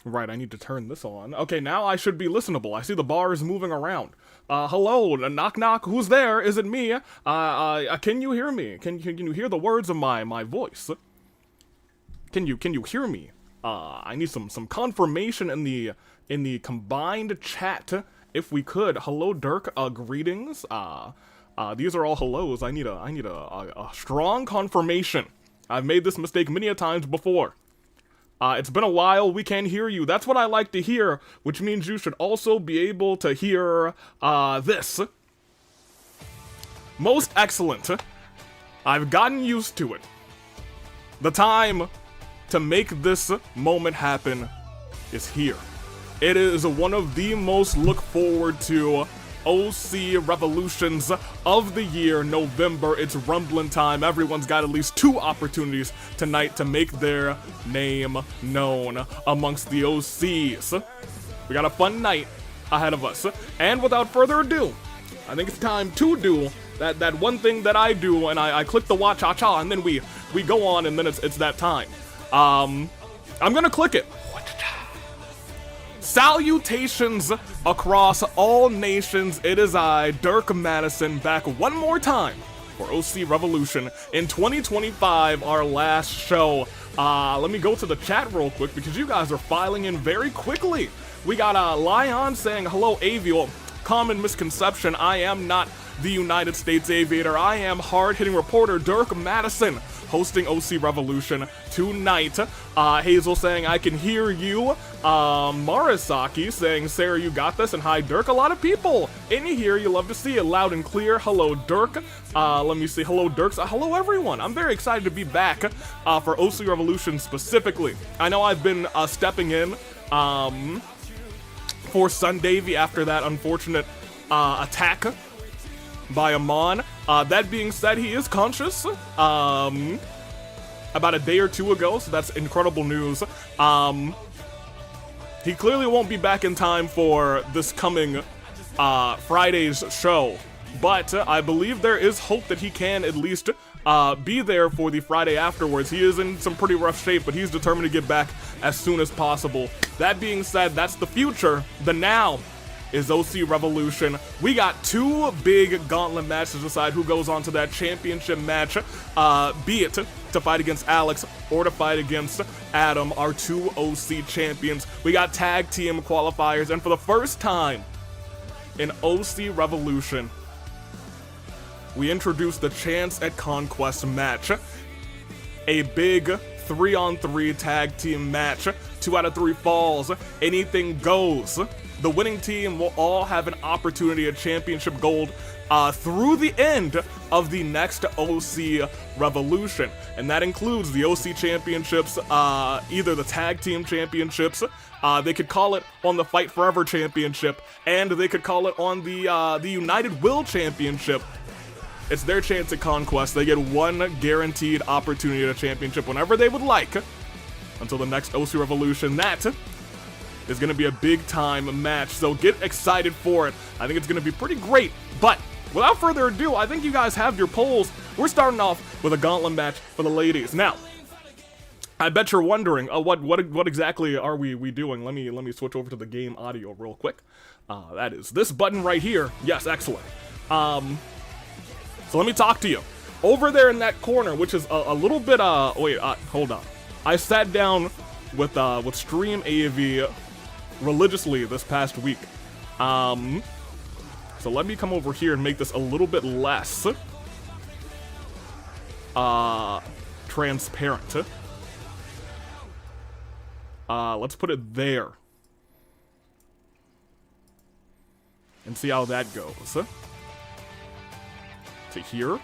Right, I need to turn this on. Okay, now I should be listenable. I see the bars moving around. Hello, knock knock, who's there? Is it me? Can you hear me? Can you hear the words of my voice? Can you hear me? I need some confirmation in the combined chat, if we could. Hello, Dirk, greetings. These are all hellos. I need a strong confirmation. I've made this mistake many a times before. It's been a while, we can't hear you. That's what I like to hear, which means you should also be able to hear, this. Most excellent. I've gotten used to it. The time to make this moment happen is here. It is one of the most look forward to OC revolutions of the year, November. It's rumbling time. Everyone's got at least 2 opportunities tonight to make their name known amongst the OCs. We got a fun night ahead of us. And without further ado, I think it's time to do that one thing that I do, and I click the wa-cha-cha, and then we go on, and then it's that time. I'm gonna click it. Salutations across all nations. It is I, Dirk Madison, back one more time for OC Revolution in 2025, our last show. Let me go to the chat real quick because you guys are filing in very quickly. We got Lion saying, hello, Avial. Common misconception, I am not the United States Aviator. I am hard-hitting reporter Dirk Madison, hosting OC Revolution tonight. Hazel saying, I can hear you. Marasaki saying, Sarah, you got this, and hi, Dirk. A lot of people in here. You love to see it loud and clear. Hello, Dirk. Let me see. Hello, Dirk. Hello, everyone. I'm very excited to be back for OC Revolution specifically. I know I've been stepping in for Sundavy after that unfortunate attack by Amon. That being said, he is conscious about a day or 2 ago, so that's incredible news. He clearly won't be back in time for this coming Friday's show, but I believe there is hope that he can at least be there for the Friday afterwards. He is in some pretty rough shape, but he's determined to get back as soon as possible. That being said, that's the future. The now is OC Revolution. We got 2 big gauntlet matches to decide who goes on to that championship match, be it to fight against Alex or to fight against Adam, our 2 OC champions. We got tag team qualifiers, and for the first time in OC Revolution, we introduced the Chance at Conquest match, a big 3-on-3 tag team match, 2 out of 3 falls, anything goes. The winning team will all have an opportunity at championship gold through the end of the next OC Revolution. And that includes the OC championships, either the tag team championships, they could call it on the Fight Forever championship, and they could call it on the United Will championship. It's their chance at Conquest. They get 1 guaranteed opportunity at a championship whenever they would like until the next OC Revolution. That is going to be a big time match, so get excited for it. I think it's going to be pretty great, but without further ado, I think you guys have your polls. We're starting off with a gauntlet match for the ladies. Now, I bet you're wondering, what exactly are we doing? Let me switch over to the game audio real quick. That is this button right here. Yes, excellent. So let me talk to you. Over there in that corner, which is a little bit, wait, hold on. I sat down with Stream AV religiously this past week. So let me come over here and make this a little bit less transparent. Let's put it there and see how that goes. To here,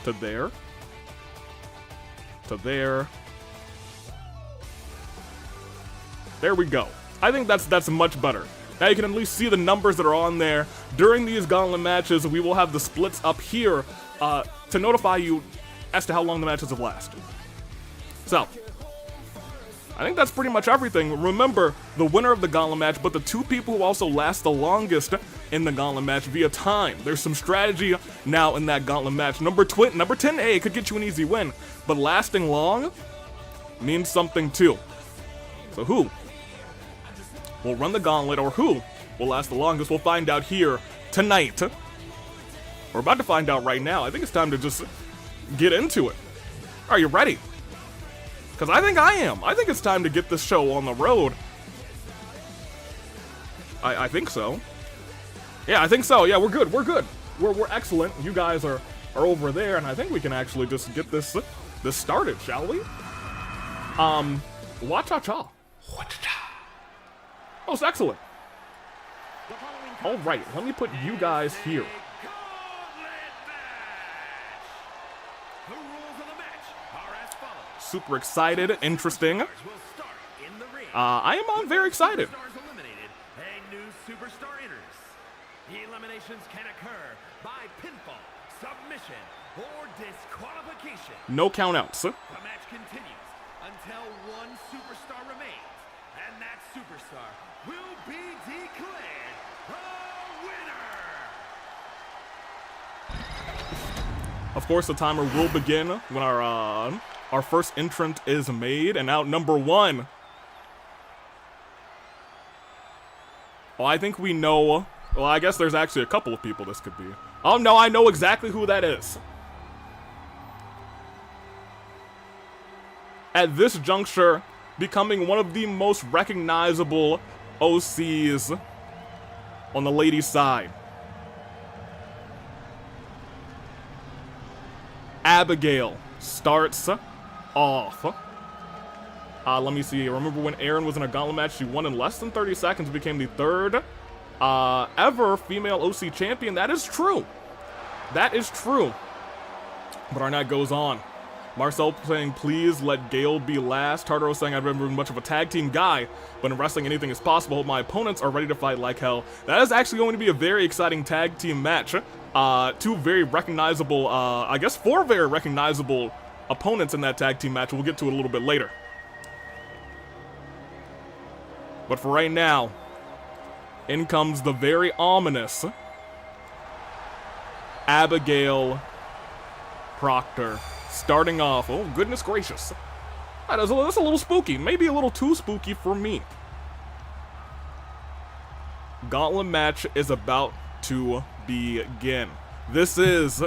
to there, to there. There we go. I think that's much better. Now you can at least see the numbers that are on there. During these gauntlet matches, we will have the splits up here to notify you as to how long the matches have lasted. So, I think that's pretty much everything. Remember, the winner of the gauntlet match, but the 2 people who also last the longest in the gauntlet match via time. There's some strategy now in that gauntlet match. Number 10A could get you an easy win, but lasting long means something too. So who will run the gauntlet, or who will last the longest. We'll find out here tonight. We're about to find out right now. I think it's time to just get into it. Are you ready? Because I think I am. I think it's time to get this show on the road. I think so. Yeah, I think so. Yeah, we're good. We're good. We're excellent. You guys are over there, and I think we can actually just get this started, shall we? Wa-cha-cha. Most excellent. All right, let me put you guys here. Super excited, interesting. I am very excited. The eliminations can occur by pinfall, submission, or disqualification. No countouts. The match continues until one superstar remains, and that superstar will be declared the winner. Of course, the timer will begin when our first entrant is made, and out number one. Oh, I think we know. Well, I guess there's actually a couple of people this could be. Oh no, I know exactly who that is. At this juncture, becoming one of the most recognizable OCs on the ladies' side. Abigail starts off. Let me see. Remember when Eren was in a gauntlet match, she won in less than 30 seconds, became the third ever female OC champion. That is true. That is true. But our night goes on. Marcel saying, please let Gale be last. Tartaros saying, I've never been much of a tag team guy, but in wrestling anything is possible. My opponents are ready to fight like hell. That is actually going to be a very exciting tag team match. Two very recognizable, I guess 4 very recognizable opponents in that tag team match. We'll get to it a little bit later. But for right now, in comes the very ominous Abigail Proctor. Starting off. Oh, goodness gracious. That's a little spooky. Maybe a little too spooky for me. Gauntlet match is about to begin. This is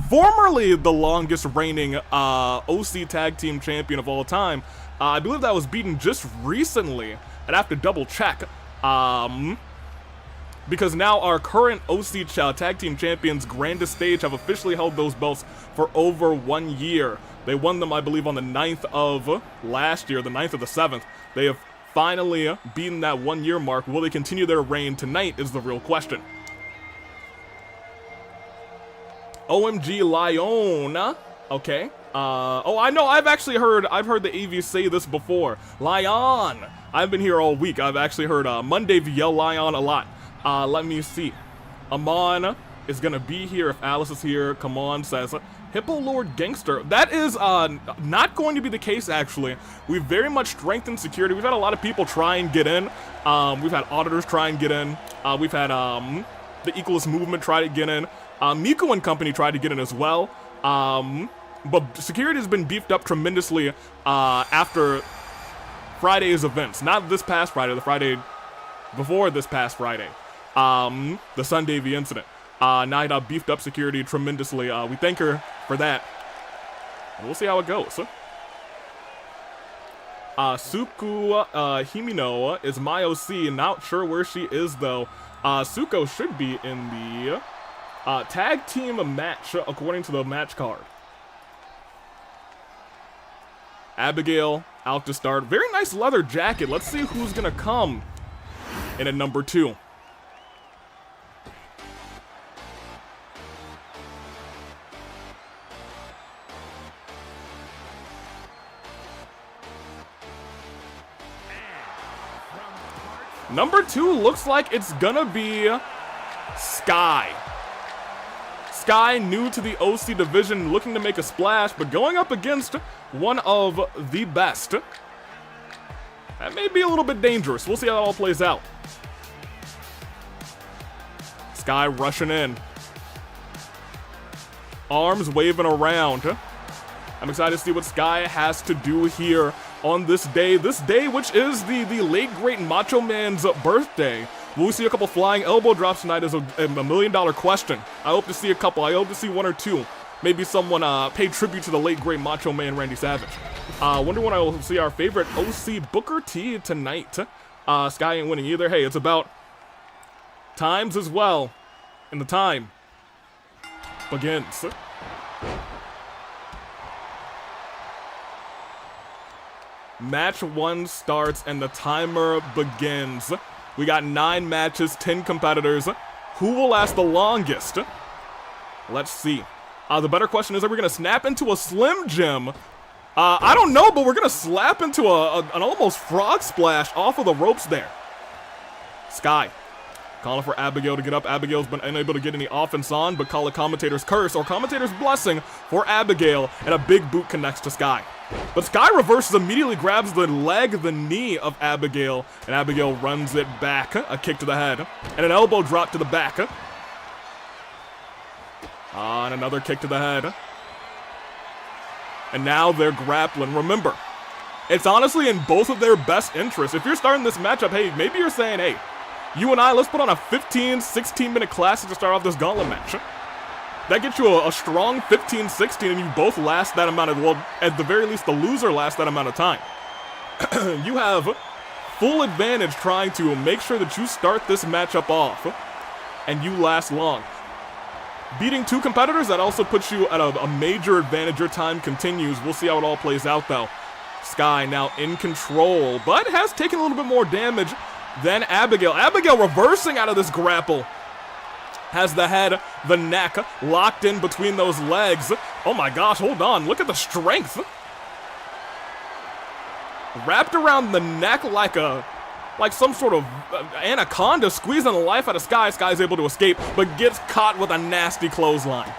formerly the longest reigning OC tag team champion of all time. I believe that was beaten just recently. I'd have to double check. Because now our current OC tag team champions, Grandest Stage, have officially held those belts for over 1 year. They won them, I believe, on the 9th of last year, the 9th of the 7th. They have finally beaten that 1 year mark. Will they continue their reign tonight is the real question. OMG Lion. Okay. Oh, I know. I've heard the AV say this before. Lion. I've been here all week. I've actually heard Monday yell Lion a lot. Let me see. Amon is gonna be here if Alice is here. Come on, says Hippo Lord Gangster. That is not going to be the case, actually. We've very much strengthened security. We've had a lot of people try and get in. We've had auditors try and get in. We've had the Equalist Movement try to get in. Miku and company tried to get in as well. But security has been beefed up tremendously after Friday's events. Not this past Friday, the Friday before this past Friday. The Sunday V incident. Naida beefed up security tremendously. We thank her for that. And we'll see how it goes. Suku Himino is my OC. Not sure where she is, though. Suko should be in the tag team match, according to the match card. Abigail out to start. Very nice leather jacket. Let's see who's going to come in at number 2. Number 2 looks like it's gonna be Skye. Skye, new to the OC division, looking to make a splash, but going up against one of the best. That may be a little bit dangerous. We'll see how it all plays out. Skye rushing in. Arms waving around. I'm excited to see what Skye has to do here on this day which is the late great Macho Man's birthday. Will we see a couple flying elbow drops tonight is a million-dollar question. I hope to see a couple. I hope to see one or two. Maybe someone pay tribute to the late great Macho Man Randy Savage. Wonder when I will see our favorite OC Booker T tonight. Skye ain't winning either. Hey, it's about times as well. And the time begins. Match 1 starts and the timer begins. We got 9 matches, 10 competitors. Who will last the longest? Let's see. The better question is, are we going to snap into a Slim Jim? I don't know, but we're going to slap into an almost frog splash off of the ropes there. Skye calling for Abigail to get up. Abigail's been unable to get any offense on, but call a commentator's curse or commentator's blessing for Abigail, and a big boot connects to Skye. But Skye reverses, immediately grabs the leg, the knee of Abigail, and Abigail runs it back. A kick to the head, and an elbow drop to the back. And another kick to the head. And now they're grappling. Remember, it's honestly in both of their best interests. If you're starting this matchup, hey, maybe you're saying, hey, you and I, let's put on a 15, 16-minute classic to start off this gauntlet match. That gets you a strong 15, 16, and you both last that amount of, well, at the very least, the loser lasts that amount of time. You have full advantage trying to make sure that you start this matchup off, and you last long. Beating 2 competitors, that also puts you at a major advantage. Your time continues. We'll see how it all plays out, though. Skye now in control, but has taken a little bit more damage than Abigail. Abigail reversing out of this grapple. Has the head, the neck, locked in between those legs. Oh my gosh, hold on. Look at the strength. Wrapped around the neck like some sort of anaconda, squeezing the life out of Skye. Skye's able to escape, but gets caught with a nasty clothesline.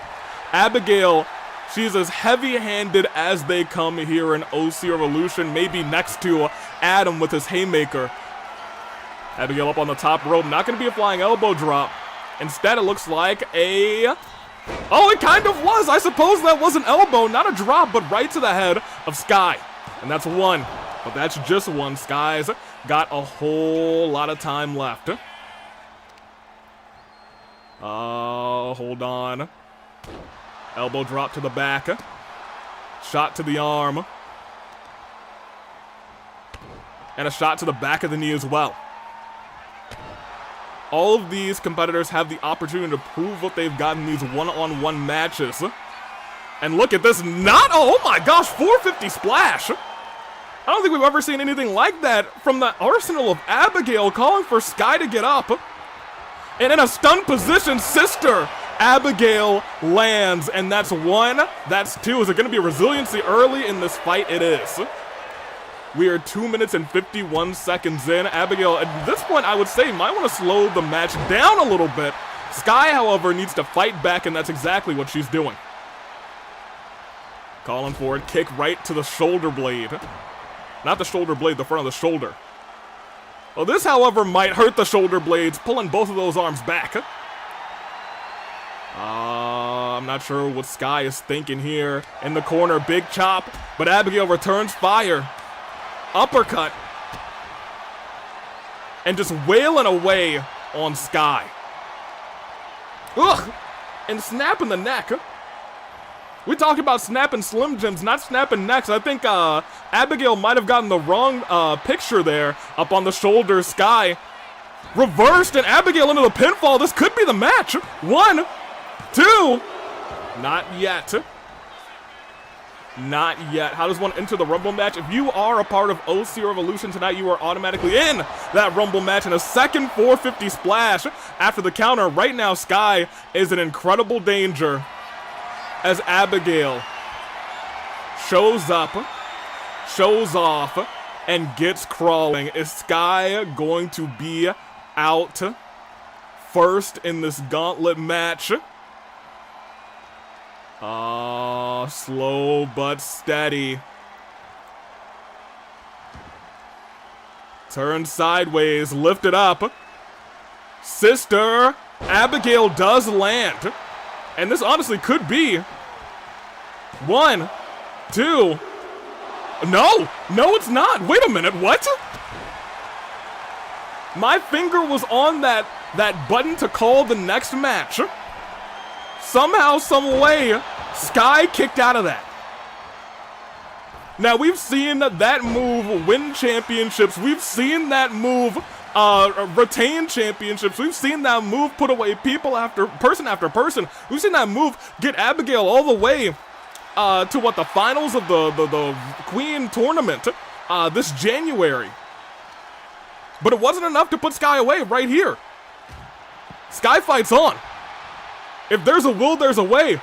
Abigail, she's as heavy-handed as they come here in OC Revolution, maybe next to Adam with his haymaker. Abigail up on the top rope, not going to be a flying elbow drop. Instead, it looks like a... Oh, it kind of was! I suppose that was an elbow, not a drop, but right to the head of Skye. And that's 1. But that's just 1. Skye's got a whole lot of time left. Hold on. Elbow drop to the back. Shot to the arm. And a shot to the back of the knee as well. All of these competitors have the opportunity to prove what they've got in these one-on-one matches. And look at this, oh my gosh, 450 splash. I don't think we've ever seen anything like that from the arsenal of Abigail, calling for Skye to get up. And in a stunned position, sister Abigail lands, and that's 1, that's 2. Is it going to be resiliency early in this fight? It is. We are 2 minutes and 51 seconds in. Abigail, at this point, I would say, might want to slow the match down a little bit. Skye, however, needs to fight back, and that's exactly what she's doing. Calling for it, kick right to the shoulder blade. Not the shoulder blade, the front of the shoulder. Well, this, however, might hurt the shoulder blades, pulling both of those arms back. I'm not sure what Skye is thinking here. In the corner, big chop, but Abigail returns fire. Uppercut. And just wailing away on Skye. Ugh! And snapping the neck. We talk about snapping Slim Jims, not snapping necks. I think Abigail might have gotten the wrong picture there. Up on the shoulder, Skye reversed, and Abigail into the pinfall. This could be the match. 1, 2. Not yet. Not yet. How does one enter the Rumble match? If you are a part of OC Revolution tonight, you are automatically in that Rumble match. And a second 450 splash after the counter. Right now, Skye is in incredible danger as Abigail shows up, shows off, and gets crawling. Is Skye going to be out first in this gauntlet match? Slow but steady. Turn sideways, lift it up. Sister Abigail does land. And this honestly could be 1, 2. No, it's not. Wait a minute, what? My finger was on that button to call the next match. Somehow, some way, Skye kicked out of that. Now, we've seen that move win championships. We've seen that move retain championships. We've seen that move put away people after person. We've seen that move get Abigail all the way to what, the finals of the Queen tournament this January. But it wasn't enough to put Skye away right here. Skye fights on. If there's a will, there's a way.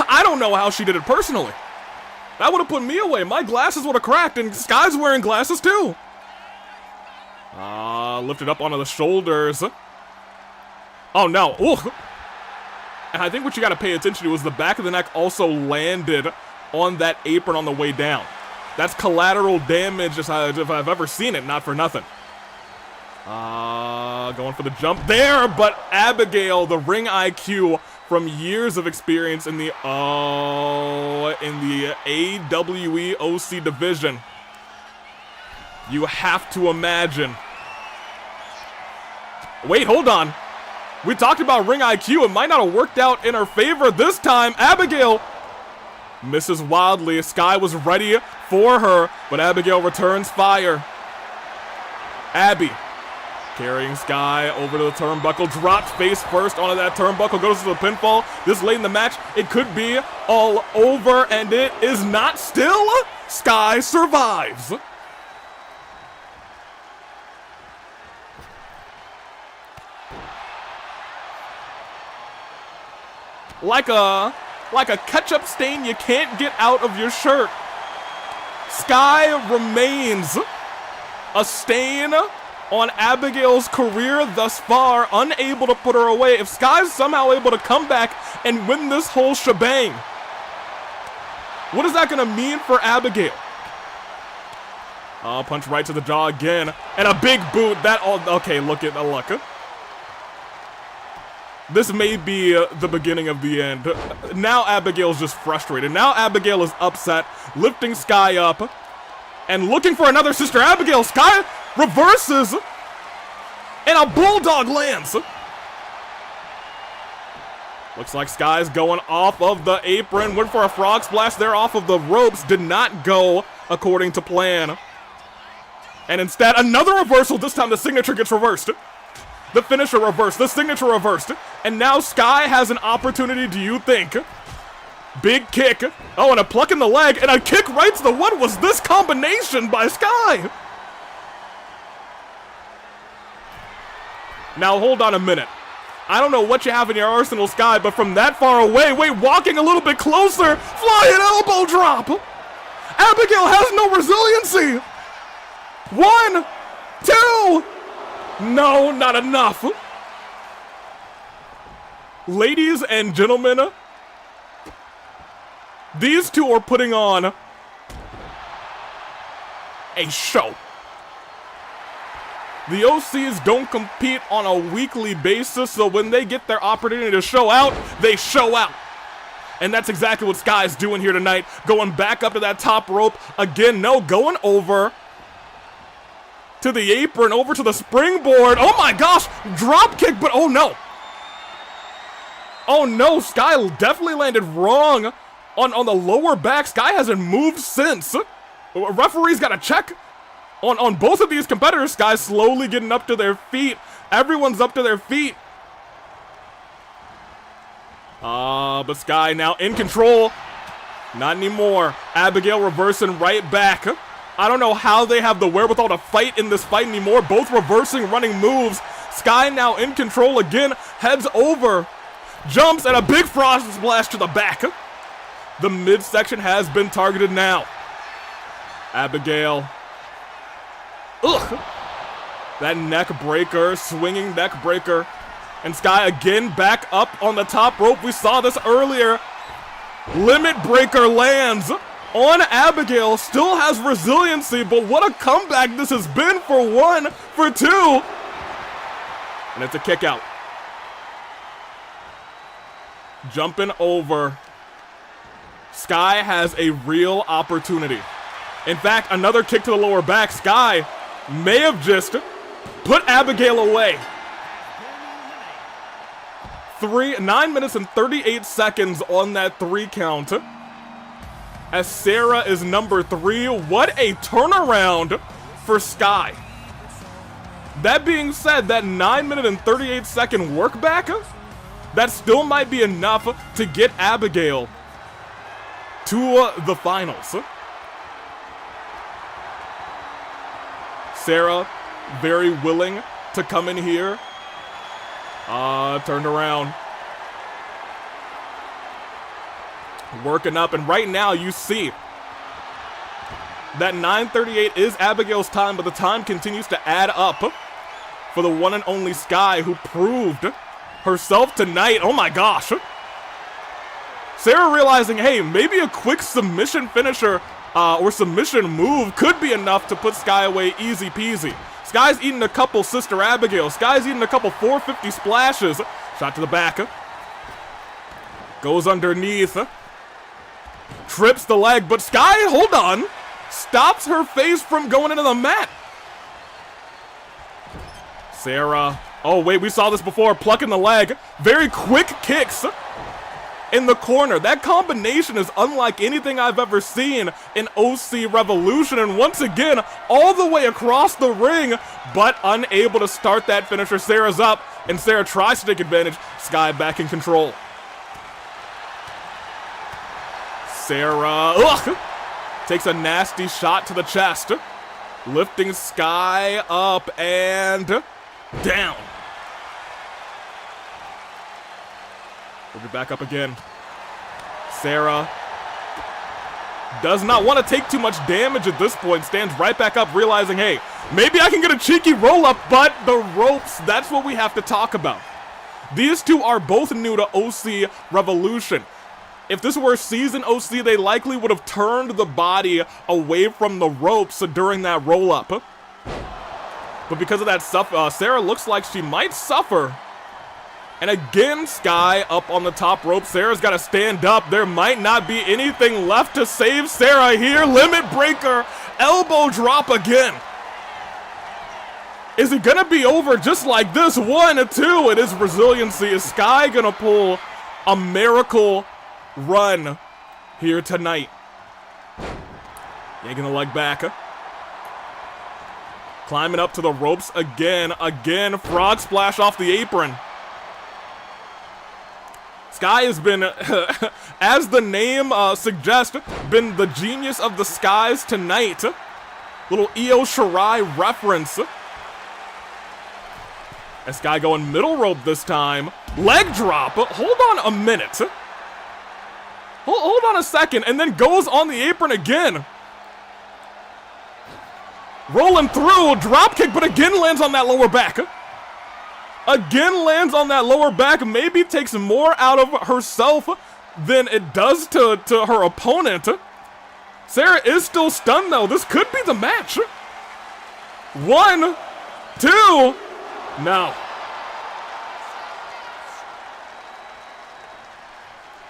I don't know how she did it personally. That would have put me away. My glasses would have cracked, and Skye's wearing glasses too. Lifted up onto the shoulders. Oh no. Ooh. And I think what you got to pay attention to is the back of the neck also landed on that apron on the way down. That's collateral damage if I've ever seen it, not for nothing. Going for the jump there, but Abigail, the ring IQ from years of experience in the AWE OC division. You have to imagine. Wait, hold on. We talked about ring IQ. It might not have worked out in her favor this time. Abigail misses wildly. Skye was ready for her, but Abigail returns fire. Abby carrying Skye over to the turnbuckle, dropped face first onto that turnbuckle, goes to the pinfall. This late in the match, it could be all over, and it is not still. Skye survives. Like a ketchup stain you can't get out of your shirt. Skye remains a stain on Abigail's career thus far, unable to put her away. If Skye's somehow able to come back and win this whole shebang, what is that going to mean for Abigail? Punch right to the jaw again, and a big boot. Okay, look. This may be the beginning of the end. Now Abigail's just frustrated. Now Abigail is upset, lifting Skye up and looking for another Sister Abigail. Skye reverses, and a bulldog lands. Looks like Skye's going off of the apron. Went for a frog splash there off of the ropes. Did not go according to plan. And instead, another reversal. This time the signature gets reversed. The finisher reversed. The signature reversed. And now Skye has an opportunity, do you think? Big kick. Oh, and a pluck in the leg. And a kick right to the... What was this combination by Skye? Now, hold on a minute. I don't know what you have in your arsenal, Skye, but from that far away, walking a little bit closer, flying elbow drop. Abigail has no resiliency. 1, 2. No, not enough. Ladies and gentlemen, these two are putting on a show. The OCs don't compete on a weekly basis, so when they get their opportunity to show out, they show out. And that's exactly what Skye's doing here tonight. Going back up to that top rope. Again, no, going over to the apron, over to the springboard. Oh my gosh, drop kick, but oh no. Oh no, Skye definitely landed wrong on the lower back. Skye hasn't moved since. Referee's got to check on both of these competitors. Skye slowly getting up to their feet. Everyone's up to their feet. But Skye now in control. Not anymore. Abigail reversing right back. I don't know how they have the wherewithal to fight in this fight anymore. Both reversing, running moves. Skye now in control again. Heads over. Jumps and a big frost splash to the back. The midsection has been targeted now. Abigail. Ugh. That neck breaker, swinging neck breaker. And Skye again back up on the top rope. We saw this earlier. Limit breaker lands on Abigail. Still has resiliency, but what a comeback this has been for 1, for 2. And it's a kick out. Jumping over. Skye has a real opportunity. In fact, another kick to the lower back. Skye may have just put Abigail away. 9 minutes and 38 seconds on that 3 count. As Sarah is number 3. What a turnaround for Skye. That being said, that 9 minute and 38 second work back, that still might be enough to get Abigail to the finals. Sarah, very willing to come in here. Turned around. Working up, and right now you see that 9:38 is Abigail's time, but the time continues to add up for the one and only Skye, who proved herself tonight. Oh my gosh. Sarah realizing, hey, maybe a quick submission finisher or submission move could be enough to put Skye away easy peasy. Skye's eating a couple Sister Abigail. Skye's eating a couple 450 splashes. Shot to the back. Goes underneath. Trips the leg, but Skye, hold on, stops her face from going into the mat. Sarah, oh wait, we saw this before, plucking the leg. Very quick kicks in the corner. That combination is unlike anything I've ever seen in OC Revolution, and once again, all the way across the ring, but unable to start that finisher. Sarah's up, and Sarah tries to take advantage. Skye back in control. Sarah, takes a nasty shot to the chest, lifting Skye up and down. We'll be back up again. Sarah does not want to take too much damage at this point, stands right back up, realizing, hey, maybe I can get a cheeky roll-up, but the ropes, that's what we have to talk about. These two are both new to OC Revolution. If this were season OC, they likely would have turned the body away from the ropes during that roll-up. But because of that stuff, Sarah looks like she might suffer. And again, Skye up on the top rope. Sarah's got to stand up. There might not be anything left to save Sarah here. Limit breaker, elbow drop again. Is it going to be over just like this? 1, 2, it is resiliency. Is Skye going to pull a miracle run here tonight? Yanking the leg back. Climbing up to the ropes again. Frog splash off the apron. Skye has been, as the name suggests, been the genius of the skies tonight. Little Io Shirai reference. As Skye going middle rope this time. Leg drop. Hold on a minute. Hold on a second, and then goes on the apron again. Rolling through, drop kick, but again lands on that lower back. Again lands on that lower back, maybe takes more out of herself than it does to her opponent. Sarah is still stunned though, this could be the match. 1, 2, no.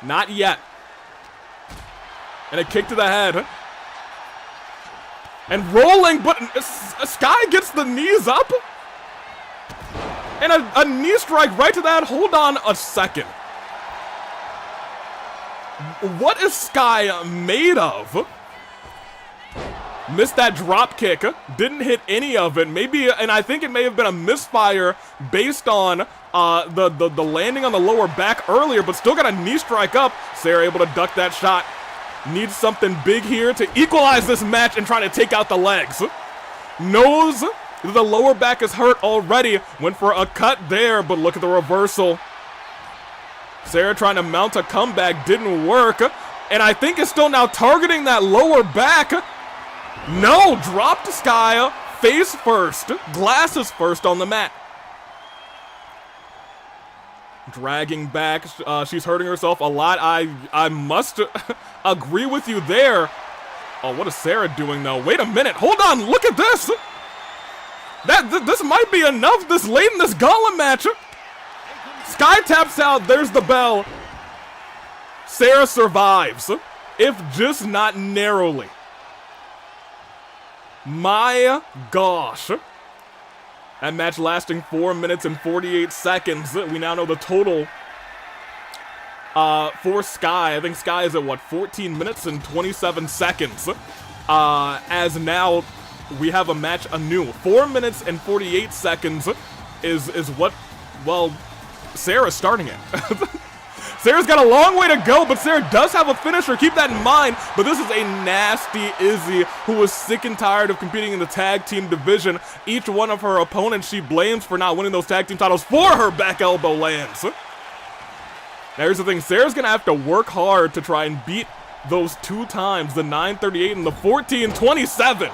Not yet. And a kick to the head. And rolling, but Skye gets the knees up. And a knee strike right to that. Hold on a second. What is Skye made of? Missed that drop kick. Didn't hit any of it. Maybe, and I think it may have been a misfire based on the landing on the lower back earlier, but still got a knee strike up. Sarah able to duck that shot. Needs something big here to equalize this match and trying to take out the legs. Knows the lower back is hurt already. Went for a cut there, but look at the reversal. Sarah trying to mount a comeback, didn't work. And I think is still now targeting that lower back. No, dropped Skye face first, glasses first on the mat. Dragging back, she's hurting herself a lot. I must agree with you there. Oh, what is Sarah doing though? Wait a minute, hold on, look at this. This might be enough this late in this gauntlet match. Skye taps out, there's the bell. Sarah survives, if just not narrowly. My gosh. That match lasting 4 minutes and 48 seconds. We now know the total for Skye. I think Skye is at, what, 14 minutes and 27 seconds. As now we have a match anew. 4 minutes and 48 seconds is what, well, Sarah's starting it. Sarah's got a long way to go, but Sarah does have a finisher. Keep that in mind. But this is a nasty Izzy who is sick and tired of competing in the tag team division. Each one of her opponents she blames for not winning those tag team titles for her back elbow lands. Now here's the thing. Sarah's going to have to work hard to try and beat those 2 times, the 9:38 and the 14:27.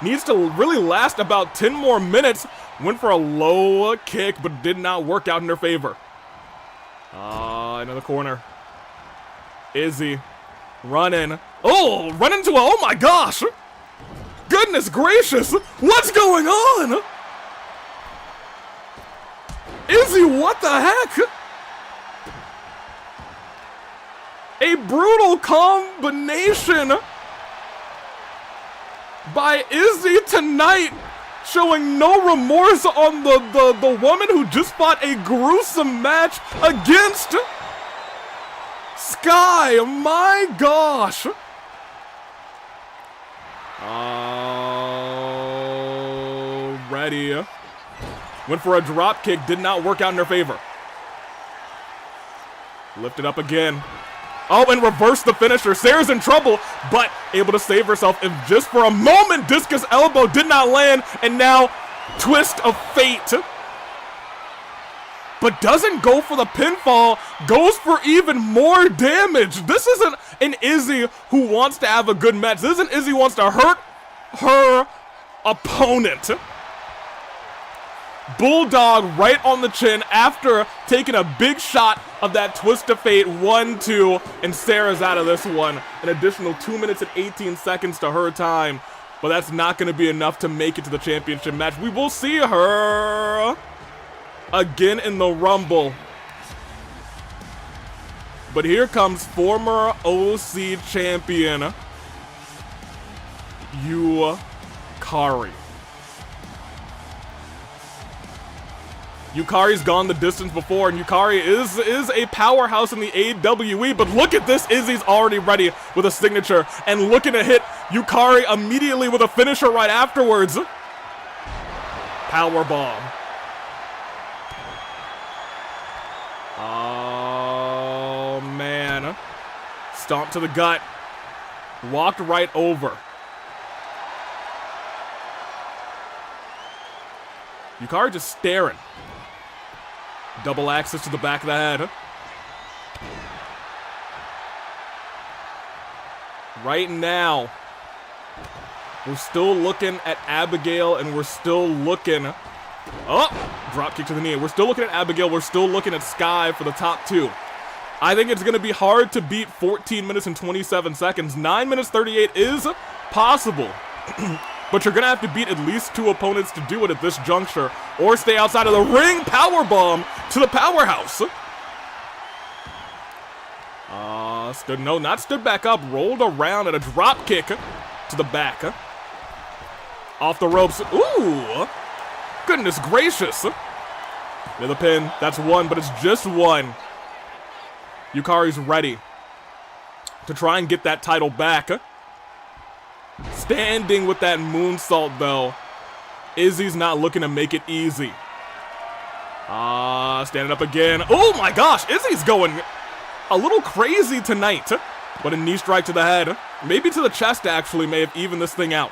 Needs to really last about 10 more minutes. Went for a low kick, but did not work out in her favor. Into the corner. Izzy running. Oh, run into a, oh my gosh. Goodness gracious. What's going on? Izzy, what the heck? A brutal combination by Izzy tonight, showing no remorse on the woman who just fought a gruesome match against Skye. My gosh. Ready. Went for a drop kick, did not work out in her favor. Lifted up again. Oh, and reverse the finisher. Sarah's in trouble, but able to save herself. If just for a moment, discus elbow did not land, and now twist of fate. But doesn't go for the pinfall, goes for even more damage. This isn't an Izzy who wants to have a good match. This isn't Izzy who wants to hurt her opponent. Bulldog right on the chin after taking a big shot of that twist of fate. 1-2, and Sarah's out of this one. An additional 2 minutes and 18 seconds to her time, but that's not going to be enough to make it to the championship match. We will see her again in the Rumble. But here comes former OC champion Yukari. Yukari's gone the distance before, and Yukari is a powerhouse in the AWE, but look at this. Izzy's already ready with a signature and looking to hit Yukari immediately with a finisher right afterwards. Powerbomb. Oh, man. Stomp to the gut. Walked right over. Yukari just staring. Double axis to the back of the head. Right now, we're still looking at Abigail, and we're still looking... Oh! Drop kick to the knee. We're still looking at Abigail. We're still looking at Skye for the top 2. I think it's going to be hard to beat 14 minutes and 27 seconds. 9 minutes 38 is possible. But you're going to have to beat at least 2 opponents to do it at this juncture, or stay outside of the ring. Powerbomb to the powerhouse. Not stood back up. Rolled around at a drop kick to the back. Off the ropes. Ooh. Goodness gracious. Near the pin. That's 1, but it's just 1. Yukari's ready to try and get that title back. Standing with that moonsault, though. Izzy's not looking to make it easy. Standing up again. Oh my gosh, Izzy's going a little crazy tonight. But a knee strike to the head. Maybe to the chest, actually, may have evened this thing out.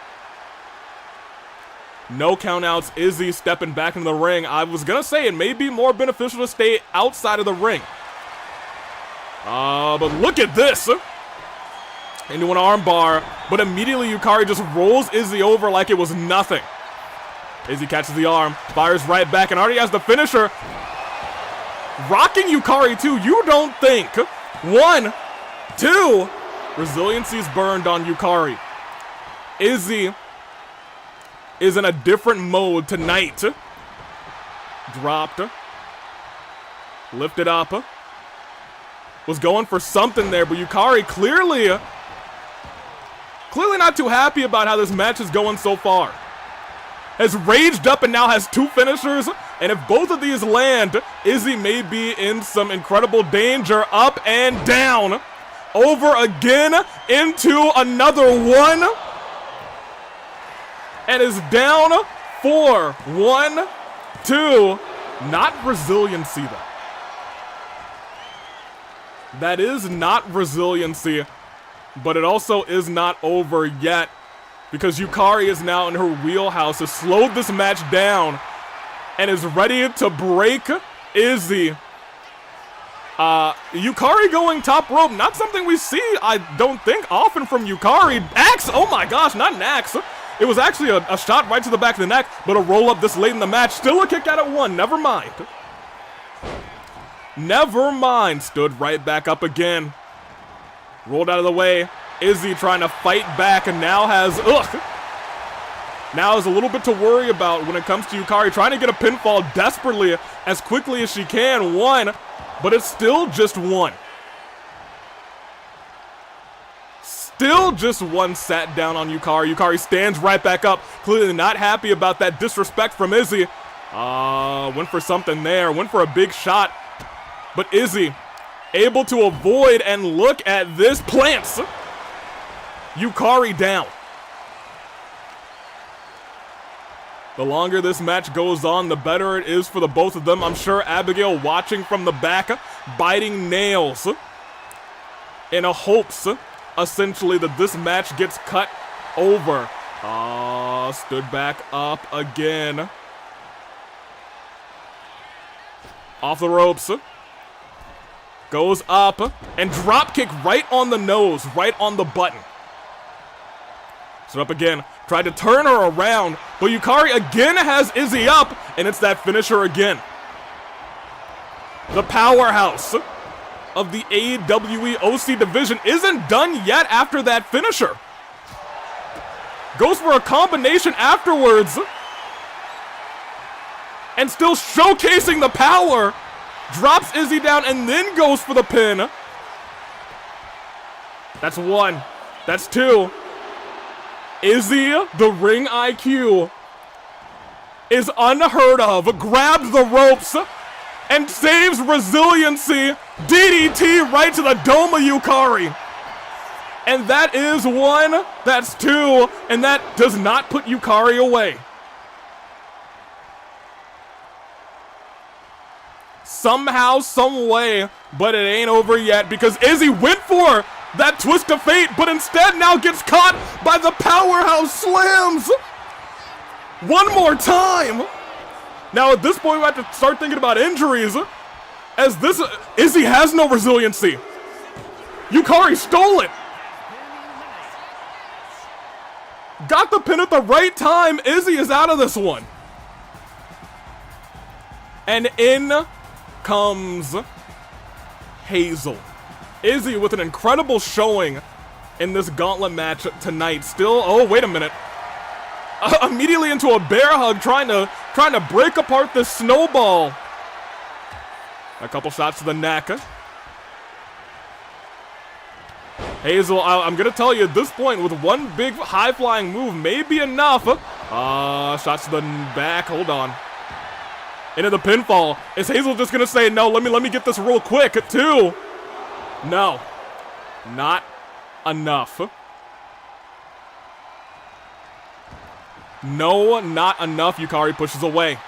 No countouts. Izzy stepping back into the ring. I was going to say it may be more beneficial to stay outside of the ring. But look at this. Into an armbar, but immediately Yukari just rolls Izzy over like it was nothing. Izzy catches the arm, fires right back, and already has the finisher. Rocking Yukari too, you don't think. 1, 2. Resiliency's burned on Yukari. Izzy is in a different mode tonight. Dropped. Lifted up. Was going for something there, but Yukari clearly clearly not too happy about how this match is going so far. Has raged up and now has 2 finishers, and if both of these land, Izzy may be in some incredible danger. Up and down, over again, into another one, and is down 4. 1, 2, not resiliency though. That is not resiliency, but it also is not over yet, because Yukari is now in her wheelhouse, has slowed this match down, and is ready to break Izzy. Yukari going top rope, not something we see, I don't think, often from Yukari. Axe, oh my gosh, not an axe. It was actually a shot right to the back of the neck, but a roll up this late in the match. Still a kick out at 1, never mind. Never mind, stood right back up again. Rolled out of the way. Izzy trying to fight back and now has, now has a little bit to worry about when it comes to Yukari. Trying to get a pinfall desperately as quickly as she can. 1, but it's still just 1. Still just 1 sat down on Yukari. Yukari stands right back up. Clearly not happy about that disrespect from Izzy. Went for something there. Went for a big shot. But Izzy able to avoid, and look at this, plants Yukari down. The longer this match goes on, the better it is for the both of them. I'm sure Abigail watching from the back, biting nails in a hopes, essentially, that this match gets cut over. Stood back up again. Off the ropes. Goes up and drop kick right on the nose, right on the button. Stood up again, tried to turn her around, but Yukari again has Izzy up, and it's that finisher again. The powerhouse of the AWE OC division isn't done yet after that finisher. Goes for a combination afterwards, and still showcasing the power. Drops Izzy down and then goes for the pin. That's 1. That's 2. Izzy, the ring IQ, is unheard of. Grabs the ropes and saves resiliency. DDT right to the dome of Yukari. And that is 1. That's 2. And that does not put Yukari away. Somehow, some way, but it ain't over yet, because Izzy went for that twist of fate, but instead now gets caught by the powerhouse slams. 1 more time. Now at this point we have to start thinking about injuries, as this Izzy has no resiliency. Yukari stole it. Got the pin at the right time. Izzy is out of this one. And in comes Hazel. Izzy with an incredible showing in this gauntlet match tonight. Still, oh wait a minute. Immediately into a bear hug, trying to break apart this snowball. A couple shots to the neck. Hazel, I'm gonna tell you at this point, with 1 big high-flying move may be enough. Shots to the back. Hold on. Into the pinfall. Is Hazel just gonna say, no, let me get this real quick? 2. No. Not enough. No, not enough. Yukari pushes away.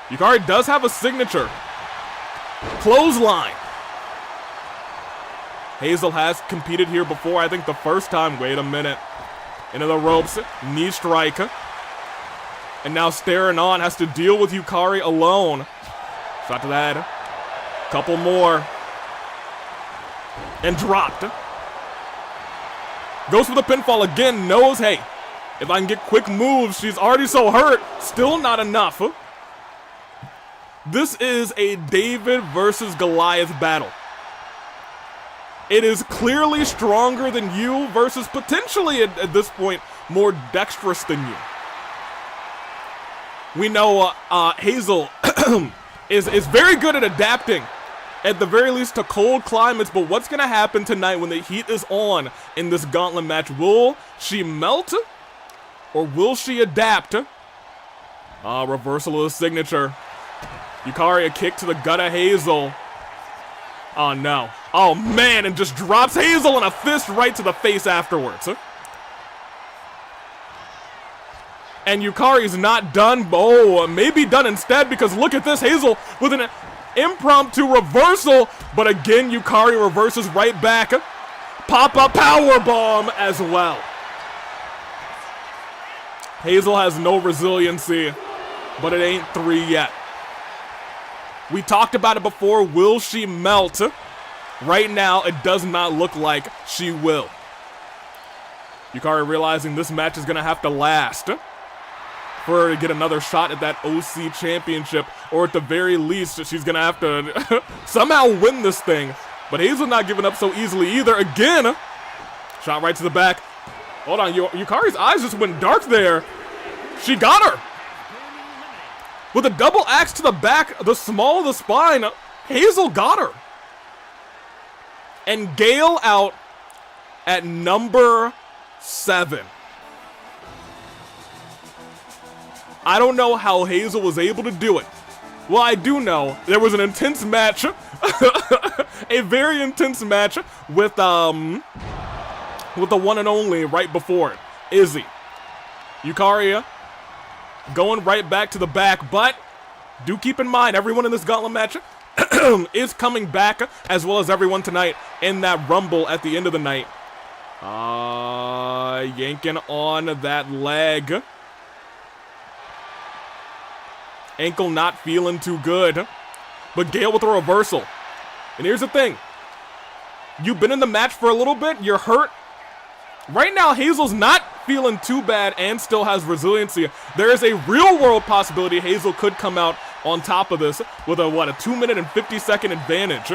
Yukari does have a signature. Clothesline. Hazel has competed here before, I think the first time. Wait a minute. Into the ropes. Knee strike. And now staring on, has to deal with Yukari alone. Shot to that. Couple more. And dropped. Goes for the pinfall again. Knows, hey, if I can get quick moves, she's already so hurt. Still not enough. This is a David versus Goliath battle. It is clearly stronger than you versus potentially, at this point, more dexterous than you. We know Hazel is very good at adapting at the very least to cold climates, but what's going to happen tonight when the heat is on in this gauntlet match? Will she melt or will she adapt? Reversal of the signature. Yukari, a kick to the gut of Hazel. Oh no. Oh man, and just drops Hazel and a fist right to the face afterwards. And Yukari's not done. Oh, maybe done instead, because look at this. Hazel with an impromptu reversal, but again, Yukari reverses right back. Pop-up powerbomb as well. Hazel has no resiliency, but it ain't 3 yet. We talked about it before. Will she melt? Right now, it does not look like she will. Yukari realizing this match is going to have to last for her to get another shot at that OC championship, or at the very least, she's going to have to somehow win this thing. But Hazel not giving up so easily either. Again, shot right to the back. Hold on, Yukari's eyes just went dark there. She got her. With a double axe to the back, the small of the spine, Hazel got her. And Gale out at number 7. I don't know how Hazel was able to do it. Well, I do know there was an intense match, a very intense match with the one and only right before it, Izzy. Yukari going right back to the back, but do keep in mind, everyone in this gauntlet match is coming back, as well as everyone tonight in that rumble at the end of the night. Yanking on that leg. Ankle not feeling too good, but Gale with a reversal. And here's the thing. You've been in the match for a little bit, you're hurt. Right now, Hazel's not feeling too bad and still has resiliency. There is a real-world possibility Hazel could come out on top of this with a 2 minute and 50-second advantage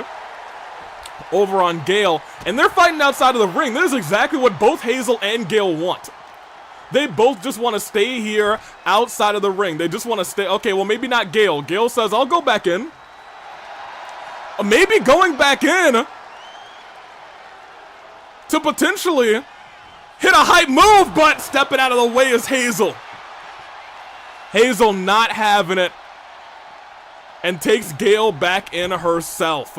over on Gale. And they're fighting outside of the ring. This is exactly what both Hazel and Gale want. They both just want to stay here outside of the ring. They just want to stay. Okay, well, maybe not Gale. Gale says, I'll go back in. Maybe going back in to potentially hit a hype move, but stepping out of the way is Hazel. Hazel not having it and takes Gale back in herself.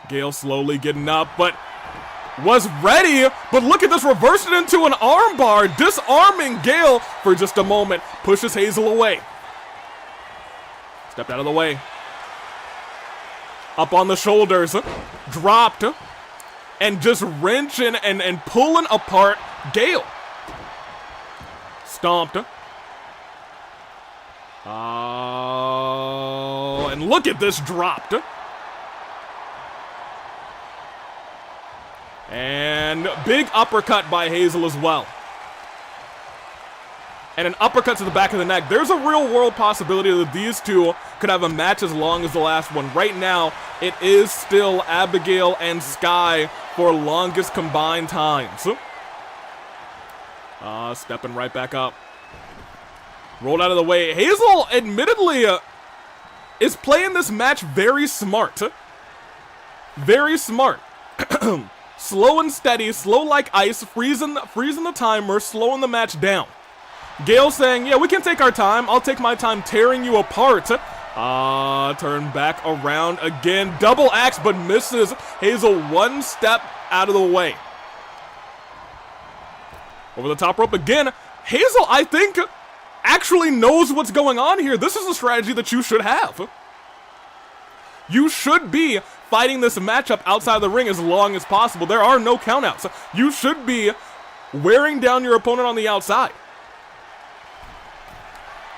Gale slowly getting up, but was ready, but look at this, reversed it into an armbar, disarming Gale for just a moment, pushes Hazel away. Stepped out of the way. Up on the shoulders, dropped, and just wrenching and pulling apart Gale. Stomped. And look at this, dropped. And big uppercut by Hazel as well. And an uppercut to the back of the neck. There's a real-world possibility that these two could have a match as long as the last one. Right now, it is still Abigail and Skye for longest combined times. Stepping right back up. Rolled out of the way. Hazel, admittedly, is playing this match very smart. Very smart. Slow and steady, slow like ice, freezing the timer, slowing the match down. Gale saying, yeah, we can take our time. I'll take my time tearing you apart. Turn back around again. Double axe, but misses. Hazel one step out of the way. Over the top rope again. Hazel, I think, actually knows what's going on here. This is a strategy that you should have. You should be fighting this matchup outside the ring as long as possible. There are no countouts. You should be wearing down your opponent on the outside.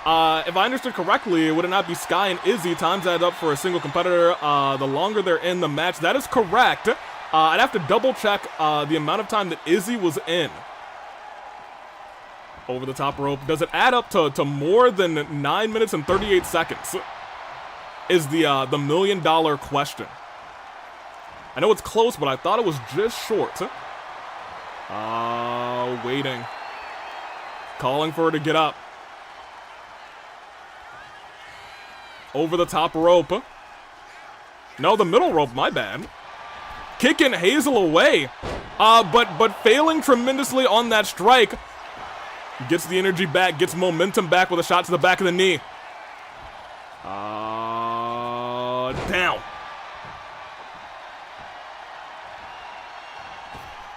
If I understood correctly, would it not be Skye and Izzy? Times add up for a single competitor the longer they're in the match. That is correct. I'd have to double check the amount of time that Izzy was in. Over the top rope. Does it add up to more than 9 minutes and 38 seconds? Is the $1 million question. I know it's close, but I thought it was just short. Waiting. Calling for her to get up. Over the top rope. No, the middle rope, my bad. Kicking Hazel away. But failing tremendously on that strike. Gets the energy back, gets momentum back with a shot to the back of the knee. Down.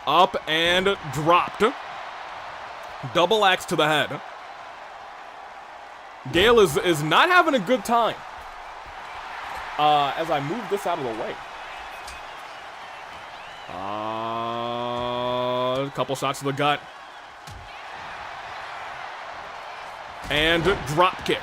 Up and dropped. Double axe to the head. Gale is not having a good time. As I move this out of the way. A couple shots to the gut. And drop kick.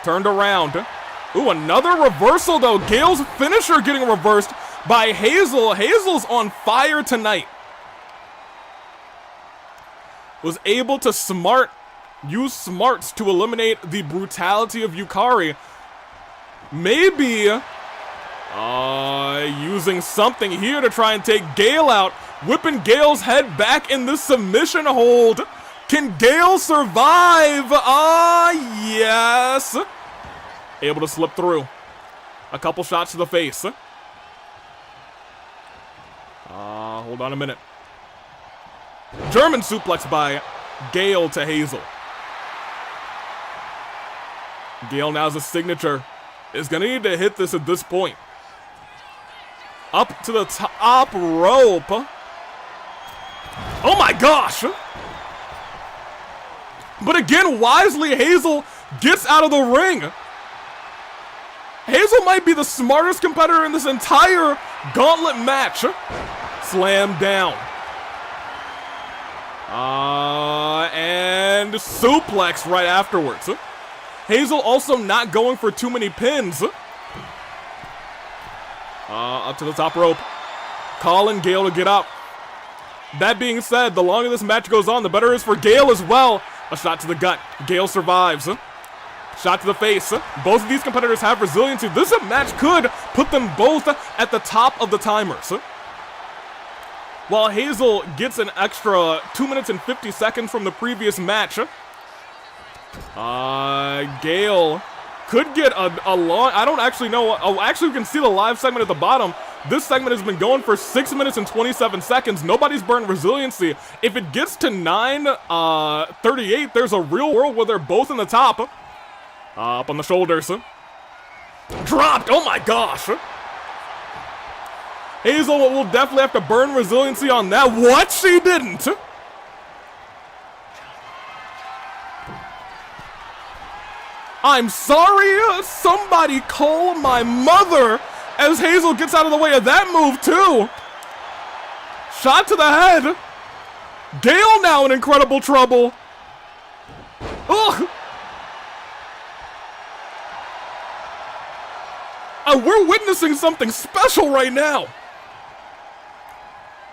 Turned around. Ooh, another reversal though. Gale's finisher getting reversed by Hazel. Hazel's on fire tonight. Was able to use smarts to eliminate the brutality of Yukari. Maybe using something here to try and take Gale out. Whipping Gale's head back in the submission hold. Can Gale survive? Yes. Able to slip through. A couple shots to the face. Hold on a minute. German suplex by Gale to Hazel. Gale now has a signature. Is gonna need to hit this at this point. Up to the top rope. Oh my gosh! But again, wisely, Hazel gets out of the ring. Hazel might be the smartest competitor in this entire Gauntlet match. Slam down. And suplex right afterwards. Hazel also not going for too many pins. Up to the top rope. Calling Gale to get up. That being said, the longer this match goes on, the better it is for Gale as well. A shot to the gut. Gale survives. Shot to the face. Both of these competitors have resiliency. This match could put them both at the top of the timers. While Hazel gets an extra 2 minutes and 50 seconds from the previous match. Gale could get a long... I don't actually know. Oh, actually, we can see the live segment at the bottom. This segment has been going for 6 minutes and 27 seconds. Nobody's burned resiliency. If it gets to 9:38, there's a real world where they're both in the top. Up on the shoulders. Dropped. Oh my gosh. Hazel will definitely have to burn resiliency on that. What? She didn't. I'm sorry. Somebody call my mother as Hazel gets out of the way of that move too. Shot to the head. Gale now in incredible trouble. Ugh. We're witnessing something special right now.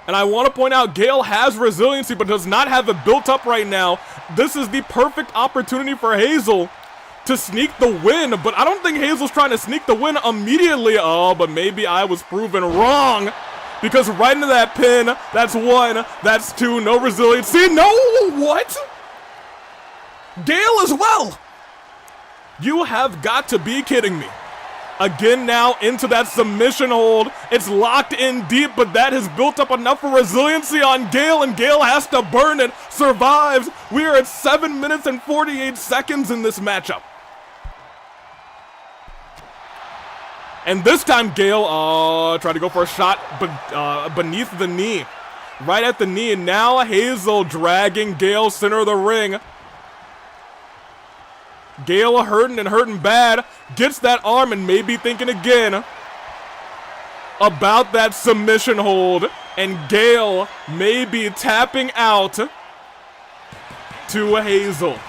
And I want to point out, Gale has resiliency, but does not have it built up right now. This is the perfect opportunity for Hazel to sneak the win, but I don't think Hazel's trying to sneak the win immediately. Oh, but maybe I was proven wrong. Because right into that pin, that's 1, that's 2, no resiliency. No, what? Gale as well. You have got to be kidding me. Again now into that submission hold. It's locked in deep, but that has built up enough for resiliency on Gale, and Gale has to burn it. Survives. We are at 7 minutes and 48 seconds in this matchup. And this time Gale tried to go for a shot beneath the knee. Right at the knee, and now Hazel dragging Gale center of the ring. Gale hurting and hurting bad. Gets that arm and maybe thinking again about that submission hold. And Gale may be tapping out to Hazel.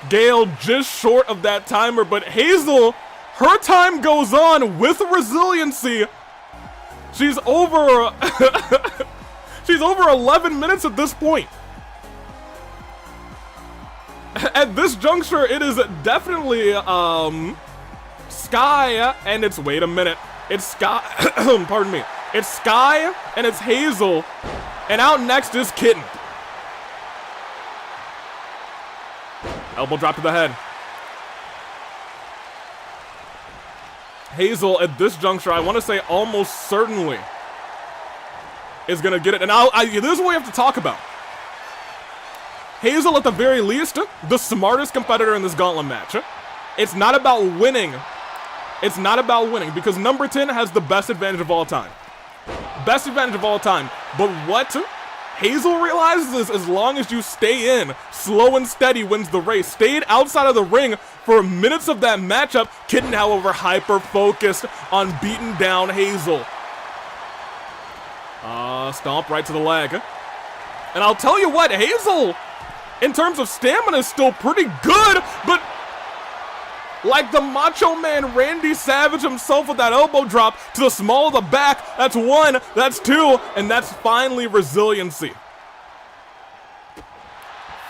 Gale just short of that timer, but Hazel, her time goes on with resiliency. She's over she's over 11 minutes at this point. At this juncture, it is definitely Skye and it's, wait a minute, it's Skye, pardon me, it's Skye and it's Hazel, and out next is Kitten. Elbow drop to the head. Hazel, at this juncture, I want to say almost certainly is going to get it. And this is what we have to talk about. Hazel, at the very least, the smartest competitor in this gauntlet match. It's not about winning. It's not about winning because number 10 has the best advantage of all time. Best advantage of all time. But what Hazel realizes is as long as you stay in, slow and steady wins the race. Stayed outside of the ring for minutes of that matchup. Kitten, however, hyper-focused on beating down Hazel. Stomp right to the leg. And I'll tell you what, Hazel, in terms of stamina, is still pretty good, but like the Macho Man Randy Savage himself with that elbow drop to the small of the back. That's one, that's two, and that's finally resiliency.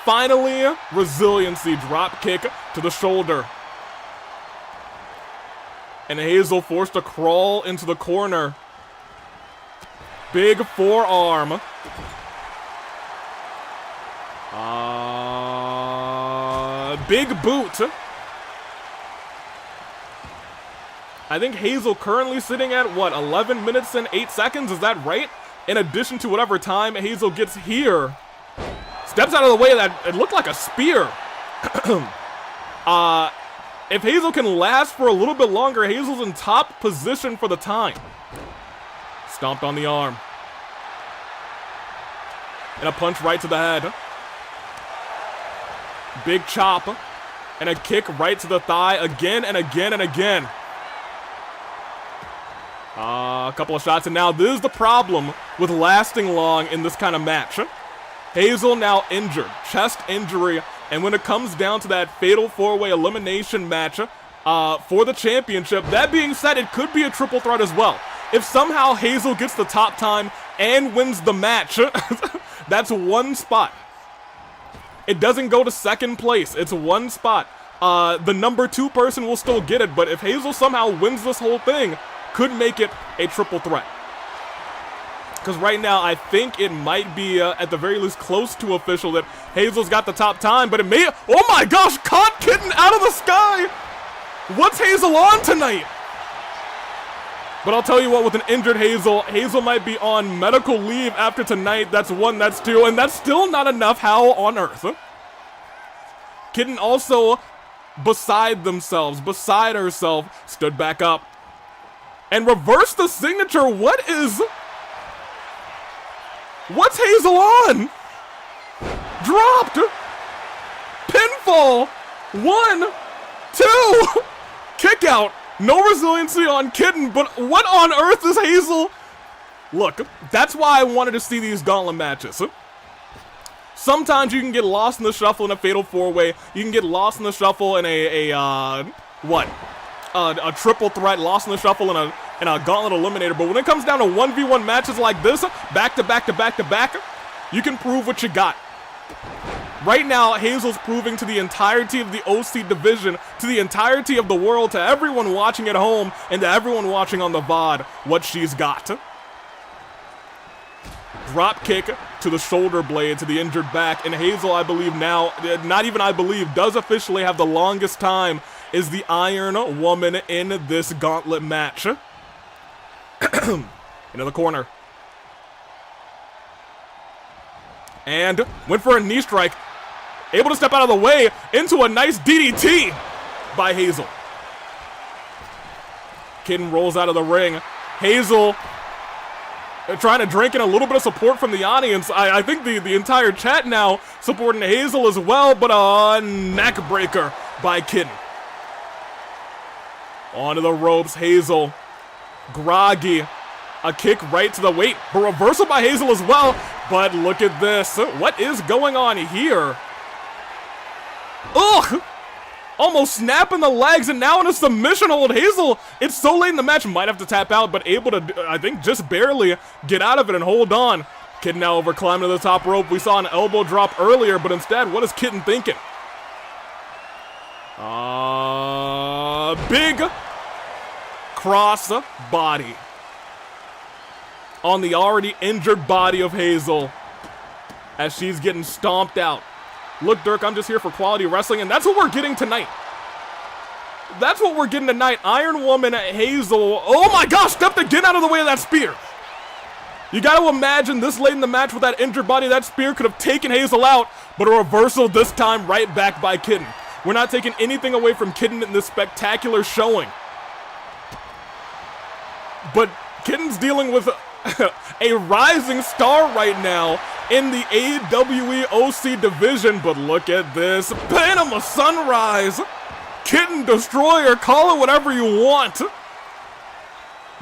Finally, resiliency. Drop kick to the shoulder. And Hazel forced to crawl into the corner. Big forearm. Big boot. I think Hazel currently sitting at, what, 11 minutes and 8 seconds? Is that right? In addition to whatever time Hazel gets here. Steps out of the way of that, it looked like a spear. If Hazel can last for a little bit longer, Hazel's in top position for the time. Stomped on the arm. And a punch right to the head. Big chop. And a kick right to the thigh again and again and again. A couple of shots, and now this is the problem with lasting long in this kind of match. Hazel now injured, chest injury, and when it comes down to that fatal four-way elimination match for the championship, that being said, it could be a triple threat as well. If somehow Hazel gets the top time and wins the match, that's one spot. It doesn't go to second place, it's one spot. The number 2 person will still get it, but if Hazel somehow wins this whole thing, could make it a triple threat. Because right now, I think it might be, at the very least, close to official that Hazel's got the top time, but it may... Oh my gosh! Caught Kitten out of the sky! What's Hazel on tonight? But I'll tell you what, with an injured Hazel, Hazel might be on medical leave after tonight. That's one, that's two, and that's still not enough. How on earth? Kitten also, beside herself, stood back up. And reverse the signature. What's Hazel on? Dropped. Pinfall. 1, 2. Kick out. No resiliency on Kitten, but what on earth is Hazel? Look, that's why I wanted to see these gauntlet matches. Sometimes you can get lost in the shuffle in a fatal four-way. You can get lost in the shuffle in a triple threat, lost in the shuffle in a gauntlet eliminator. But when it comes down to 1v1 matches like this, back to back to back to back, you can prove what you got. Right now, Hazel's proving to the entirety of the OC division, to the entirety of the world, to everyone watching at home, and to everyone watching on the VOD, what she's got. Drop kick to the shoulder blade, to the injured back, and Hazel, I believe now, not even I believe, does officially have the longest time, is the Iron Woman in this gauntlet match. Into the corner. And went for a knee strike. Able to step out of the way into a nice DDT by Hazel. Kitten rolls out of the ring. Hazel trying to drink in a little bit of support from the audience. I think the entire chat now supporting Hazel as well, but a neck breaker by Kitten. Onto the ropes, Hazel. Groggy. A kick right to the weight, but reversal by Hazel as well. But look at this. What is going on here? Ugh! Almost snapping the legs and now in a submission hold. Hazel, it's so late in the match, might have to tap out, but able to, I think, just barely get out of it and hold on. Kitten now over climbing to the top rope. We saw an elbow drop earlier, but instead, what is Kitten thinking? Big cross body on the already injured body of Hazel as she's getting stomped out. Look, Dirk, I'm just here for quality wrestling, and that's what we're getting tonight. That's what we're getting tonight. Iron Woman, Hazel. Oh my gosh, stepped again out of the way of that spear. You got to imagine this late in the match with that injured body, that spear could have taken Hazel out, but a reversal this time right back by Kitten. We're not taking anything away from Kitten in this spectacular showing. But Kitten's dealing with a rising star right now in the AWE OC division, but look at this. Panama Sunrise. Kitten Destroyer, call it whatever you want.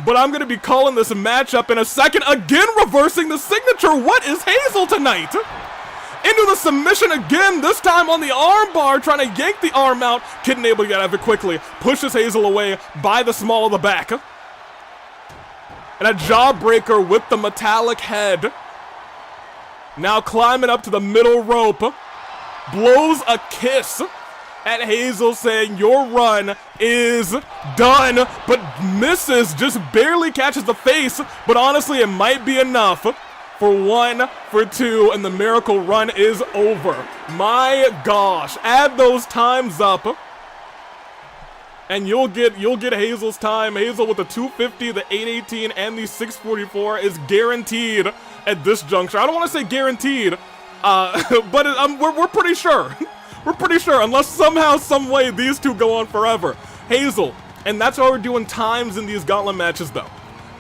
But I'm going to be calling this matchup in a second. Again, reversing the signature. What is Hazel tonight? Into the submission again, this time on the arm bar, trying to yank the arm out. Kitten able to get out of it quickly. Pushes Hazel away by the small of the back. And a jawbreaker with the metallic head. Now climbing up to the middle rope. Blows a kiss at Hazel, saying your run is done, but misses, just barely catches the face, but honestly it might be enough for 1, for 2, and the miracle run is over. My gosh, add those times up and you'll get Hazel's time. Hazel with the 250, the 818, and the 644 is guaranteed at this juncture. I don't want to say guaranteed, but we're pretty sure. We're pretty sure, unless somehow, some way, these two go on forever. Hazel, and that's why we're doing times in these Gauntlet matches, though.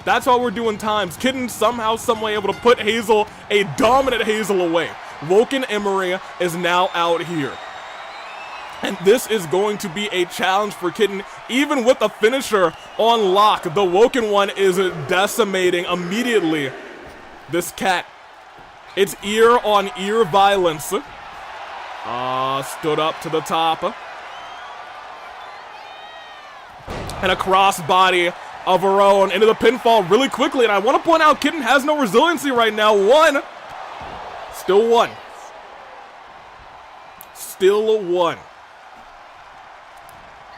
That's why we're doing times. Kitten somehow, some way able to put Hazel, a dominant Hazel, away. Woken Emery is now out here. And this is going to be a challenge for Kitten, even with the finisher on lock. The Woken one is decimating immediately this cat. It's ear-on-ear violence. Stood up to the top. And a crossbody of her own into the pinfall really quickly. And I want to point out, Kitten has no resiliency right now. One. Still one. Still one.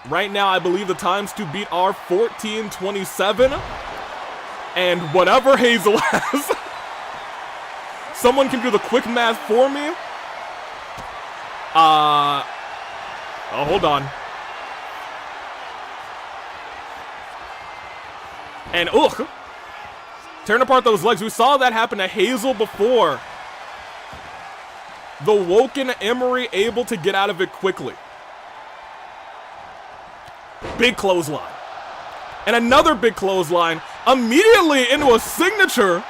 Right now, I believe the times to beat are 14:27. And whatever Hazel has. Someone can do the quick math for me. Oh, hold on. And, tearing apart those legs. We saw that happen to Hazel before. The Woken Emery able to get out of it quickly. Big clothesline. And another big clothesline. Immediately into a signature.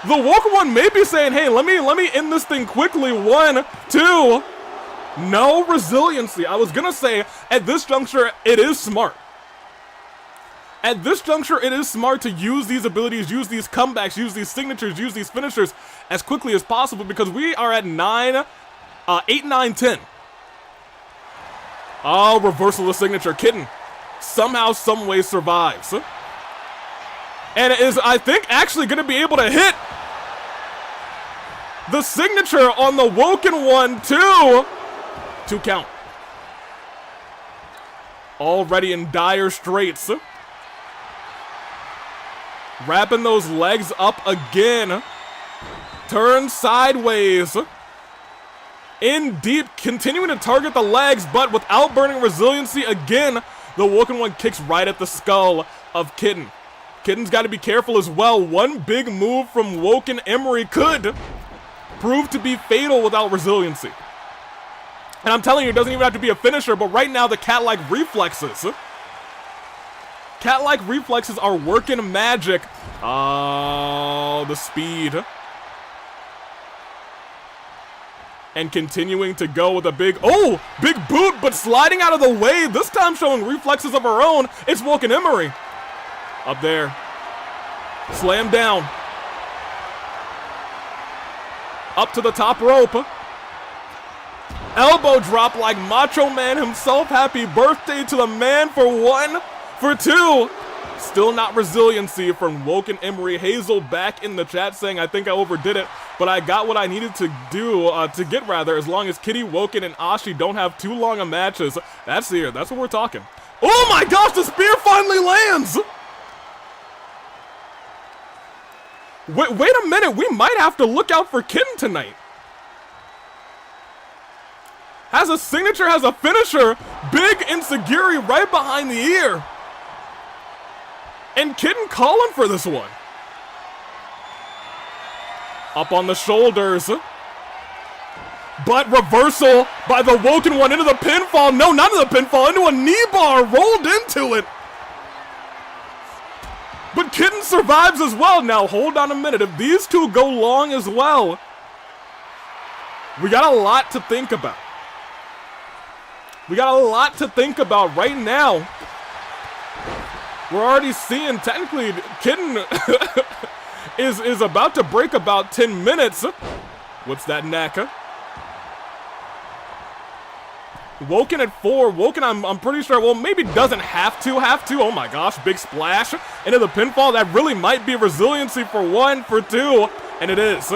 The Woken one may be saying, hey, let me end this thing quickly. 1, 2. No resiliency. I was going to say, at this juncture, it is smart. At this juncture, it is smart to use these abilities, use these comebacks, use these signatures, use these finishers as quickly as possible, because we are at 8, 9, 10. Oh, reversal of the signature. Kitten somehow, some way survives. And it is, I think, actually going to be able to hit the signature on the Woken 1, 2. 2 count. Already in dire straits. Wrapping those legs up again. Turn sideways. In deep, continuing to target the legs, but without burning resiliency again. The Woken 1 kicks right at the skull of Kitten. Kitten's got to be careful as well. One big move from Woken Emery could prove to be fatal without resiliency. And I'm telling you, it doesn't even have to be a finisher, but right now the cat-like reflexes. Cat-like reflexes are working magic. Oh, the speed. And continuing to go with a big boot, but sliding out of the way. This time showing reflexes of her own. It's Woken Emery. Up there. Slam down. Up to the top rope. Elbow drop like Macho Man himself. Happy birthday to the man for 1, for 2. Still not resiliency from Woken Emery. Hazel back in the chat saying, I think I overdid it, but I got what I needed to do, as long as Kitty, Woken, and Ashi don't have too long of matches. That's what we're talking. Oh my gosh, the spear finally lands! Wait a minute, we might have to look out for Kitten tonight. Has a signature, has a finisher. Big Insecurity right behind the ear. And Kitten calling for this one. Up on the shoulders. But reversal by the Woken one into the pinfall. No, not into the pinfall, into a knee bar, rolled into it. But Kitten survives as well. Now, hold on a minute. If these two go long as well, we got a lot to think about. We got a lot to think about right now. We're already seeing, technically, Kitten is about to break about 10 minutes. Whips that neck. Woken at 4. Woken, I'm pretty sure, well, maybe doesn't have to. Oh my gosh, big splash into the pinfall. That really might be resiliency for 1, for 2, and it is.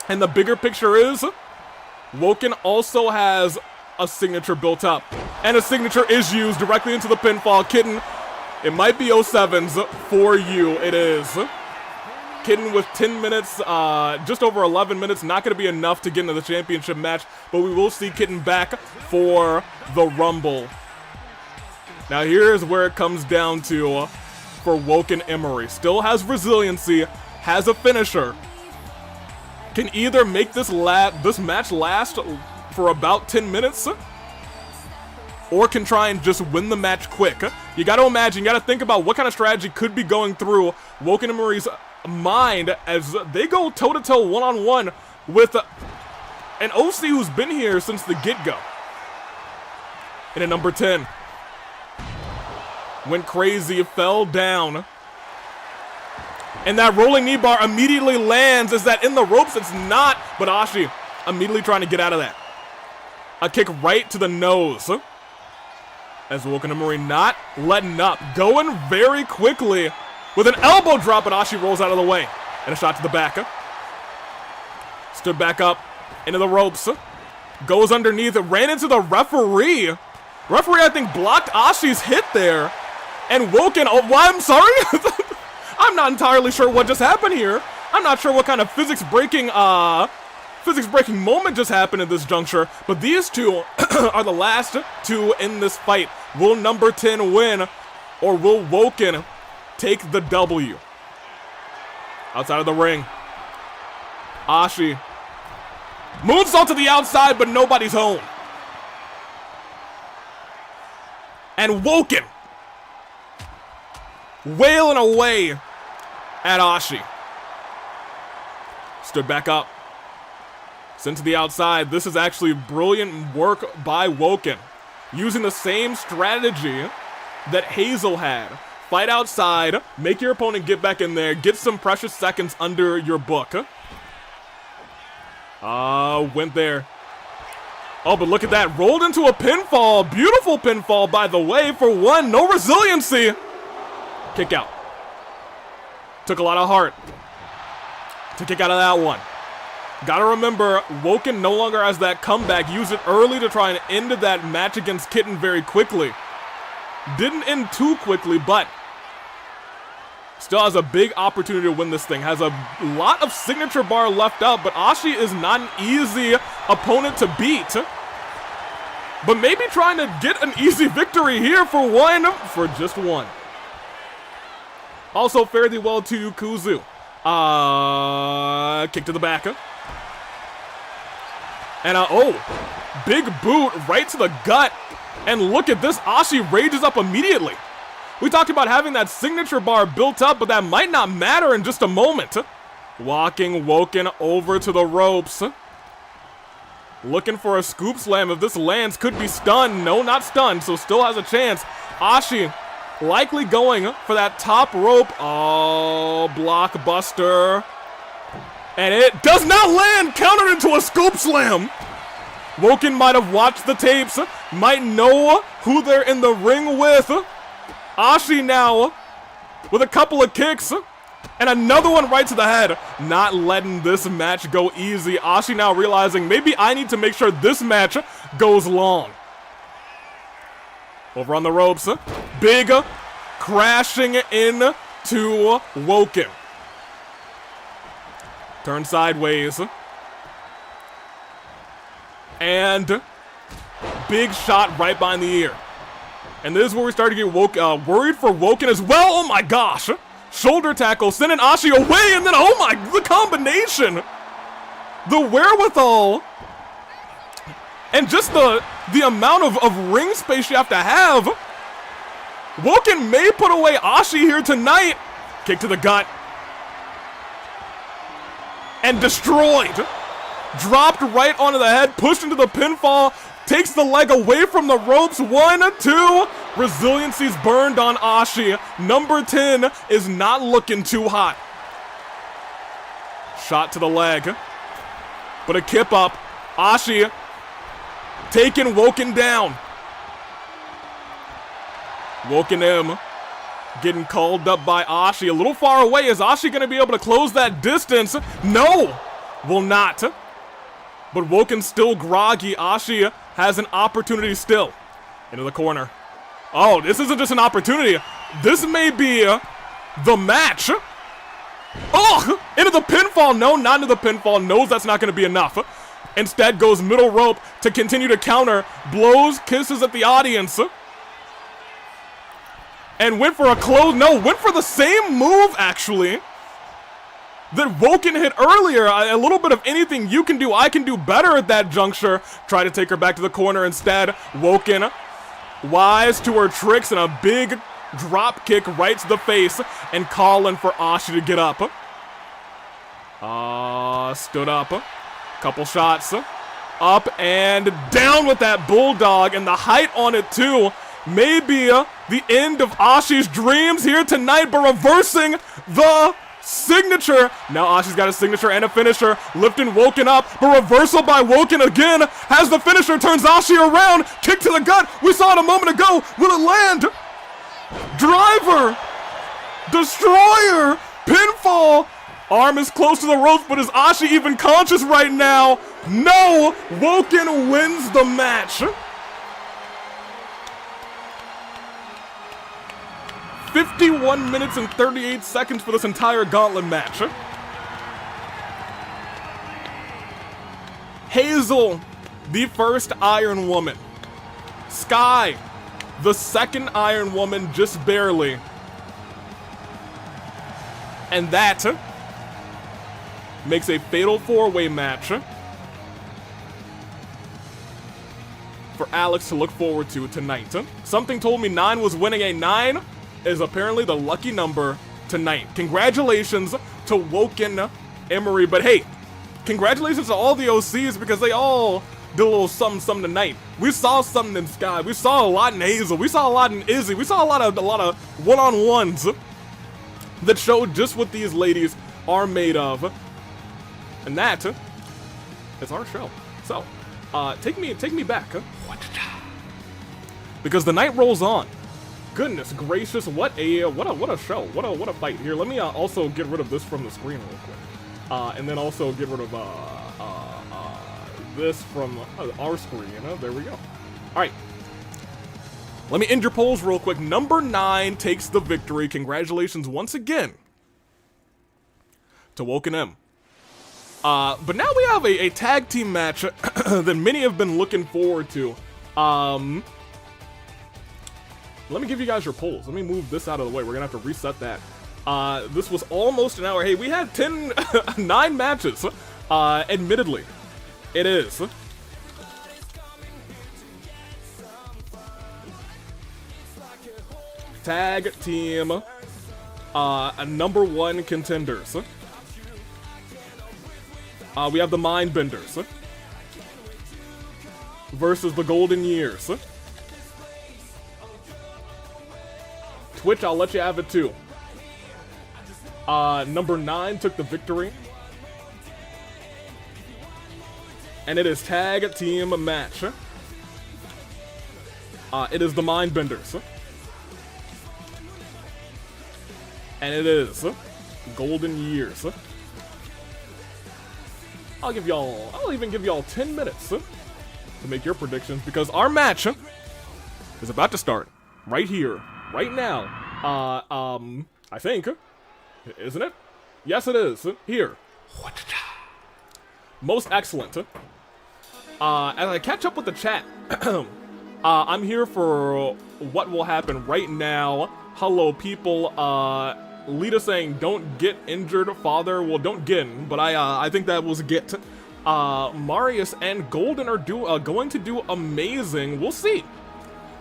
And the bigger picture is, Woken also has a signature built up. And a signature is used directly into the pinfall. Kitten, it might be 07's for you. It is. Kitten with 10 minutes, just over 11 minutes, not going to be enough to get into the championship match, but we will see Kitten back for the Rumble. Now here's where it comes down to for Woken Emery. Still has resiliency, has a finisher. Can either make this match last for about 10 minutes, or can try and just win the match quick. You got to imagine, you got to think about what kind of strategy could be going through Woken Emery's mind as they go toe-to-toe, one-on-one with an OC who's been here since the get-go. And at number 10, went crazy, fell down. And that rolling knee bar immediately lands. Is that in the ropes? It's not, but Ashi immediately trying to get out of that. A kick right to the nose. As Woken Emery not letting up. Going very quickly with an elbow drop, but Ashi rolls out of the way. And a shot to the back. Stood back up into the ropes. Goes underneath it. Ran into the referee. Referee, I think, blocked Ashi's hit there. And Woken, oh, well, I'm sorry? I'm not entirely sure what just happened here. I'm not sure what kind of physics-breaking moment just happened at this juncture. But these two are the last two in this fight. Will number 10 win, or will Woken take the W? Outside of the ring, Ashi. Moonsault to the outside, but nobody's home. And Woken wailing away at Ashi. Stood back up. Sent to the outside. This is actually brilliant work by Woken. Using the same strategy that Hazel had. Fight outside, make your opponent get back in there, get some precious seconds under your book. Went there. Oh, but look at that. Rolled into a pinfall. Beautiful pinfall, by the way, for 1. No resiliency. Kick out. Took a lot of heart to kick out of that one. Gotta remember, Woken no longer has that comeback. Use it early to try and end that match against Kitten very quickly. Didn't end too quickly, but still has a big opportunity to win this thing. Has a lot of signature bar left up, but Ashi is not an easy opponent to beat. But maybe trying to get an easy victory here for just one. Also, fare thee well to Kuzu. Kick to the back. And big boot right to the gut. And look at this, Ashi rages up immediately. We talked about having that signature bar built up, but that might not matter in just a moment. Walking Woken over to the ropes. Looking for a scoop slam. If this lands, could be stunned. No, not stunned, so still has a chance. Ashi likely going for that top rope. Oh, blockbuster. And it does not land. Countered into a scoop slam. Woken might have watched the tapes. Might know who they're in the ring with. Ashi now with a couple of kicks. And another one right to the head. Not letting this match go easy. Ashi now realizing maybe I need to make sure this match goes long. Over on the ropes. Big crashing in to Woken. Turn sideways. And big shot right behind the ear. And this is where we start to get worried for Woken as well. Oh my gosh. Shoulder tackle, sending Ashi away, and then, oh my, the combination. The wherewithal. And just the amount of ring space you have to have. Woken may put away Ashi here tonight. Kick to the gut. And destroyed. Dropped right onto the head, pushed into the pinfall. Takes the leg away from the ropes. 1, 2. Resiliency's burned on Ashi. Number 10 is not looking too hot. Shot to the leg. But a kip up. Ashi taking Woken down. Woken M getting called up by Ashi. A little far away. Is Ashi going to be able to close that distance? No, will not. But Woken's still groggy. Ashi has an opportunity still. Into the corner. Oh, this isn't just an opportunity. This may be the match. Oh, into the pinfall. No, not into the pinfall. Knows that's not going to be enough. Instead goes middle rope to continue to counter. Blows, kisses at the audience. And went for a close. No, went for the same move, actually, that Woken hit earlier. A little bit of anything you can do, I can do better at that juncture. Try to take her back to the corner instead. Woken, wise to her tricks, and a big drop kick right to the face, and calling for Ashi to get up. Stood up. Couple shots. Up and down with that bulldog, and the height on it too. Maybe the end of Ashi's dreams here tonight, but reversing the signature. Now Ashi's got a signature and a finisher. Lifting Woken up, but reversal by Woken again. Has the finisher, turns Ashi around. Kick to the gut. We saw it a moment ago. Will it land? Driver. Destroyer. Pinfall. Arm is close to the ropes, but is Ashi even conscious right now? No. Woken wins the match. 51 minutes and 38 seconds for this entire Gauntlet match. Hazel, the first Iron Woman. Skye, the second Iron Woman, just barely. And that makes a fatal four-way match for Alex to look forward to tonight. Something told me 9 was winning. A 9 is apparently the lucky number tonight. Congratulations to Woken, Emery, but hey, congratulations to all the OCs because they all did a little something tonight. We saw something in Skye. We saw a lot in Hazel. We saw a lot in Izzy. We saw a lot of one-on-ones that showed just what these ladies are made of. And that is our show. So, take me back. Because the night rolls on. Goodness gracious, what a show, what a fight. Here, let me also get rid of this from the screen real quick, and then also get rid of this from our screen. There we go. All right, let me end your polls real quick. Number 9 takes the victory. Congratulations once again to Woken M. But now we have a tag team match that many have been looking forward to. Let me give you guys your polls. Let me move this out of the way. We're gonna have to reset that. This was almost an hour. Hey, we had 9 matches. Admittedly, it is. Tag team, number 1 contenders. We have the Mindbenders versus the Golden Years. Twitch, I'll let you have it too. Number 9 took the victory. And it is tag team match. It is the Mindbenders. And it is Golden Years. I'll even give y'all 10 minutes to make your predictions because our match is about to start right here. Right now, I think, isn't it? Yes, it is. Here. Most excellent. as I catch up with the chat, I'm here for what will happen right now. Hello, people. Lita saying, don't get injured, father. Well, don't get, but I think that was get. Marius and Golden are going to do amazing. We'll see.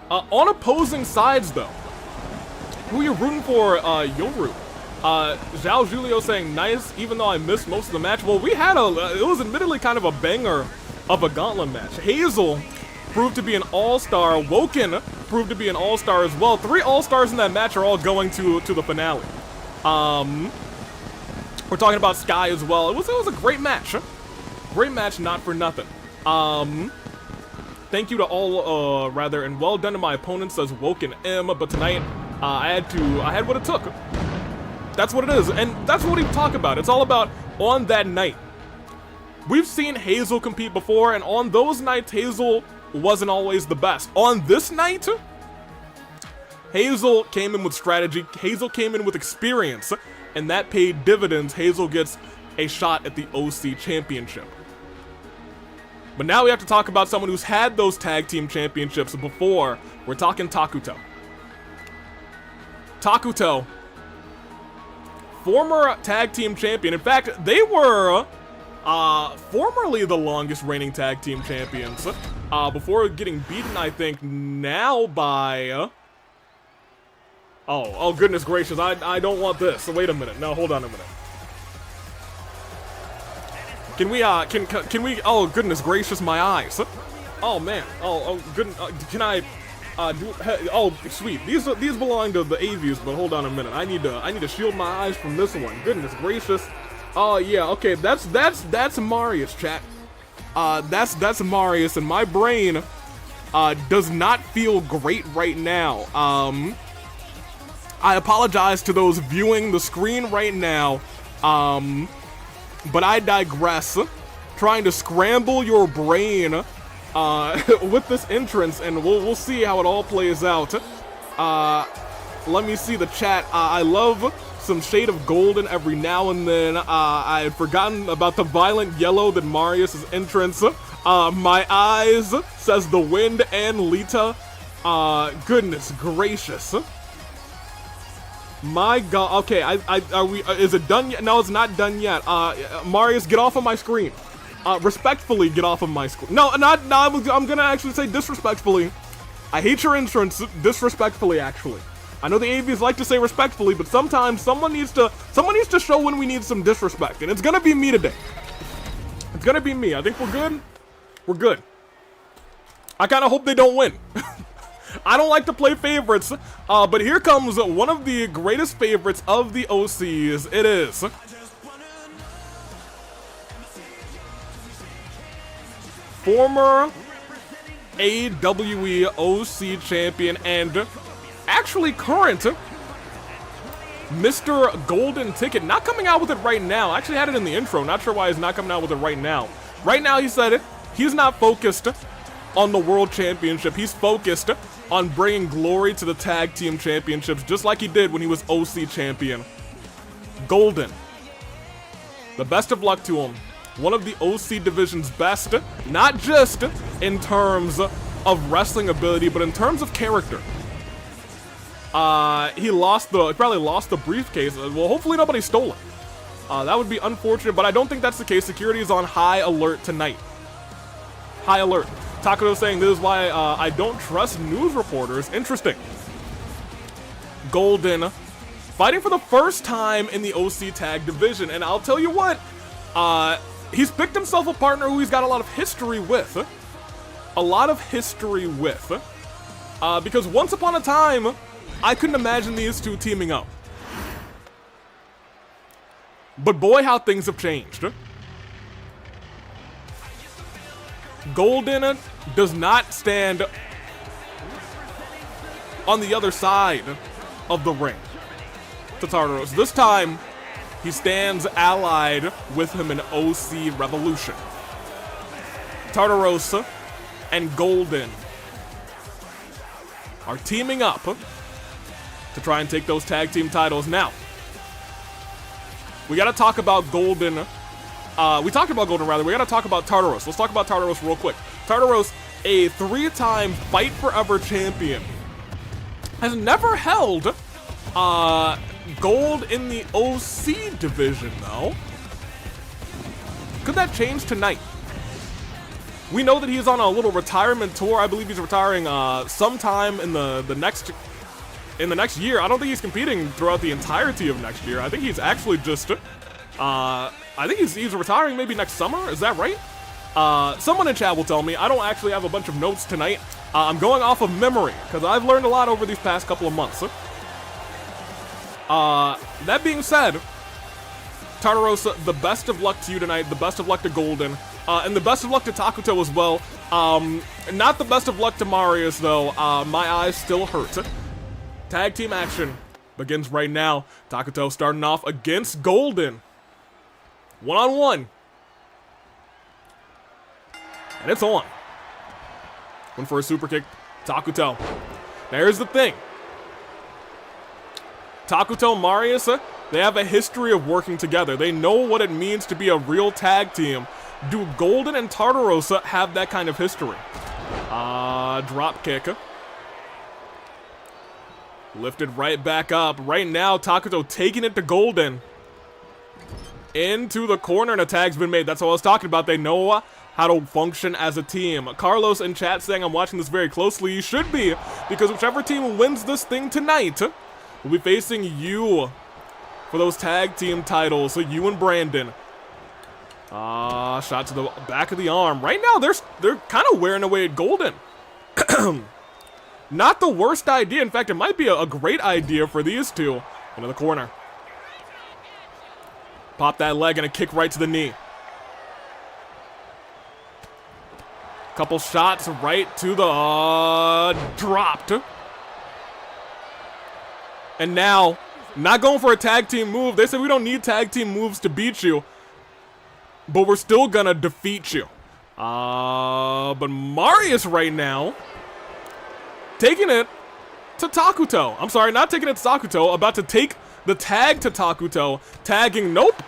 On opposing sides, though, who you rooting for, Yoru? Zhao Julio saying, nice, even though I missed most of the match. Well, we had it was admittedly kind of a banger of a Gauntlet match. Hazel proved to be an all-star. Woken proved to be an all-star as well. 3 all-stars in that match are all going to the finale. We're talking about Skye as well. It was a great match. Great match, not for nothing. Thank you to all, rather, and well done to my opponent, says Woken M. But tonight, I had what it took. That's what it is, and that's what we talk about. It's all about on that night. We've seen Hazel compete before, and on those nights, Hazel wasn't always the best. On this night, Hazel came in with strategy, Hazel came in with experience, and that paid dividends. Hazel gets a shot at the OC Championship. But now we have to talk about someone who's had those tag team championships before. We're talking Takuto. Takuto, former tag team champion. In fact, they were formerly the longest reigning tag team champions before getting beaten, I think, now by... Oh, goodness gracious, I don't want this. So wait a minute. No, hold on a minute. Can we, oh, goodness gracious, my eyes. Oh, man. Oh, good. Can I, oh, sweet. These belong to the AVs, but hold on a minute. I need to shield my eyes from this one. Goodness gracious. Oh, yeah, okay, that's Marius, chat. That's Marius, and my brain, does not feel great right now. I apologize to those viewing the screen right now, but I digress. Trying to scramble your brain with this entrance, and we'll see how it all plays out. Let me see the chat. I love some shade of golden every now and then. I had forgotten about the violent yellow that Marius' entrance. My eyes, says the wind and Lita. Goodness gracious. My god, okay, are we, is it done yet? No, it's not done yet. Marius, get off of my screen. Respectfully, get off of my screen. No, I'm gonna actually say disrespectfully. I hate your entrance, disrespectfully, actually. I know the AVs like to say respectfully, but sometimes someone needs to show when we need some disrespect, and it's gonna be me today. It's gonna be me. I think we're good. We're good. I kinda hope they don't win. I don't like to play favorites, but here comes one of the greatest favorites of the OCs. It is former AWE OC champion and actually current Mr. Golden Ticket. Not coming out with it right now. I actually had it in the intro. Not sure why he's not coming out with it right now. Right now, he said he's not focused on the World Championship. He's focused on bringing glory to the Tag Team Championships, just like he did when he was OC Champion. Golden. The best of luck to him. One of the OC Division's best, not just in terms of wrestling ability, but in terms of character. He probably lost the briefcase. Well, hopefully nobody stole it. That would be unfortunate, but I don't think that's the case. Security is on high alert tonight. High alert. Takuto saying this is why I don't trust news reporters. Interesting. Golden fighting for the first time in the OC Tag Division, and I'll tell you what, he's picked himself a partner who he's got a lot of history with. Because once upon a time, I couldn't imagine these two teaming up. But boy, how things have changed. Golden does not stand on the other side of the ring to Tartaros. This time, he stands allied with him in OC Revolution. Tartaros and Golden are teaming up to try and take those tag team titles. Now, we gotta talk about Golden we talked about Golden rather, we gotta talk about Tartaros. Let's talk about Tartaros real quick. Tartaros, a 3-time Fight Forever champion, has never held gold in the OC division though. Could that change tonight? We know that he's on a little retirement tour. I believe he's retiring sometime in the next year. I don't think he's competing throughout the entirety of next year. I think he's actually just I think he's retiring maybe next summer. Is that right? Someone in chat will tell me. I don't actually have a bunch of notes tonight. I'm going off of memory because I've learned a lot over these past couple of months. That being said, Tartaros, the best of luck to you tonight. The best of luck to Golden. And the best of luck to Takuto as well. Not the best of luck to Marius, though. My eyes still hurt. Tag team action begins right now. Takuto starting off against Golden. One-on-one. And it's on. Went for a super kick. Takuto. Now here's the thing. Takuto and Marius, they have a history of working together. They know what it means to be a real tag team. Do Golden and Tartaros have that kind of history? Drop kick. Lifted right back up. Right now, Takuto taking it to Golden. Into the corner, and a tag's been made. That's what I was talking about. They know how to function as a team. Carlos in chat saying, I'm watching this very closely. You should be, because whichever team wins this thing tonight will be facing you for those tag team titles. So you and Brandon. Shot to the back of the arm. Right now, they're kind of wearing away at Golden. Not the worst idea. In fact, it might be a great idea for these two. Into the corner. Pop that leg and a kick right to the knee. Couple shots right to the dropped. And now, not going for a tag team move. They said we don't need tag team moves to beat you, but we're still gonna defeat you. But Marius right now taking it to Takuto. I'm sorry, not taking it to Takuto. About to take the tag to Takuto. Tagging, nope.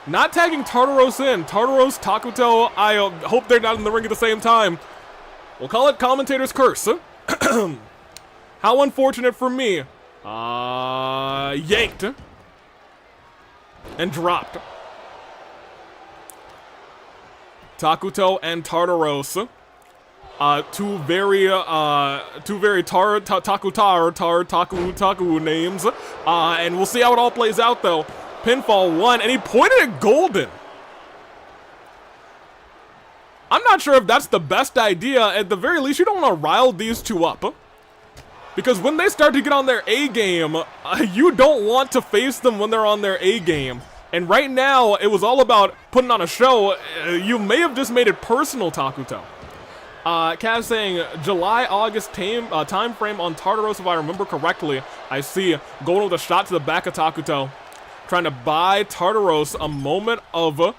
Not tagging Tartaros in. Tartaros, Takuto, I hope they're not in the ring at the same time. We'll call it commentator's curse. How unfortunate for me. Yanked. And dropped. Takuto and Tartaros. Two very Taku names. And we'll see how it all plays out though. Pinfall 1, and he pointed at Golden. I'm not sure if that's the best idea. At the very least, you don't want to rile these two up. Because when they start to get on their A game, you don't want to face them when they're on their A game. And right now, it was all about putting on a show. You may have just made it personal, Takuto. Kaz saying July-August time frame on Tartaros, if I remember correctly. I see going with a shot to the back of Takuto. Trying to buy Tartaros a moment of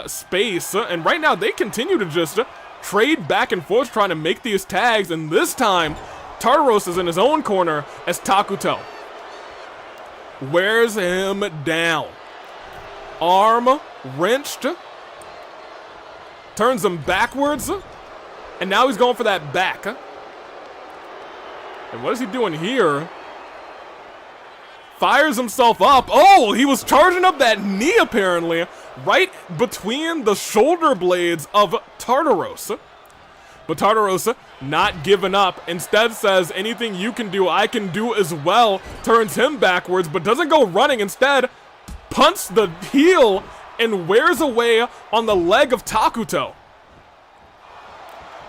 space. And right now, they continue to just trade back and forth trying to make these tags. And this time, Tartaros is in his own corner as Takuto wears him down. Arm wrenched. Turns him backwards. And now he's going for that back. And what is he doing here? Fires himself up. Oh, he was charging up that knee apparently. Right between the shoulder blades of Tartaros. But Tartaros not giving up. Instead says, anything you can do, I can do as well. Turns him backwards, but doesn't go running. Instead, punts the heel and wears away on the leg of Takuto.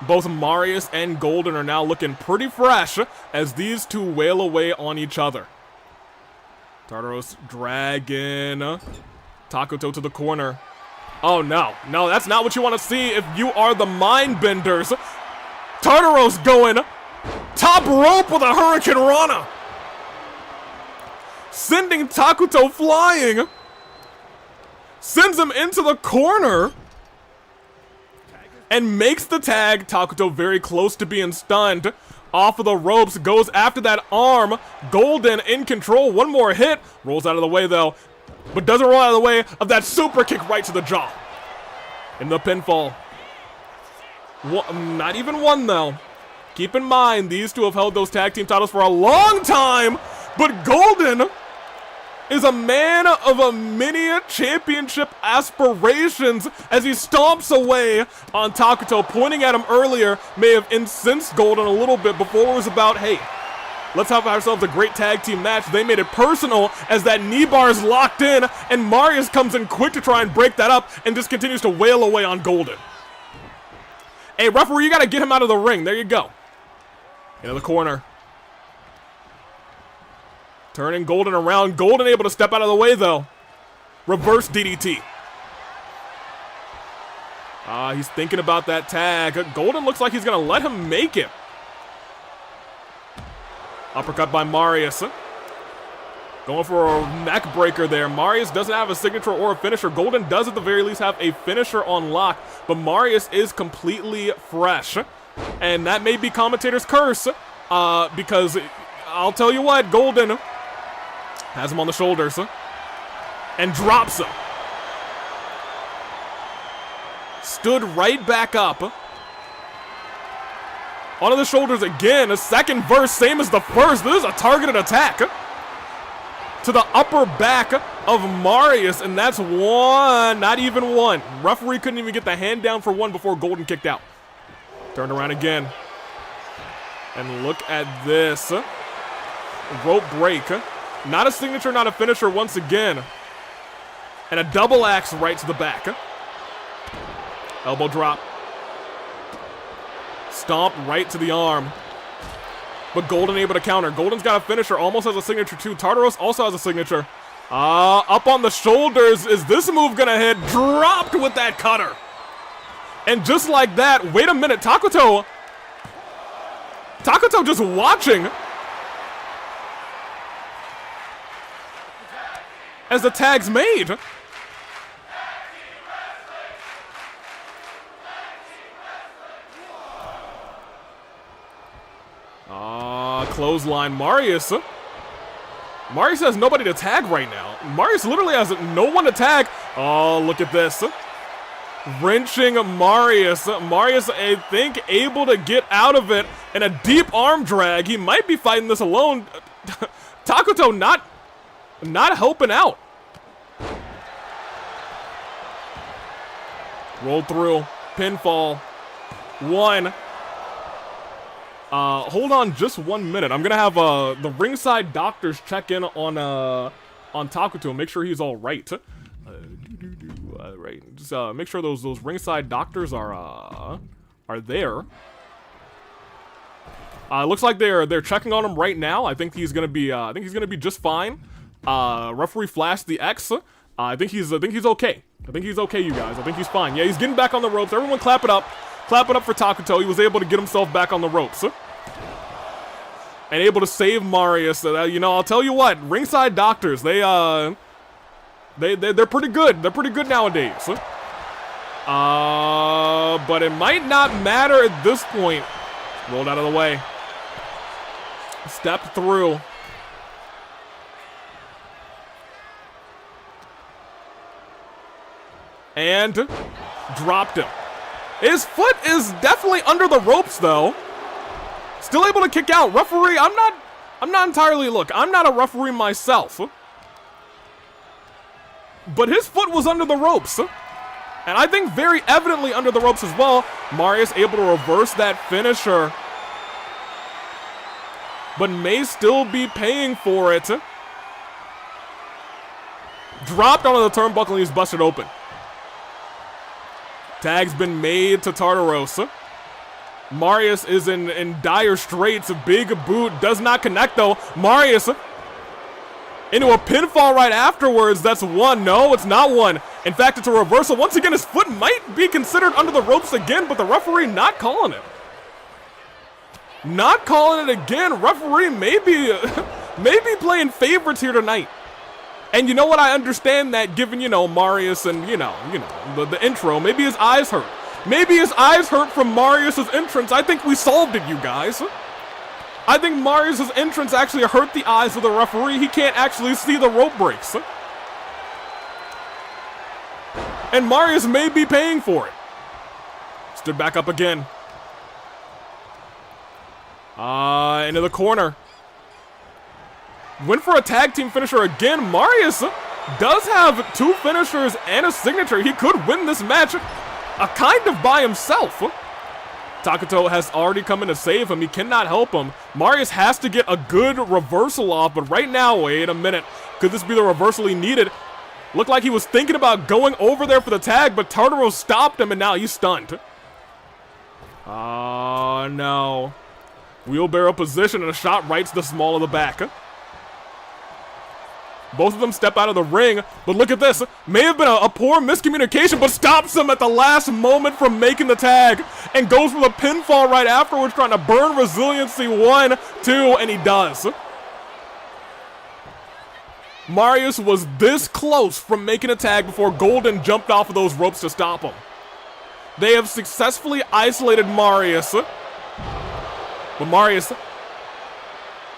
Both Marius and Golden are now looking pretty fresh as these two wail away on each other. Tartaros dragging Takuto to the corner. Oh no, no, that's not what you want to see if you are the Mindbenders. Tartaros going top rope with a Hurricane Rana. Sending Takuto flying. Sends him into the corner. And makes the tag. Takuto very close to being stunned. Off of the ropes, goes after that arm. Golden in control, one more hit. Rolls out of the way though. but doesn't roll out of the way of that super kick right to the jaw. In the pinfall. Not even one, though. Keep in mind, these two have held those tag team titles for a long time, but Golden is a man of a many championship aspirations as he stomps away on Takuto. Pointing at him earlier may have incensed Golden a little bit before it was about, hey, let's have ourselves a great tag team match. They made it personal as that knee bar is locked in, and Marius comes in quick to try and break that up and just continues to wail away on Golden. Hey, referee, you gotta get him out of the ring. There you go. Into the corner. Turning Golden around. Golden able to step out of the way, though. Reverse DDT. He's thinking about that tag. Golden looks like he's going to let him make it. Uppercut by Marius. Going for a neck breaker there. Marius doesn't have a signature or a finisher. Golden does at the very least have a finisher on lock, but Marius is completely fresh. And that may be commentator's curse, because I'll tell you what, Golden has him on the shoulders and drops him. Stood right back up. Onto the shoulders again. A second verse, same as the first. This is a targeted attack to the upper back of Marius, and that's one, not even one. Referee couldn't even get the hand down for one before Golden kicked out. Turned around again. And look at this. Rope break. Not a signature, not a finisher once again. And a double axe right to the back. Elbow drop. Stomp right to the arm. But Golden able to counter. Golden's got a finisher, almost has a signature too. Tartaros also has a signature. Up on the shoulders. Is this move gonna hit? Dropped with that cutter. And just like that, wait a minute, Takuto just watching as the tag's made. Clothesline Marius has nobody to tag right now. Marius literally has no one to tag. Oh, look at this. Wrenching Marius. Marius, I think, able to get out of it in a deep arm drag. He might be fighting this alone. Takuto not helping out. Roll through. Pinfall. One. Hold on just 1 minute. I'm gonna have the ringside doctors check in on Takuto, make sure he's all right. Right. Just make sure those ringside doctors are there. Looks like they're checking on him right now. I think he's gonna be just fine. Referee flashed the X. I think he's okay. I think he's okay, you guys. I think he's fine. Yeah, he's getting back on the ropes. Everyone clap it up. Clap it up for Takuto. He was able to get himself back on the ropes. And able to save Marius. You know, I'll tell you what, ringside doctors, they're pretty good. They're pretty good nowadays. But it might not matter at this point. Rolled out of the way. Stepped through. And dropped him. His foot is definitely under the ropes, though. Still able to kick out. Referee, I'm not entirely, look, I'm not a referee myself. But his foot was under the ropes. And I think very evidently under the ropes as well. Marius able to reverse that finisher. But may still be paying for it. Dropped onto the turnbuckle and he's busted open. Tag's been made to Tartaros. Marius is in dire straits. A big boot does not connect though. Marius into a pinfall right afterwards. That's one. No, it's not one. In fact, it's a reversal. Once again, his foot might be considered under the ropes again, but the referee not calling it. Not calling it again. Referee maybe playing favorites here tonight. And you know what? I understand that given, you know, Marius and, you know, the intro. Maybe his eyes hurt. Maybe his eyes hurt from Marius's entrance. I think we solved it, you guys. I think Marius's entrance actually hurt the eyes of the referee. He can't actually see the rope breaks. And Marius may be paying for it. Stood back up again. Into the corner. Went for a tag team finisher again. Marius does have 2 finishers and a signature. He could win this match kind of by himself. Takuto has already come in to save him. He cannot help him. Marius has to get a good reversal off, but right now, wait a minute. Could this be the reversal he needed? Looked like he was thinking about going over there for the tag, but Tartaros stopped him, and now he's stunned. Oh, no. Wheelbarrow position and a shot right to the small of the back. Both of them step out of the ring, but look at this. May have been a poor miscommunication, but stops him at the last moment from making the tag and goes for the pinfall right afterwards, trying to burn resiliency 1, 2, and he does. Marius was this close from making a tag before Golden jumped off of those ropes to stop him. They have successfully isolated Marius, but Marius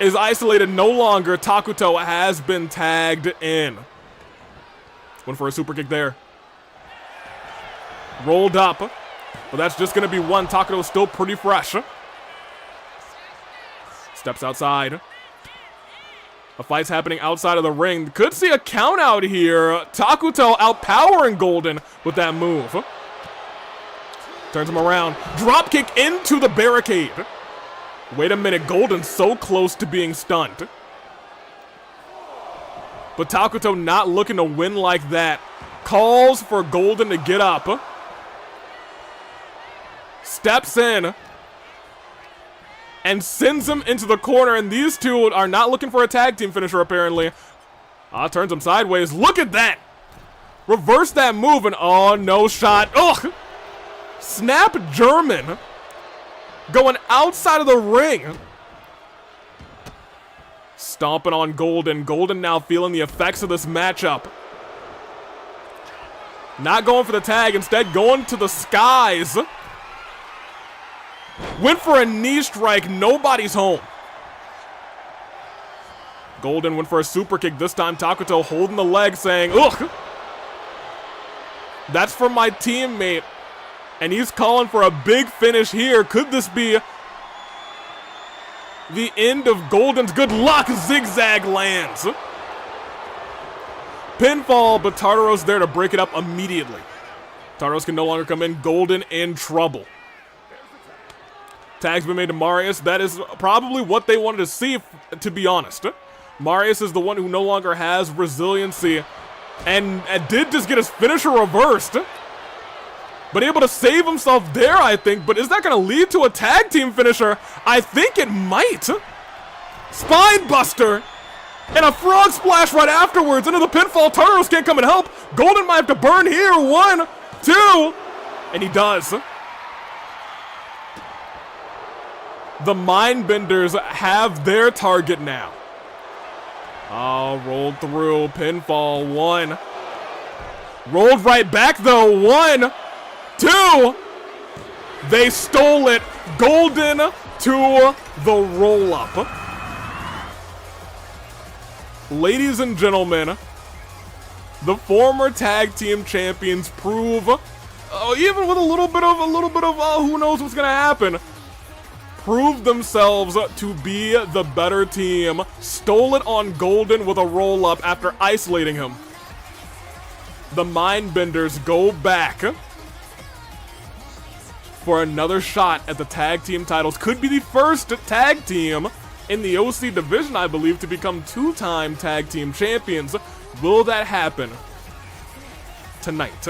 is isolated no longer. Takuto has been tagged in. Went for a super kick there. Rolled up, but that's just going to be 1. Takuto is still pretty fresh. Steps outside. A fight's happening outside of the ring. Could see a count out here. Takuto outpowering Golden with that move. Turns him around. Drop kick into the barricade. Wait a minute, Golden's so close to being stunned. But Takuto not looking to win like that. Calls for Golden to get up. Steps in. And sends him into the corner, and these two are not looking for a tag team finisher, apparently. Turns him sideways. Look at that! Reverse that move, and oh, no shot. Ugh! Snap German. Going outside of the ring. Stomping on Golden. Golden now feeling the effects of this matchup. Not going for the tag, instead going to the skies. Went for a knee strike, nobody's home. Golden went for a super kick, this time Takuto holding the leg saying, ugh! That's for my teammate. And he's calling for a big finish here. Could this be the end of Golden's good luck? Zigzag lands. Pinfall, but Tartaros there to break it up immediately. Tartaros can no longer come in. Golden in trouble. Tag's been made to Marius. That is probably what they wanted to see, to be honest. Marius is the one who no longer has resiliency and did just get his finisher reversed. But able to save himself there, I think. But is that going to lead to a tag team finisher? I think it might. Spine buster. And a frog splash right afterwards into the pinfall. Tartaros can't come and help. Golden might have to burn here. 1, 2. And he does. The Mindbenders have their target now. Oh, rolled through. Pinfall. 1. Rolled right back though. 1, 2. They stole it. Golden to the roll-up. Ladies and gentlemen, the former tag team champions prove, even with a little bit of who knows what's gonna happen, prove themselves to be the better team. Stole it on Golden with a roll-up after isolating him. The Mindbenders go back for another shot at the tag team titles. Could be the first tag team in the OC division, I believe, to become 2-time tag team champions. Will that happen tonight?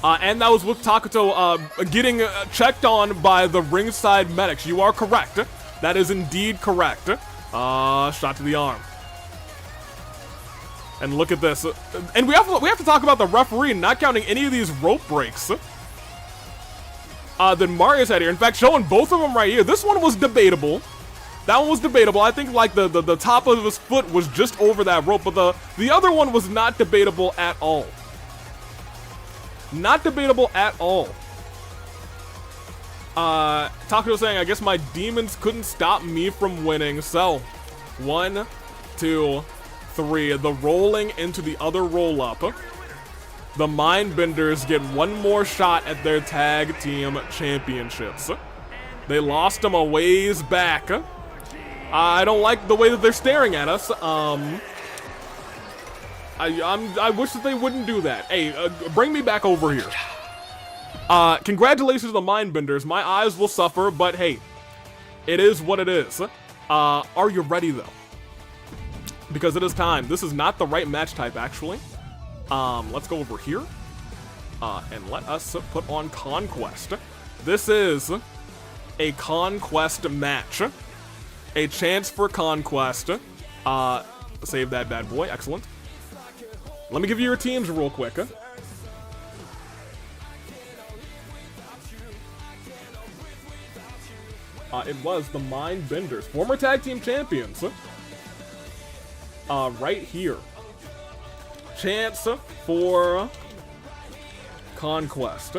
And that was with Takuto getting checked on by the ringside medics. You are correct. That is indeed correct. Shot to the arm. And look at this. And we have to talk about the referee not counting any of these rope breaks that Marius had here. In fact, showing both of them right here. This one was debatable. That one was debatable. I think like the top of his foot was just over that rope, but the other one was not debatable at all. Not debatable at all. Takuto saying, I guess my demons couldn't stop me from winning. So, 1, 2, 3. The rolling into the other roll-up. the Mindbenders get one more shot at their tag team championships. They lost them a ways back. I don't like the way that they're staring at us. I wish that they wouldn't do that. Hey, bring me back over here. Congratulations to the Mindbenders. My eyes will suffer, but hey, it is what it is. Are you ready though? Because it is time. This is not the right match type, actually. Let's go over here. And let us put on Conquest. This is a Conquest match. A chance for Conquest. Save that bad boy. Excellent. Let me give you your teams real quick. It was the Mindbenders, former tag team champions. Right here. Chance for Conquest.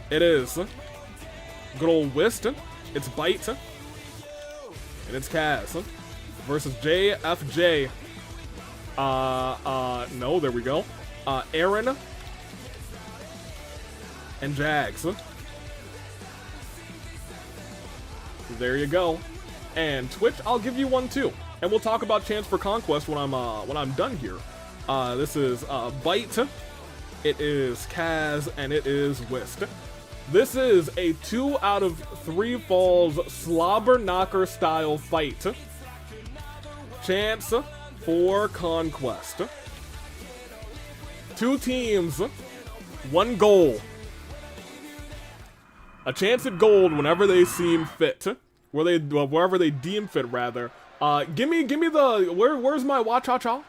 It is good old Wist. It's Byte. And it's Kaz versus JFJ. No, there we go. Eren and Jags. There you go. And Twitch, I'll give you one too. And we'll talk about Chance for Conquest when I'm done here. This is Byte. It is Kaz and it is Wist. This is a 2 out of 3 falls slobber knocker style fight. Chance for Conquest. 2 teams, 1 goal. A chance at gold whenever they seem fit, wherever they deem fit rather. Give me the where's my wa-cha-cha?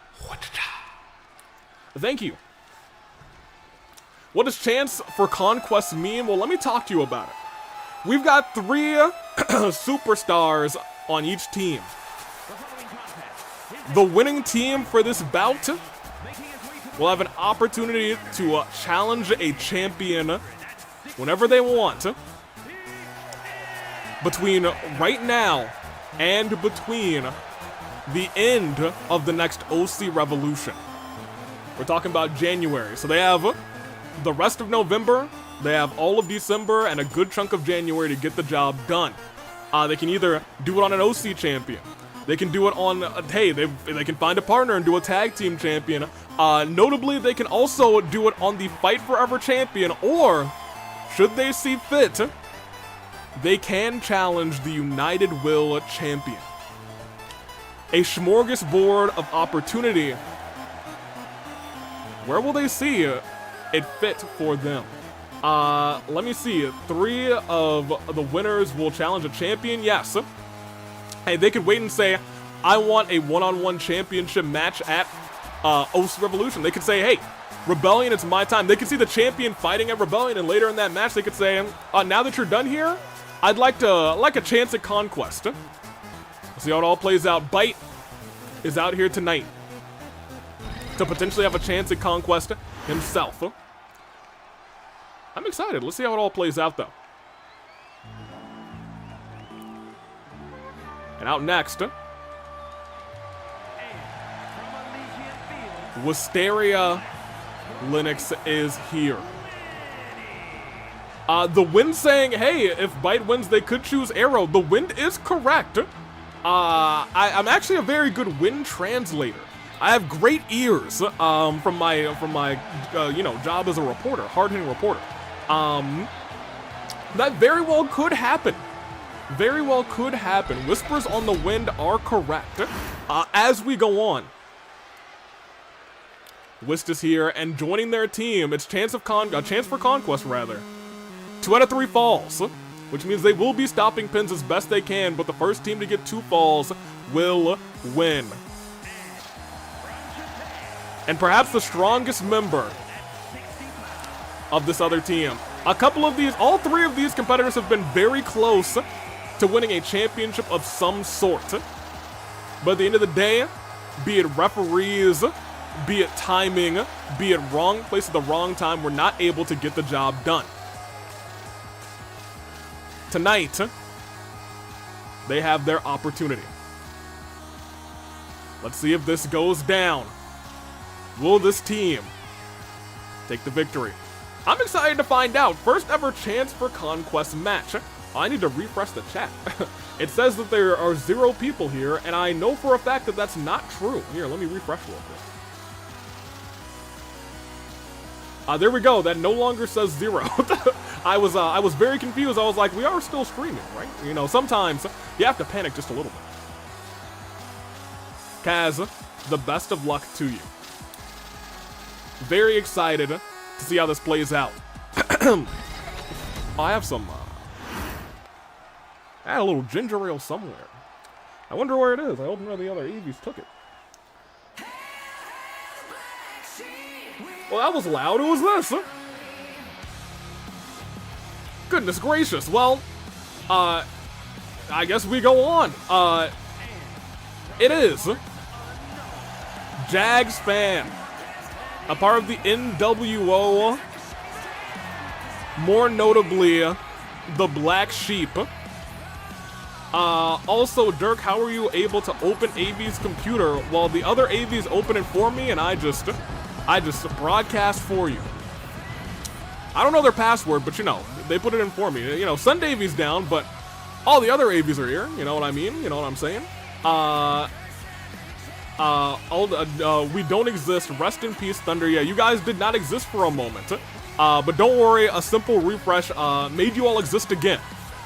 Thank you. What does Chance for Conquest mean? Well, let me talk to you about it. We've got 3 superstars on each team. The winning team for this bout will have an opportunity to challenge a champion whenever they want. Between right now and between the end of the next OC Revolution. We're talking about January. So they have the rest of November, they have all of December, and a good chunk of January to get the job done. They can either do it on an OC champion. They can do it on, hey, they can find a partner and do a tag team champion. Notably, they can also do it on the Fight Forever champion, or, should they see fit, they can challenge the United Will champion. A smorgasbord of opportunity. Where will they see it fit for them? Let me see. 3 of the winners will challenge a champion. Yes. Hey, they could wait and say, I want a one-on-one championship match at OC Revolution. They could say, hey, Rebellion, it's my time. They could see the champion fighting at Rebellion, and later in that match, they could say, now that you're done here, I'd like a chance at Conquest. We'll see how it all plays out. Byte is out here tonight to potentially have a chance at Conquest himself. I'm excited. Let's see how it all plays out, though. And out next, Wisteria Lennox is here. The wind saying, hey, if Byte wins, they could choose Arrow. The wind is correct. I'm actually a very good wind translator. I have great ears from my job as a reporter, hard-hitting reporter. That very well could happen. Very well could happen. Whispers on the wind are correct. As we go on, Wist is here and joining their team. It's chance for Conquest rather. 2 out of 3 falls, which means they will be stopping pins as best they can, but the first team to get 2 falls will win. And perhaps the strongest member of this other team. All 3 of these competitors have been very close to winning a championship of some sort. But at the end of the day, be it referees, be it timing, be it wrong place at the wrong time, we're not able to get the job done. Tonight, they have their opportunity. Let's see if this goes down. Will this team take the victory. I'm excited to find out. First ever chance for Conquest match. I need to refresh the chat. It says that there are 0 people here, and I know for a fact that that's not true. Here, let me refresh real quick. There we go. That no longer says 0. I was very confused. I was like, we are still streaming, right? You know, sometimes you have to panic just a little bit. Kaz, the best of luck to you. Very excited to see how this plays out. I have some. I had a little ginger ale somewhere. I wonder where it is. I hope none of the other Eevees took it. Well, that was loud. Who was this? Goodness gracious. Well, I guess we go on. It is Jagsfan, a part of the NWO, more notably the Black Sheep. Also, Dirk, how are you able to open AV's computer while the other AVs open it for me and I just broadcast for you? I don't know their password, but you know, they put it in for me. You know, Sunday AV's down, but all the other AVs are here. You know what I mean? You know what I'm saying? We don't exist. Rest in peace, Thunder. Yeah, you guys did not exist for a moment. But don't worry, a simple refresh made you all exist again.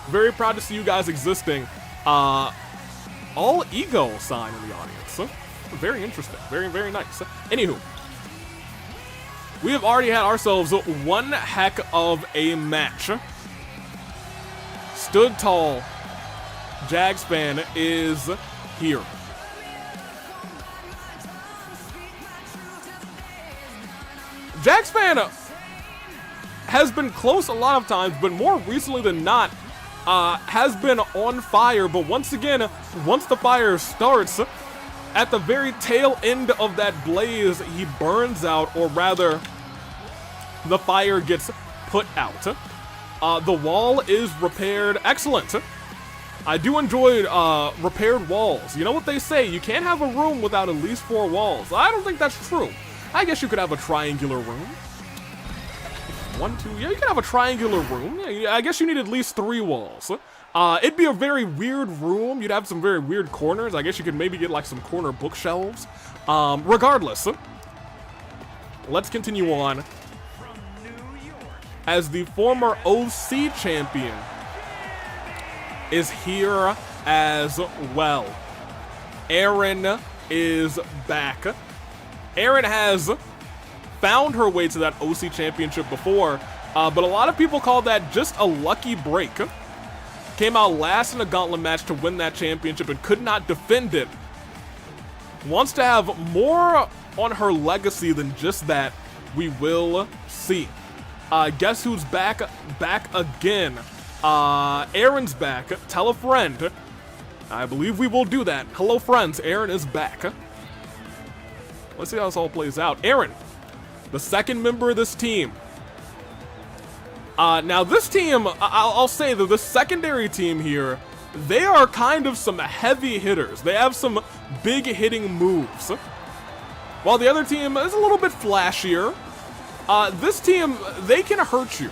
Very proud to see you guys existing. All ego sign in the audience. Very interesting. Very, very nice. Anywho, we have already had ourselves one heck of a match. Stood tall. Jagsfan is here. Jagsfan has been close a lot of times, but more recently than not, has been on fire. But once again, once the fire starts, at the very tail end of that blaze, he burns out, or rather, the fire gets put out. The wall is repaired. Excellent. I do enjoy repaired walls. You know what they say, you can't have a room without at least 4 walls. I don't think that's true. I guess you could have a triangular room. 1, 2, yeah, you can have a triangular room. Yeah, I guess you need at least 3 walls. It'd be a very weird room. You'd have some very weird corners. I guess you could maybe get like some corner bookshelves. Regardless, let's continue on. As the former OC champion is here as well. Eren is back. Eren has found her way to that OC championship before, but a lot of people call that just a lucky break. Came out last in a gauntlet match to win that championship and could not defend it. Wants to have more on her legacy than just that. We will see. Guess who's back again? Eren's back. Tell a friend. I believe we will do that. Hello, friends. Eren is back. Let's see how this all plays out. Eren, the second member of this team. Now, this team, I'll say that the secondary team here, they are kind of some heavy hitters. They have some big hitting moves. While the other team is a little bit flashier, this team, they can hurt you.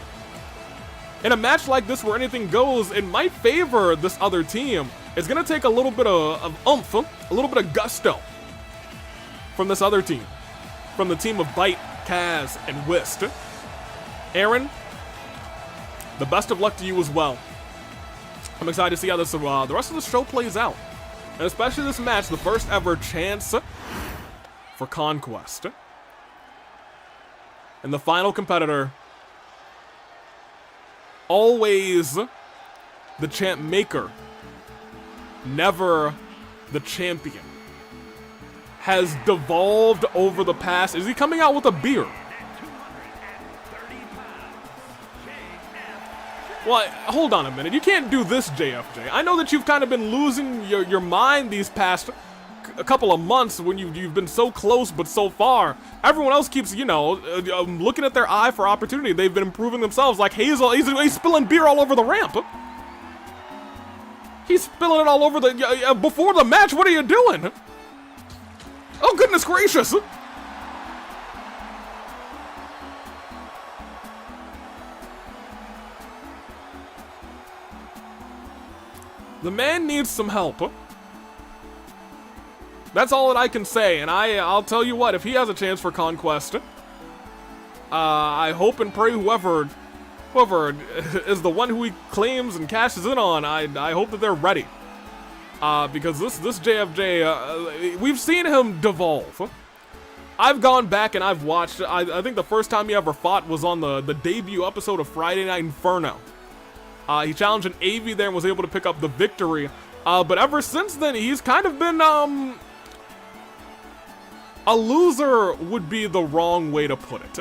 In a match like this where anything goes, it might favor this other team. It's going to take a little bit of oomph, a little bit of gusto from this other team. From the team of Byte, Kaz, and Wist. Eren, the best of luck to you as well. I'm excited to see how this, the rest of the show plays out. And especially this match, the first ever chance for Conquest. And the final competitor, always the champ maker, never the champion, has devolved over the past. Is he coming out with a beer? Well, hold on a minute. You can't do this, JFJ. I know that you've kind of been losing your mind these past a couple of months when you've been so close but so far. Everyone else keeps, you know, looking at their eye for opportunity. They've been improving themselves. Like Hazel, he's spilling beer all over the ramp. He's spilling it all over the... before the match, what are you doing? Oh, goodness gracious. The man needs some help. That's all that I can say, and I'll tell you what, if he has a chance for Conquest, I hope and pray whoever is the one who he claims and cashes in on, I hope that they're ready. Because this JFJ, we've seen him devolve. I've gone back and I've watched, I think the first time he ever fought was on the debut episode of Friday Night Inferno. He challenged an AV there and was able to pick up the victory. But ever since then, he's kind of been, a loser would be the wrong way to put it.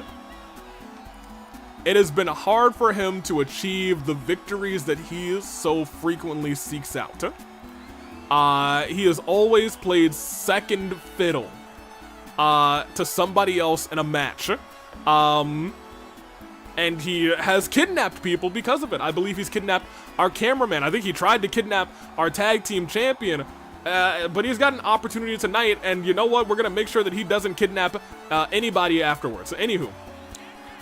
It has been hard for him to achieve the victories that he so frequently seeks out. He has always played second fiddle to somebody else in a match. And he has kidnapped people because of it. I believe he's kidnapped our cameraman. I think he tried to kidnap our tag team champion. But he's got an opportunity tonight, and you know what? We're going to make sure that he doesn't kidnap anybody afterwards. Anywho,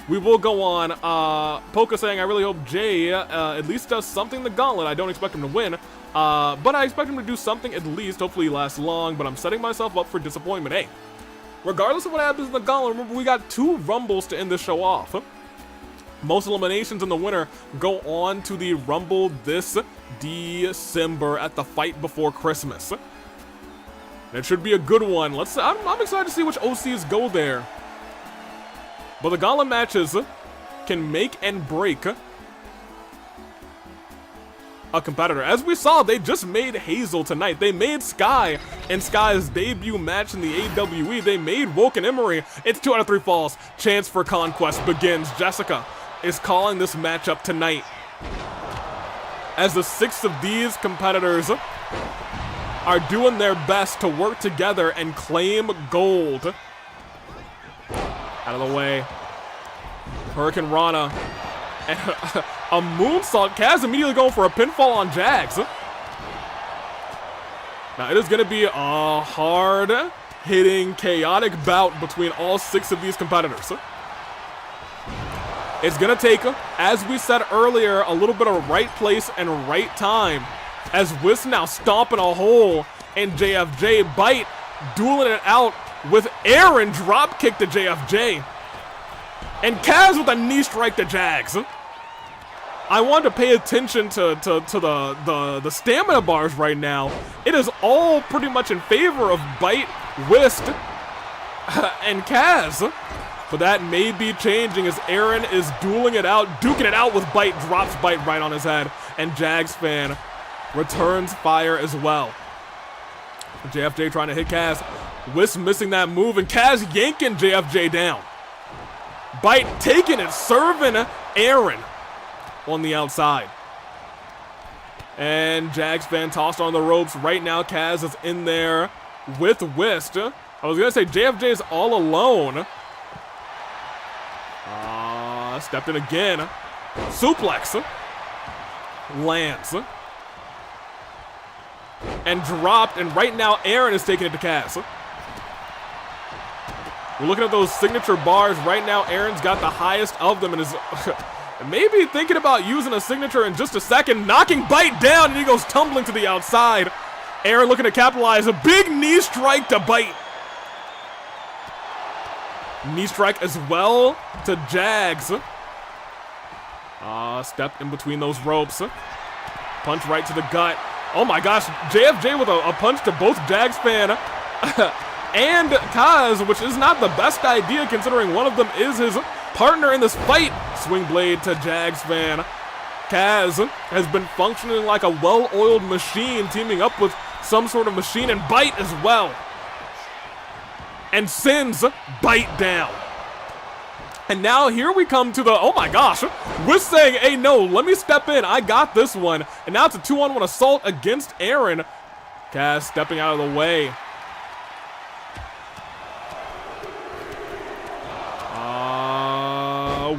we will go on. Poka saying, I really hope Jay at least does something in the Gauntlet. I don't expect him to win, but I expect him to do something at least. Hopefully he lasts long, but I'm setting myself up for disappointment. Hey, regardless of what happens in the Gauntlet, remember we got 2 Rumbles to end the show off. Most eliminations in the winner go on to the Rumble this December at the Fight Before Christmas. It should be a good one. I'm excited to see which OCs go there. But the Gauntlet matches can make and break a competitor. As we saw, they just made Hazel tonight. They made Skye in Skye's debut match in the AWE. They made Woken Emery. It's 2 out of 3 falls. Chance for Conquest begins. Jessica is calling this matchup tonight, as the 6 of these competitors are doing their best to work together and claim gold. Out of the way. Hurricane Rana. And a moonsault. Kaz immediately going for a pinfall on Jags. Now it is going to be a hard-hitting, chaotic bout between all 6 of these competitors. It's going to take, as we said earlier, a little bit of right place and right time. As Whis now stomping a hole in JFJ. Byte dueling it out with Eren dropkick to JFJ. And Kaz with a knee strike to Jags. I want to pay attention to the stamina bars right now. It is all pretty much in favor of Byte, Whist, and Kaz. But that may be changing as Eren is dueling it out, duking it out with Byte, drops Byte right on his head, and Jagsfan returns fire as well. JFJ trying to hit Kaz. Whis missing that move, and Kaz yanking JFJ down. Byte taking it, serving Eren on the outside. And Jagsfan tossed on the ropes. Right now, Kaz is in there with Whist. I was going to say JFJ is all alone. Stepped in again. Suplex. Lands. And dropped. And right now, Eren is taking it to Kaz. We're looking at those signature bars. Right now, Eren's got the highest of them and is maybe thinking about using a signature in just a second. Knocking Byte down, and he goes tumbling to the outside. Eren looking to capitalize. A big knee strike to Byte. Knee strike as well to Jags. Step in between those ropes. Punch right to the gut. Oh my gosh, JFJ with a punch to both Jagsfan and Kaz, which is not the best idea considering one of them is his partner in this fight. Swing blade to Jagsfan. Kaz has been functioning like a well-oiled machine, teaming up with some sort of machine, and Byte as well. And sends Byte down. And now here we come to the, oh my gosh, we're saying, hey, no, let me step in. I got this one. And now it's a 2-on-1 assault against Eren. Kaz stepping out of the way.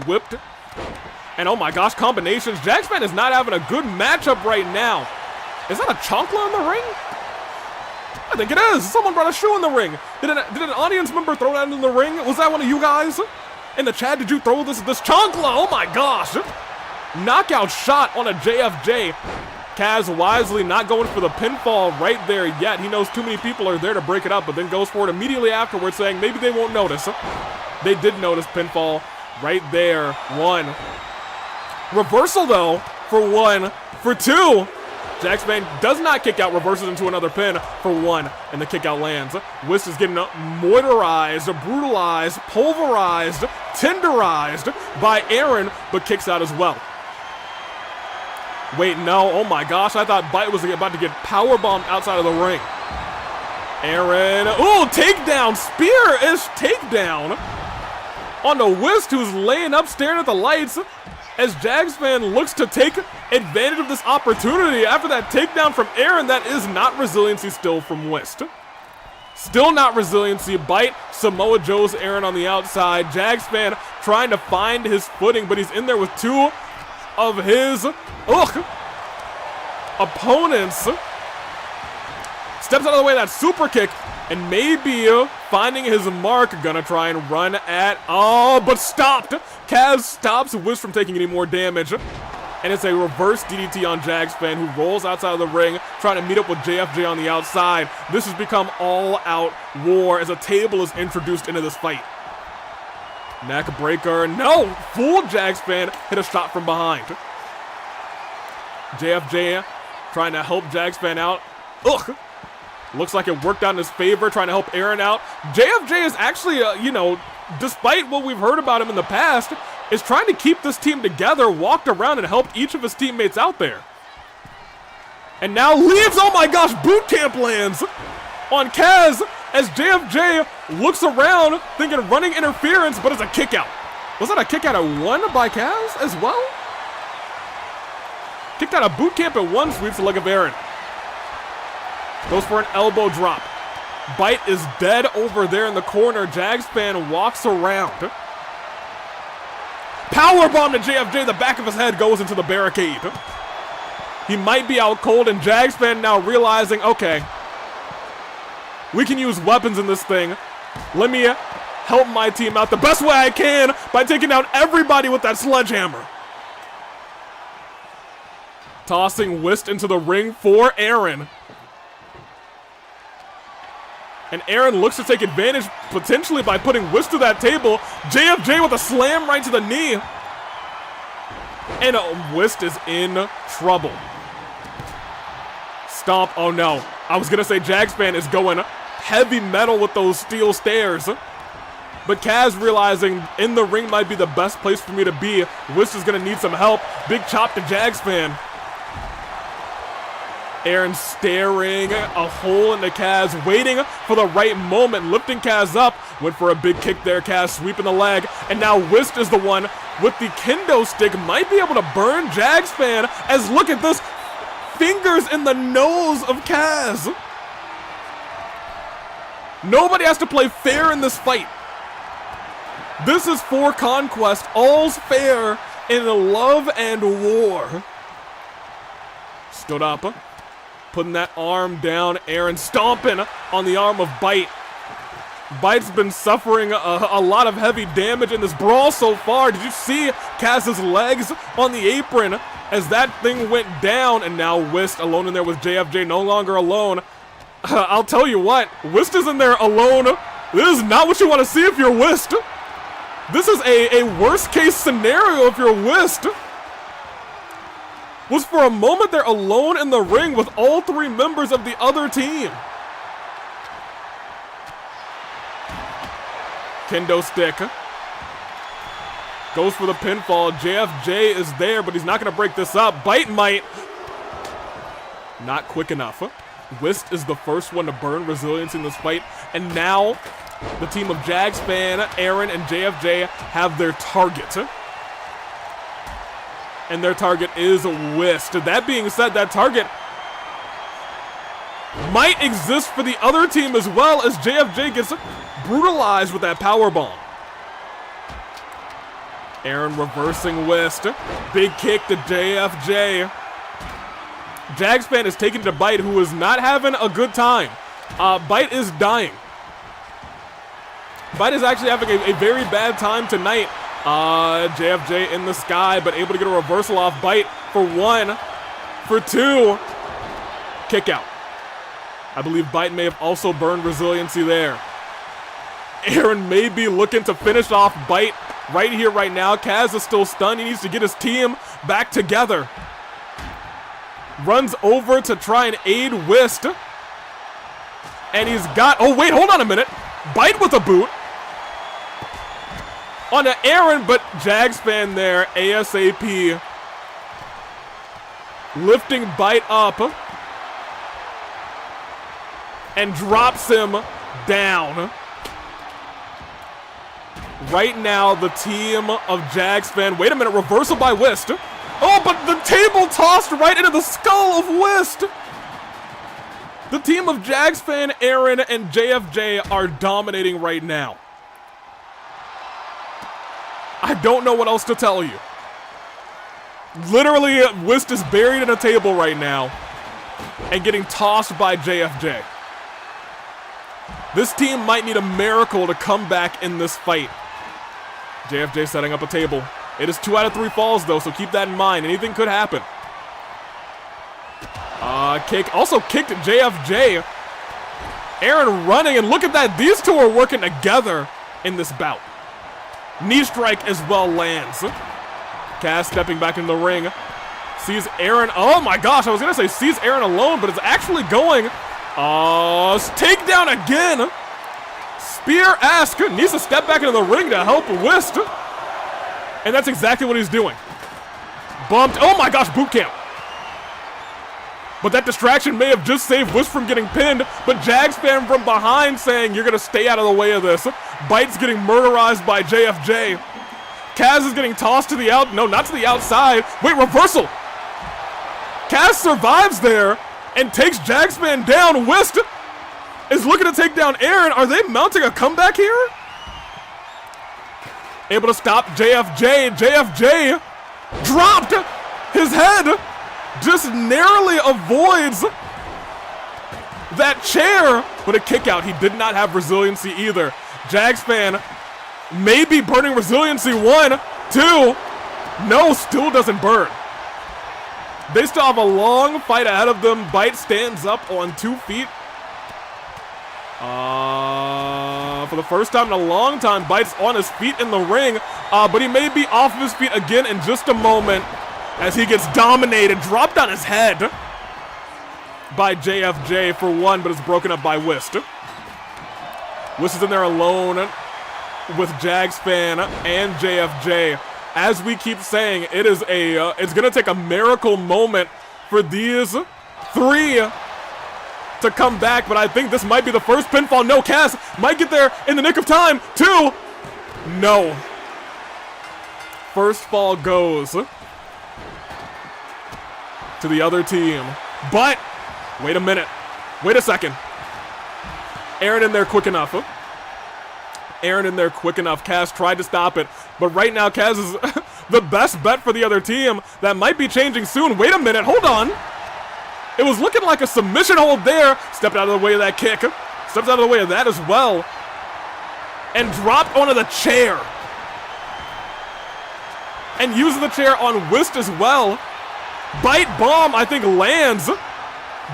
Whipped. And oh my gosh, combinations. Jagsfan is not having a good matchup right now. Is that a chancla in the ring? I think it is. Someone brought a shoe in the ring. Did an audience member throw that in the ring? Was that one of you guys? In the chat, did you throw this chancla? Oh my gosh. Knockout shot on a JFJ. Kaz wisely not going for the pinfall right there yet. He knows too many people are there to break it up, but then goes for it immediately afterwards, saying maybe they won't notice. They did notice pinfall right there. 1. Reversal, though, for 1. For 2. Jagsfan does not kick out, reverses into another pin for 1, and the kick out lands. Wist is getting mortarized, brutalized, pulverized, tenderized by Eren, but kicks out as well. Wait, no, oh my gosh, I thought Byte was about to get powerbombed outside of the ring. Eren, ooh, takedown, spear-ish takedown on the Wist, who's laying up staring at the lights, as Jagsfan looks to take advantage of this opportunity after that takedown from Eren. That is not resiliency still from Wist. Still not resiliency. Byte, Samoa Joe's Eren on the outside. Jagsfan trying to find his footing, but he's in there with 2 of his opponents. Steps out of the way of that super kick, and maybe finding his mark, gonna try and run at, but stopped. Kaz stops Wiz from taking any more damage, and it's a reverse DDT on Jagsfan, who rolls outside of the ring, trying to meet up with JFJ on the outside. This has become all-out war as a table is introduced into this fight. Neck breaker, no! Fool Jagsfan, hit a shot from behind. JFJ trying to help Jagsfan out. Looks like it worked out in his favor, trying to help Eren out. JFJ is actually, despite what we've heard about him in the past, is trying to keep this team together, walked around and helped each of his teammates out there. And now leaves, oh my gosh, boot camp lands on Kaz as JFJ looks around thinking running interference, but it's a kick out. Was that a kick out at 1 by Kaz as well? Kicked out of boot camp at 1, sweeps the leg of Eren. Goes for an elbow drop. Byte is dead over there in the corner. Jagsfan walks around. Powerbomb to JFJ. The back of his head goes into the barricade. He might be out cold, and Jagsfan now realizing, okay, we can use weapons in this thing. Let me help my team out the best way I can by taking down everybody with that sledgehammer. Tossing Wist into the ring for Eren. And Eren looks to take advantage, potentially by putting Wist to that table. JFJ with a slam right to the knee. And Wist is in trouble. Stomp, oh no. I was gonna say Jagsfan is going heavy metal with those steel stairs. But Kaz realizing in the ring might be the best place for me to be. Wist is gonna need some help. Big chop to Jagsfan. Eren staring a hole into Kaz, waiting for the right moment, lifting Kaz up. Went for a big kick there, Kaz sweeping the leg. And now Wist is the one with the kendo stick, might be able to burn Jagsfan, as look at this, fingers in the nose of Kaz. Nobody has to play fair in this fight. This is for Conquest, all's fair in love and war. Stood up. Putting that arm down, Eren stomping on the arm of Byte. Byte's been suffering a lot of heavy damage in this brawl so far. Did you see Kaz's legs on the apron as that thing went down? And now Wist alone in there with JFJ, no longer alone. I'll tell you what, Wist is in there alone. This is not what you want to see if you're Wist. This is a worst case scenario if you're Wist. Was for a moment they're alone in the ring with all 3 members of the other team. Kendo stick. Goes for the pinfall. JFJ is there, but he's not going to break this up. Byte might. Not quick enough. Wist is the first one to burn resilience in this fight. And now the team of Jagsfan, Eren, and JFJ have their target. And their target is Wist. That being said, that target might exist for the other team as well, as JFJ gets brutalized with that powerbomb. Eren reversing Wist. Big kick to JFJ. Jagsfan is taking to Byte, who is not having a good time. Byte is dying. Byte is actually having a very bad time tonight. JFJ in the sky, but able to get a reversal off Byte for 1. for 2. Kick out. I believe Byte may have also burned resiliency there. Eren may be looking to finish off Byte right here, right now. Kaz is still stunned. He needs to get his team back together. Runs over to try and aid Wist. And he's got... Oh, wait, hold on a minute. Byte with a boot. Onto Eren, but Jagsfan there, ASAP. Lifting Byte up. And drops him down. Right now, the team of Jagsfan... Wait a minute, reversal by Wist. Oh, but the table tossed right into the skull of Wist. The team of Jagsfan, Eren, and JFJ are dominating right now. I don't know what else to tell you. Literally, Wist is buried in a table right now and getting tossed by JFJ. This team might need a miracle to come back in this fight. JFJ setting up a table. It is 2 out of 3 falls, though, so keep that in mind. Anything could happen. Kick. Also kicked JFJ. Eren running, and look at that. These two are working together in this bout. Knee strike as well lands. Kaz stepping back in the ring. Sees Eren. Oh my gosh, I was going to say sees Eren alone, but it's actually going. Takedown again. Spear-esque. Needs to step back into the ring to help Wist. And that's exactly what he's doing. Bumped. Oh my gosh, boot camp. But that distraction may have just saved Wist from getting pinned. But Jagsfan from behind saying, you're going to stay out of the way of this. Byte's getting murderized by JFJ. Kaz is getting tossed to the out. No, not to the outside. Wait, reversal. Kaz survives there and takes Jagsfan down. Wist is looking to take down Eren. Are they mounting a comeback here? Able to stop JFJ. JFJ dropped his head. Just narrowly avoids that chair. But a kick out. He did not have resiliency either. Jagsfan may be burning resiliency. 1, 2. No, still doesn't burn. They still have a long fight ahead of them. Byte stands up on 2 feet. For the first time in a long time, Byte's on his feet in the ring, but he may be off of his feet again in just a moment as he gets dominated, dropped on his head by JFJ for 1, but it's broken up by Wist. Wist is in there alone with Jagsfan and JFJ. As we keep saying, it is it's gonna take a miracle moment for these 3 to come back, but I think this might be the first pinfall. No, Kaz might get there in the nick of time. 2. No. First fall goes to the other team. But, wait a minute. Wait a second. Eren in there quick enough. Eren in there quick enough. Kaz tried to stop it, but right now Kaz is the best bet for the other team. That might be changing soon. Wait a minute. Hold on. It was looking like a submission hold there. Stepped out of the way of that kick. Stepped out of the way of that as well. And dropped onto the chair. And using the chair on Wist as well. Byte bomb, I think, lands.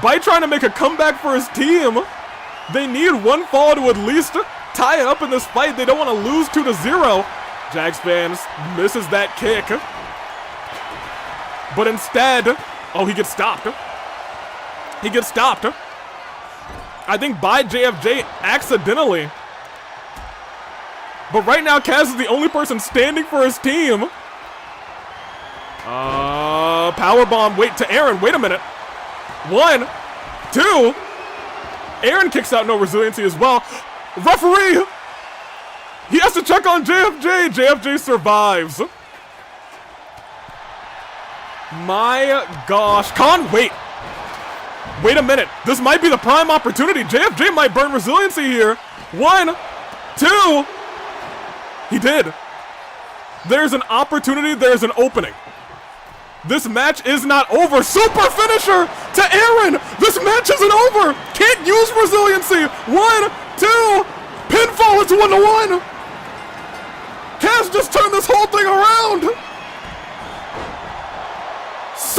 Byte trying to make a comeback for his team. They need 1 fall to at least tie it up in this fight. They don't want to lose 2-0. Jagsfan misses that kick. But instead, oh, he gets stopped. He gets stopped. I think by JFJ accidentally. But right now, Kaz is the only person standing for his team. Powerbomb, wait, to Eren. Wait a minute. 1, 2. Eren kicks out, no resiliency as well. Referee! He has to check on JFJ. JFJ survives. My gosh. Wait. Wait a minute. This might be the prime opportunity. JFJ might burn resiliency here. 1, 2. He did. There's an opportunity. There's an opening. This match is not over. Super finisher to Eren. This match isn't over. Can't use resiliency. 1, 2. Pinfall. It's 1-1. Kaz just turned this whole thing around.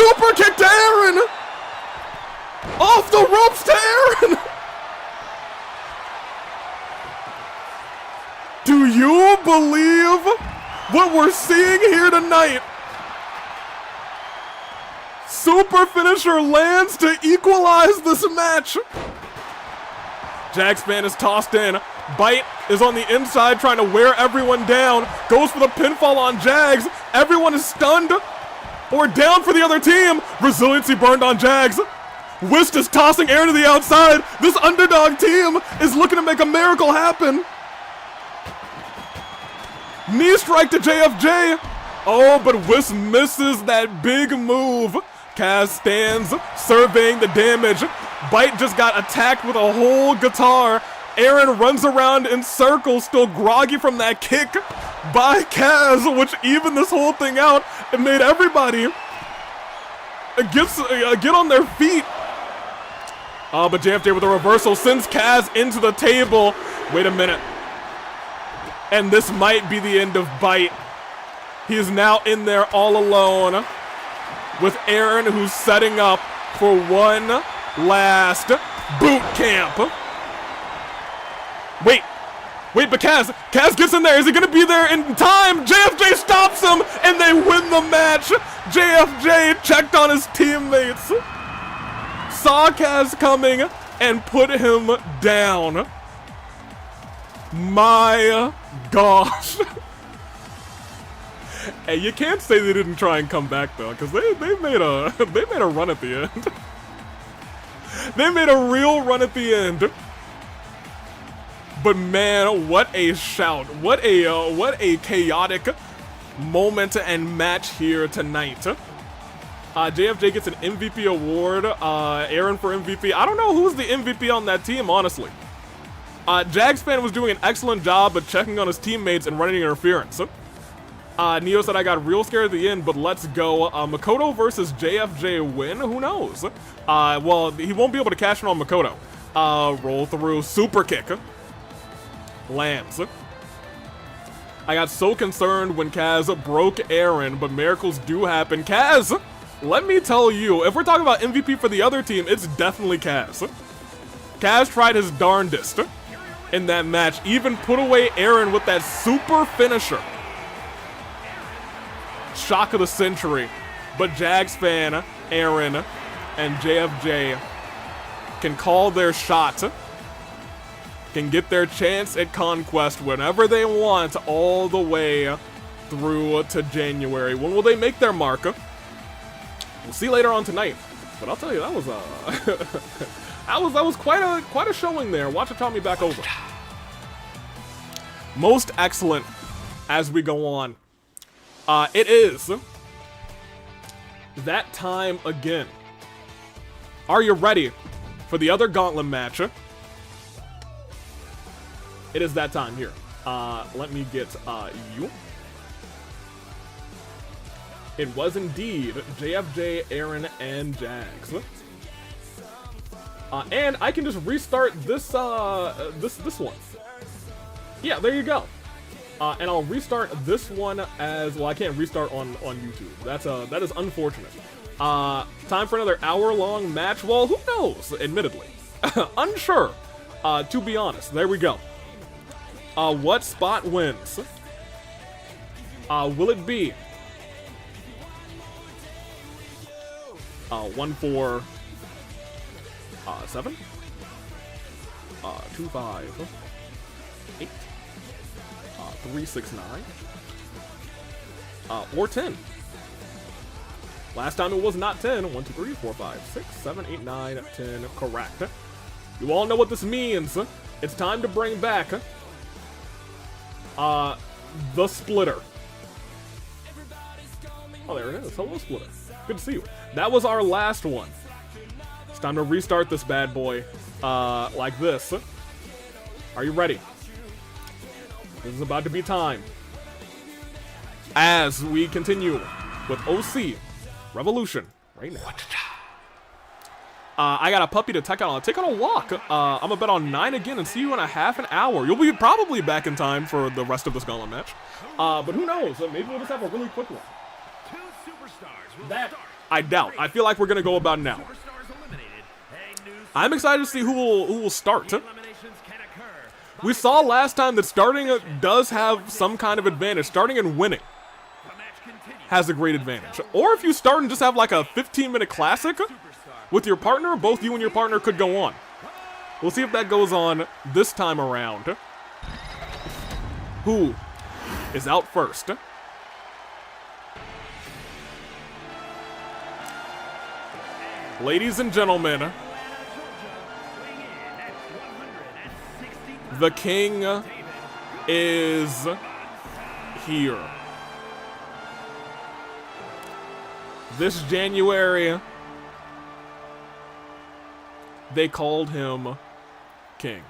super kick to Eren! Off the ropes to Eren! Do you believe what we're seeing here tonight? Super finisher lands to equalize this match. Jagsfan is tossed in. Byte is on the inside trying to wear everyone down. Goes for the pinfall on Jags. Everyone is stunned or down for the other team. Resiliency burned on Jags. Wist is tossing Eren to the outside. This underdog team is looking to make a miracle happen. Knee strike to JFJ. Oh, but Wist misses that big move. Kaz stands, surveying the damage. Byte just got attacked with a whole guitar. Eren runs around in circles, still groggy from that kick by Kaz, which evened this whole thing out and made everybody get on their feet. But JFJ with a reversal sends Kaz into the table. Wait a minute. And this might be the end of Byte. He is now in there all alone with Eren, who's setting up for one last boot camp. Wait, but Kaz gets in there. Is he gonna be there in time? JFJ stops him, and they win the match. JFJ checked on his teammates, saw Kaz coming, and put him down. My gosh. Hey, you can't say they didn't try and come back though, because they made a run at the end. They made a real run at the end. But man, what a shout! What a chaotic moment and match here tonight. JFJ gets an MVP award. Eren for MVP. I don't know who's the MVP on that team, honestly. Jagsfan was doing an excellent job of checking on his teammates and running interference. Neo said, I got real scared at the end, but let's go. Makoto versus JFJ win? Who knows? Well, he won't be able to cash in on Makoto. Roll through, super kick. Lands. I got so concerned when Kaz broke Eren, but miracles do happen. Kaz, let me tell you, if we're talking about MVP for the other team, it's definitely Kaz. Kaz tried his darndest in that match, even put away Eren with that super finisher. Shock of the century. But Jagsfan, Eren, and JFJ can call their shot, can get their chance at Conquest whenever they want, all the way through to January. When will they make their mark? We'll see later on tonight. But I'll tell you, that was that was quite a showing there. Watch it turn me back over. Most excellent as we go on. It is that time again. Are you ready for the other Gauntlet match? It is that time here. Let me get you. It was indeed JFJ, Eren, and Jags. And I can just restart this this one. Yeah, there you go. And I'll restart this one as well. I can't restart on YouTube. That is unfortunate. Time for another hour-long match. Well, who knows? Admittedly, unsure. To be honest, there we go. What spot wins? Will it be 1, 4, 7, 2, 5, 8, 3, 6, 9, or 10? Last time it was not 10. 1, 2, 3, 4, 5, 6, 7, 8, 9, 10. Correct. You all know what this means. It's time to bring back the splitter. Oh, there it is. Hello, splitter. Good to see you. That was our last one. It's time to restart this bad boy like this. Are you ready? This is about to be time. As we continue with OC Revolution right now. I got a puppy to take on a walk. I'm gonna bet on 9 again and see you in a half an hour. You'll be probably back in time for the rest of this Gauntlet match. But who knows? Maybe we'll just have a really quick one. That I doubt. I feel like we're gonna go about now. I'm excited to see who will start. We saw last time that starting does have some kind of advantage. Starting and winning has a great advantage. Or if you start and just have like a 15-minute classic with your partner, both you and your partner could go on. We'll see if that goes on this time around. Who is out first? Ladies and gentlemen, the king is here. This January, they called him king.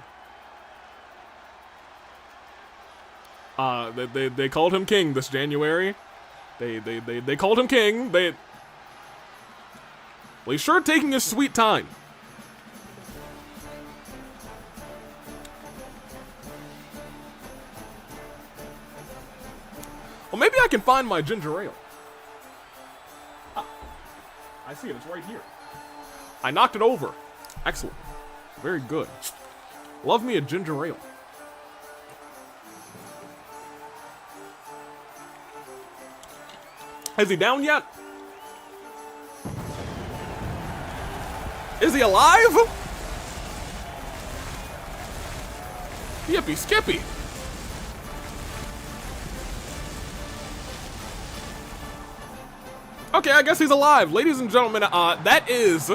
They called him king this January. They called him king. Well, he's sure taking his sweet time. Well, maybe I can find my ginger ale. Ah, I see it. It's right here. I knocked it over. Excellent. Very good. Love me a ginger ale. Is he down yet? Is he alive? Yippee skippy. Okay, I guess he's alive. Ladies and gentlemen, that is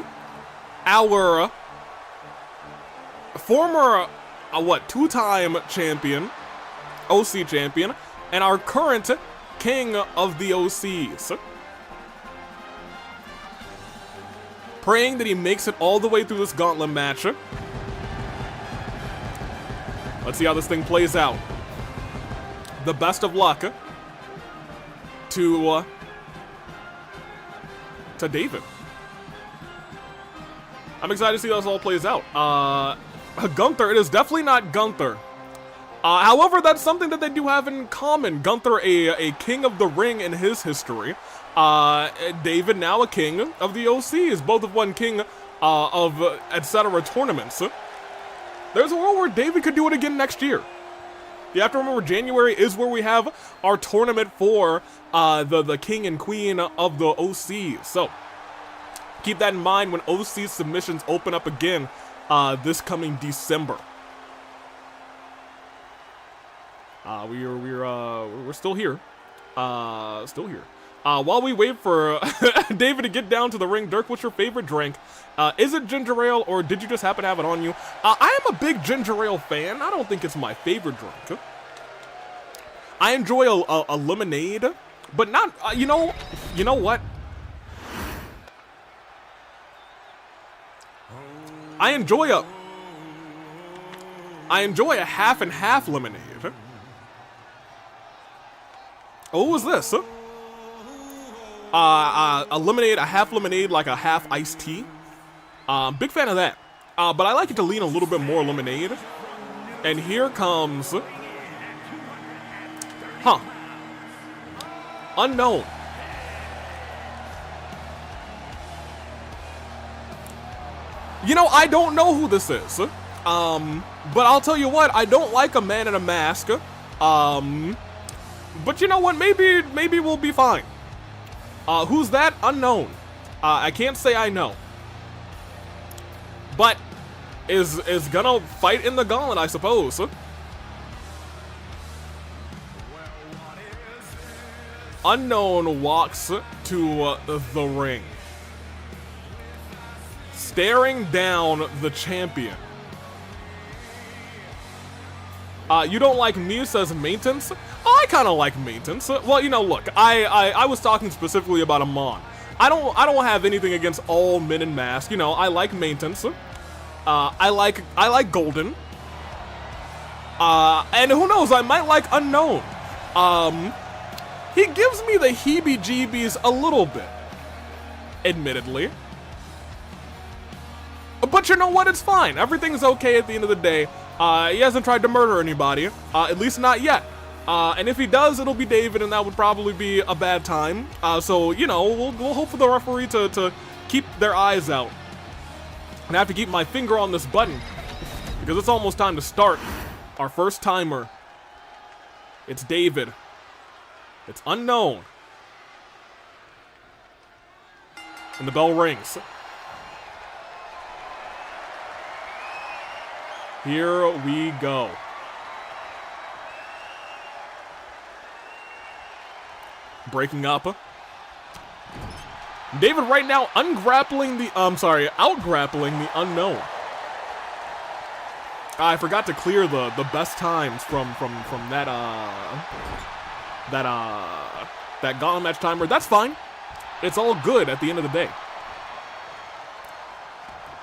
our former, two-time champion, OC champion, and our current king of the OCs. Praying that he makes it all the way through this gauntlet match. Let's see how this thing plays out. The best of luck to David. I'm excited to see how this all plays out. Gunter, it is definitely not Gunter. However, that's something that they do have in common. Gunter, a king of the ring in his history. David, now a king of the OCs. Both have won king of etc. tournaments. There's a world where David could do it again next year. You have to remember, January is where we have our tournament for the king and queen of the OCs. So keep that in mind when OC submissions open up again this coming December. We're still here. While we wait for David to get down to the ring, Dirk, what's your favorite drink? Is it ginger ale, or did you just happen to have it on you? I am a big ginger ale fan. I don't think it's my favorite drink. I enjoy a lemonade, but not, you know what? I enjoy a half and half lemonade. Oh, what was this? A lemonade, a half lemonade, like a half iced tea. Big fan of that. But I like it to lean a little bit more lemonade. And here comes... Unknown. You know, I don't know who this is. But I'll tell you what, I don't like a man in a mask. But you know what, maybe we'll be fine. Who's that? Unknown. I can't say I know. But is gonna fight in the gauntlet, I suppose. Unknown walks to the ring, staring down the champion. You don't like me, says Maintenance? I kind of like Maintenance. Well, you know, look, I was talking specifically about Amon. I don't have anything against all men in mask. You know, I like Maintenance. I like Golden. And who knows, I might like Unknown. He gives me the heebie-jeebies a little bit, admittedly. But you know what? It's fine. Everything's okay at the end of the day. He hasn't tried to murder anybody, at least not yet. And if he does, it'll be David, and that would probably be a bad time. So, you know, we'll hope for the referee to keep their eyes out. And I have to keep my finger on this button, because it's almost time to start our first timer. It's David. It's unknown. And the bell rings. Here we go. Breaking up. David right now outgrappling the unknown. I forgot to clear the best times from that gauntlet match timer. That's fine. It's all good at the end of the day.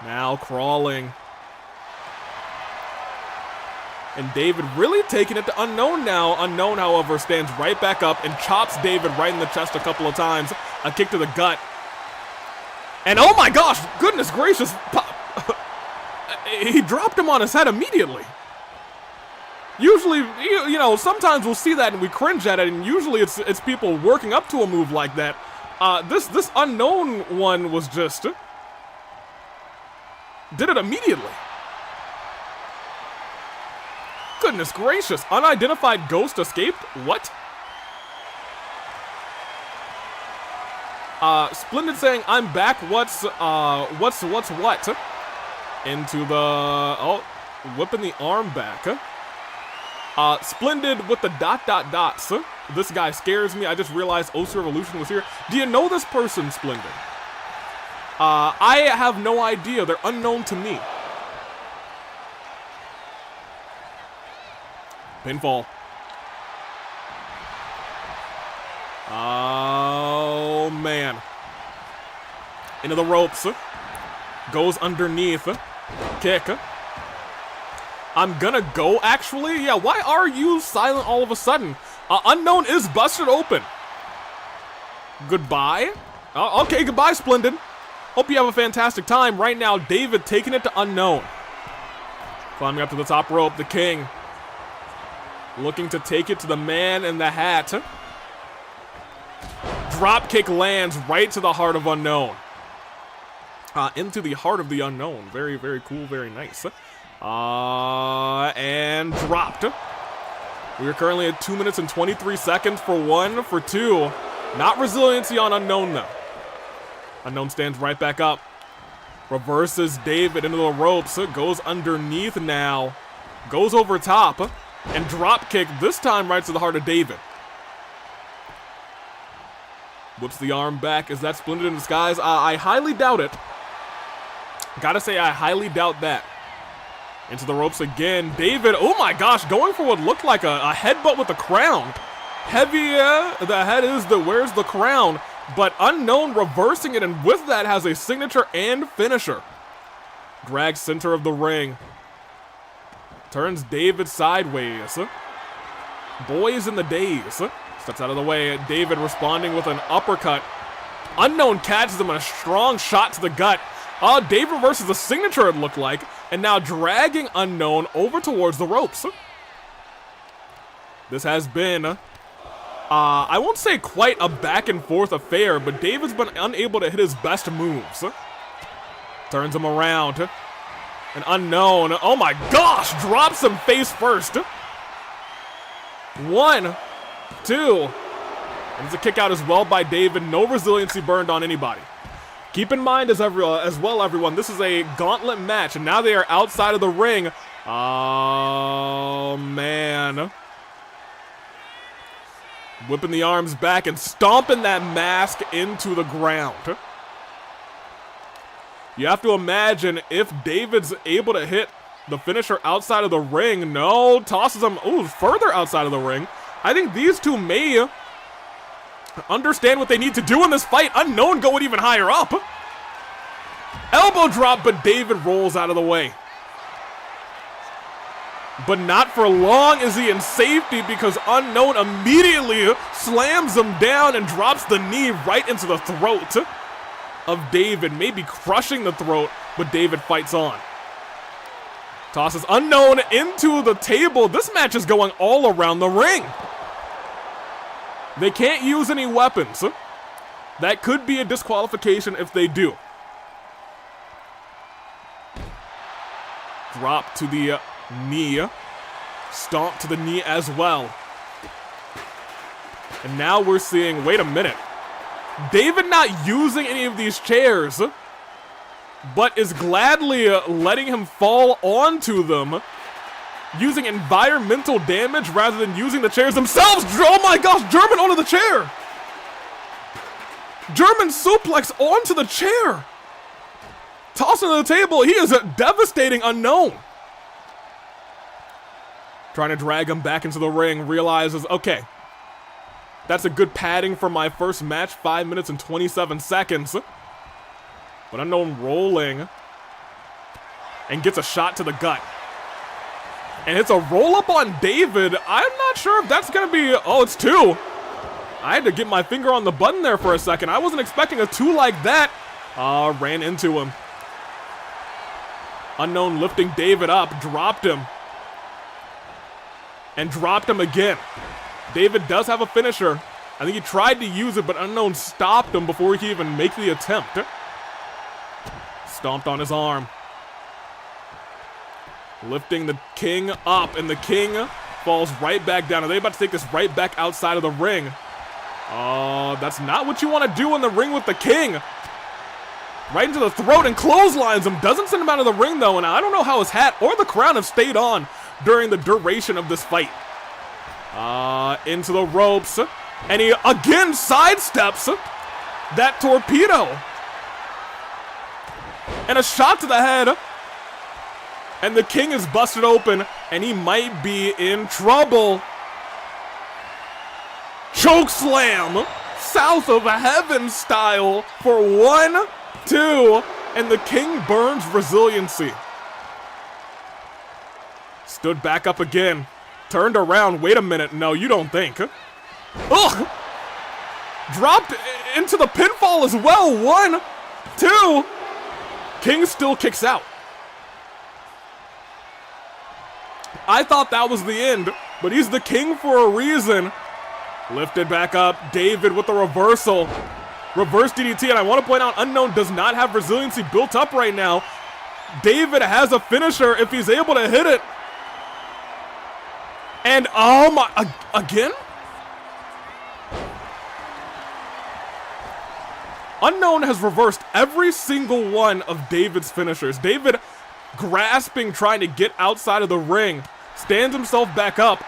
Now crawling. And David really taking it to Unknown now. Unknown, however, stands right back up and chops David right in the chest a couple of times. A kick to the gut. And oh my gosh, goodness gracious. He dropped him on his head immediately. Usually, you know, sometimes we'll see that and we cringe at it, and usually it's people working up to a move like that. This Unknown one was just... did it immediately. Goodness gracious, unidentified ghost escaped? What? Splendid saying, I'm back, what's what? Into the, oh, whipping the arm back. Splendid with the dots. This guy scares me, I just realized Osu Revolution was here. Do you know this person, Splendid? I have no idea, they're unknown to me. Pinfall. Oh, man. Into the ropes. Goes underneath. Kick. I'm gonna go, actually. Yeah, why are you silent all of a sudden? Unknown is busted open. Goodbye. Okay, goodbye, Splendid. Hope you have a fantastic time. Right now, David taking it to Unknown. Climbing up to the top rope, the King. Looking to take it to the man in the hat. Drop kick lands right to the heart of Unknown. Into the heart of the Unknown. Very, very cool, very nice. And dropped. We are currently at 2 minutes and 23 seconds for one, for two. Not resiliency on Unknown, though. Unknown stands right back up. Reverses David into the ropes. Goes underneath now. Goes over top. And drop kick, this time right to the heart of David. Whips the arm back. Is that Splendid in disguise? I highly doubt it. Gotta say, I highly doubt that. Into the ropes again. David, oh my gosh, going for what looked like a headbutt with the crown. Heavy, the head is the, where's the crown? But Unknown reversing it, and with that has a signature and finisher. Drags center of the ring. Turns David sideways. Boys in the days. Steps out of the way. David responding with an uppercut. Unknown catches him in a strong shot to the gut. David versus a signature, it looked like. And now dragging Unknown over towards the ropes. This has been, I won't say quite a back and forth affair, but David's been unable to hit his best moves. Turns him around. An Unknown, oh my gosh, drops him face first. 1, 2. There's a kick out as well by David. No resiliency burned on anybody. Keep in mind as well, everyone, this is a gauntlet match, and now they are outside of the ring. Oh, man. Whipping the arms back and stomping that mask into the ground. You have to imagine if David's able to hit the finisher outside of the ring. No, tosses him, further outside of the ring. I think these two may understand what they need to do in this fight. Unknown going even higher up. Elbow drop, but David rolls out of the way. But not for long is he in safety, because Unknown immediately slams him down and drops the knee right into the throat of David, maybe crushing the throat, but David fights on. Tosses Unknown into the table. This match is going all around the ring. They can't use any weapons. That could be a disqualification if they do. Drop to the knee. Stomp to the knee as well. And now we're seeing, wait a minute. David not using any of these chairs, but is gladly letting him fall onto them, using environmental damage rather than using the chairs themselves. Oh my gosh, German onto the chair. German suplex onto the chair. Tossing to the table, he is devastating Unknown. Trying to drag him back into the ring, realizes, okay, that's a good padding for my first match, 5 minutes and 27 seconds. But Unknown rolling and gets a shot to the gut. And it's a roll up on David. I'm not sure if that's gonna be, oh, it's 2. I had to get my finger on the button there for a second. I wasn't expecting a 2 like that. Ran into him. Unknown lifting David up, dropped him. And dropped him again. David does have a finisher. I think he tried to use it, but Unknown stopped him before he could even make the attempt. Stomped on his arm. Lifting the King up, and the King falls right back down. Are they about to take this right back outside of the ring? That's not what you want to do in the ring with the King. Right into the throat and clotheslines him. Doesn't send him out of the ring, though, and I don't know how his hat or the crown have stayed on during the duration of this fight. Into the ropes, and he again sidesteps that torpedo. And a shot to the head. And the King is busted open, and he might be in trouble. Choke slam, south of heaven style for 1, 2, and the King burns resiliency. Stood back up again. Turned around. Wait a minute. No, you don't think. Ugh! Dropped into the pinfall as well. 1, 2. King still kicks out. I thought that was the end, but he's the King for a reason. Lifted back up. David with the reversal. Reverse DDT, and I want to point out Unknown does not have resiliency built up right now. David has a finisher if he's able to hit it. And oh my, again? Unknown has reversed every single one of David's finishers. David grasping, trying to get outside of the ring, stands himself back up.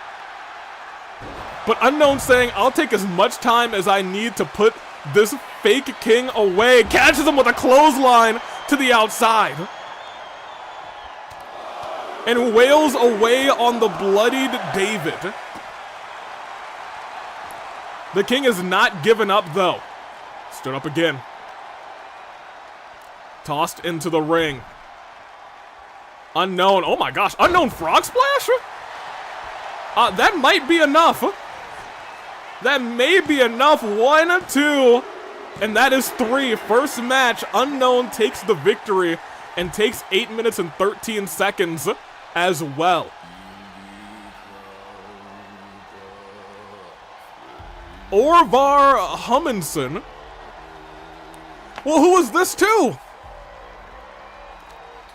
But Unknown saying, I'll take as much time as I need to put this fake King away. Catches him with a clothesline to the outside. And wails away on the bloodied David. The King is not given up, though. Stood up again. Tossed into the ring. Unknown, oh my gosh, Unknown frog splash? That might be enough. That may be enough. 1, 2, and that is 3. First match, Unknown takes the victory and takes 8 minutes and 13 seconds as well. Orvar Humminson. Well, who is this too?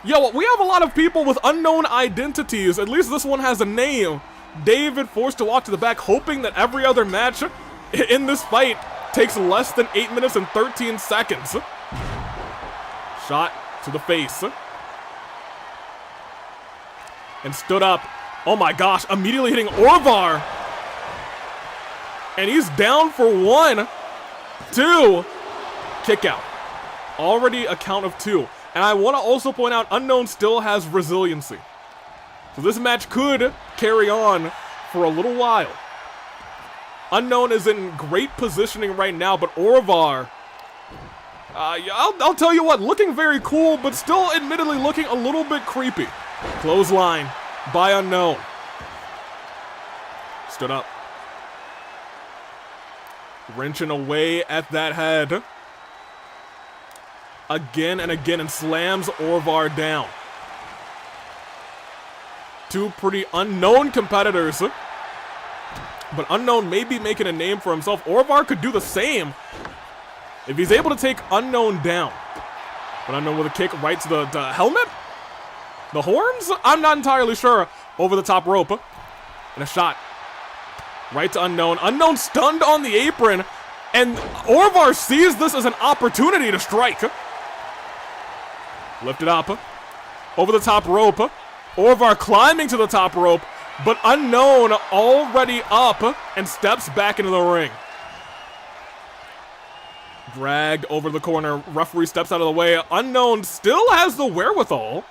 Yo, we have a lot of people with unknown identities. At least this one has a name. David forced to walk to the back, hoping that every other match in this fight takes less than 8 minutes and 13 seconds. Shot to the face. And stood up. Oh my gosh, immediately hitting Orvar. And he's down for 1, 2. Kick out. Already a count of 2. And I want to also point out, Unknown still has resiliency. So this match could carry on for a little while. Unknown is in great positioning right now, but Orvar, I'll tell you what, looking very cool, but still admittedly looking a little bit creepy. Clothesline by Unknown. Stood up. Wrenching away at that head. Again and again, and slams Orvar down. Two pretty unknown competitors But Unknown may be making a name for himself. Orvar could do the same if he's able to take Unknown down. But Unknown with a kick right to the helmet? The horns? I'm not entirely sure. Over the top rope. And a shot. Right to Unknown. Unknown stunned on the apron. And Orvar sees this as an opportunity to strike. Lifted up. Over the top rope. Orvar climbing to the top rope. But Unknown already up and steps back into the ring. Dragged over the corner. Referee steps out of the way. Unknown still has the wherewithal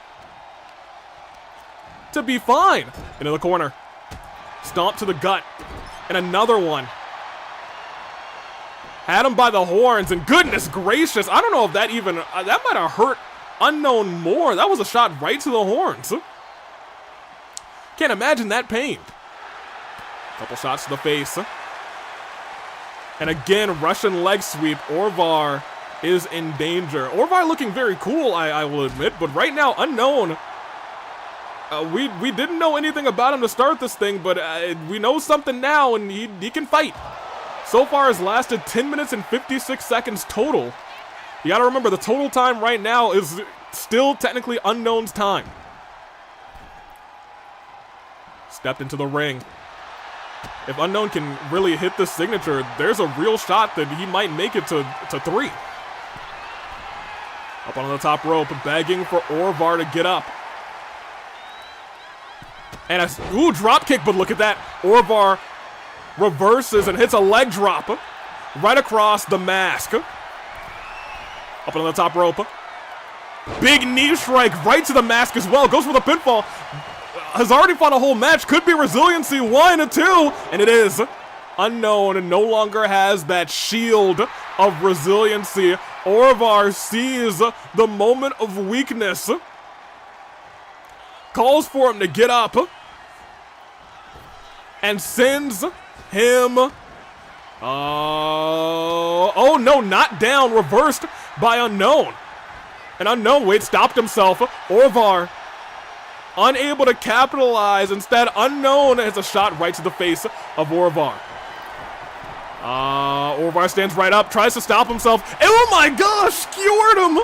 to be fine. Into the corner. Stomp to the gut. And another one. Had him by the horns. And goodness gracious. I don't know if that even... that might have hurt Unknown more. That was a shot right to the horns. Can't imagine that pain. Couple shots to the face. And again, Russian leg sweep. Orvar is in danger. Orvar looking very cool, I will admit. But right now, Unknown. We didn't know anything about him to start this thing, but we know something now, and he can fight. So far has lasted 10 minutes and 56 seconds total. You gotta remember, the total time right now is still technically Unknown's time. Stepped into the ring. If Unknown can really hit this signature, there's a real shot that he might make it to 3. Up on the top rope, begging for Orvar to get up. And a drop kick, but look at that. Orvar reverses and hits a leg drop right across the mask. Up on the top rope. Big knee strike right to the mask as well. Goes for the pinfall. Has already fought a whole match. Could be resiliency 1 and 2. And it is. Unknown and no longer has that shield of resiliency. Orvar sees the moment of weakness. Calls for him to get up. And sends him. Oh no, not down. Reversed by Unknown. And Unknown, wait, stopped himself. Orvar unable to capitalize. Instead, Unknown has a shot right to the face of Orvar. Orvar stands right up, tries to stop himself. And oh my gosh, skewered him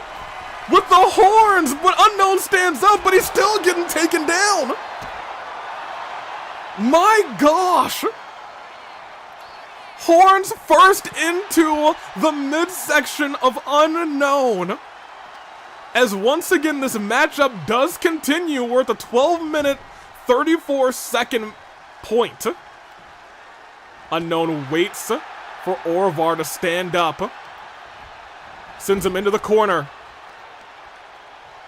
with the horns. But Unknown stands up, but he's still getting taken down. My gosh. Horns first into the midsection of Unknown. As once again, this matchup does continue. We're at the 12-minute, 34-second point. Unknown waits for Orvar to stand up. Sends him into the corner.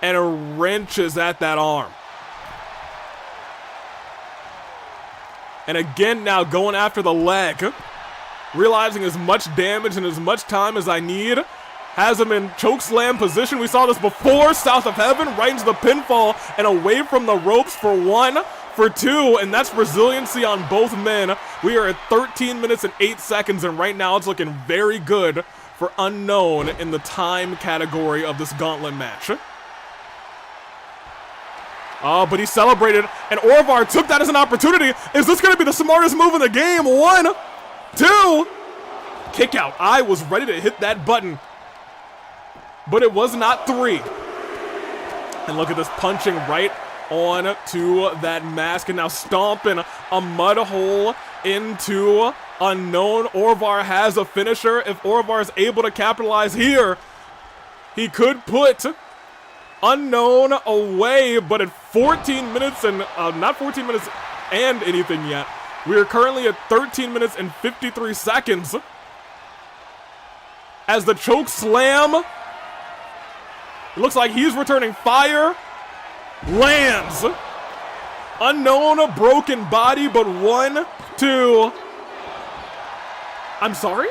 And wrenches at that arm. And again now going after the leg. Realizing as much damage and as much time as I need. Has him in chokeslam position. We saw this before. South of Heaven, right into the pinfall and away from the ropes for 1, for 2, and that's resiliency on both men. We are at 13 minutes and 8 seconds, and right now it's looking very good for Unknown in the time category of this gauntlet match. But he celebrated, and Orvar took that as an opportunity. Is this going to be the smartest move in the game? 1, 2, kick out. I was ready to hit that button. But it was not 3. And look at this, punching right on to that mask. And now stomping a mud hole into Unknown. Orvar has a finisher. If Orvar is able to capitalize here, he could put Unknown away. But at 14 minutes and, not 14 minutes and anything yet. We are currently at 13 minutes and 53 seconds. As the choke slam... It looks like he's returning fire. Lands. Unknown, broken body, but 1, 2. I'm sorry?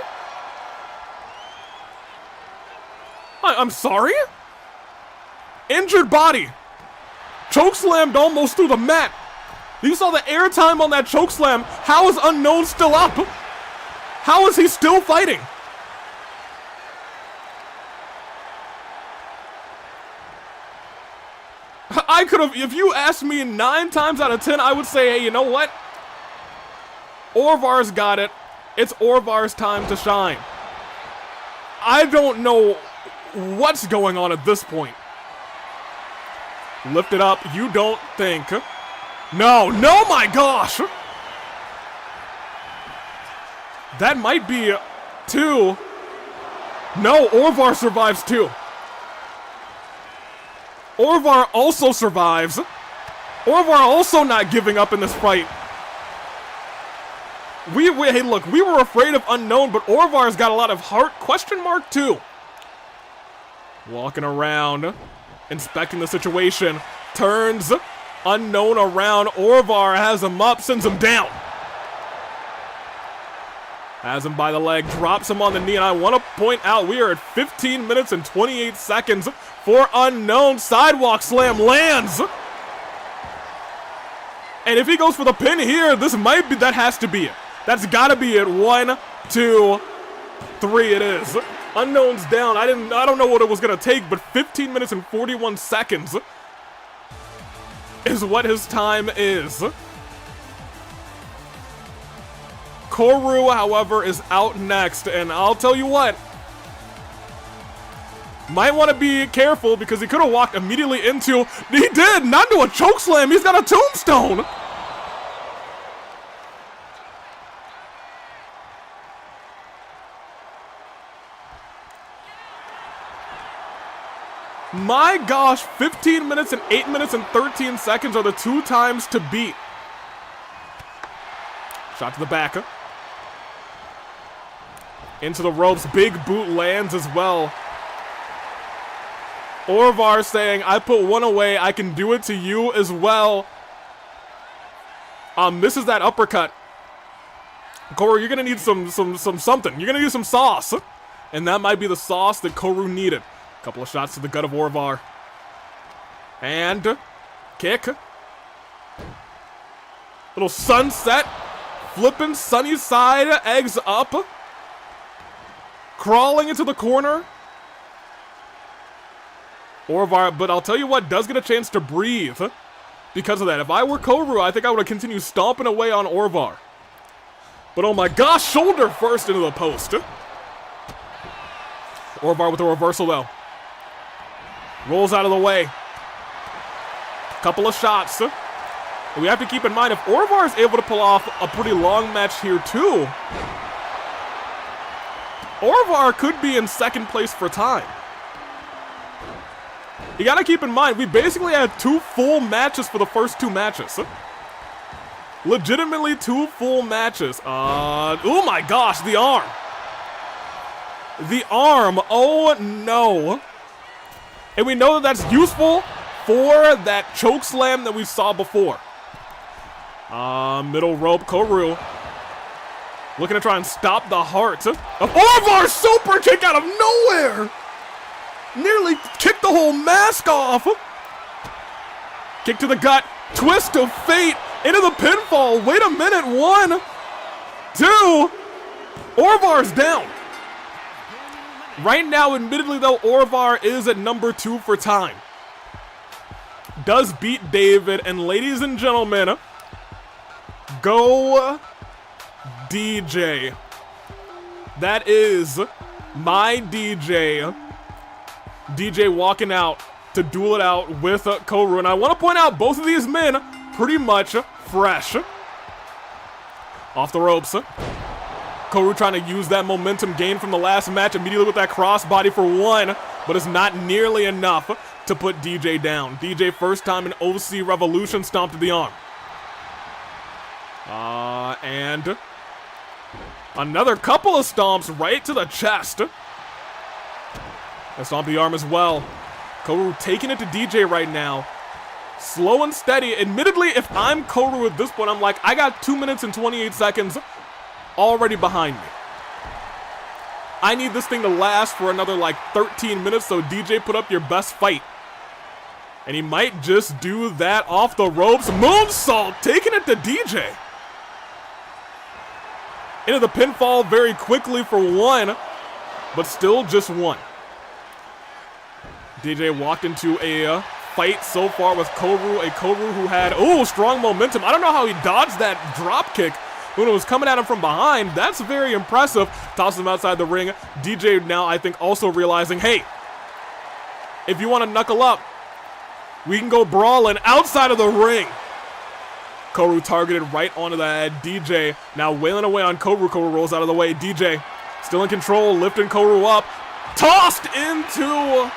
I'm sorry? Injured body. Chokeslammed almost through the mat. You saw the airtime on that chokeslam. How is Unknown still up? How is he still fighting? I could have, if you asked me 9 times out of 10, I would say, hey, you know what? Orvar's got it. It's Orvar's time to shine. I don't know what's going on at this point. Lift it up. You don't think. No, my gosh. That might be 2. No, Orvar survives too. Orvar also survives. Orvar also not giving up in this fight. Hey, look, we were afraid of unknown, but Orvar's got a lot of heart. Question mark too. Walking around, inspecting the situation. Turns unknown around. Orvar has him up, sends him down. Has him by the leg, drops him on the knee, and I want to point out we are at 15 minutes and 28 seconds for unknown. Sidewalk slam lands. And if he goes for the pin here, this might be, that has to be it. That's gotta be it. 1, 2, 3 it is. Unknown's down. I don't know what it was gonna take, but 15 minutes and 41 seconds is what his time is. Koru, however, is out next, and I'll tell you what. Might want to be careful because he could have walked immediately into... He did! Not into a chokeslam! He's got a tombstone! My gosh, 15 minutes and 8 minutes and 13 seconds are the 2 times to beat. Shot to the back. Into the ropes. Big boot lands as well. Orvar saying, I put one away. I can do it to you as well. Misses that uppercut. Koru, you're going to need some something. You're going to need some sauce. And that might be the sauce that Koru needed. Couple of shots to the gut of Orvar. And kick. Little sunset. Flipping sunny side. Eggs up. Crawling into the corner. Orvar, but I'll tell you what, does get a chance to breathe because of that. If I were Koru, I think I would have continued stomping away on Orvar. But oh my gosh, shoulder first into the post. Orvar with a reversal though. Rolls out of the way. Couple of shots. We have to keep in mind, if Orvar is able to pull off a pretty long match here too, Orvar could be in second place for time. You gotta keep in mind, we basically had 2 full matches for the first 2 matches. Legitimately 2 full matches. Oh my gosh, the arm. The arm, oh no. And we know that that's useful for that chokeslam that we saw before. Middle rope, Koru. Looking to try and stop the heart of Orvar. Super kick out of nowhere. Nearly kicked the whole mask off. Kick to the gut. Twist of fate into the pinfall. Wait a minute. 1, 2. Orvar's down. Right now, admittedly though, Orvar is at number 2 for time. Does beat David, and ladies and gentlemen, go DJ. That is my DJ. DJ walking out to duel it out with Koru. And I want to point out both of these men pretty much fresh. Off the ropes. Koru trying to use that momentum gain from the last match immediately with that crossbody for 1, but it's not nearly enough to put DJ down. DJ first time in OC Revolution stomped to the arm. And another couple of stomps right to the chest. And stomp the arm as well. Koru taking it to DJ right now. Slow and steady. Admittedly, if I'm Koru at this point, I'm like, I got 2 minutes and 28 seconds already behind me. I need this thing to last for another like 13 minutes, so DJ, put up your best fight. And he might just do that off the ropes. Moonsault, taking it to DJ. Into the pinfall very quickly for 1, but still just 1. DJ walked into a fight so far with Koru, a Koru who had, strong momentum. I don't know how he dodged that drop kick when it was coming at him from behind. That's very impressive. Tosses him outside the ring. DJ now, I think, also realizing, hey, if you want to knuckle up, we can go brawling outside of the ring. Koru targeted right onto the head. DJ now wailing away on Koru. Koru rolls out of the way. DJ still in control, lifting Koru up. Tossed into,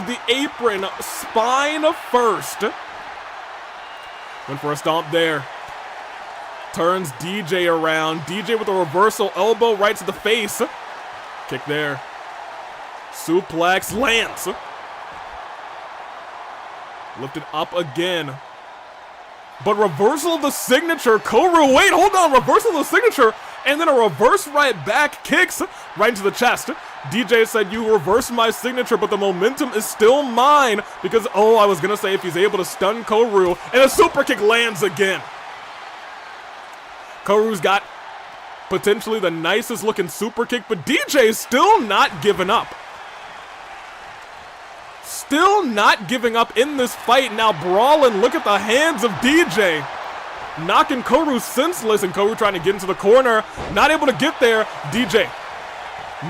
the apron. Spine first. Went for a stomp there. Turns DJ around. DJ with a reversal elbow right to the face. Kick there. Suplex lands. Lifted up again. But reversal of the signature. Koru, wait, hold on. Reversal of the signature. And then a reverse right back kicks right into the chest. DJ said, you reversed my signature, but the momentum is still mine. Because, I was going to say if he's able to stun Koru. And a super kick lands again. Koru's got potentially the nicest looking super kick, but DJ's still not giving up. Still not giving up in this fight. Now brawling, look at the hands of DJ. Knocking Koru senseless, and Koru trying to get into the corner. Not able to get there. DJ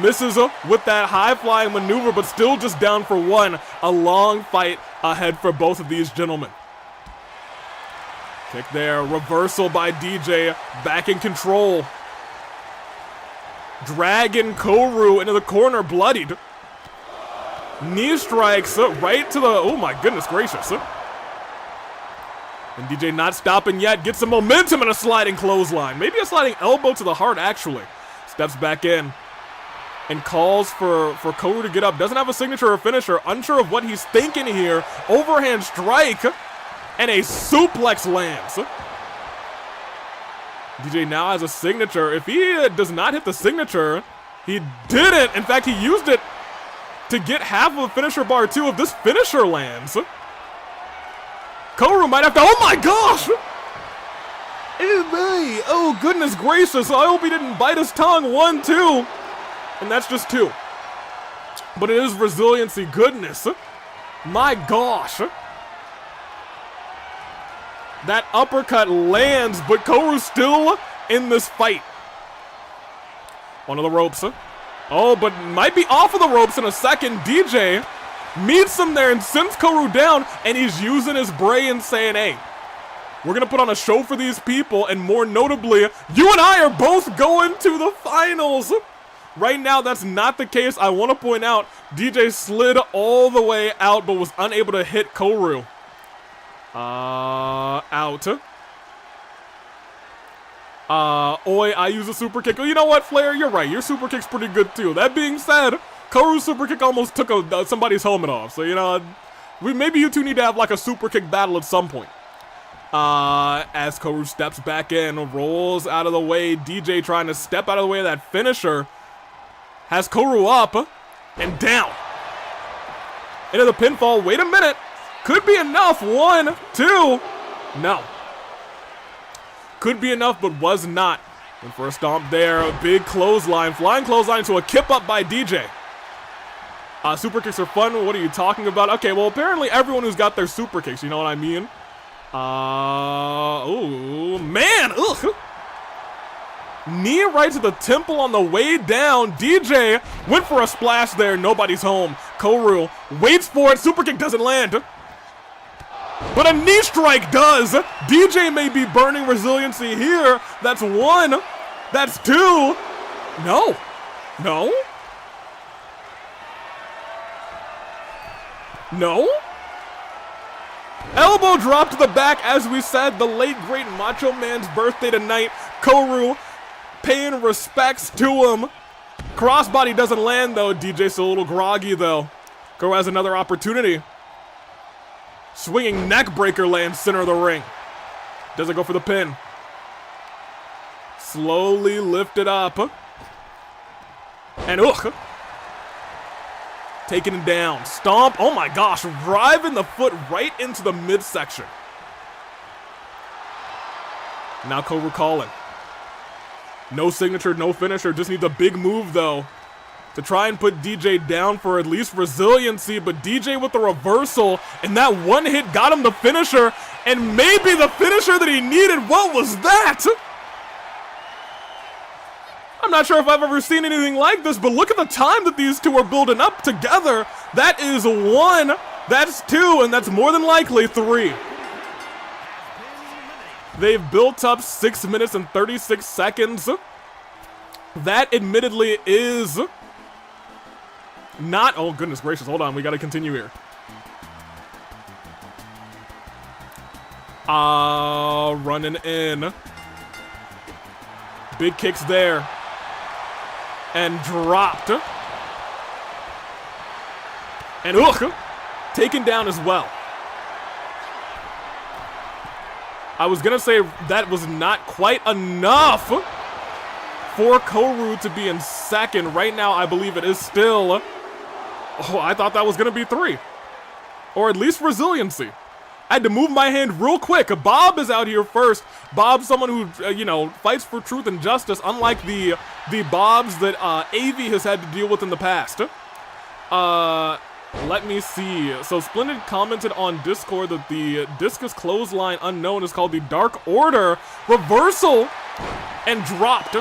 misses with that high-flying maneuver, but still just down for one. A long fight ahead for both of these gentlemen. Kick there. Reversal by DJ. Back in control. Dragging Koru into the corner, bloodied. Knee strikes right to the, oh my goodness gracious. And DJ not stopping yet, gets some momentum and a sliding clothesline. Maybe a sliding elbow to the heart, actually. Steps back in and calls for Koru to get up. Doesn't have a signature or finisher, unsure of what he's thinking here. Overhand strike and a suplex lands. DJ now has a signature. If he does not hit the signature, he didn't. In fact, he used it to get half of a finisher bar too. If this finisher lands, Koru might have to, oh my gosh! Emery, oh goodness gracious, I hope he didn't bite his tongue. 1, 2, and that's just 2. But it is resiliency, goodness. My gosh. That uppercut lands, but Koru's still in this fight. One of the ropes. Oh, but might be off of the ropes in a second. DJ meets him there and sends Koru down, and he's using his bray and saying, hey, we're going to put on a show for these people, and more notably, you and I are both going to the finals. Right now, that's not the case. I want to point out, DJ slid all the way out, but was unable to hit Koru. Out. I use a super kick. You know what, Flair? You're right. Your super kick's pretty good, too. That being said, Koru's super kick almost took somebody's helmet off. So, maybe you two need to have, like, a super kick battle at some point. As Koru steps back in, rolls out of the way. DJ trying to step out of the way of that finisher. Has Koru up and down. Into the pinfall. Wait a minute. Could be enough. 1, 2. No. Could be enough, but was not. And for a stomp there, a big clothesline. Flying clothesline to a kip up by DJ. Super kicks are fun. What are you talking about? Okay, well, apparently everyone who's got their super kicks, you know what I mean? Oh, man. Ugh. Knee right to the temple on the way down. DJ went for a splash there. Nobody's home. Koru waits for it. Super kick doesn't land. But a knee strike does. DJ may be burning resiliency here. That's 1. That's 2. No. No. No. Elbow drop to the back, as we said. The late, great Macho Man's birthday tonight. Koru paying respects to him. Crossbody doesn't land, though. DJ's a little groggy, though. Koru has another opportunity. Swinging neck breaker lands center of the ring. Doesn't go for the pin. Slowly lifted up. And taking it down. Stomp. Oh my gosh. Driving the foot right into the midsection. Now Koru calling. No signature, no finisher. Just needs a big move though to try and put DJ down for at least resiliency, but DJ with the reversal, and that one hit got him the finisher, and maybe the finisher that he needed. What was that? I'm not sure if I've ever seen anything like this, but look at the time that these two are building up together. That is 1, that's 2, and that's more than likely 3. They've built up 6 minutes and 36 seconds. That admittedly is not, oh goodness gracious, hold on, we gotta continue here. Running in. Big kicks there. And dropped. And taken down as well. I was gonna say that was not quite enough for Koru to be in second. Right now, I believe it is still, oh, I thought that was gonna be 3. Or at least resiliency. I had to move my hand real quick. Bob is out here first. Bob's someone who, you know, fights for truth and justice, unlike the Bobs that AV has had to deal with in the past. Let me see. So Splendid commented on Discord that the discus clothesline unknown is called the Dark Order. Reversal and dropped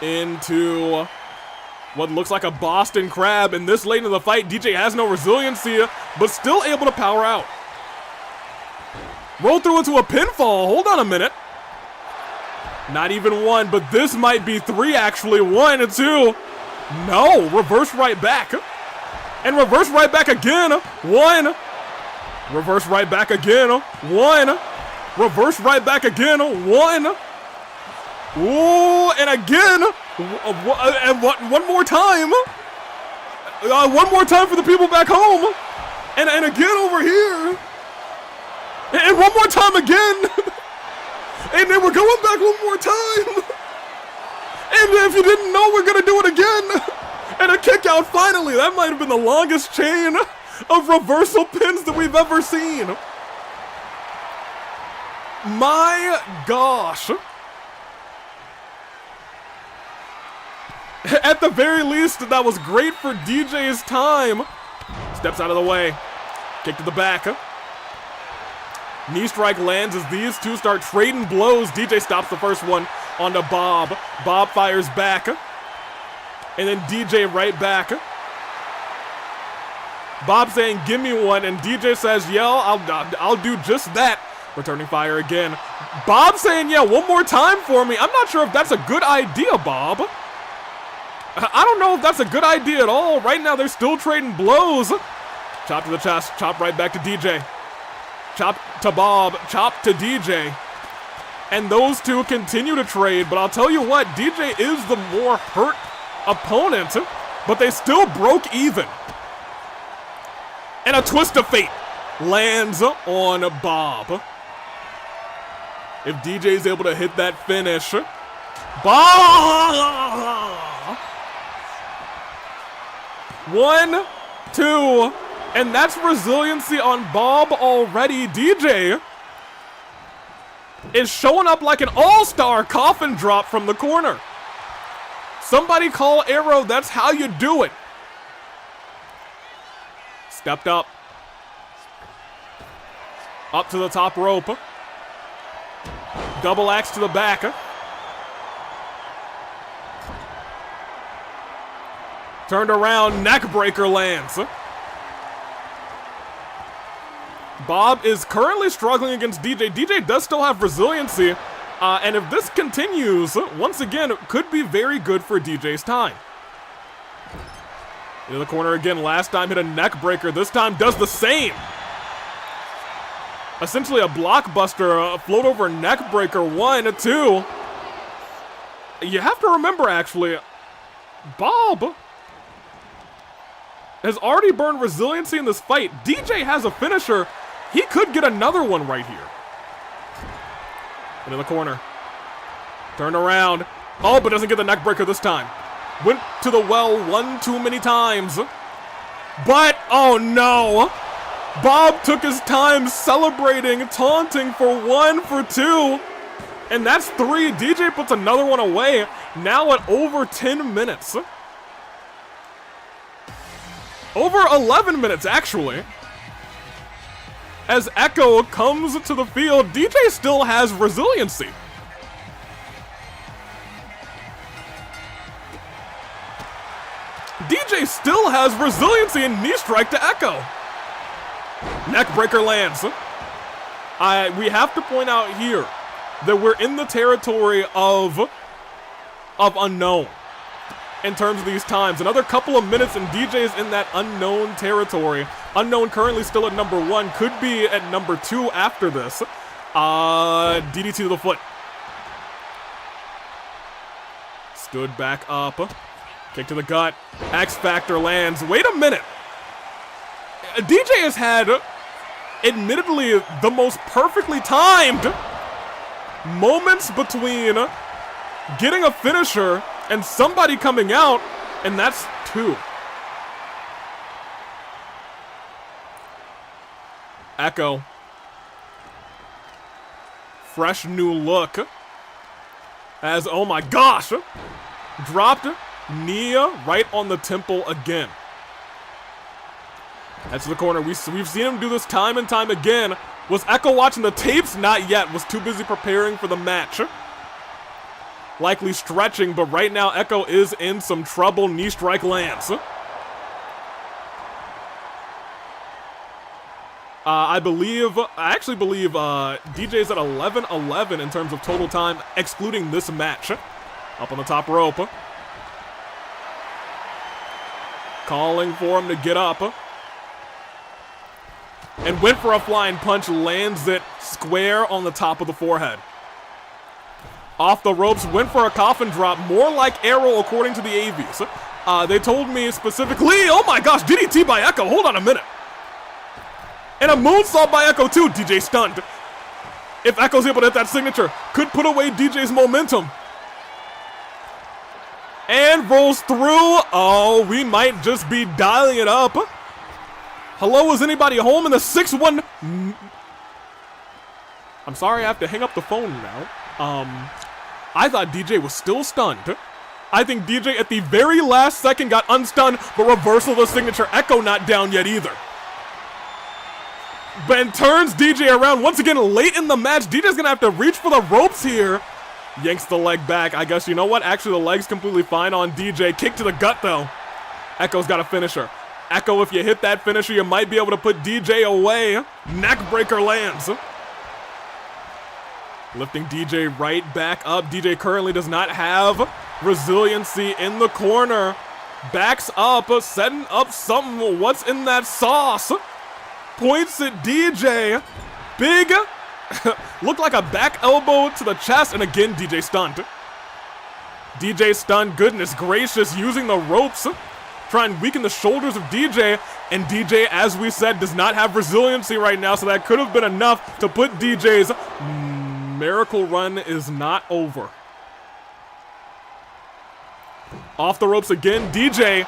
into what looks like a Boston Crab. And this late in the fight, DJ has no resiliency, but still able to power out. Roll through into a pinfall. Hold on a minute. Not even 1, but this might be 3 actually. 1 and 2. No, reverse right back. And reverse right back again. 1. Reverse right back again. 1. Reverse right back again. 1. Ooh, and again. And one more time. One more time for the people back home. And again over here. And one more time again. And then we're going back one more time. And if you didn't know, we're going to do it again. And a kick out finally. That might have been the longest chain of reversal pins that we've ever seen. My gosh. At the very least, that was great for DJ's time. Steps out of the way. Kick to the back. Knee strike lands as these two start trading blows. DJ stops the first one onto Bob. Bob fires back. And then DJ right back. Bob saying, give me one. And DJ says, yeah, I'll do just that. Returning fire again. Bob saying, yeah, one more time for me. I'm not sure if that's a good idea, Bob. I don't know if that's a good idea at all. Right now, they're still trading blows. Chop to the chest. Chop right back to DJ. Chop to Bob. Chop to DJ. And those two continue to trade. But I'll tell you what, DJ is the more hurt opponent. But they still broke even. And a twist of fate lands on Bob. If DJ's able to hit that finish. Bob! 1, 2, and that's resiliency on Bob already. DJ is showing up like an all-star coffin drop from the corner. Somebody call Arrow, that's how you do it. Stepped up. Up to the top rope. Double axe to the back. Turned around, neck breaker lands. Bob is currently struggling against DJ. DJ does still have resiliency. And if this continues, once again, it could be very good for DJ's time. Into the corner again. Last time hit a neck breaker. This time does the same. Essentially a blockbuster, a float over neck breaker. 1, 2. You have to remember, actually, Bob has already burned resiliency in this fight. DJ has a finisher. He could get another one right here. Into the corner. Turned around. Oh, but doesn't get the neck breaker this time. Went to the well one too many times. But, oh no. Bob took his time celebrating, taunting for 1, for 2. And that's 3. DJ puts another one away. Now at over 10 minutes. Over 11 minutes, actually. As Echo comes to the field, DJ still has resiliency. still has resiliency and knee strike to Echo. Neckbreaker lands. We have to point out here that we're in the territory of unknown in terms of these times. Another couple of minutes and DJ's in that unknown territory. Unknown currently still at number 1, could be at number 2 after this. DDT to the foot. Stood back up. Kick to the gut. X Factor lands. Wait a minute. DJ has had, admittedly, the most perfectly timed moments between getting a finisher and somebody coming out, and that's 2. Echo. Fresh new look. As, oh my gosh, dropped knee right on the temple again. That's the corner. We've seen him do this time and time again. Was Echo watching the tapes? Not yet. Was too busy preparing for the match. Likely stretching, but right now Echo is in some trouble. Knee strike lands. I actually believe DJ's at 11-11 in terms of total time, excluding this match. Up on the top rope. Calling for him to get up. And went for a flying punch, lands it square on the top of the forehead. Off the ropes, went for a coffin drop, more like Arrow according to the AVs. They told me specifically, oh my gosh, DDT by Echo, hold on a minute. And a moonsault by Echo too, DJ stunned. If Echo's able to hit that signature, could put away DJ's momentum. And rolls through. Oh, we might just be dialing it up. Hello, is anybody home in the 6-1? I'm sorry, I have to hang up the phone now. I thought DJ was still stunned. I think DJ at the very last second got unstunned, but reversal of the signature. Echo not down yet either. Ben turns DJ around once again late in the match. DJ's gonna have to reach for the ropes here. Yanks the leg back. I guess, you know what? Actually, the leg's completely fine on DJ. Kick to the gut, though. Echo's got a finisher. Echo, if you hit that finisher, you might be able to put DJ away. Neckbreaker lands. Lifting DJ right back up. DJ currently does not have resiliency in the corner. Backs up, setting up something. What's in that sauce? Points at DJ. Big, looked like a back elbow to the chest, and again, DJ stunned. DJ stunned, goodness gracious, using the ropes. Try and weaken the shoulders of DJ, and DJ, as we said, does not have resiliency right now, so that could have been enough to put DJ's miracle run is not over. Off the ropes again, DJ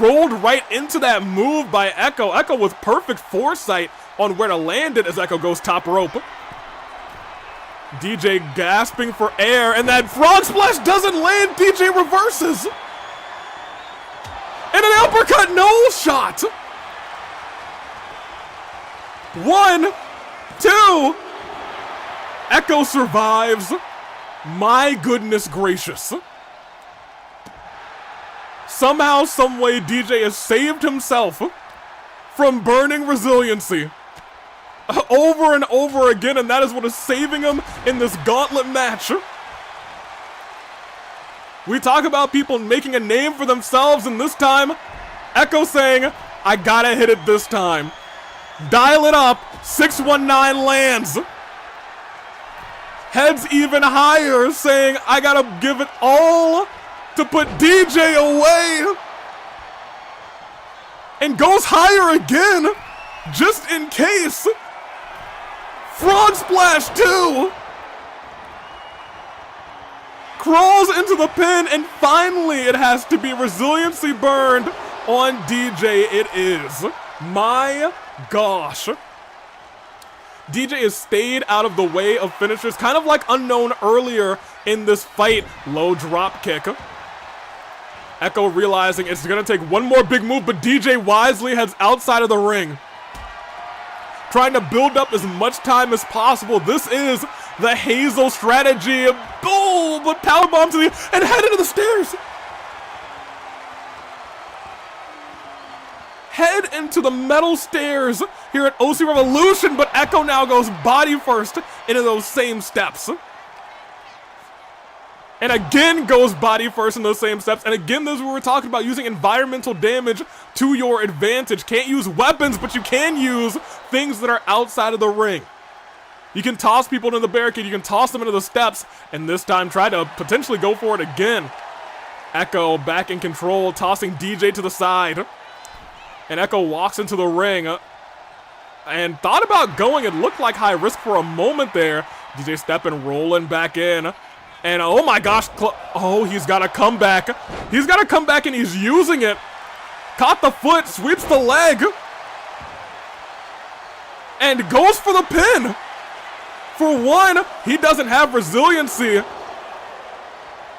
rolled right into that move by Echo. Echo with perfect foresight on where to land it as Echo goes top rope. DJ gasping for air, and that frog splash doesn't land. DJ reverses. And an uppercut no shot. 1, 2. Echo survives. My goodness gracious. Somehow, someway, DJ has saved himself from burning resiliency over and over again, and that is what is saving him in this gauntlet match. We talk about people making a name for themselves, and this time, Echo saying, I gotta hit it this time. Dial it up, 619 lands. Heads even higher, saying, I gotta give it all to put DJ away. And goes higher again, just in case. Frog splash too. Crawls into the pin, and finally it has to be resiliency burned on DJ. It is. My gosh. DJ has stayed out of the way of finishers, kind of like Unknown earlier in this fight. Low drop kick. Echo realizing it's gonna take one more big move, but DJ wisely heads outside of the ring. Trying to build up as much time as possible. This is the Hazel strategy. Boom! But powerbomb to the and head into the stairs. head into the metal stairs here at OC Revolution, but Echo now goes body first into those same steps. And again goes body first in those same steps. And again, this is what we're talking about, using environmental damage to your advantage. Can't use weapons, but you can use things that are outside of the ring. You can toss people into the barricade, you can toss them into the steps, and this time try to potentially go for it again. Echo back in control, tossing DJ to the side. And Echo walks into the ring and thought about going. It looked like high risk for a moment there. DJ stepping, rolling back in. And oh my gosh, oh, he's got a comeback. He's got a comeback and he's using it. Caught the foot, sweeps the leg. And goes for the pin. For one, he doesn't have resiliency.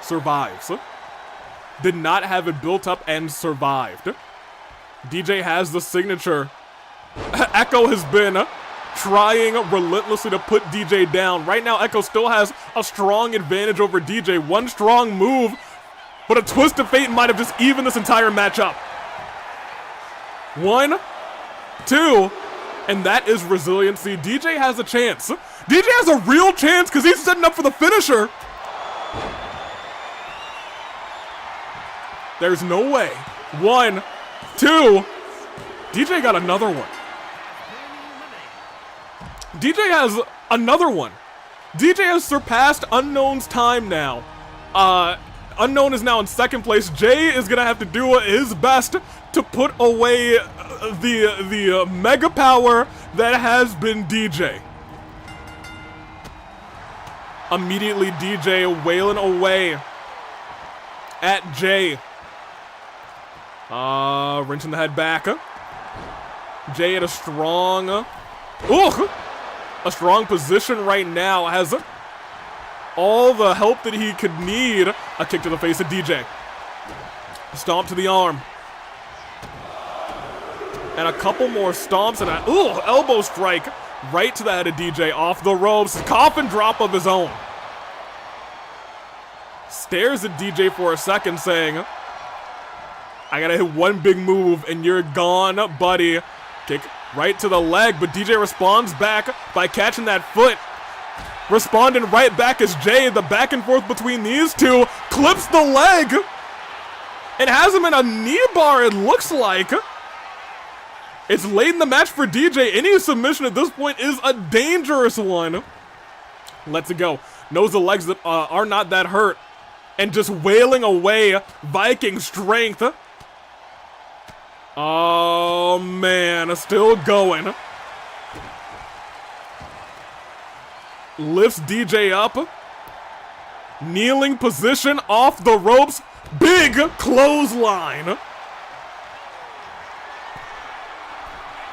Survives. Did not have it built up and survived. DJ has the signature. Echo has been trying relentlessly to put DJ down. Right now, Echo still has a strong advantage over DJ. One strong move, but a twist of fate might have just evened this entire match up. 1, 2, and that is resiliency. DJ has a chance. DJ has a real chance because he's setting up for the finisher. There's no way. 1, 2. DJ got another one. DJ has another one. DJ has surpassed Unknown's time now. Unknown is now in second place. Jay is gonna have to do his best to put away the mega power that has been DJ. Immediately DJ wailing away at Jay. Wrenching the head back. Jay at a strong position right now. Has all the help that he could need. A kick to the face of DJ. Stomp to the arm. And a couple more stomps and a elbow strike right to the head of DJ off the ropes. Coffin drop of his own. Stares at DJ for a second saying, I gotta hit one big move and you're gone, buddy. Kick right to the leg, but DJ responds back by catching that foot. Responding right back as Jay, the back and forth between these two, clips the leg and has him in a knee bar, it looks like. It's late in the match for DJ. Any submission at this point is a dangerous one. Lets it go. Knows the legs that are not that hurt. And just wailing away Viking strength. Oh man, still going. Lifts DJ up. Kneeling position off the ropes. Big clothesline.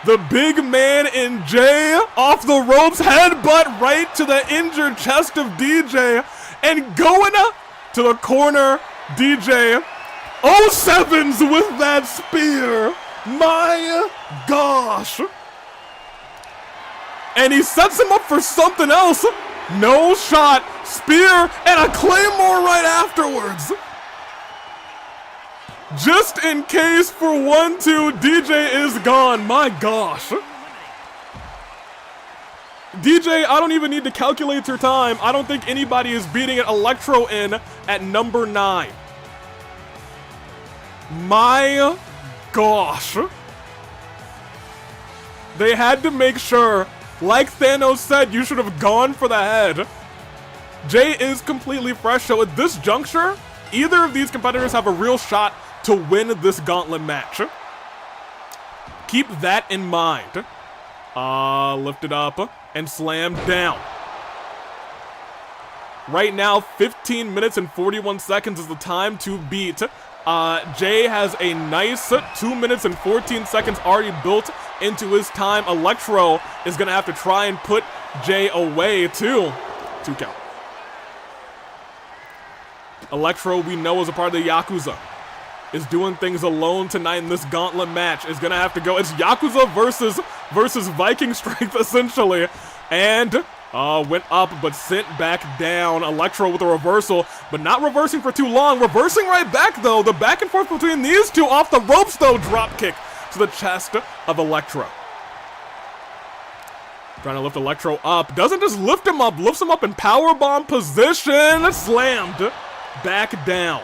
The big man in Jay off the ropes, headbutt right to the injured chest of DJ, and going up to the corner, DJ 07s with that spear. My gosh. And he sets him up for something else. No shot, spear, and a claymore right afterwards. Just in case for 1-2, DJ is gone. My gosh. DJ, I don't even need to calculate your time. I don't think anybody is beating an Electro in at number 9. My gosh. They had to make sure, like Thanos said, you should have gone for the head. Jay is completely fresh, so at this juncture, either of these competitors have a real shot to win this gauntlet match. Keep that in mind. Lift it up and slam down. Right now, 15 minutes and 41 seconds is the time to beat. Jay has a nice 2 minutes and 14 seconds already built into his time. Electro is gonna have to try and put Jay away too. 2 count. Electro, we know, is a part of the Yakuza. Is doing things alone tonight in this gauntlet match. Is gonna have to go. It's Yakuza versus Viking strength essentially. And went up but sent back down. Electro with a reversal, but not reversing for too long. Reversing right back though. The back and forth between these two off the ropes though. Drop kick to the chest of Electro. Trying to lift Electro up. Doesn't just lift him up, lifts him up in powerbomb position. Slammed back down.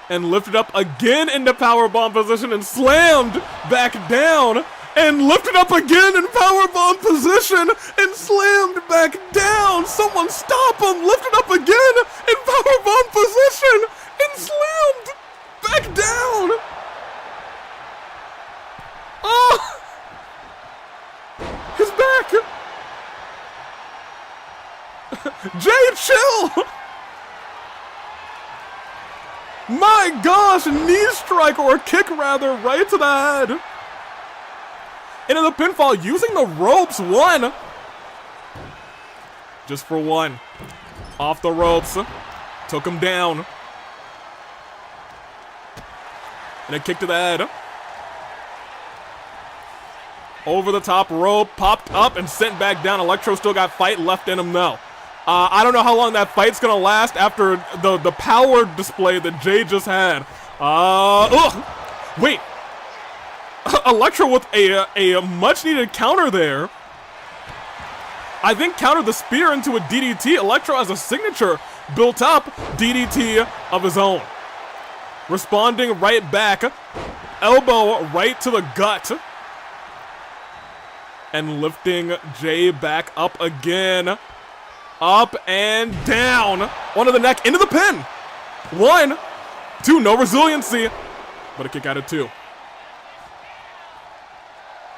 And lifted up again into powerbomb position and slammed back down. And lifted up again in powerbomb position and slammed back down. Someone stop him. Lifted up again in powerbomb position and slammed back down. Oh! He's back. Jay, chill. My gosh, knee strike or a kick rather, right to the head. Into the pinfall using the ropes. One. Just for one. Off the ropes. Took him down. And a kick to the head. Over the top rope. Popped up and sent back down. Electro still got fight left in him though. I don't know how long that fight's gonna last after the power display that Jay just had. Wait. Electro with a much needed counter there. I think countered the spear into a DDT. Electro has a signature built up DDT of his own. Responding right back. Elbow right to the gut. And lifting Jay back up again. Up and down. Onto the neck, into the pin. 1, 2, no resiliency. But a kick out of 2.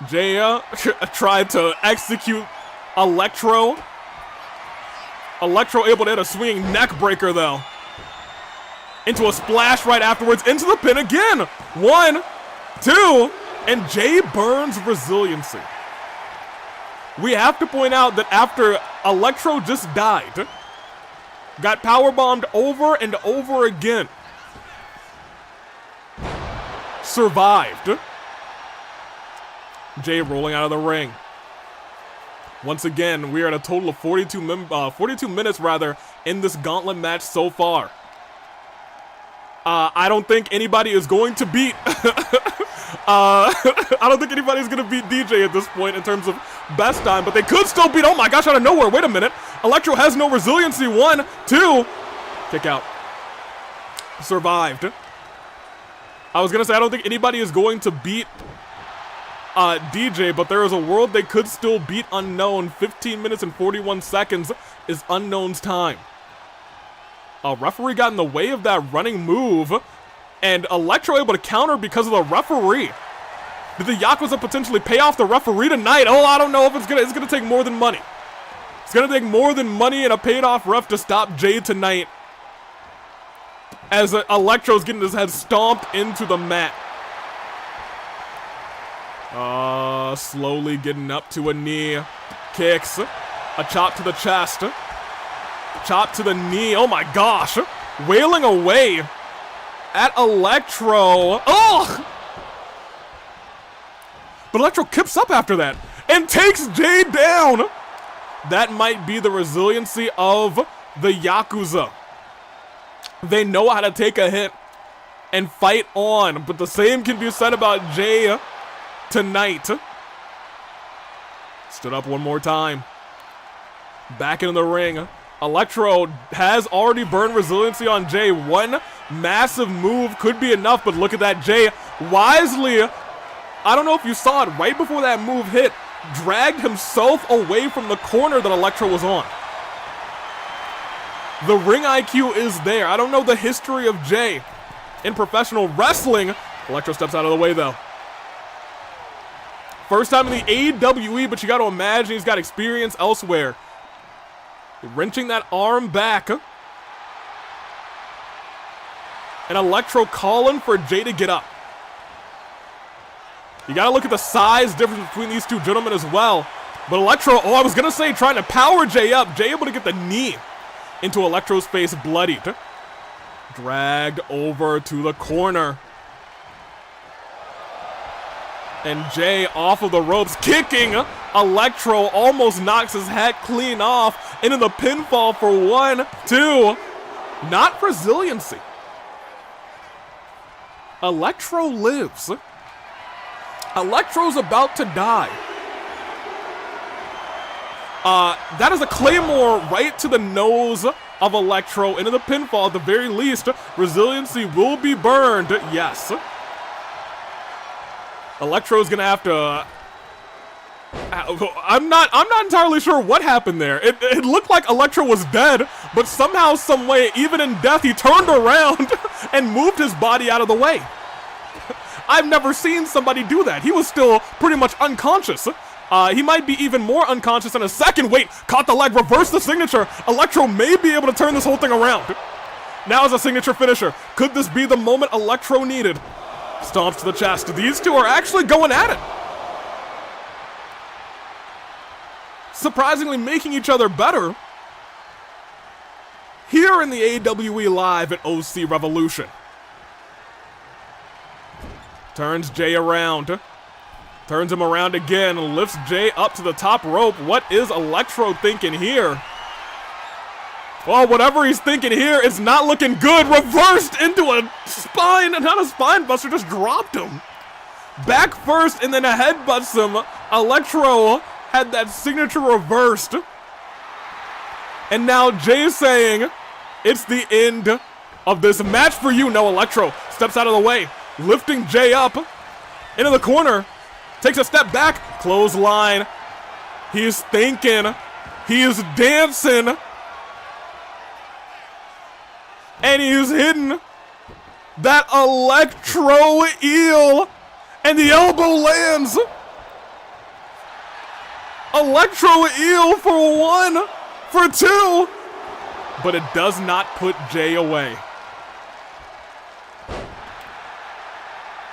Jay tried to execute Electro. Electro able to hit a swinging neck breaker though. Into a splash right afterwards, into the pin again. 1, 2, and Jay burns resiliency. We have to point out that after Electro just died, got powerbombed over and over again, survived. Jay rolling out of the ring. Once again, we are at a total of 42 minutes rather in this gauntlet match so far. I don't think anybody is going to beat I don't think anybody's gonna beat DJ at this point in terms of best time, but they could still beat, oh my gosh, out of nowhere, wait a minute. Electro has no resiliency, 1, 2, kick out. Survived. I was gonna say, I don't think anybody is going to beat DJ, but there is a world they could still beat Unknown. 15 minutes and 41 seconds is Unknown's time. A referee got in the way of that running move, and Electro able to counter because of the referee. Did the Yakuza potentially pay off the referee tonight? Oh, I don't know if it's gonna take more than money. It's gonna take more than money and a paid off ref to stop Jay tonight. As Electro's getting his head stomped into the mat. Slowly getting up to a knee. Kicks. A chop to the chest. Chop to the knee. Oh my gosh. Wailing away at Electro. Oh! But Electro kips up after that and takes Jay down. That might be the resiliency of the Yakuza. They know how to take a hit and fight on, but the same can be said about Jay tonight. Stood up one more time. Back into the ring. Electro has already burned resiliency on Jay. One massive move could be enough, but look at that. Jay wisely, I don't know if you saw it, right before that move hit, dragged himself away from the corner that Electro was on. The ring IQ is there. I don't know the history of Jay in professional wrestling. Electro steps out of the way though. First time in the AWE, but you got to imagine he's got experience elsewhere. Wrenching that arm back. And Electro calling for Jay to get up. You got to look at the size difference between these two gentlemen as well. But Electro, oh, I was going to say, trying to power Jay up. Jay able to get the knee into Electro's face, bloodied. Dragged over to the corner. And Jay off of the ropes, kicking. Electro almost knocks his hat clean off into the pinfall for 1, 2. Not resiliency. Electro lives. Electro's about to die. That is a Claymore right to the nose of Electro into the pinfall. At the very least, resiliency will be burned. Yes. Electro's gonna have to... I'm not entirely sure what happened there. It looked like Electro was dead, but somehow, some way, even in death, he turned around and moved his body out of the way. I've never seen somebody do that. He was still pretty much unconscious. He might be even more unconscious in a second. Wait, caught the leg, reversed the signature. Electro may be able to turn this whole thing around. Now is a signature finisher. Could this be the moment Electro needed? Stomps to the chest. These two are actually going at it. Surprisingly making each other better. Here in the AWE Live at OC Revolution. Turns Jay around. Turns him around again. Lifts Jay up to the top rope. What is Electro thinking here? Well, whatever he's thinking here is not looking good. Reversed into a spine. Not a spine buster, just dropped him. Back first and then a headbutts him. Electro had that signature reversed. And now Jay's saying, it's the end of this match for you. No, Electro steps out of the way. Lifting Jay up into the corner. Takes a step back. Clothesline. He's thinking. He is dancing. And he's hitting that Electro eel. And the elbow lands. Electro eel for one. For two. But it does not put Jay away.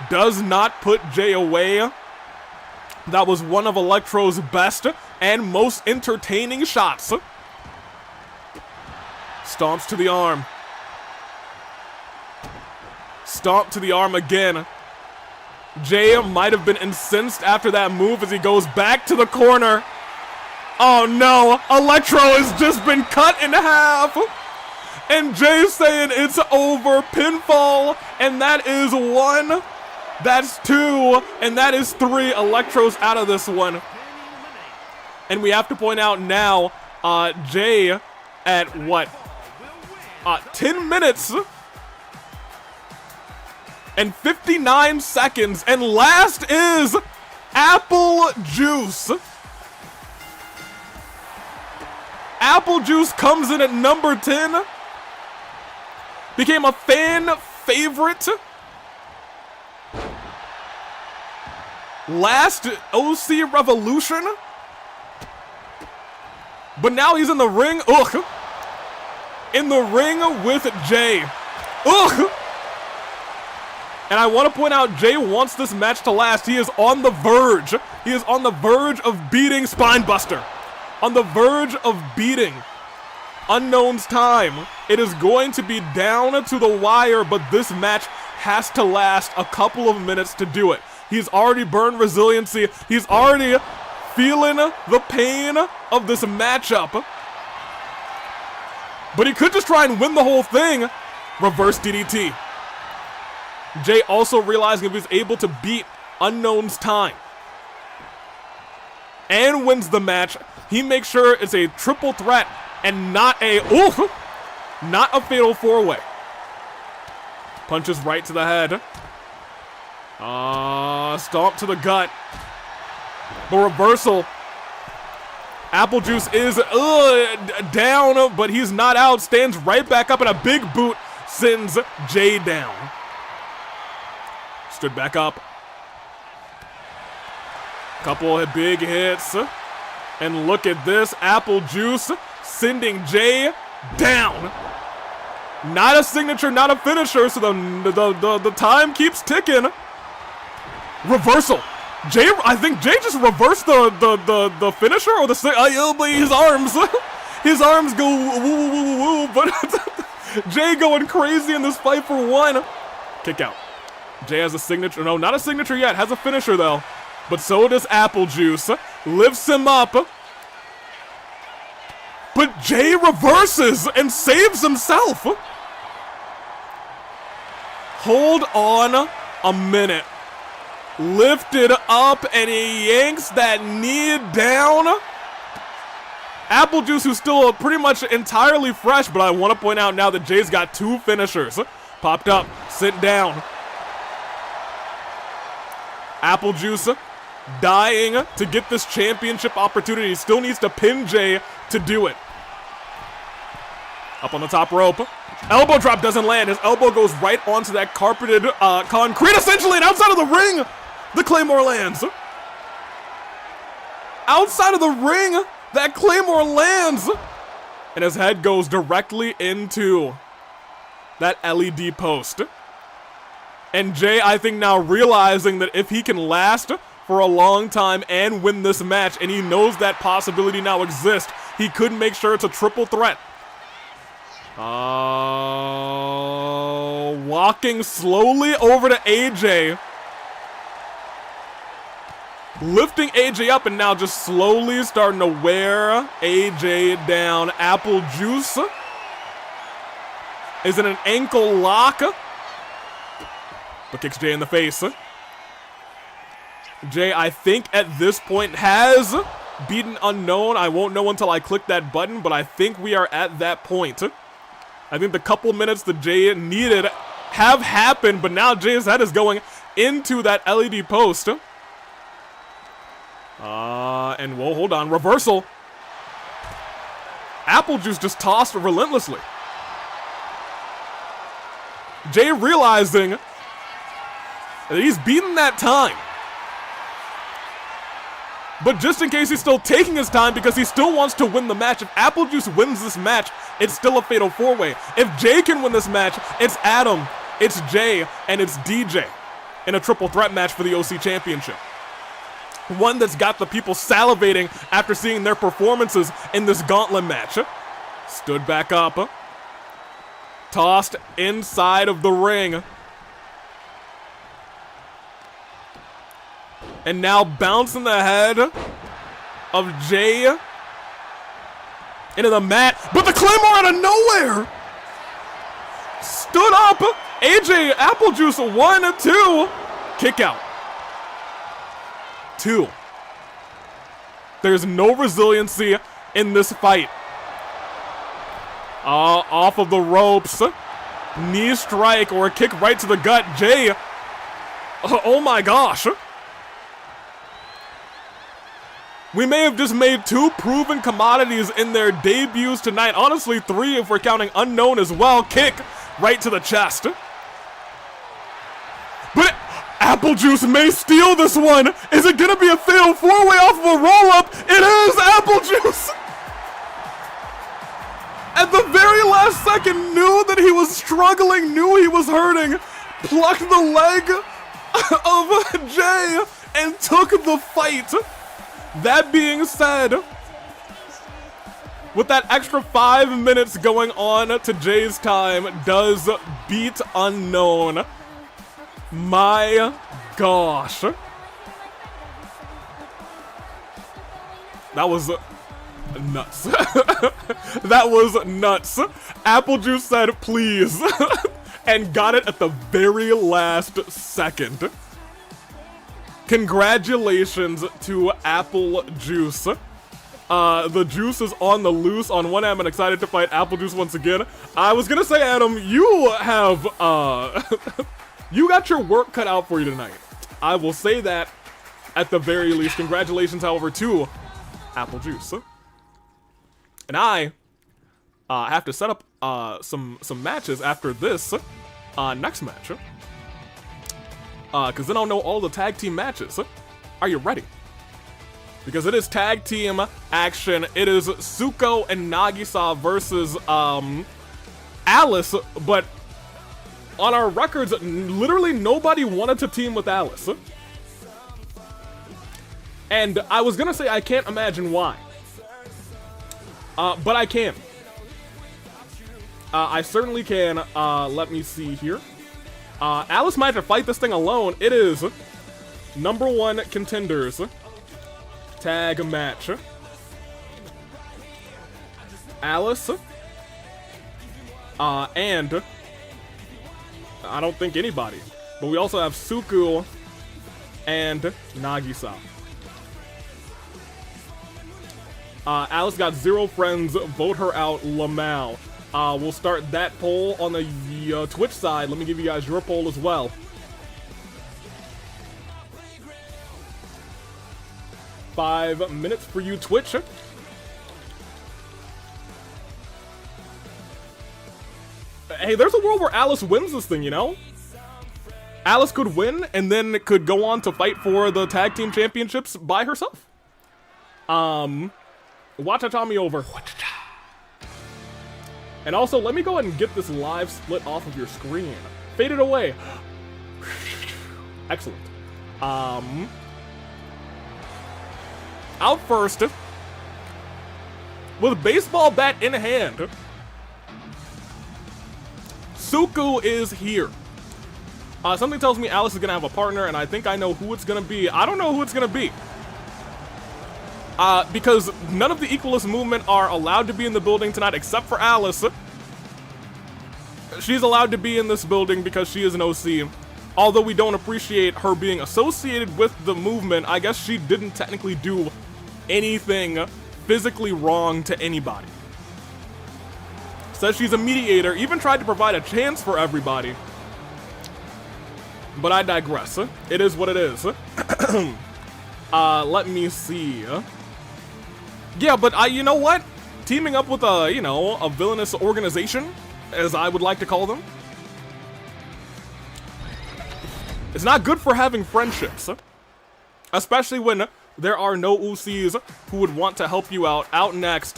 Does not put Jay away. That was one of Electro's best and most entertaining shots. Stomps to the arm. Stomp to the arm again. Jay might have been incensed after that move as he goes back to the corner. Oh no, Electro has just been cut in half. And Jay's saying it's over. Pinfall, and that is one. That's two, and that is three. Electro's out of this one. And we have to point out now, Jay at what? 10 minutes and 59 seconds. And last is Apple Juice. Apple Juice comes in at number 10. Became a fan favorite. Last OC Revolution. But now he's in the ring. Ugh. In the ring with Jay. Ugh. And I want to point out, Jay wants this match to last. He is on the verge. He is on the verge of beating Spinebuster. On the verge of beating Unknown's time. It is going to be down to the wire, but this match has to last a couple of minutes to do it. He's already burned resiliency. He's already feeling the pain of this matchup. But he could just try and win the whole thing. Reverse DDT. Jay also realizing if he's able to beat Unknown's time and wins the match, he makes sure it's a triple threat and not a fatal four-way. Punches right to the head. Stomp to the gut. The reversal. Apple Juice is down, but he's not out. Stands right back up, and a big boot sends Jay down. Stood back up. Couple of big hits. And look at this. Apple Juice sending Jay down. Not a signature, not a finisher, so the time keeps ticking. Reversal. Jay, I think Jay just reversed the finisher or his arms. His arms go woo woo woo woo, but Jay going crazy in this fight for one. Kick out. Jay has a signature. No, not a signature yet. Has a finisher though. But so does Apple Juice. Lifts him up. But Jay reverses and saves himself. Hold on a minute. lifted up, and he yanks that knee down. Apple Juice, who's still pretty much entirely fresh, but I want to point out now that Jay's got 2 finishers. Popped up, sit down. Apple Juice dying to get this championship opportunity. Still needs to pin Jay to do it. Up on the top rope. Elbow drop doesn't land. His elbow goes right onto that carpeted concrete, essentially, and outside of the ring, the Claymore lands. Outside of the ring, that Claymore lands, and his head goes directly into that LED post. And Jay, I think now realizing that if he can last for a long time and win this match, and he knows that possibility now exists, he could make sure it's a triple threat. Walking slowly over to AJ. Lifting AJ up and now just slowly starting to wear AJ down. Apple Juice is in an ankle lock, but kicks Jay in the face. Jay, I think at this point has beaten Unknown. I won't know until I click that button, but I think we are at that point. I think the couple minutes that Jay needed have happened, but now Jay's head is going into that LED post. And whoa, hold on, reversal. Apple Juice just tossed relentlessly. Jay realizing that he's beaten that time. But just in case he's still taking his time because he still wants to win the match, if Apple Juice wins this match, it's still a fatal 4-way. If Jay can win this match, it's Adam, it's Jay, and it's DJ in a triple threat match for the OC Championship. One that's got the people salivating after seeing their performances in this Gauntlet match. Stood back up. Tossed inside of the ring. And now bouncing the head of Jay into the mat. But the Claymore out of nowhere! Stood up. AJ Apple Juice 1-2. Kick out. 2. There's no resiliency in this fight. Off of the ropes. Knee strike or a kick right to the gut. Jay. Oh my gosh. We may have just made 2 proven commodities in their debuts tonight. Honestly, 3 if we're counting Unknown as well. Kick right to the chest. But Apple Juice may steal this one. Is it gonna be a fatal 4-way off of a roll-up? It is Apple Juice! At the very last second, knew that he was struggling, knew he was hurting, plucked the leg of Jay, and took the fight. That being said, with that extra 5 minutes going on to Jay's time, does beat Unknown. My gosh. That was nuts. That was nuts. Apple Juice said, please, and got it at the very last second. Congratulations to Apple Juice. The juice is on the loose. On one hand, I'm excited to fight Apple Juice once again. I was gonna say, Adam, you have, you got your work cut out for you tonight. I will say that at the very least. Congratulations, however, to Apple Juice. And I have to set up some matches after this next match. Because then I'll know all the tag team matches. Are you ready? Because it is tag team action. It is Tsuko and Nagisa versus Alice, but on our records, literally nobody wanted to team with Alice. And I was gonna say I can't imagine why. But I can. I certainly can. Let me see here. Alice might have to fight this thing alone. It is #1 contenders tag match. Alice. And I don't think anybody. But we also have Suku and Nagisa. Alice got 0 friends. Vote her out, Lamau. We'll start that poll on the Twitch side. Let me give you guys your poll as well. Five minutes for you, Twitch. Hey, there's a world where Alice wins this thing, you know? Alice could win and then could go on to fight for the tag team championships by herself. Watachami over. And also, let me go ahead and get this live split off of your screen. Fade it away. Excellent. Out first, with baseball bat in hand, Suku is here. Something tells me Alice is gonna have a partner, and I think I know who it's gonna be. I don't know who it's gonna be. Because none of the Equalist movement are allowed to be in the building tonight except for Alice. She's allowed to be in this building because she is an OC. Although we don't appreciate her being associated with the movement, I guess she didn't technically do anything physically wrong to anybody. Says she's a mediator, even tried to provide a chance for everybody. But I digress. It is what it is. Let me see. Yeah, but you know what? Teaming up with a villainous organization, as I would like to call them, it's not good for having friendships. Especially when there are no UCs who would want to help you out. Out next,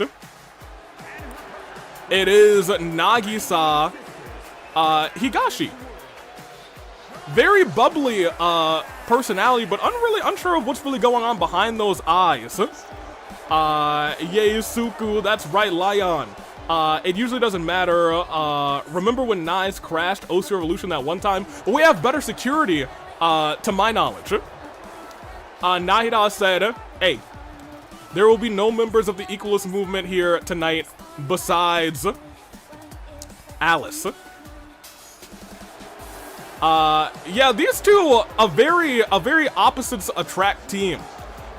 it is Nagisa Higashi. Very bubbly personality, but really unsure of what's really going on behind those eyes. Yay, Suku, that's right, Lion. It usually doesn't matter. Remember when Nice crashed OC Revolution that one time? Well, we have better security, to my knowledge. Nahida said, hey, there will be no members of the Equalist movement here tonight besides Alice. Yeah, these two, a very opposites attract team.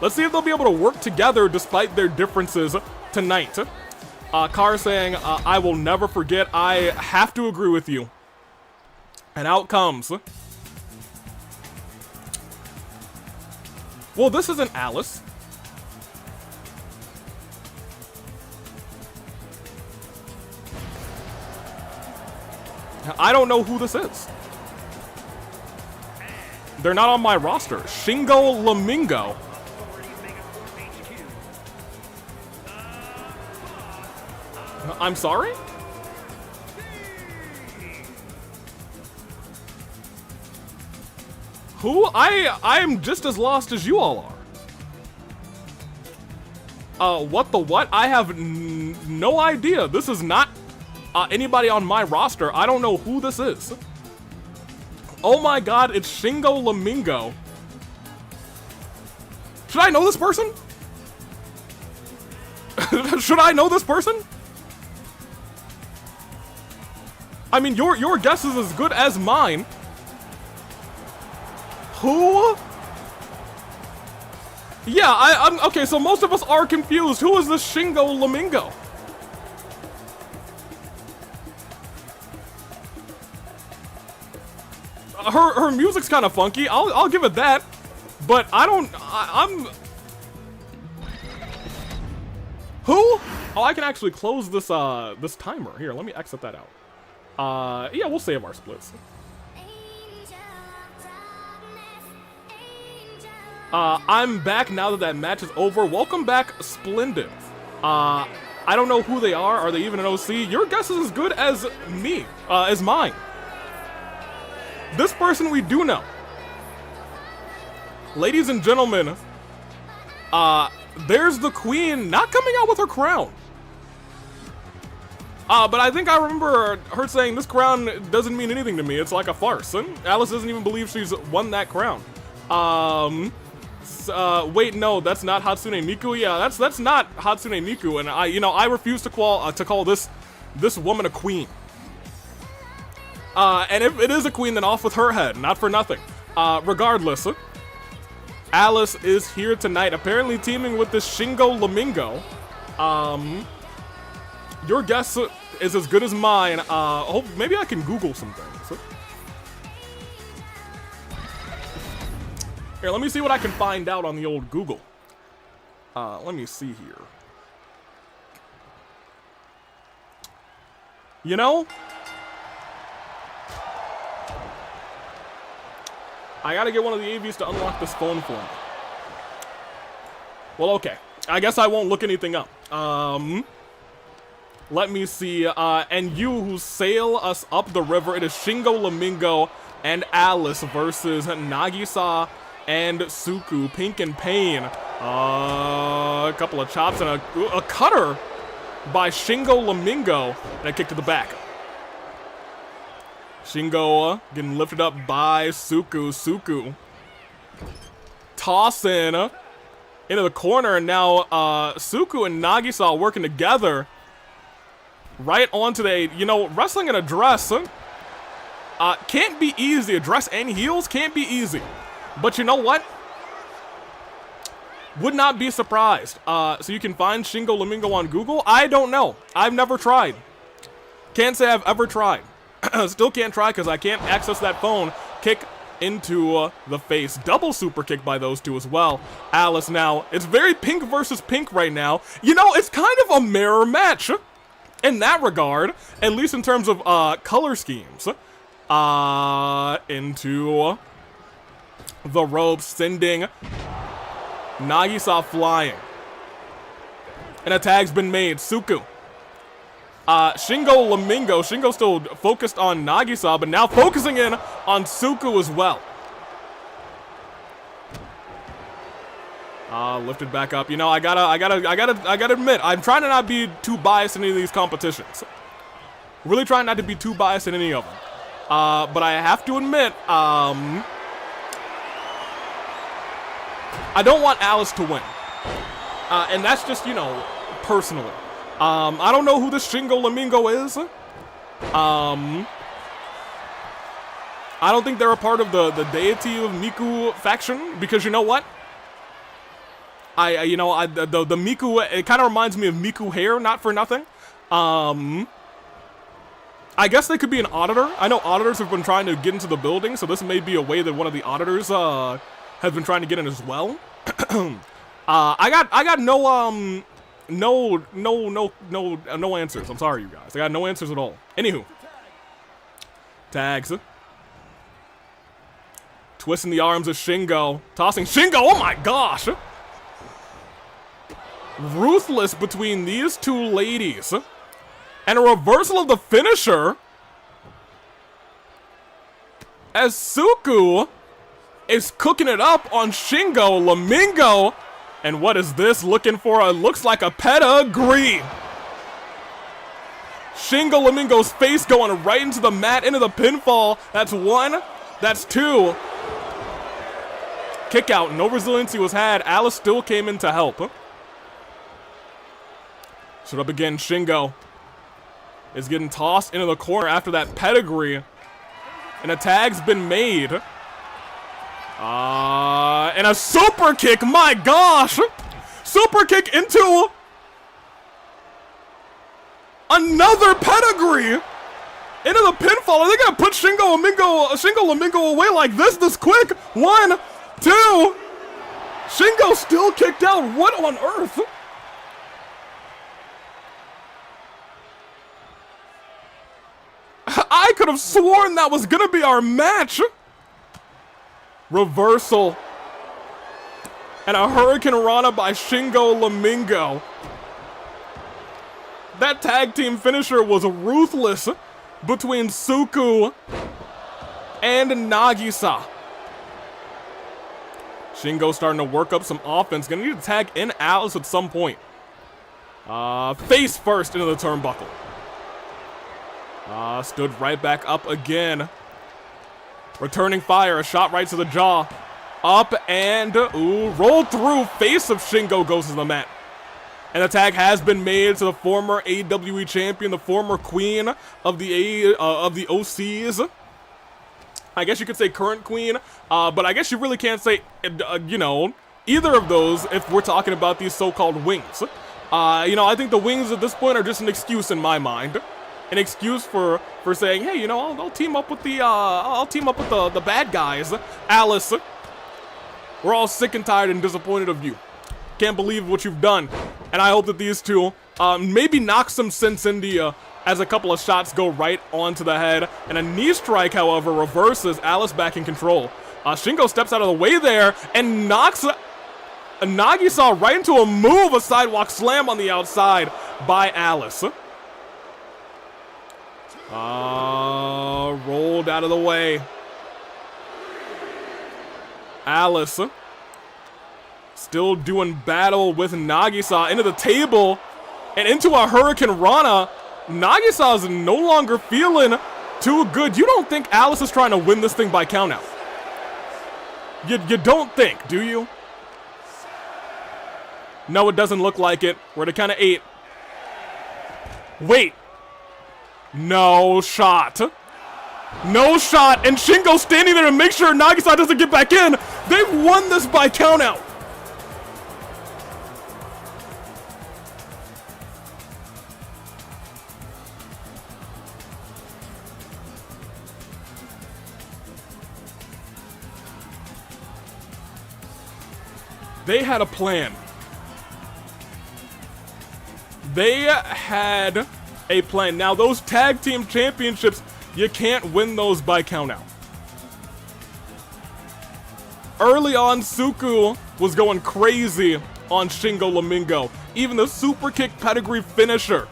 Let's see if they'll be able to work together despite their differences tonight. Car saying, I will never forget. I have to agree with you. And out comes. Well, this isn't Alice. I don't know who this is. They're not on my roster. Shingo Lamingo. I'm sorry? Who? I'm just as lost as you all are. What the what? I have no idea. This is not anybody on my roster. I don't know who this is. Oh my god, it's Shingo Lamingo. Should I know this person? Should I know this person? I mean, your guess is as good as mine. Who? Yeah, I'm okay, so most of us are confused. Who is this Shingo Lamingo? Her music's kind of funky. I'll give it that. But I'm who? Oh, I can actually close this this timer. Here, let me exit that out. Yeah, we'll save our splits. I'm back now that that match is over. Welcome back, Splendid. I don't know who they are. Are they even an OC? Your guess is as good as me, as mine. This person we do know. Ladies and gentlemen, there's the queen not coming out with her crown. But I think I remember her saying this crown doesn't mean anything to me. It's like a farce. And Alice doesn't even believe she's won that crown. Wait, no, that's not Hatsune Miku. Yeah, that's not Hatsune Miku. And I refuse to call this woman a queen. And if it is a queen, then off with her head. Not for nothing. Regardless, Alice is here tonight, apparently teaming with this Shingo Lamingo. Your guess is as good as mine. Maybe I can Google some things. Here, let me see what I can find out on the old Google. Let me see here. You know, I gotta get one of the AVs to unlock this phone for me. Well, okay. I guess I won't look anything up. Let me see. And you who sail us up the river, it is Shingo Lamingo and Alice versus Nagisa and Suku. Pink and Pain. A couple of chops and a cutter by Shingo Lamingo, and a kick to the back. Shingo getting lifted up by Suku. Suku tossing into the corner, and now Suku and Nagisa are working together right onto the, you know, wrestling in a dress can't be easy. A dress and heels can't be easy. But you know what? Would not be surprised. So you can find Shingo Lamingo on Google. I don't know. I've never tried. Can't say I've ever tried. Still can't try because I can't access that phone. Kick into the face. Double super kick by those two as well. Alice now. It's very Pink versus Pink right now. You know, it's kind of a mirror match in that regard. At least in terms of color schemes. Into the ropes, sending Nagisa flying. And a tag's been made. Suku. Shingo Lamingo. Shingo still focused on Nagisa, but now focusing in on Suku as well. Lifted back up. You know, I gotta admit, I'm trying to not be too biased in any of these competitions. Really trying not to be too biased in any of them. But I have to admit, I don't want Alice to win. And that's just, you know, personally. I don't know who this Shingo Lamingo is. I don't think they're a part of the deity of Miku faction, because you know what? The Miku, it kind of reminds me of Miku hair, not for nothing. I guess they could be an auditor. I know auditors have been trying to get into the building, so this may be a way that one of the auditors has been trying to get in as well. I got no answers. I'm sorry, you guys. I got no answers at all. Anywho, tags. Twisting the arms of Shingo, tossing Shingo. Oh my gosh! Ruthless between these two ladies. And a reversal of the finisher as Suku is cooking it up on Shingo Lamingo. And what is this looking for? It looks like a pedigree. Shingo Lamingo's face going right into the mat, into the pinfall. That's one. That's two. Kick out. No resiliency was had. Alice still came in to help. Stood up again. Shingo is getting tossed into the corner after that pedigree. And a tag's been made. And a super kick. My gosh. Super kick into another pedigree. Into the pinfall. Are they going to put Shingo Lamingo away like this quick? 1, 2. Shingo still kicked out. What on earth? I could have sworn that was gonna be our match. Reversal. And a Hurricane Rana by Shingo Lamingo. That tag team finisher was ruthless between Suku and Nagisa. Shingo starting to work up some offense. Gonna need to tag in Alice at some point. Face first into the turnbuckle. Stood right back up again. Returning fire, a shot right to the jaw. Up and, rolled through. Face of Shingo goes to the mat. And the tag has been made to the former AWE champion, the former queen of the OCs. I guess you could say current queen, but I guess you really can't say, you know, either of those if we're talking about these so-called wings. You know, I think the wings at this point are just an excuse in my mind. An excuse for saying, hey, you know, I'll team up with the the bad guys. Alice, we're all sick and tired and disappointed of you. Can't believe what you've done. And I hope that these two maybe knock some sense into you as a couple of shots go right onto the head. And a knee strike, however, reverses Alice back in control. Shingo steps out of the way there and knocks Nagisa right into a sidewalk slam on the outside by Alice. Rolled out of the way. Alice still doing battle with Nagisa into the table and into a Hurricane Rana. Nagisa is no longer feeling too good. You don't think Alice is trying to win this thing by countout? You don't think, do you? No, it doesn't look like it. We're at a count of 8. Wait. No shot. No shot. And Shingo standing there to make sure Nagisa doesn't get back in. They've won this by countout. They had a plan. They had a plan. Now, those tag team championships, you can't win those by countout. Early on, Suku was going crazy on Shingo Lamingo. Even the super kick pedigree finisher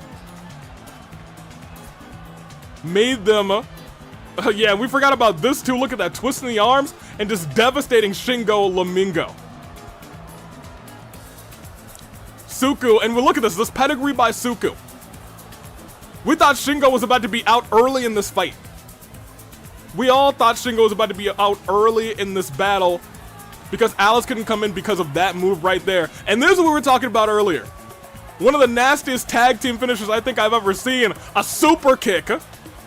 made them... yeah, we forgot about this too. Look at that twist in the arms and just devastating Shingo Lamingo. Suku, and we look at this pedigree by Suku. We thought Shingo was about to be out early in this fight. We all thought Shingo was about to be out early in this battle because Alice couldn't come in because of that move right there. And this is what we were talking about earlier. One of the nastiest tag team finishers I think I've ever seen. A super kick.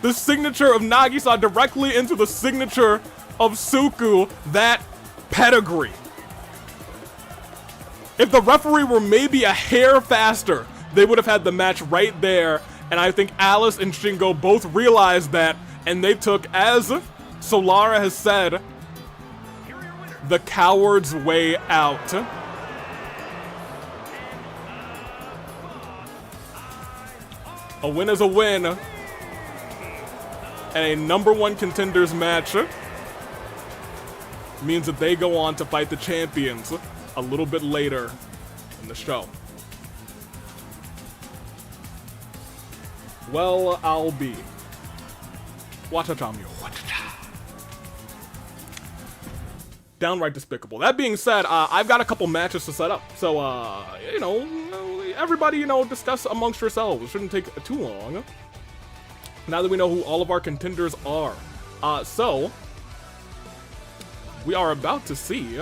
The signature of Nagisa directly into the signature of Suku. That pedigree. If the referee were maybe a hair faster, they would have had the match right there. And I think Alice and Shingo both realized that, and they took, as Solara has said, the coward's way out. A win is a win. And a #1 contenders match means that they go on to fight the champions a little bit later in the show. Well, I'll be. Wachachamyo. Downright despicable. That being said, I've got a couple matches to set up. So, you know, everybody, you know, discuss amongst yourselves. It shouldn't take too long. Now that we know who all of our contenders are. So, we are about to see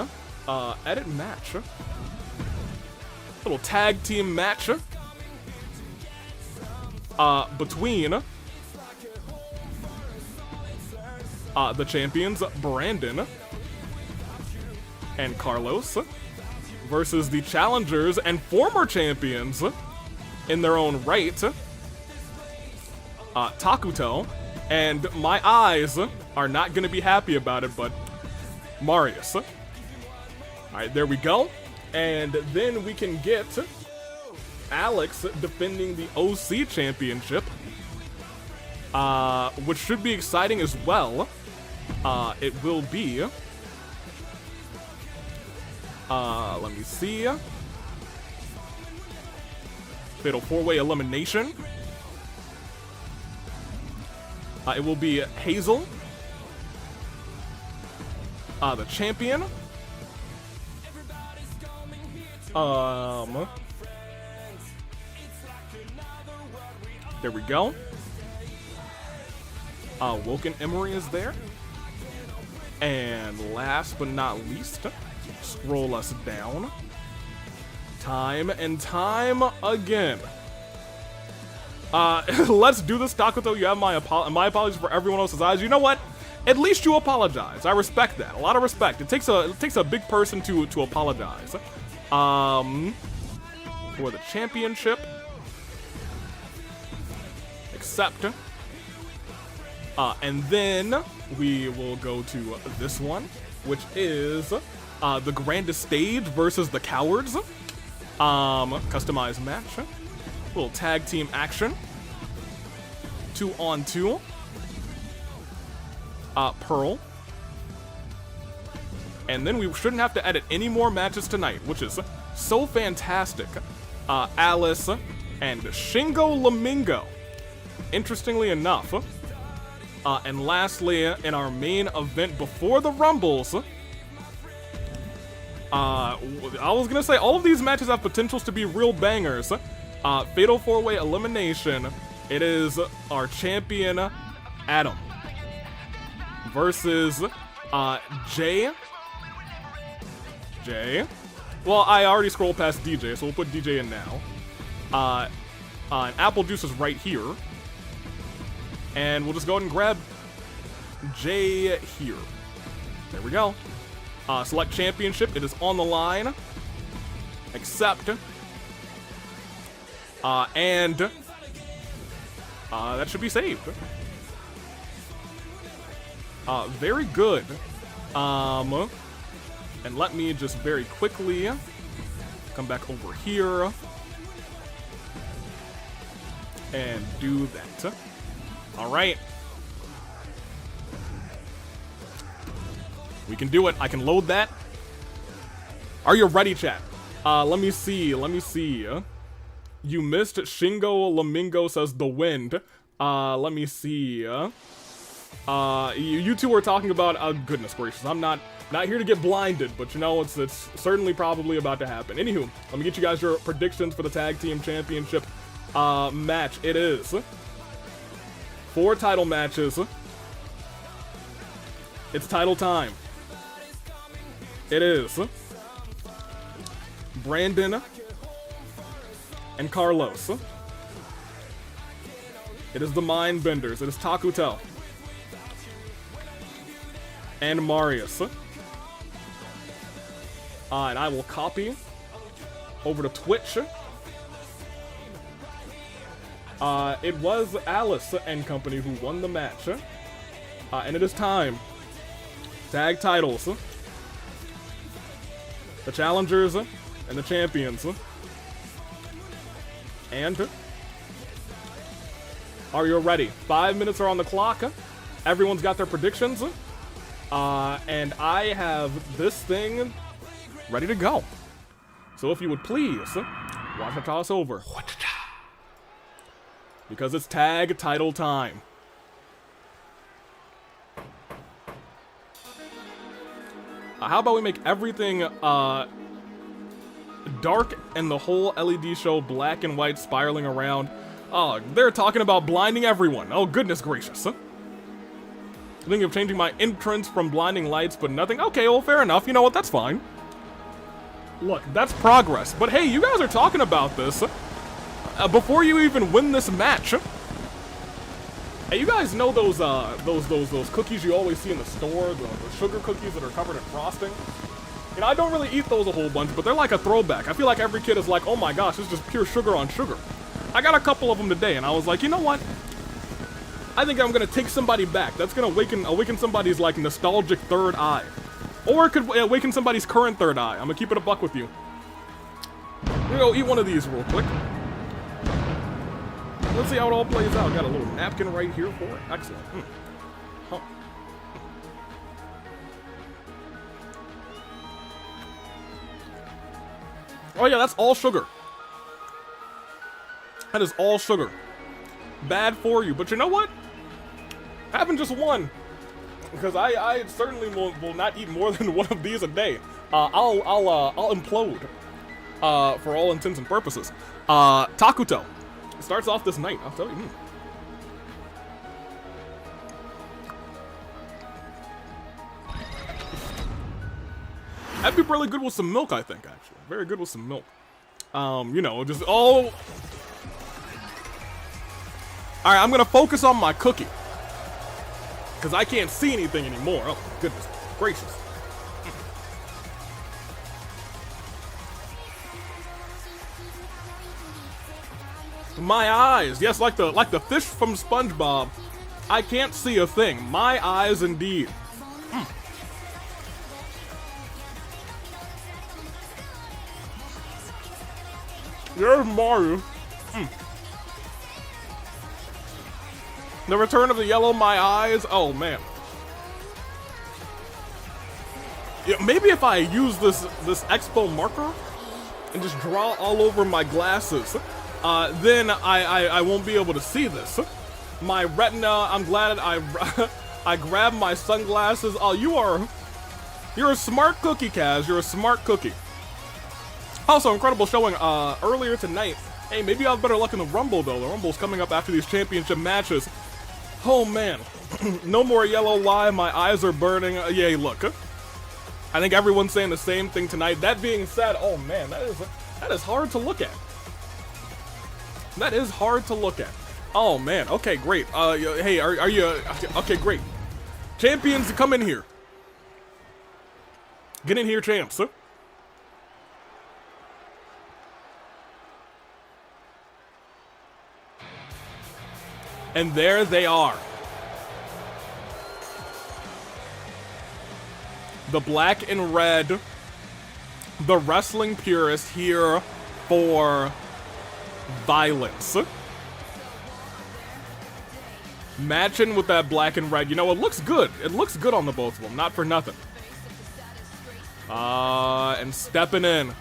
edit match. Little tag team match. Between the champions Brandon and Carlos versus the challengers and former champions in their own right, Takuto, and my eyes are not gonna be happy about it, but Marius. Alright, there we go. And then we can get Alex defending the OC championship, which should be exciting as well. It will be, let me see, fatal 4-way elimination. It will be Hazel, the champion. There we go. Woken Emery is there. And last but not least, scroll us down. Time and time again. Let's do this, Takuto. You have my apologies for everyone else's eyes. You know what? at least you apologize. I respect that. A lot of respect. It takes a big person to apologize. For the championship. Accept. And then we will go to this one, which is the grandest stage versus the cowards. Customized match. Little tag team action. 2-on-2. Pearl. And then we shouldn't have to edit any more matches tonight, which is so fantastic. Alice and Shingo Lamingo. Interestingly enough. And lastly, in our main event before the Rumbles, I was gonna say all of these matches have potentials to be real bangers. Fatal 4-way elimination. It is our champion Adam versus Jay. Well, I already scrolled past DJ, so we'll put DJ in now. And Apple Juice is right here. And we'll just go ahead and grab Jay here. There we go. Select championship. It is on the line. Accept. And that should be saved. Very good. And let me just very quickly come back over here and do that. All right. We can do it. I can load that. Are you ready, chat? Let me see. You missed Shingo Lamingo says the wind. Let me see. You two were talking about, goodness gracious, I'm not here to get blinded, but you know, it's certainly probably about to happen. Anywho, let me get you guys your predictions for the Tag Team Championship match. It is 4 title matches. It's title time. It is Brandon and Carlos. It is the Mindbenders. It is Takuto and Marius. And I will copy over to Twitch. It was Alice and company who won the match. And it is time. Tag titles. The challengers and the champions. And are you ready? 5 minutes are on the clock. Everyone's got their predictions. And I have this thing ready to go. So if you would please, watch the toss over. Because it's tag title time. How about we make everything dark and the whole LED show black and white spiraling around? Oh, they're talking about blinding everyone. Oh, goodness gracious. Thinking of changing my entrance from blinding lights, but nothing. Okay, well, fair enough. You know what? That's fine. Look, that's progress. But hey, you guys are talking about this before you even win this match. Hey, you guys know those cookies you always see in the store, the sugar cookies that are covered in frosting? You know, I don't really eat those a whole bunch, but they're like a throwback. I feel like every kid is like, oh my gosh, it's just pure sugar on sugar. I got a couple of them today, and I was like, you know what? I think I'm gonna take somebody back. That's gonna awaken somebody's like nostalgic third eye. Or it could awaken somebody's current third eye. I'm gonna keep it a buck with you. I'm gonna go eat one of these real quick. Let's see how it all plays out. Got a little napkin right here for it. Excellent. Huh. Oh yeah, that's all sugar. That is all sugar. Bad for you. But you know what? Having just one. Because I certainly will not eat more than one of these a day. I'll implode. For all intents and purposes. Takuto. It starts off this night, I'll tell you. That'd be really good with some milk, I think, actually. Very good with some milk. You know, just all... Alright, I'm gonna focus on my cookie. because I can't see anything anymore. Oh, goodness gracious. My eyes, yes, like the fish from SpongeBob. I can't see a thing. My eyes, indeed. There's Marius. The return of the yellow, my eyes. Oh man. Yeah, maybe if I use this expo marker and just draw all over my glasses, then I won't be able to see this. My retina. I'm glad I grabbed my sunglasses. Oh, you're a smart cookie, Kaz. You're a smart cookie. Also, incredible showing earlier tonight. Hey, maybe I'll have better luck in the Rumble, though. The Rumble's coming up after these championship matches. Oh, man. No more yellow lie. My eyes are burning. Yeah, look. I think everyone's saying the same thing tonight. That being said, oh, man, that is hard to look at. That is hard to look at. Oh, man. Okay, great. Hey, are you... Okay, great. Champions, come in here. Get in here, champs. And there they are. The black and red, the wrestling purist here for violence. Matching with that black and red. You know, it looks good. It looks good on the both of them, not for nothing. And stepping in.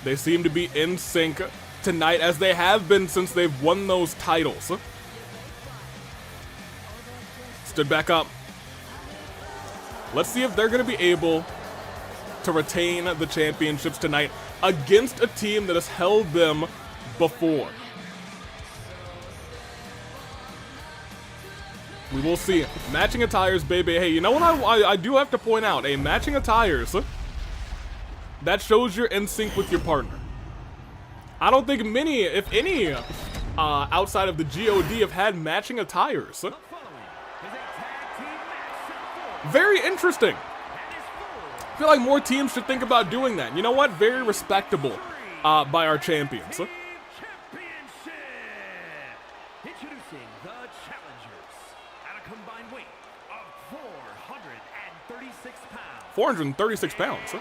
They seem to be in sync tonight, as they have been since they've won those titles. Stood back up. Let's see if they're going to be able to retain the championships tonight against a team that has held them before. We will see. Matching attires, baby. Hey, you know what I do have to point out? Matching attires, that shows you're in sync with your partner. I don't think many, if any, outside of the GOD have had matching attires. Very interesting. I feel like more teams should think about doing that. You know what? Very respectable by our champions. Introducing the challengers at a combined weight of 436 pounds. 436 pounds.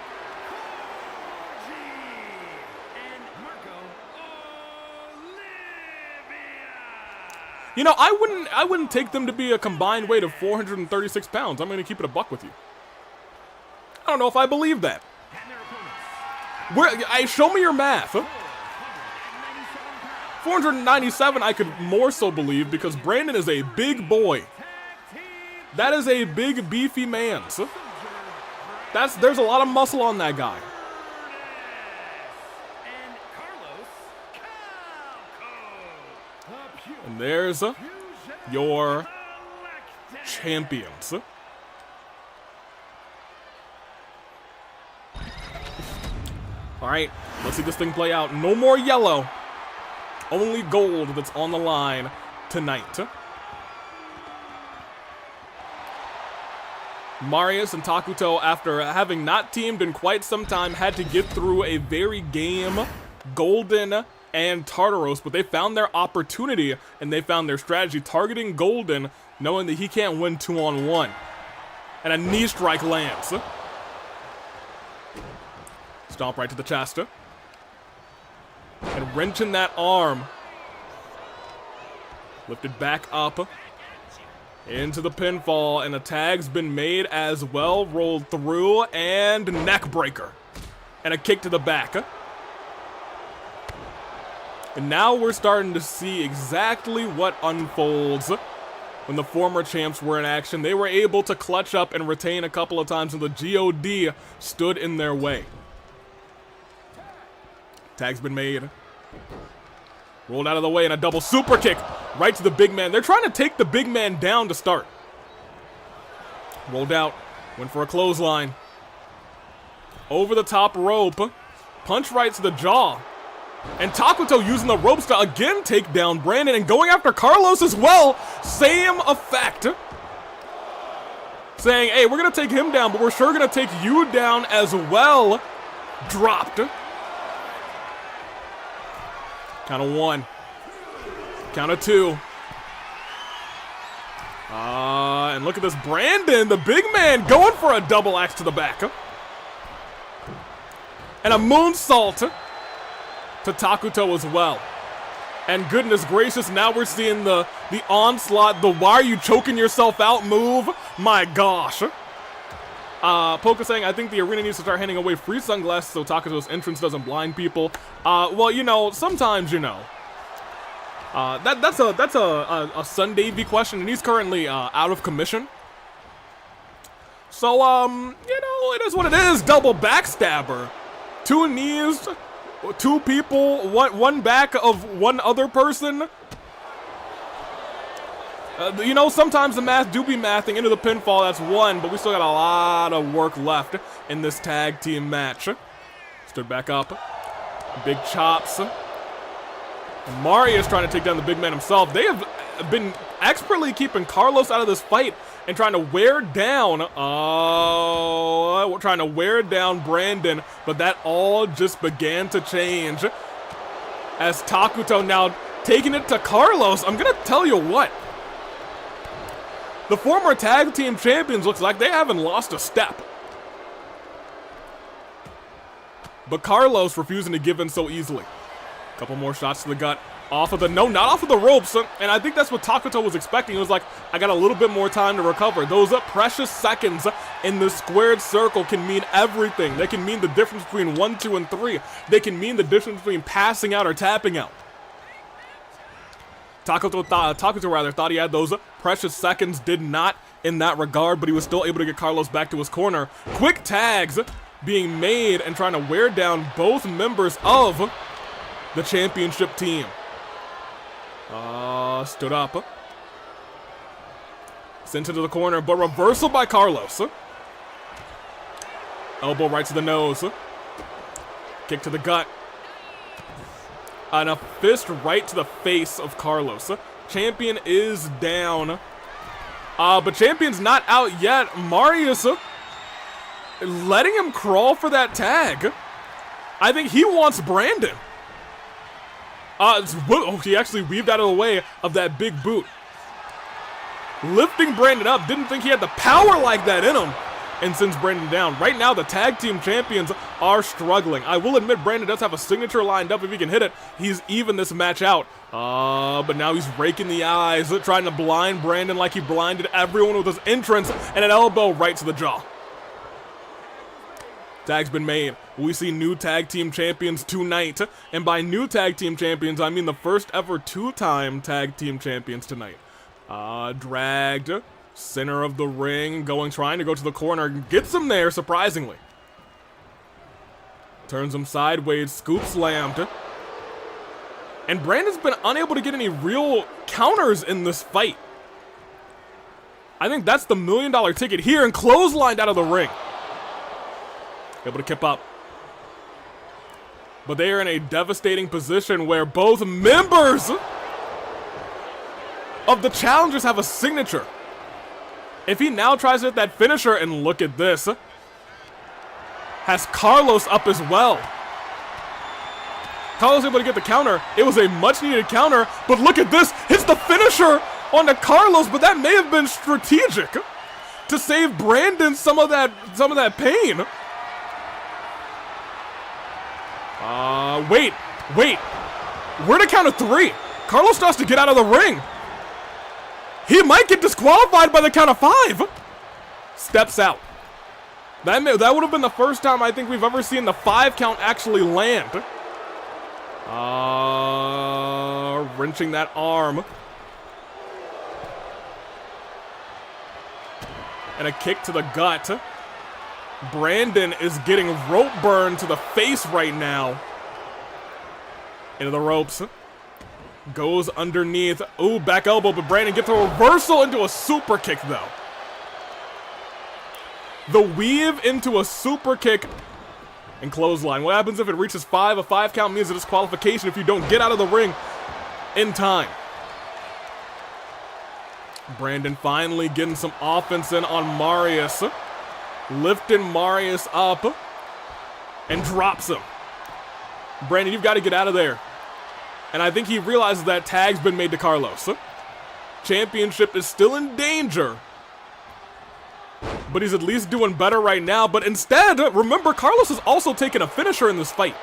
You know, I wouldn't take them to be a combined weight of 436 pounds. I'm going to keep it a buck with you. I don't know if I believe that. Show me your math. 497 I could more so believe, because Brandon is a big boy. That is a big, beefy man. There's a lot of muscle on that guy. And there's your champions. All right, let's see this thing play out. No more yellow. Only gold that's on the line tonight. Marius and Takuto, after having not teamed in quite some time, had to get through a very game Golden and Tartaros, but they found their opportunity and they found their strategy, targeting Golden, knowing that he can't win 2-on-1. And a knee strike lands. Stomp right to the chest. And wrenching that arm. Lifted back up into the pinfall, and a tag's been made as well. Rolled through, and neck breaker. And a kick to the back. And now we're starting to see exactly what unfolds when the former champs were in action. They were able to clutch up and retain a couple of times, and the GOD stood in their way. Tag's been made. Rolled out of the way, and a double super kick right to the big man. They're trying to take the big man down to start. Rolled out. Went for a clothesline. Over the top rope. Punch right to the jaw. And Takuto using the ropes to again take down Brandon and going after Carlos as well. Same effect. saying, hey, we're going to take him down, but we're sure going to take you down as well. Dropped. Count of 1. Count of 2. And look at this. Brandon, the big man, going for a double axe to the back. And a moonsault to Takuto as well. And goodness gracious, now we're seeing the onslaught, the why are you choking yourself out move. My gosh. Poka saying, I think the arena needs to start handing away free sunglasses so Takuto's entrance doesn't blind people. Well, you know, sometimes, you know. That's a Sunday V question, and he's currently out of commission. So, you know, it is what it is. Double backstabber. 2 knees, 2 people, one back of one other person. You know, sometimes the math do be mathing into the pinfall. That's 1, but we still got a lot of work left in this tag team match. Stood back up. Big chops. Marius trying to take down the big man himself. They have been expertly keeping Carlos out of this fight and trying to wear down, trying to wear down Brandon, but that all just began to change as Takuto now taking it to Carlos. I'm gonna tell you what, the former tag team champions looks like they haven't lost a step. But Carlos refusing to give in so easily. Couple more shots to the gut. Off of the, no, not off of the ropes. And I think that's what Takuto was expecting. It was like, I got a little bit more time to recover. Those precious seconds in the squared circle can mean everything. They can mean the difference between 1, 2, and 3. They can mean the difference between passing out or tapping out. Takuto rather thought he had those precious seconds, did not in that regard, but he was still able to get Carlos back to his corner. Quick tags being made and trying to wear down both members of the championship team. Stood up. Sent into the corner, but reversal by Carlos. Elbow right to the nose. Kick to the gut. And a fist right to the face of Carlos. Champion is down. But Champion's not out yet. Marius letting him crawl for that tag. I think he wants Brandon. He actually weaved out of the way of that big boot. Lifting Brandon up. Didn't think he had the power like that in him. And sends Brandon down. Right now, the tag team champions are struggling. I will admit Brandon does have a signature lined up. If he can hit it, he's even this match out. But now he's raking the eyes, trying to blind Brandon like he blinded everyone with his entrance, and an elbow right to the jaw. Tag's been made. We see new tag team champions tonight. And by new tag team champions, I mean the first ever 2-time tag team champions tonight. Dragged. Center of the ring, trying to go to the corner, gets him there, surprisingly. Turns him sideways, scoop slammed. And Brandon's been unable to get any real counters in this fight. I think that's the $1 million ticket here, and clotheslined out of the ring. Able to kip up. But they are in a devastating position where both members of the challengers have a signature. If he now tries to hit that finisher, and look at this, has Carlos up as well. Carlos able to get the counter. It was a much needed counter, but look at this, hits the finisher onto Carlos, but that may have been strategic to save Brandon some of that pain. Wait. We're to count of 3. Carlos starts to get out of the ring. He might get disqualified by the count of 5. Steps out. That would have been the first time I think we've ever seen the 5 count actually land. Wrenching that arm. And a kick to the gut. Brandon is getting rope burn to the face right now. Into the ropes. Goes underneath. Ooh, back elbow, but Brandon gets a reversal into a super kick, though. The weave into a super kick and clothesline. What happens if it reaches 5? A 5 count means a disqualification if you don't get out of the ring in time. Brandon finally getting some offense in on Marius. Lifting Marius up and drops him. Brandon, you've got to get out of there. And I think he realizes that tag's been made to Carlos. Championship is still in danger. But he's at least doing better right now. But instead, remember, Carlos is also taking a finisher in this fight.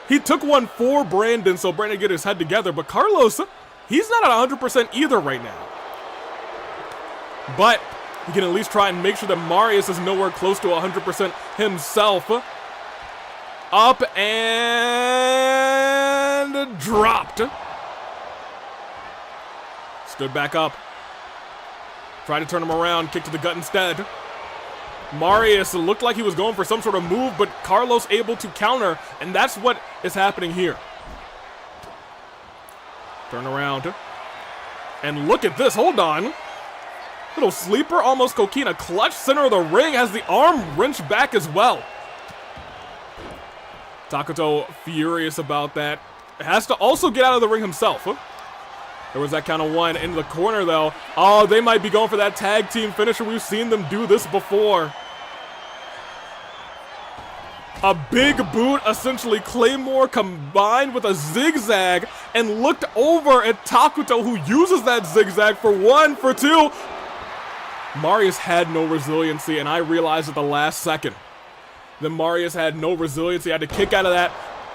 He took one for Brandon, so Brandon get his head together. But Carlos, he's not at 100% either right now. But he can at least try and make sure that Marius is nowhere close to 100% himself. Up and dropped. Stood back up. Tried to turn him around, kick to the gut instead. Marius looked like he was going for some sort of move, but Carlos able to counter, and that's what is happening here. Turn around. And look at this, hold on. Little sleeper, almost coquina, clutch center of the ring, has the arm wrenched back as well. Takuto furious about that. Has to also get out of the ring himself. There was that count of one into the corner though. Oh, they might be going for that tag team finisher. We've seen them do this before. A big boot, essentially Claymore combined with a zigzag, and looked over at Takuto, who uses that zigzag for one, for two. Marius had no resiliency, and I realized at the last second that Marius had no resiliency. I had to kick out of that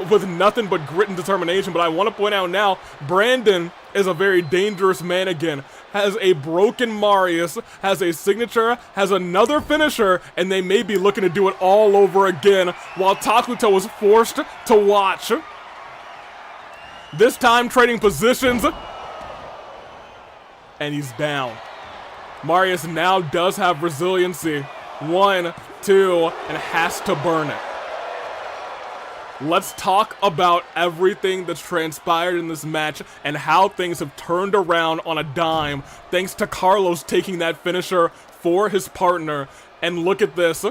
with nothing but grit and determination. But I want to point out now, Brandon is a very dangerous man again. Has a broken Marius, has a signature, has another finisher, and they may be looking to do it all over again while Takuto is forced to watch. This time trading positions, and he's down. Marius now does have resiliency. 1, 2, and has to burn it. Let's talk about everything that's transpired in this match and how things have turned around on a dime thanks to Carlos taking that finisher for his partner. And look at this.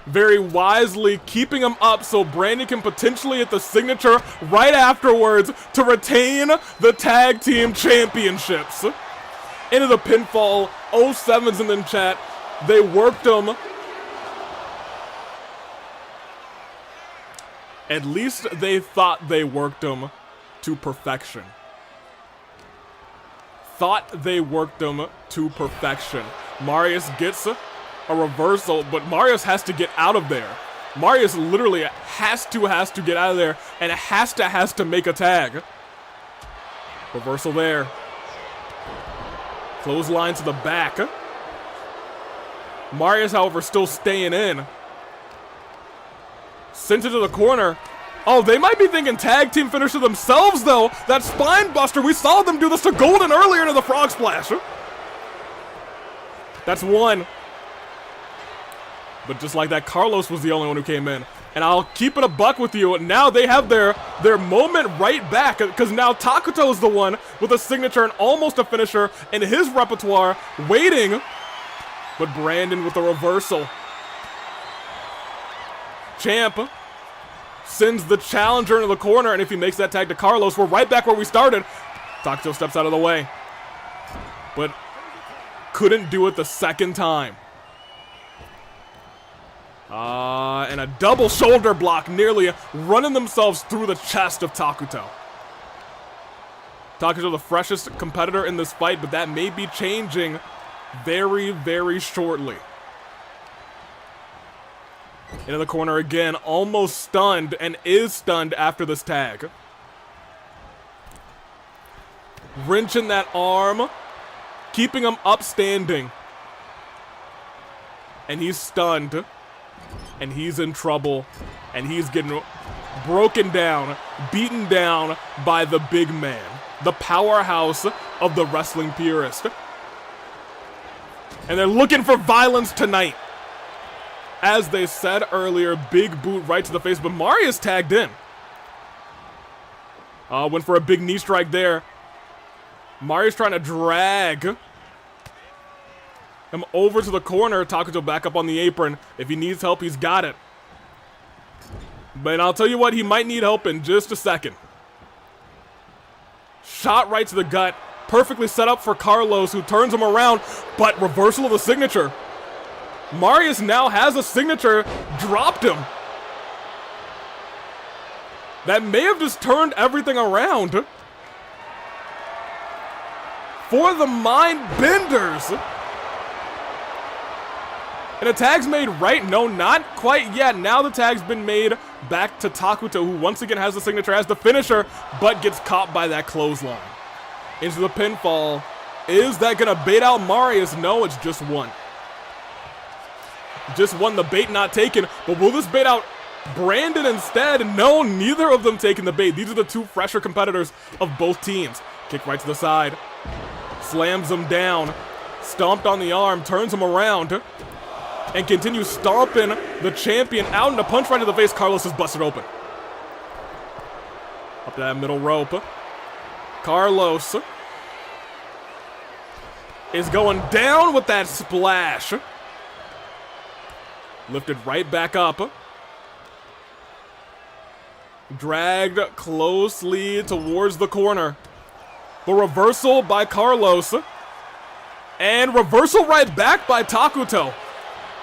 Very wisely keeping him up so Brandon can potentially hit the signature right afterwards to retain the tag team championships. Into the pinfall. 07's in the chat. They worked him. At least they thought they worked him to perfection. Thought they worked him to perfection. Marius gets a reversal, but Marius has to get out of there. Marius literally has to get out of there and has to make a tag. Reversal there. Clothesline to the back. Marius, however, still staying in. Sent it to the corner. Oh, they might be thinking tag team finisher themselves, though. That spine buster, we saw them do this to Golden earlier into the frog splash. That's one. But just like that, Carlos was the only one who came in. And I'll keep it a buck with you. Now they have their moment right back, because now Takuto is the one with a signature and almost a finisher in his repertoire, waiting. But Brandon with the reversal. Champ sends the challenger into the corner, and if he makes that tag to Carlos, we're right back where we started. Takuto steps out of the way, but couldn't do it the second time. And a double shoulder block, nearly running themselves through the chest of Takuto. Takuto the freshest competitor in this fight, but that may be changing very, very shortly. Into the corner again, almost stunned, and is stunned after this tag. Wrenching that arm, keeping him upstanding. And he's stunned, and he's in trouble, and he's getting broken down, beaten down by the big man, the powerhouse of the wrestling purist. And they're looking for violence tonight. As they said earlier, big boot right to the face, but Marius tagged in. Went for a big knee strike there. Marius trying to drag him over to the corner. Takuto back up on the apron. If he needs help, he's got it. But I'll tell you what, he might need help in just a second. Shot right to the gut. Perfectly set up for Carlos, who turns him around, but reversal of the signature. Marius now has a signature, dropped him. That may have just turned everything around. For the Mind Benders. And a tag's made right? No, not quite yet. Now the tag's been made back to Takuto, who once again has the signature as the finisher, but gets caught by that clothesline. Into the pinfall. Is that gonna bait out Marius? No, it's just one. Just one, the bait not taken. But will this bait out Brandon instead? No, neither of them taking the bait. These are the two fresher competitors of both teams. Kick right to the side. Slams him down. Stomped on the arm, turns him around. And continues stomping the champion out, and a punch right to the face. Carlos is busted open. Up to that middle rope. Carlos is going down with that splash. Lifted right back up. Dragged closely towards the corner. The reversal by Carlos. And reversal right back by Takuto.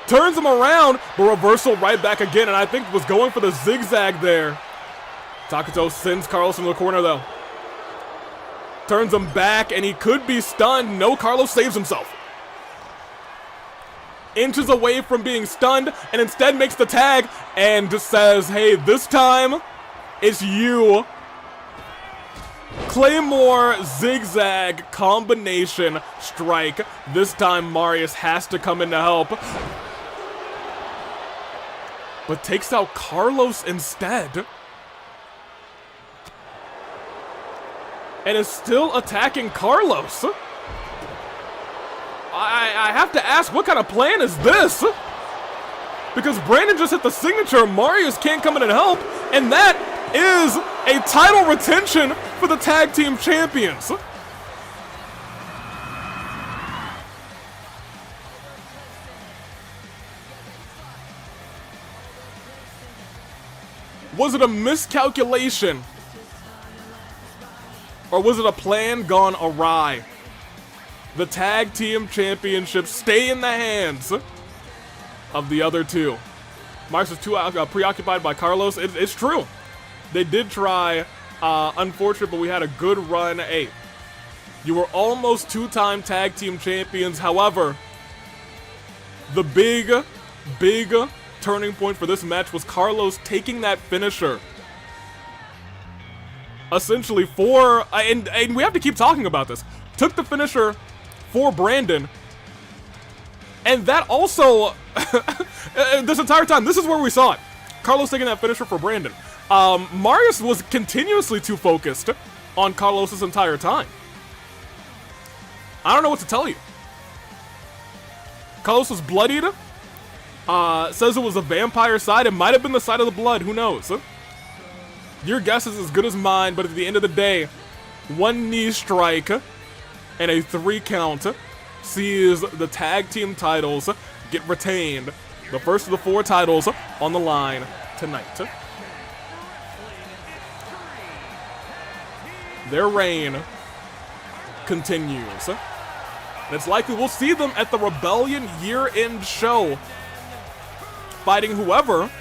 Turns him around, but reversal right back again, and I think was going for the zigzag there. Takuto sends Carlos into the corner, though. Turns him back, and he could be stunned. No, Carlos saves himself. Inches away from being stunned, and instead makes the tag, and just says, hey, this time, it's you. Claymore zigzag combination strike. This time, Marius has to come in to help. But takes out Carlos instead. And is still attacking Carlos. I have to ask, what kind of plan is this? Because Brandon just hit the signature, Marius can't come in and help, and that is a title retention for the tag team champions. Was it a miscalculation? Or was it a plan gone awry? The tag team championships stay in the hands of the other two. Marius is too preoccupied by Carlos. It's true. They did try. Unfortunate, but we had a good run. Hey, you were almost two-time tag team champions. However, the big turning point for this match was Carlos taking that finisher. Essentially for, and we have to keep talking about this, took the finisher for Brandon. And that also, this entire time, this is where we saw it. Carlos taking that finisher for Brandon. Marius was continuously too focused on Carlos this entire time. I don't know what to tell you. Carlos was bloodied. Says it was a vampire side. It might have been the side of the blood. Who knows? Your guess is as good as mine, but at the end of the day, one knee strike and a 3 count sees the tag team titles get retained. The first of the 4 titles on the line tonight. Their reign continues. And it's likely we'll see them at the Rebellion year-end show, fighting whoever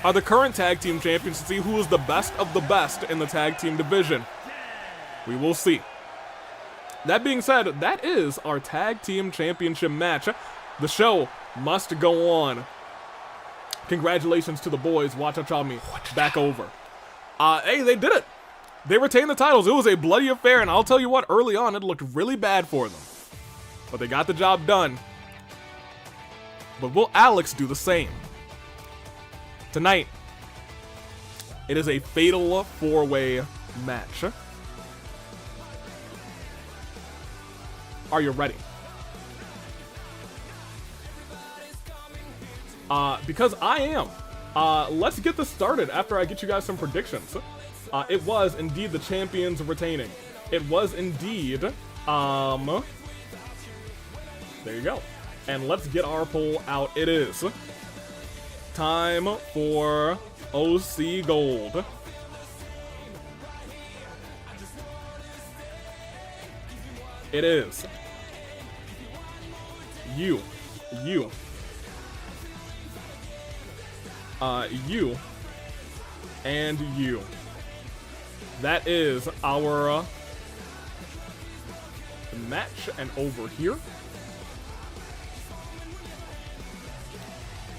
are the current tag team champions to see who is the best of the best in the tag team division. We will see. That being said, that is our tag team championship match. The show must go on. Congratulations to the boys. Watch out, me back over. Hey, they did it. They retained the titles. It was a bloody affair, and I'll tell you what, early on, it looked really bad for them. But they got the job done. But will Alex do the same? Tonight, it is a fatal 4-way match. Are you ready? Because I am. Let's get this started after I get you guys some predictions. It was indeed the champions retaining. It was indeed, there you go. And let's get our poll out. It is time for OC Gold. It is you, you, and you. That is our match, and over here,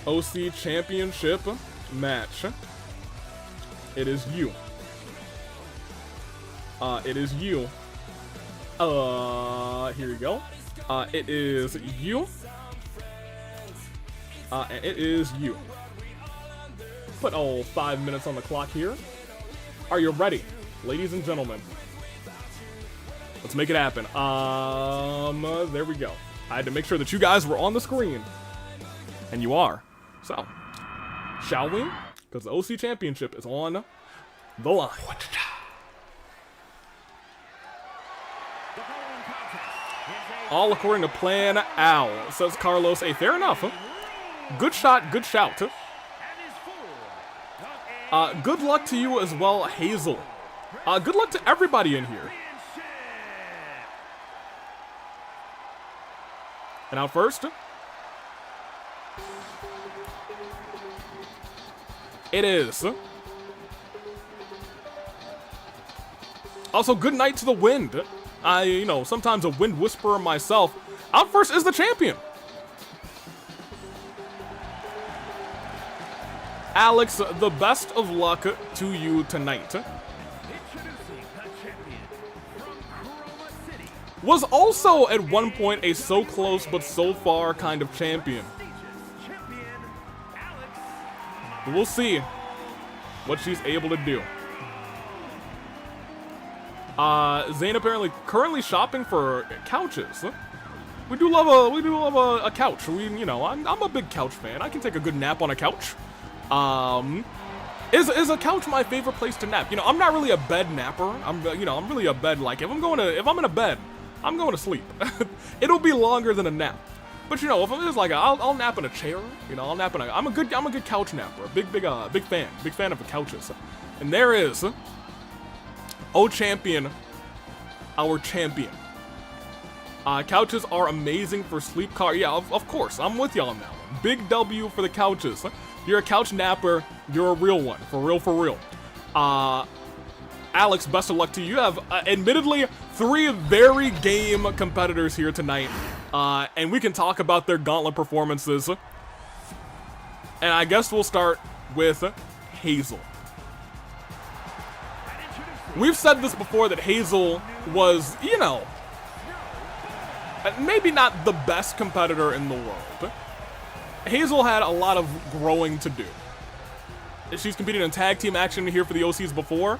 OC Championship match. It is you. It is you. Here you go. It is you. And it is you. Put 5 minutes on the clock here. Are you ready, ladies and gentlemen? Let's make it happen. There we go. I had to make sure that you guys were on the screen. And you are. So, shall we? Because the OC Championship is on the line. All according to plan, Ow, says Carlos. Hey, fair enough. Huh? Good shot, good shout. Good luck to you as well, Hazel. Good luck to everybody in here. And out first, it is. Also, good night to the wind. Sometimes a wind whisperer myself. Out first is the champion. Alex, the best of luck to you tonight. Was also at one point a so close but so far kind of champion. We'll see what she's able to do. Zane apparently currently shopping for couches. We do love a couch. I'm a big couch fan. I can take a good nap on a couch. Is a couch my favorite place to nap? I'm not really a bed napper. I'm really a bed, like, if I'm in a bed, I'm going to sleep. It'll be longer than a nap. But if it's like I'll nap in a chair, I'll nap in a. I'm a good couch napper. A big fan of the couches. And there is champion, our champion. Couches are amazing for sleep Yeah, of course, I'm with y'all on that one. Big W for the couches. You're a couch napper. You're a real one, for real. Alex, best of luck to you. You have, admittedly, 3 very game competitors here tonight. And we can talk about their Gauntlet performances. And I guess we'll start with Hazel. We've said this before that Hazel was, maybe not the best competitor in the world. Hazel had a lot of growing to do. She's competed in tag team action here for the OCs before.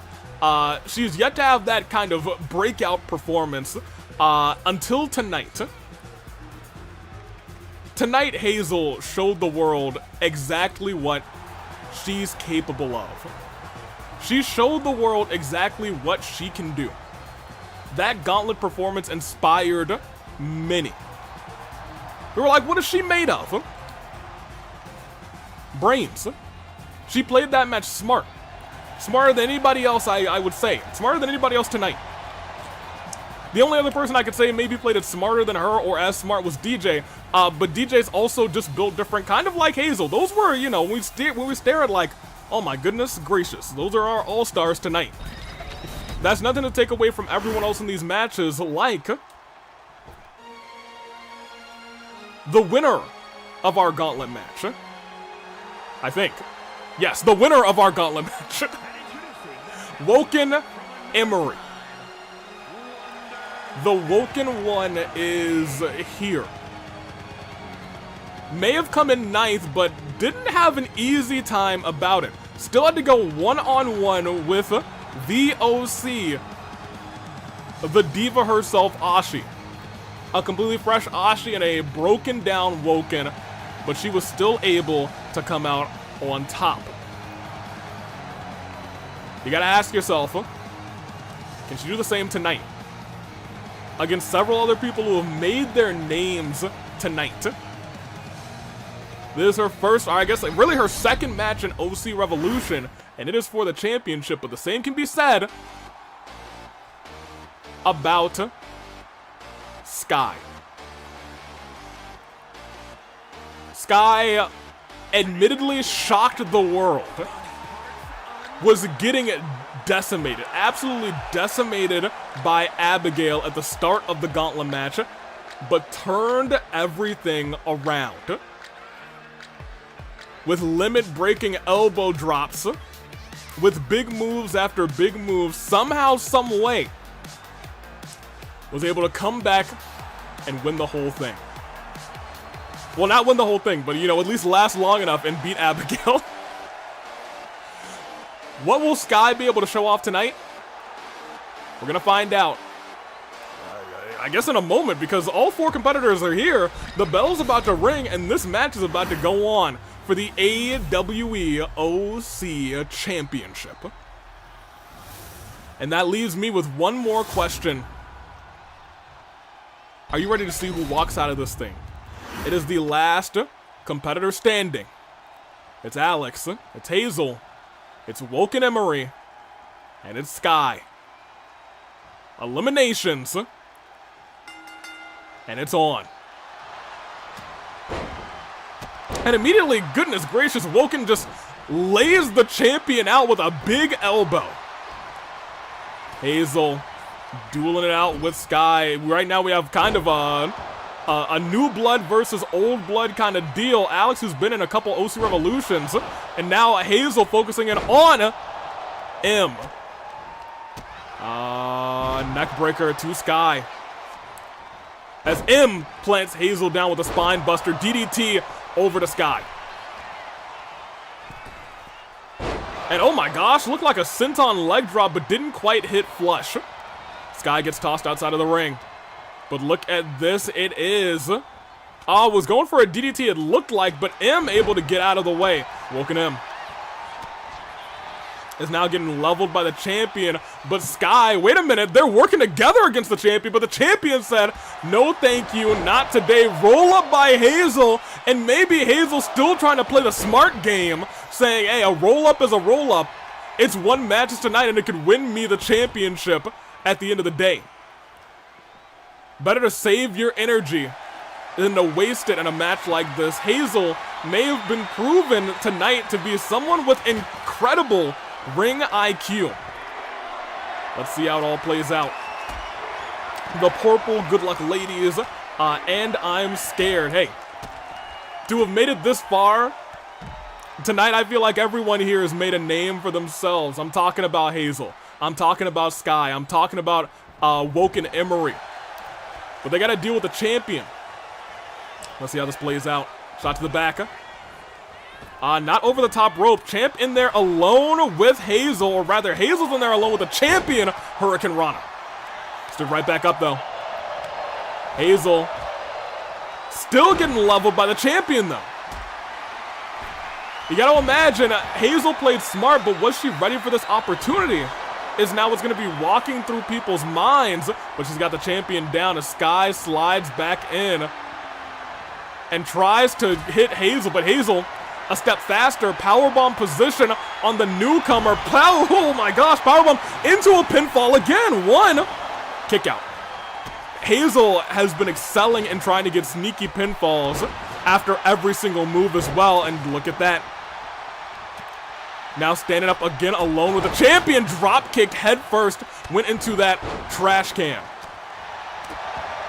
She's yet to have that kind of breakout performance until tonight. Tonight, Hazel showed the world exactly what she's capable of. She showed the world exactly what she can do. That Gauntlet performance inspired many. We were like, what is she made of? Brains. She played that match smart. Smarter than anybody else, I would say. Smarter than anybody else tonight. The only other person I could say maybe played it smarter than her or as smart was DJ. But DJ's also just built different, kind of like Hazel. Those were, when we stare at like, oh my goodness gracious, those are our all-stars tonight. That's nothing to take away from everyone else in these matches, like the winner of our Gauntlet match. I think. Yes, the winner of our Gauntlet match. Woken Emery. The Woken one is here. May have come in 9th, but didn't have an easy time about it. Still had to go one-on-one with the OC, the diva herself, Ashi. A completely fresh Ashi and a broken down Woken, but she was still able to come out on top. You gotta ask yourself, can she do the same tonight? Against several other people who have made their names tonight. This is her first, or I guess really her second match in OC Revolution, and it is for the championship, but the same can be said about Skye. Skye, admittedly shocked the world, was getting decimated, absolutely decimated by Abigail at the start of the Gauntlet match, but turned everything around. With limit-breaking elbow drops, with big moves after big moves, somehow, some way, was able to come back and win the whole thing. Well, not win the whole thing, but, you know, at least last long enough and beat Abigail. What will Skye be able to show off tonight? We're gonna find out. I guess in a moment, because all 4 competitors are here. The bell's about to ring, and this match is about to go on for the AWE OC Championship. And that leaves me with one more question. Are you ready to see who walks out of this thing? It is the last competitor standing. It's Alex, it's Hazel, it's Woken Emery, and it's Skye. Eliminations. And it's on. And immediately, goodness gracious, Woken just lays the champion out with a big elbow. Hazel dueling it out with Skye. Right now we have kind of a new blood versus old blood kind of deal. Alex, who's been in a couple OC Revolutions, and now Hazel focusing in on M. Neckbreaker to Skye. As M plants Hazel down with a spine buster, DDT over to Skye. And oh my gosh, looked like a senton leg drop, but didn't quite hit flush. Skye gets tossed outside of the ring. But look at this, it is. Was going for a DDT, it looked like, but M able to get out of the way. Woken M is now getting leveled by the champion, but Skye, wait a minute, they're working together against the champion, but the champion said, no thank you, not today. Roll up by Hazel, and maybe Hazel still trying to play the smart game, saying, hey, a roll up is a roll up. It's 1 match tonight, and it could win me the championship at the end of the day. Better to save your energy than to waste it in a match like this. Hazel may have been proven tonight to be someone with incredible ring IQ. Let's see how it all plays out. The purple good luck ladies, and I'm scared. Hey, to have made it this far tonight, I feel like everyone here has made a name for themselves. I'm talking about Hazel. I'm talking about Skye. I'm talking about Woken Emery. But they got to deal with the champion. Let's see how this plays out. Shot to the back. Not over the top rope. Champ in there alone with Hazel, or rather Hazel's in there alone with the champion, Hurricane Rana. Stood right back up though. Hazel still getting leveled by the champion though. You gotta imagine, Hazel played smart, but was she ready for this opportunity? Is now what's gonna be walking through people's minds, but she's got the champion down as Skye slides back in and tries to hit Hazel, but Hazel a step faster, powerbomb position on the newcomer. Oh my gosh, powerbomb into a pinfall again. 1 kick out. Hazel has been excelling in trying to get sneaky pinfalls after every single move as well, and look at that. Now standing up again alone with the champion, drop kicked head first, went into that trash can.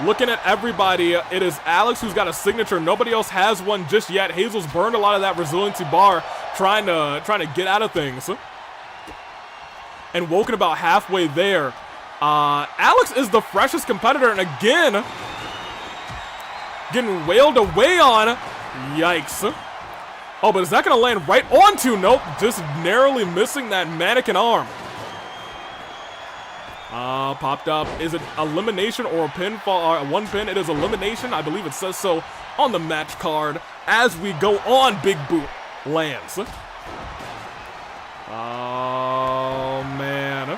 Looking at everybody, it is Alex who's got a signature. Nobody else has one just yet. Hazel's burned a lot of that resiliency bar, trying to get out of things. And Woken about halfway there. Alex is the freshest competitor, and again, getting wailed away on. Yikes. Oh, but is that gonna land right onto? Nope, just narrowly missing that mannequin arm. Popped up. Is it elimination or a pinfall? 1 pin. It is elimination. I believe it says so on the match card. As we go on, big boot lands. Oh, man.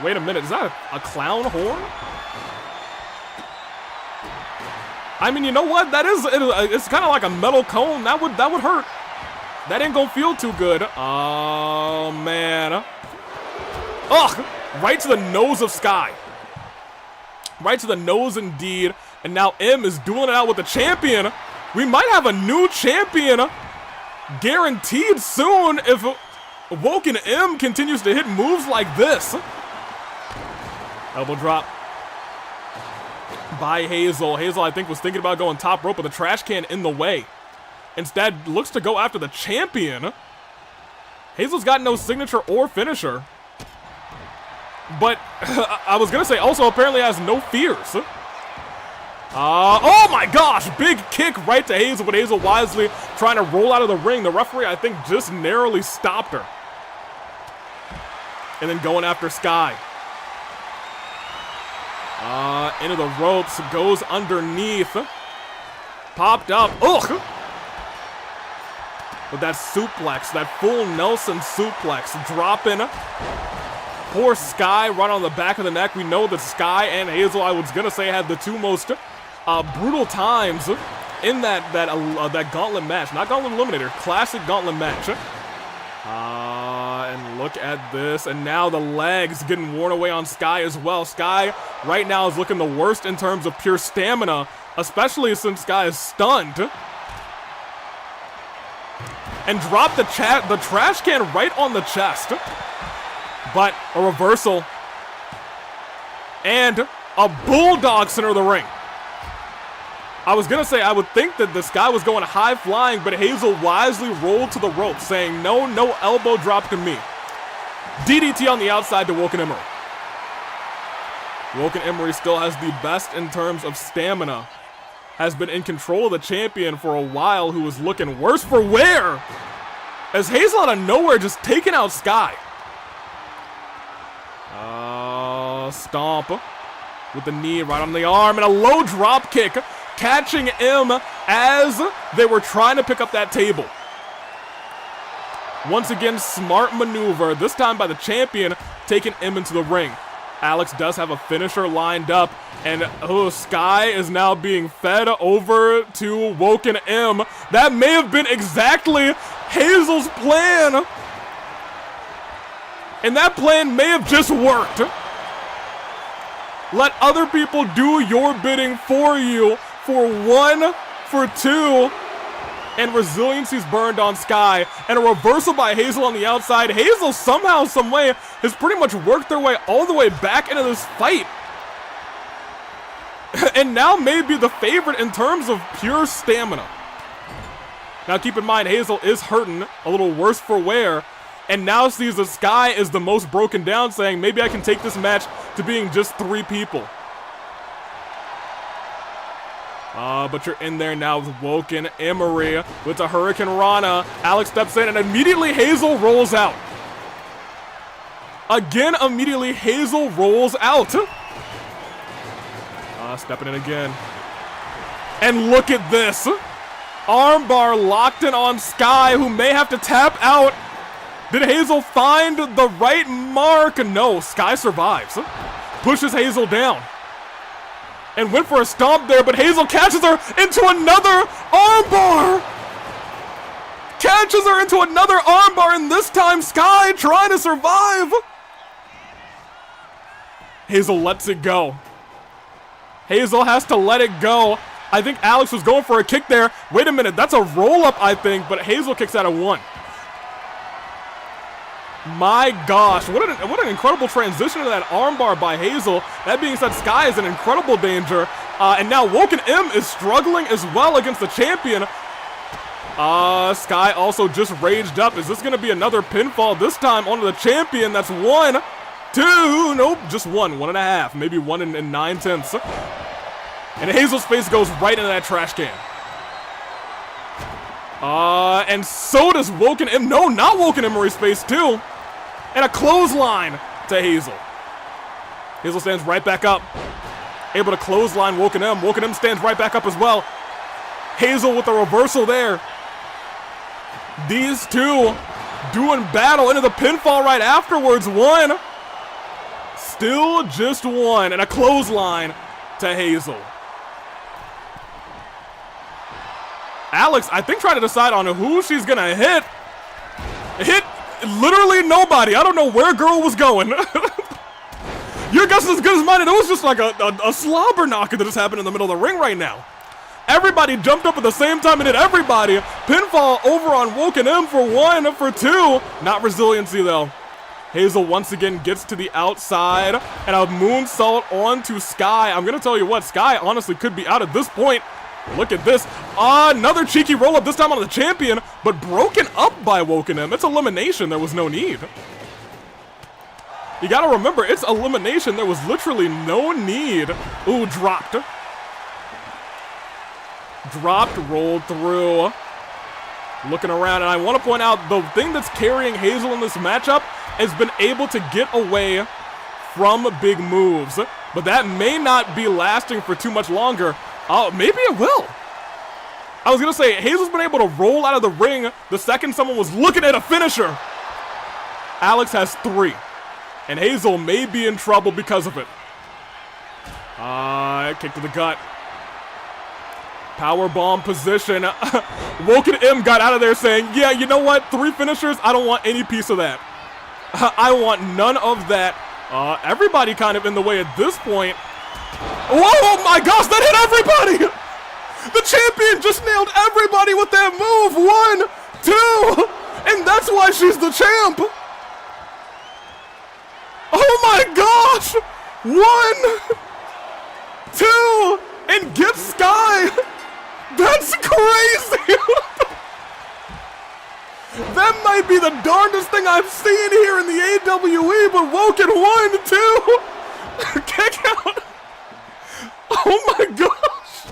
Wait a minute. Is that a clown horn? I mean, you know what? That is, it's kind of like a metal cone. That would hurt. That ain't gonna feel too good. Oh, man. Ugh! Right to the nose of Skye. Right to the nose indeed. And now M is dueling it out with the champion. We might have a new champion guaranteed soon if Woken M continues to hit moves like this. Elbow drop by Hazel. Hazel, I think, was thinking about going top rope, but the trash can in the way. Instead, looks to go after the champion. Hazel's got no signature or finisher. But I was going to say also apparently has no fears. Oh my gosh, big kick right to Hazel, but Hazel wisely trying to roll out of the ring. The referee, I think, just narrowly stopped her. And then going after Skye. Into the ropes, goes underneath. Popped up, ugh! With that suplex, that full Nelson suplex, dropping. Poor Skye right on the back of the neck. We know that Skye and Hazel, I was gonna say, had the two most brutal times in that Gauntlet match. Not Gauntlet Eliminator, classic Gauntlet match. And look at this, and now the legs getting worn away on Skye as well. Skye right now is looking the worst in terms of pure stamina, especially since Skye is stunned. And dropped the trash can right on the chest. But a reversal. And a bulldog center of the ring. I was going to say, I would think that this guy was going high flying, but Hazel wisely rolled to the rope, saying, no elbow drop to me. DDT on the outside to Woken Emery. Woken Emery still has the best in terms of stamina. Has been in control of the champion for a while, who is looking worse for wear. As Hazel out of nowhere just taking out Skye. Stomp with the knee right on the arm, and a low drop kick, catching him as they were trying to pick up that table. Once again, smart maneuver, this time by the champion, taking him into the ring. Alex does have a finisher lined up, and Skye is now being fed over to Woken M. That may have been exactly Hazel's plan. And that plan may have just worked. Let other people do your bidding for you for 1, for 2. And resiliency's burned on Skye. And a reversal by Hazel on the outside. Hazel somehow, someway, has pretty much worked their way all the way back into this fight. And now may be the favorite in terms of pure stamina. Now keep in mind, Hazel is hurting, a little worse for wear. And now sees that Skye is the most broken down, saying, maybe I can take this match to being just 3 people. But you're in there now with Woken Emery with the Hurricane Rana. Alex steps in, and immediately Hazel rolls out. Again, immediately Hazel rolls out. Stepping in again. And look at this. Armbar locked in on Skye, who may have to tap out. Did Hazel find the right mark? No, Skye survives. Pushes Hazel down. And went for a stomp there, but Hazel catches her into another armbar! Catches her into another armbar, and this time Skye trying to survive! Hazel lets it go. Hazel has to let it go. I think Alex was going for a kick there. Wait a minute, that's a roll-up, I think, but Hazel kicks out of 1. My gosh, what an incredible transition to that armbar by Hazel. That being said, Skye is in incredible danger. And now Woken M is struggling as well against the champion. Skye also just raged up. Is this going to be another pinfall? This time onto the champion. That's 1, 2, nope, just 1, 1.5, maybe 1 and 9/10. And Hazel's face goes right into that trash can. And so does Woken M. No, not Woken Emery's face too. And a clothesline to Hazel. Hazel stands right back up. Able to clothesline Woken M. Woken M stands right back up as well. Hazel with a reversal there. These two doing battle into the pinfall right afterwards. 1. Still just 1. And a clothesline to Hazel. Alex, I think, trying to decide on who she's gonna hit. Hit literally nobody. I don't know where girl was going. Your guess is as good as mine, and it was just like a slobber knocker that just happened in the middle of the ring right now. Everybody jumped up at the same time and hit everybody. Pinfall over on Woken M for 1, for 2. Not resiliency though. Hazel once again gets to the outside and a moonsault onto Skye. I'm gonna tell you what, Skye honestly could be out at this point. Look at this. Another cheeky roll up, this time on the champion, but broken up by Woken M. It's elimination, there was no need. You gotta remember, it's elimination, there was literally no need. Ooh, dropped. Dropped, rolled through. Looking around, and I want to point out the thing that's carrying Hazel in this matchup has been able to get away from big moves. But that may not be lasting for too much longer. Oh, maybe it will. I was going to say, Hazel's been able to roll out of the ring the second someone was looking at a finisher. Alex has 3. And Hazel may be in trouble because of it. Kick to the gut. Powerbomb position. Woken M got out of there saying, yeah, you know what? 3 finishers, I don't want any piece of that. I want none of that. Everybody kind of in the way at this point. Whoa, oh my gosh, that hit everybody! The champion just nailed everybody with that move. 1, 2, and that's why she's the champ. Oh my gosh! 1, 2, and get Skye! That's crazy! That might be the darndest thing I've seen here in the AWE, but Woken 1, 2! Kick out! Oh my gosh!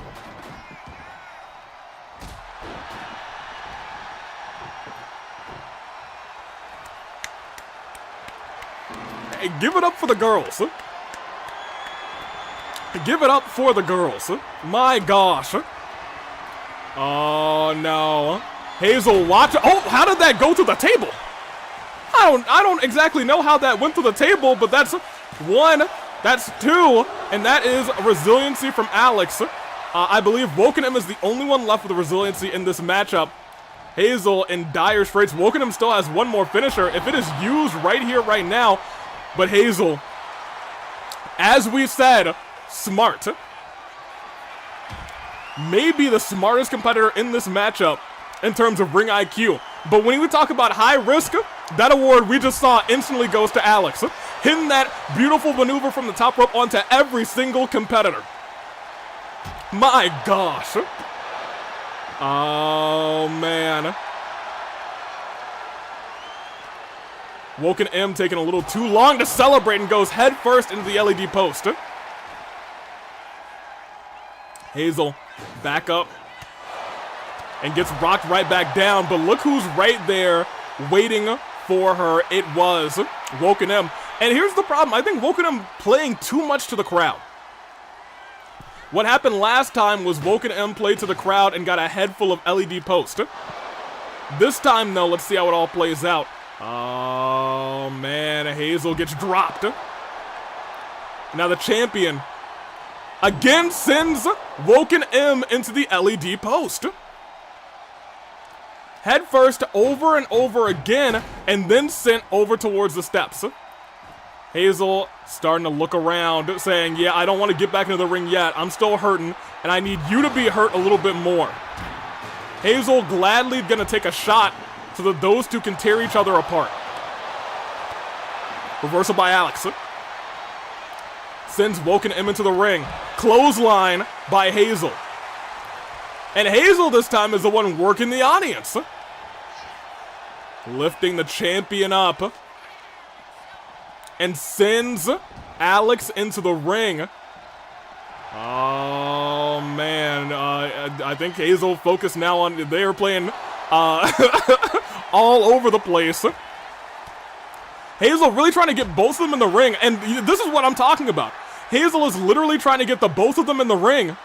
Hey, give it up for the girls. Give it up for the girls. My gosh. Oh no. Hazel, watch. Oh, how did that go to the table? I don't exactly know how that went to the table, but that's 1, that's 2, and that is resiliency from Alex. I believe Woken M is the only one left with the resiliency in this matchup. Hazel in dire straits. Woken M still has 1 more finisher if it is used right here, right now. But Hazel, as we said, smart. Maybe the smartest competitor in this matchup in terms of ring IQ. But when we talk about high risk, that award we just saw instantly goes to Alex. Hitting that beautiful maneuver from the top rope onto every single competitor. My gosh. Oh, man. Woken M taking a little too long to celebrate and goes head first into the LED post. Hazel back up and gets rocked right back down, but look who's right there waiting for her. It was Woken M. And here's the problem. I think Woken M playing too much to the crowd. What happened last time was Woken M played to the crowd and got a head full of LED post. This time, though, let's see how it all plays out. Oh, man, Hazel gets dropped. Now the champion again sends Woken M into the LED post. Head first over and over again, and then sent over towards the steps. Hazel starting to look around, saying, yeah, I don't want to get back into the ring yet. I'm still hurting, and I need you to be hurt a little bit more. Hazel gladly gonna take a shot so that those two can tear each other apart. Reversal by Alex. Sends Woken M into the ring. Clothesline by Hazel. And Hazel this time is the one working the audience. Lifting the champion up. And sends Alex into the ring. Oh, man. I think Hazel focused now on... They are playing all over the place. Hazel really trying to get both of them in the ring. And this is what I'm talking about. Hazel is literally trying to get the both of them in the ring.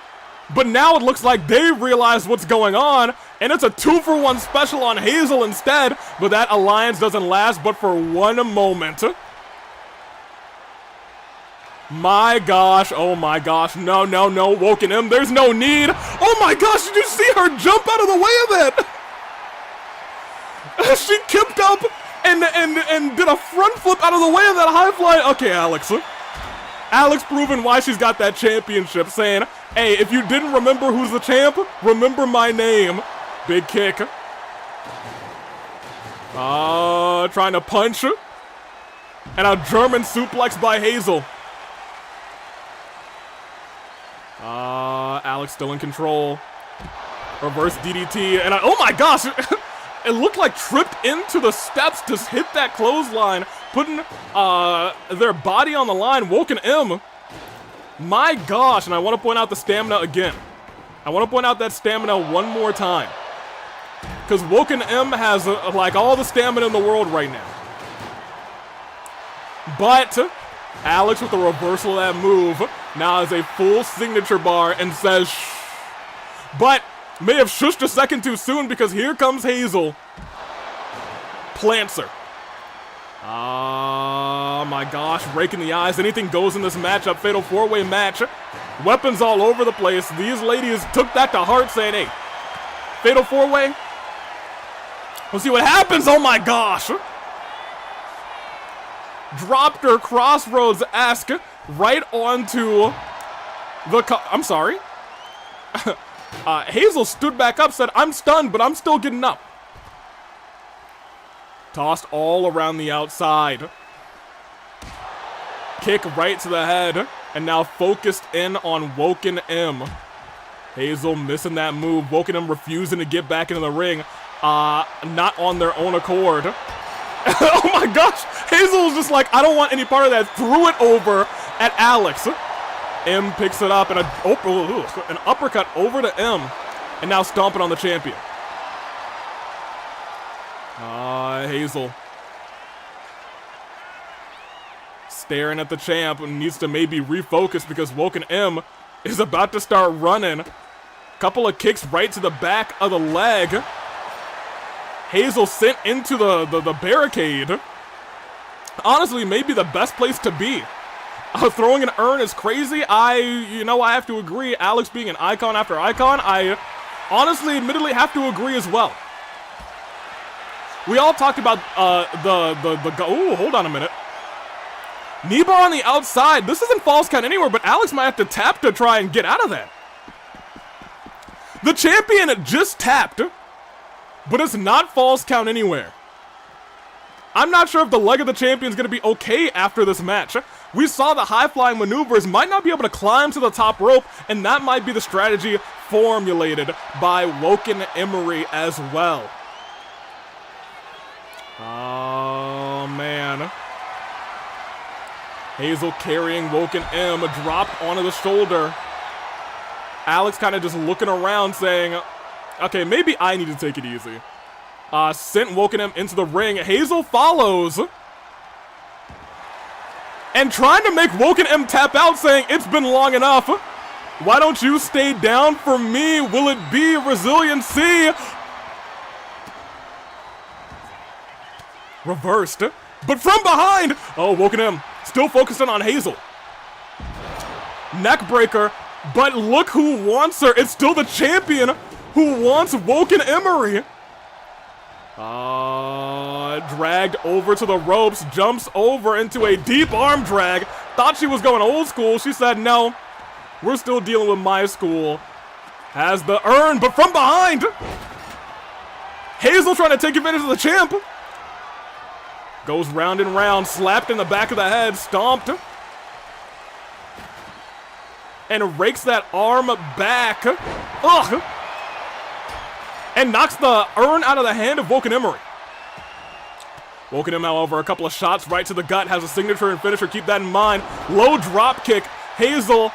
But now it looks like they realize what's going on. And it's a 2-for-1 special on Hazel instead. But that alliance doesn't last but for 1 moment. My gosh, oh my gosh, no, no, no, Woken M, there's no need. Oh my gosh, did you see her jump out of the way of it? She kicked up and did a front flip out of the way of that high fly. Okay, Alex, Alex proving why she's got that championship, saying, hey, if you didn't remember who's the champ, remember my name. Big kick. Trying to punch. And a German suplex by Hazel. Alex still in control. Reverse DDT, and oh my gosh! It looked like tripped into the steps to hit that clothesline, putting their body on the line. Woken M. My gosh, and I want to point out the stamina again. I want to point out that stamina one more time. Because Woken M has like all the stamina in the world right now. But Alex with the reversal of that move now has a full signature bar and says shh. But may have shushed a second too soon because here comes Hazel. Plants her. Oh my gosh, raking the eyes. Anything goes in this matchup. Fatal 4-way match. Weapons all over the place. These ladies took that to heart, saying, hey, Fatal 4-way. We'll see what happens. Oh my gosh. Dropped her crossroads-esque right onto the... I'm sorry. Hazel stood back up, said, I'm stunned, but I'm still getting up. Tossed all around the outside. Kick right to the head, and now focused in on Woken M. Hazel missing that move. Woken M refusing to get back into the ring. Not on their own accord. Oh my gosh! Hazel was just like, I don't want any part of that. Threw it over at Alex. M picks it up and an uppercut over to M. And now stomping on the champion. Hazel. Staring at the champ and needs to maybe refocus because Woken M is about to start running. Couple of kicks right to the back of the leg. Hazel sent into the barricade. Honestly, maybe the best place to be. Throwing an urn is crazy. I have to agree. Alex being an icon after icon, I honestly, admittedly, have to agree as well. We all talked about oh, hold on a minute. Knee bar on the outside. This isn't false count anywhere, but Alex might have to tap to try and get out of that. The champion just tapped, but it's not false count anywhere. I'm not sure if the leg of the champion is going to be okay after this match. We saw the high-flying maneuvers, might not be able to climb to the top rope, and that might be the strategy formulated by Woken Emery as well. Oh, man. Hazel carrying Woken M, dropped onto the shoulder. Alex kind of just looking around saying, okay, maybe I need to take it easy. Sent Woken M into the ring. Hazel follows. And trying to make Woken M tap out, saying, it's been long enough. Why don't you stay down for me? Will it be resiliency? Reversed. But from behind! Oh, Woken M still focusing on Hazel. Neckbreaker. But look who wants her. It's still the champion who wants Woken Emery. Dragged over to the ropes, jumps over into a deep arm drag. Thought she was going old school. She said, no, we're still dealing with my school. Has the urn, but from behind. Hazel trying to take advantage of the champ. Goes round and round, slapped in the back of the head, stomped. And rakes that arm back. Ugh. And knocks the urn out of the hand of Woken Emery. Woken M, however, a couple of shots right to the gut, has a signature and finisher, keep that in mind. Low drop kick. Hazel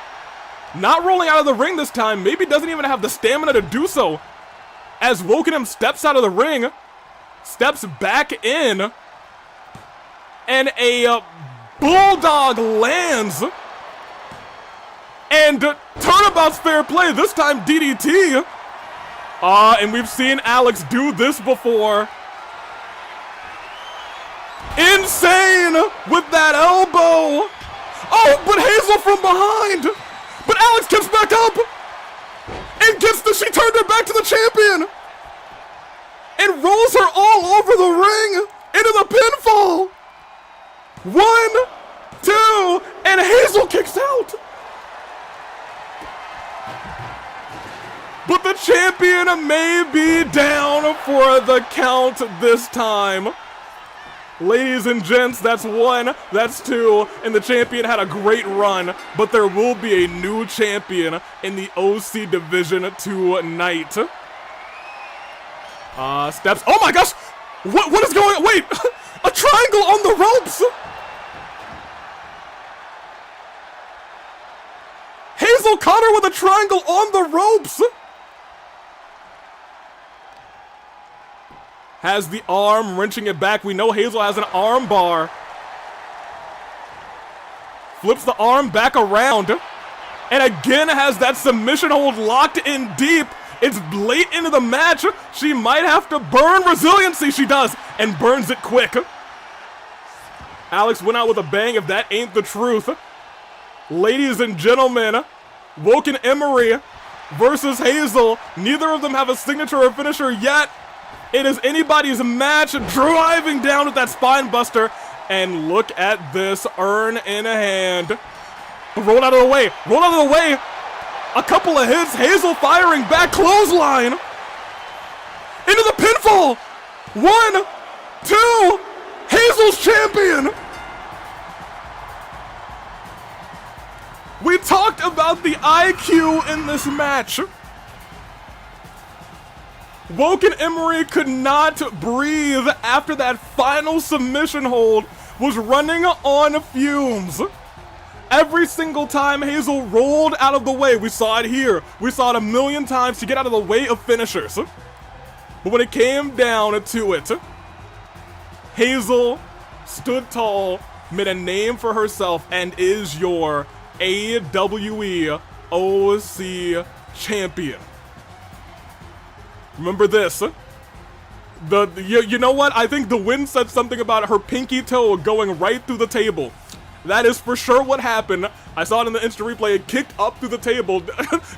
not rolling out of the ring this time, maybe doesn't even have the stamina to do so. As Woken M steps out of the ring, steps back in, and a bulldog lands. And turnabout's fair play, this time DDT. And we've seen Alex do this before. Insane with that elbow. Oh, but Hazel from behind. But Alex gets back up. And she turned her back to the champion. And rolls her all over the ring into the pinfall. 1, 2, and Hazel kicks out! But the champion may be down for the count this time. Ladies and gents, that's 1, that's 2, and the champion had a great run, but there will be a new champion in the OC division tonight. Steps. Oh my gosh! What is going on? Wait! A triangle on the ropes! Hazel caught her with a triangle on the ropes! Has the arm, wrenching it back. We know Hazel has an arm bar. Flips the arm back around. And again has that submission hold locked in deep. It's late into the match. She might have to burn resiliency. She does, and burns it quick. Alex went out with a bang if that ain't the truth. Ladies and gentlemen, Woken Emery versus Hazel. Neither of them have a signature or finisher yet. It is anybody's match, driving down with that spine buster. And look at this, urn in a hand. Roll out of the way, roll out of the way. A couple of hits, Hazel firing back, clothesline. Into the pinfall. 1, 2, Hazel's champion. We talked about the IQ in this match. Woken Emery could not breathe after that final submission hold, was running on fumes. Every single time Hazel rolled out of the way, we saw it here, we saw it a million times to get out of the way of finishers. But when it came down to it, Hazel stood tall, made a name for herself, and is your AWE OC champion. Remember this. You know what? I think the win said something about her pinky toe going right through the table. That is for sure what happened. I saw it in the instant replay. It kicked up through the table.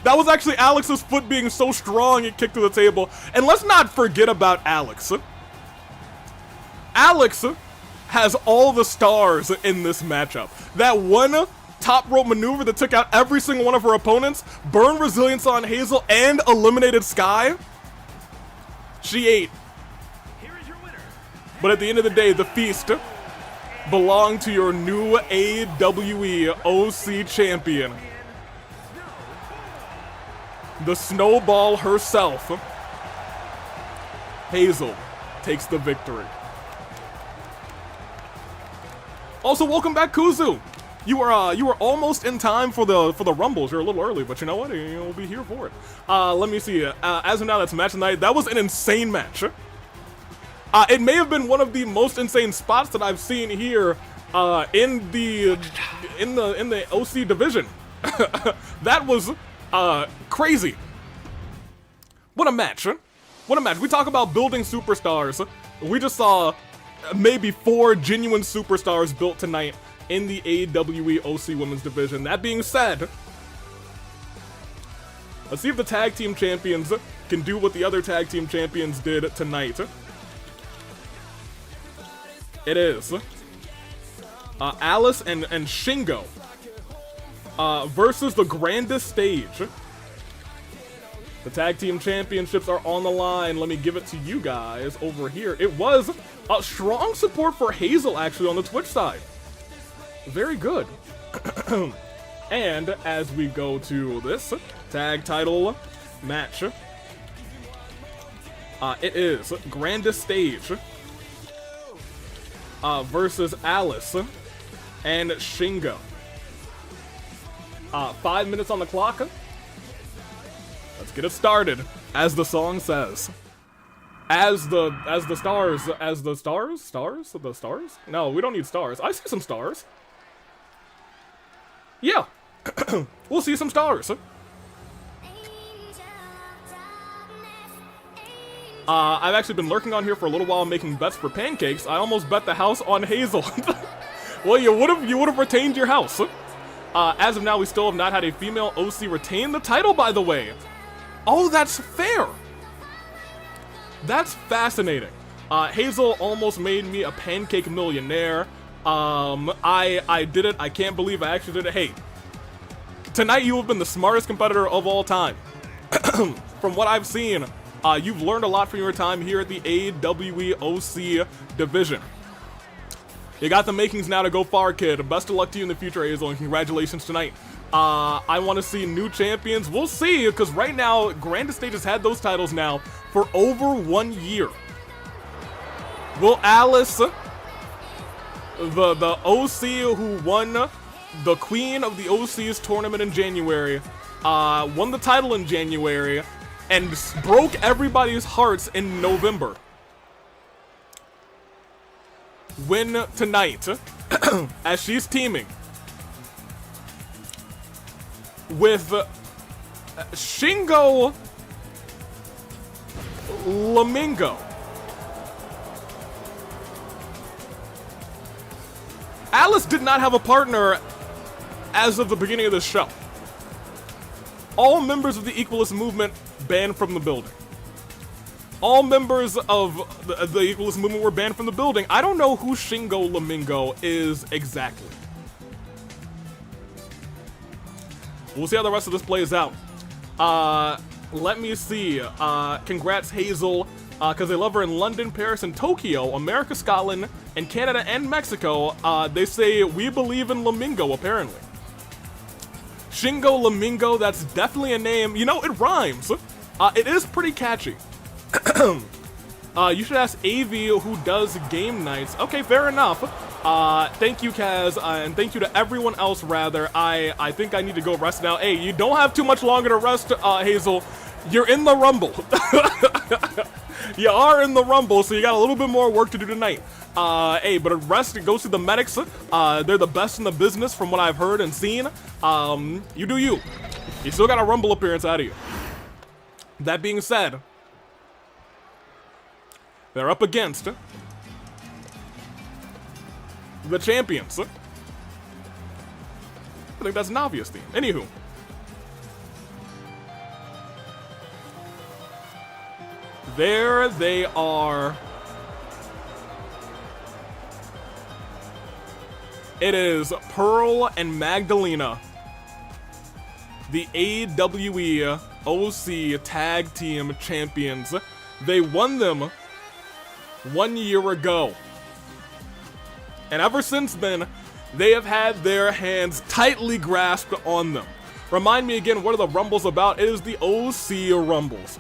That was actually Alex's foot being so strong it kicked through the table. And let's not forget about Alex. Alex has all the stars in this matchup. That one top rope maneuver that took out every single one of her opponents, burned resilience on Hazel, and eliminated Skye. She ate. But at the end of the day, the feast belonged to your new AWE OC champion. The snowball herself. Hazel takes the victory. Also, welcome back, Kuzu. You were almost in time for the Rumbles. You're a little early, but you know what? You'll be here for it. Let me see. As of now, that's match tonight. That was an insane match. It may have been one of the most insane spots that I've seen here in the OC division. That was crazy. What a match. What a match. We talk about building superstars. We just saw maybe 4 genuine superstars built tonight in the AWE OC Women's Division. That being said, let's see if the tag team champions can do what the other tag team champions did tonight. It is Alice and Shingo versus the Grandest Stage. The tag team championships are on the line. Let me give it to you guys over here. It was a strong support for Hazel actually on the Twitch side. Very good. And as we go to this tag title match, it is Grandest Stage versus Alice and Shingo. 5 minutes on the clock. Let's get it started, as the song says. As the stars? No, we don't need stars. I see some stars. Yeah, we'll see some stars. I've actually been lurking on here for a little while making bets for pancakes. I almost bet the house on Hazel. Well, you would have retained your house. As of now, we still have not had a female OC retain the title, by the way. Oh, that's fair. That's fascinating. Hazel almost made me a pancake millionaire. I did it. I can't believe I actually did it. Hey, tonight you have been the smartest competitor of all time. From what I've seen, you've learned a lot from your time here at the AWEOC division. You got the makings now to go far, kid. Best of luck to you in the future, Hazel, and congratulations tonight. I want to see new champions. We'll see, because right now, Grand Estate has had those titles now for over 1 year. Will Alice, the OC who won the Queen of the OC's tournament in January, won the title in January, and broke everybody's hearts in November, win tonight as she's teaming with Shingo Lamingo. Alice did not have a partner as of the beginning of this show. All members of the Equalist movement banned from the building. All members of the Equalist movement were banned from the building. I don't know who Shingo Lamingo is exactly. We'll see how the rest of this plays out. Let me see. Congrats, Hazel, because they love her in London, Paris, and Tokyo, America, Scotland, and Canada, and Mexico. They say, we believe in Lamingo, apparently. Shingo Lamingo, that's definitely a name. You know, it rhymes. It is pretty catchy. You should ask AV who does game nights. Okay, fair enough. Thank you, Kaz, and thank you to everyone else, rather. I think I need to go rest now. Hey, you don't have too much longer to rest, Hazel. You're in the Rumble. You are in the Rumble, so you got a little bit more work to do tonight. Hey, but rest and go see the medics. They're the best in the business from what I've heard and seen. You do you. You still got a Rumble appearance out of you. That being said, they're up against the champions. I think that's an obvious theme. Anywho. There they are. It is Pearl and Magdalena, the AWE OC Tag Team Champions. They won them 1 year ago. And ever since then, they have had their hands tightly grasped on them. Remind me again, what are the Rumbles about? It is the OC Rumbles.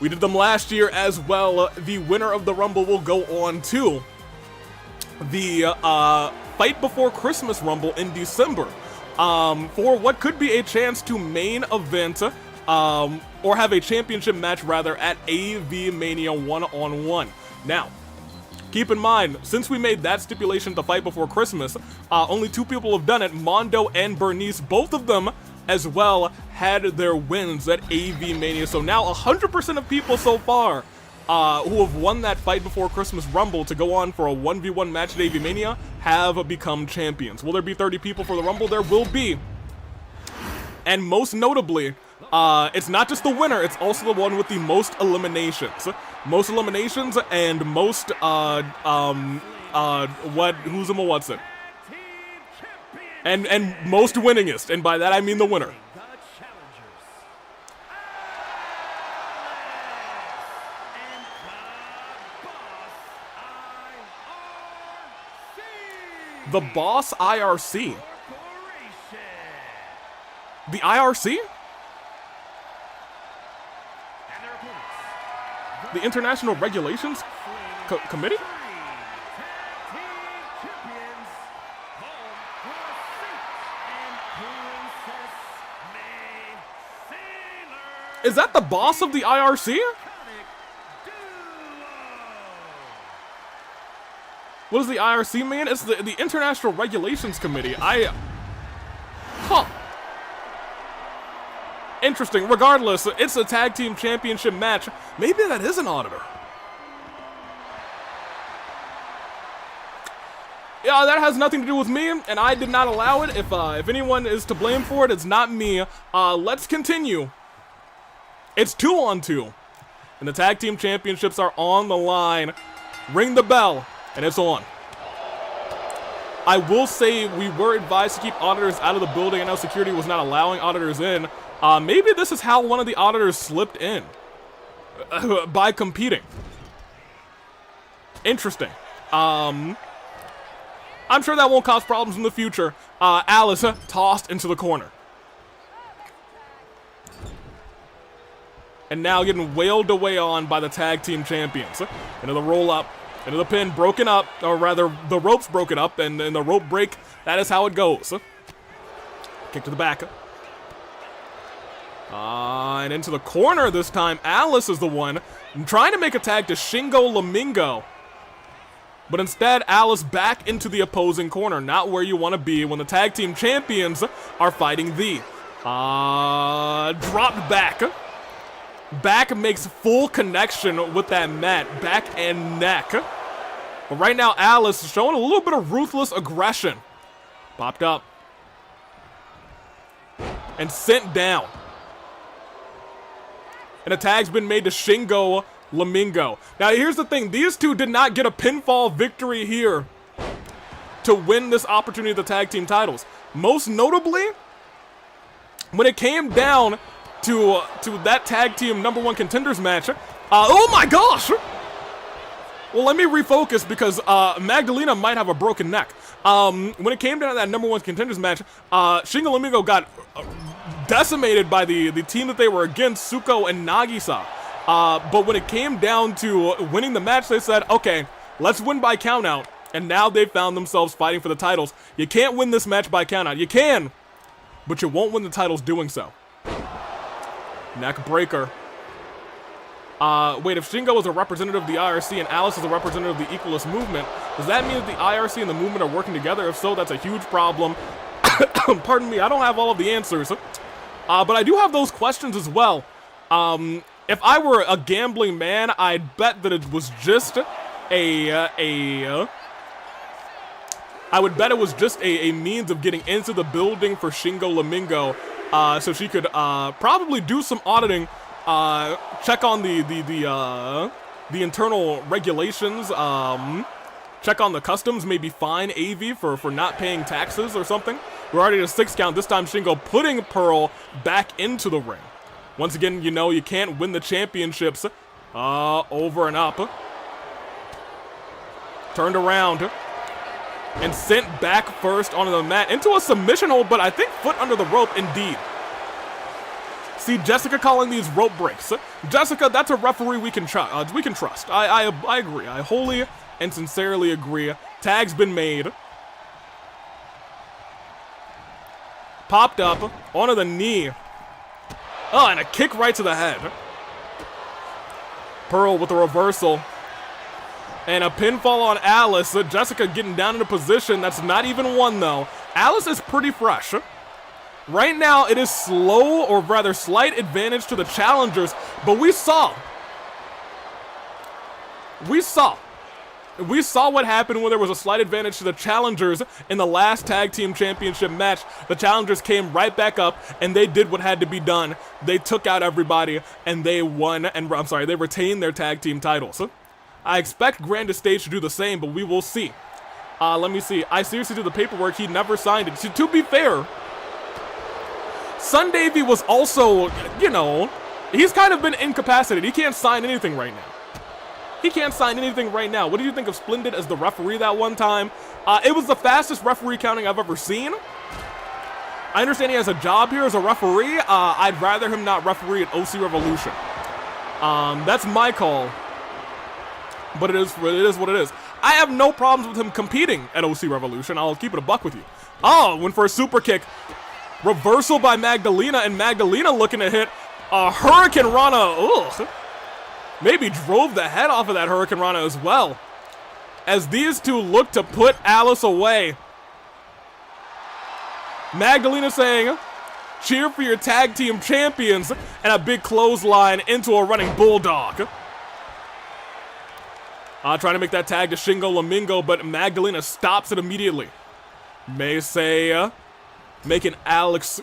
We did them last year as well. The winner of the Rumble will go on to the Fight Before Christmas Rumble in December for what could be a chance to main event or have a championship match rather at AV Mania 1-on-1. Now, keep in mind, since we made that stipulation to Fight Before Christmas, only 2 people have done it, Mondo and Bernice, both of them as well had their wins at AV Mania. So now 100% of people so far who have won that Fight Before Christmas Rumble to go on for a 1v1 match at AV Mania have become champions. Will there be 30 people for the Rumble? There will be. And most notably, it's not just the winner, it's also the one with the most eliminations. Most eliminations and most, who's him or what's it? And most winningest, and by that I mean the winner. The Boss IRC. The IRC? The International Regulations Committee? Is that the boss of the IRC? What does the IRC mean? It's the International Regulations Committee. Huh. Interesting. Regardless, it's a tag team championship match. Maybe that is an auditor. Yeah, that has nothing to do with me, and I did not allow it. If anyone is to blame for it, it's not me. Let's continue. It's 2-on-2, and the tag team championships are on the line. Ring the bell, and it's on. I will say we were advised to keep auditors out of the building. I know security was not allowing auditors in. Maybe this is how one of the auditors slipped in by competing. Interesting. I'm sure that won't cause problems in the future. Alice tossed into the corner. And now getting wailed away on by the tag team champions. Into the roll up, into the pin, broken up, or rather the rope's broken up, and in the rope break, that is how it goes. Kick to the back. And into the corner this time. Alice is the one trying to make a tag to Shingo Lamingo. But instead, Alice back into the opposing corner. Not where you want to be when the tag team champions are fighting thee. Dropped back. Back makes full connection with that mat. Back and neck. But right now, Alice is showing a little bit of ruthless aggression. Popped up. And sent down. And a tag's been made to Shingo Lamingo. Now, here's the thing. These two did not get a pinfall victory here to win this opportunity of the tag team titles. Most notably, when it came down to that tag team #1 contenders match. Oh my gosh! Well, let me refocus because Magdalena might have a broken neck. When it came down to that #1 contenders match, Shingo Lamingo got decimated by the team that they were against, Suko and Nagisa. But when it came down to winning the match, they said, okay, let's win by countout. And now they found themselves fighting for the titles. You can't win this match by countout. You can, but you won't win the titles doing so. Neck breaker. Wait, if Shingo is a representative of the IRC and Alice is a representative of the Equalist movement, does that mean that the IRC and the movement are working together? If so, that's a huge problem. Pardon me, I don't have all of the answers. But I do have those questions as well. If I were a gambling man, I'd bet that it was just I would bet it was just a means of getting into the building for Shingo Lamingo, so she could probably do some auditing, check on the internal regulations, check on the customs, maybe fine AV for not paying taxes or something. We're already at a 6 count. This time Shingo putting Pearl back into the ring. Once again, you know you can't win the championships over and up. Turned around and sent back first onto the mat into a submission hold, but I think foot under the rope indeed. See, Jessica calling these rope breaks. Jessica, that's a referee we can trust. I agree. I wholly and sincerely agree. Tag's been made. Popped up onto the knee. Oh, and a kick right to the head. Pearl with a reversal. And a pinfall on Alice. Jessica getting down in a position that's not even one, though. Alice is pretty fresh. Right now, it is slow, or rather slight advantage to the challengers. But we saw what happened when there was a slight advantage to the challengers in the last tag team championship match. The challengers came right back up, and they did what had to be done. They took out everybody, and they won, and they retained their tag team titles. I expect Grand Estate to do the same, but we will see. Let me see. I seriously did the paperwork. He never signed it. To be fair, Sun Davey was also, you know, he's kind of been incapacitated. He can't sign anything right now. What do you think of Splendid as the referee that one time? It was the fastest referee counting I've ever seen. I understand he has a job here as a referee. I'd rather him not referee at OC Revolution. That's my call. But it is what it is. I have no problems with him competing at OC Revolution. I'll keep it a buck with you. Oh, went for a super kick. Reversal by Magdalena, and Magdalena looking to hit a Hurricane Rana. Ugh. Maybe drove the head off of that Hurricane Rana as well. As these two look to put Alice away. Magdalena saying, cheer for your tag team champions, and a big clothesline into a running bulldog. Trying to make that tag to Shingo Lamingo, but Magdalena stops it immediately. May say, making Alice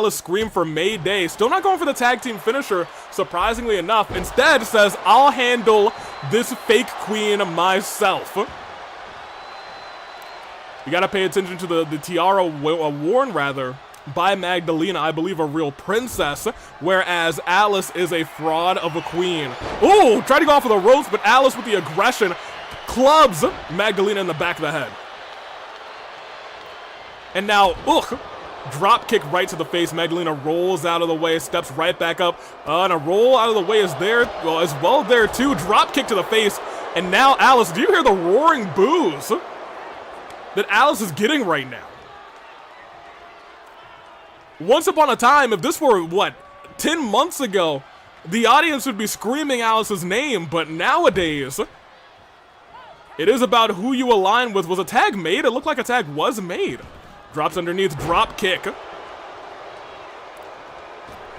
scream for Mayday. Still not going for the tag team finisher, surprisingly enough. Instead says, I'll handle this fake queen myself. You gotta pay attention to the tiara worn, rather, by Magdalena, I believe a real princess, whereas Alice is a fraud of a queen. Ooh, tried to go off of the ropes, but Alice with the aggression clubs Magdalena in the back of the head. And now, drop kick right to the face. Magdalena rolls out of the way, steps right back up, and a roll out of the way is there, well, as well there too. Drop kick to the face, and now Alice, do you hear the roaring boos that Alice is getting right now? Once upon a time, if this were, what, 10 months ago, the audience would be screaming Alice's name, but nowadays, it is about who you align with. Was a tag made? It looked like a tag was made. Drops underneath, drop kick.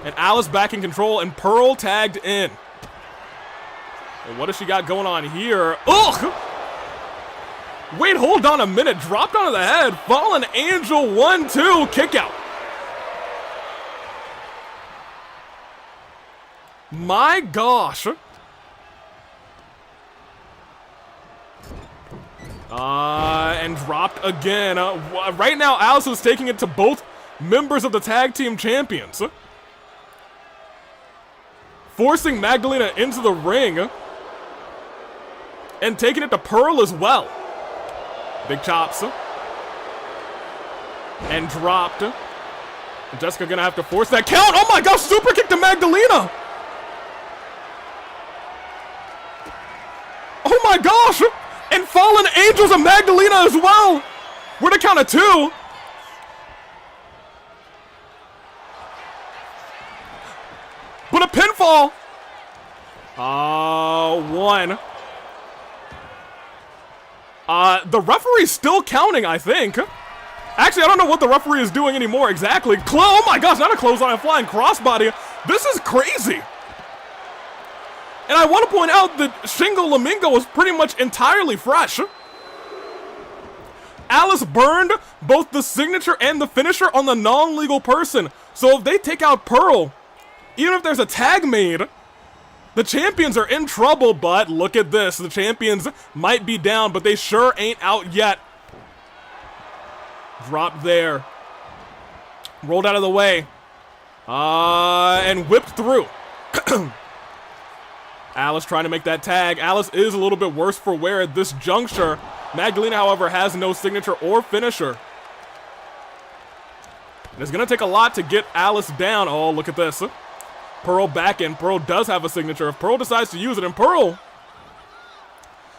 And Alice back in control, and Pearl tagged in. And what has she got going on here? Ugh! Wait, hold on a minute. Dropped onto the head. Fallen Angel 1-2. Kick out. My gosh. And dropped again. Right now, Alice is taking it to both members of the tag team champions, forcing Magdalena into the ring and taking it to Pearl as well. Big chops. And dropped. And Jessica gonna have to force that count. Oh my gosh, super kick to Magdalena. Oh my gosh. And Fallen Angels of Magdalena as well. We're the count of 2. But a pinfall. 1. The referee's still counting, I think. Actually, I don't know what the referee is doing anymore exactly. Oh my gosh, not a clothesline, a flying crossbody. This is crazy. And I want to point out that Shingo Lamingo is pretty much entirely fresh. Alice burned both the signature and the finisher on the non-legal person. So if they take out Pearl, even if there's a tag made, the champions are in trouble. But look at this. The champions might be down, but they sure ain't out yet. Drop there. Rolled out of the way. And whipped through. Alice trying to make that tag. Alice is a little bit worse for wear at this juncture. Magdalena, however, has no signature or finisher. And it's going to take a lot to get Alice down. Oh, look at this. Pearl back in. Pearl does have a signature. If Pearl decides to use it, and Pearl,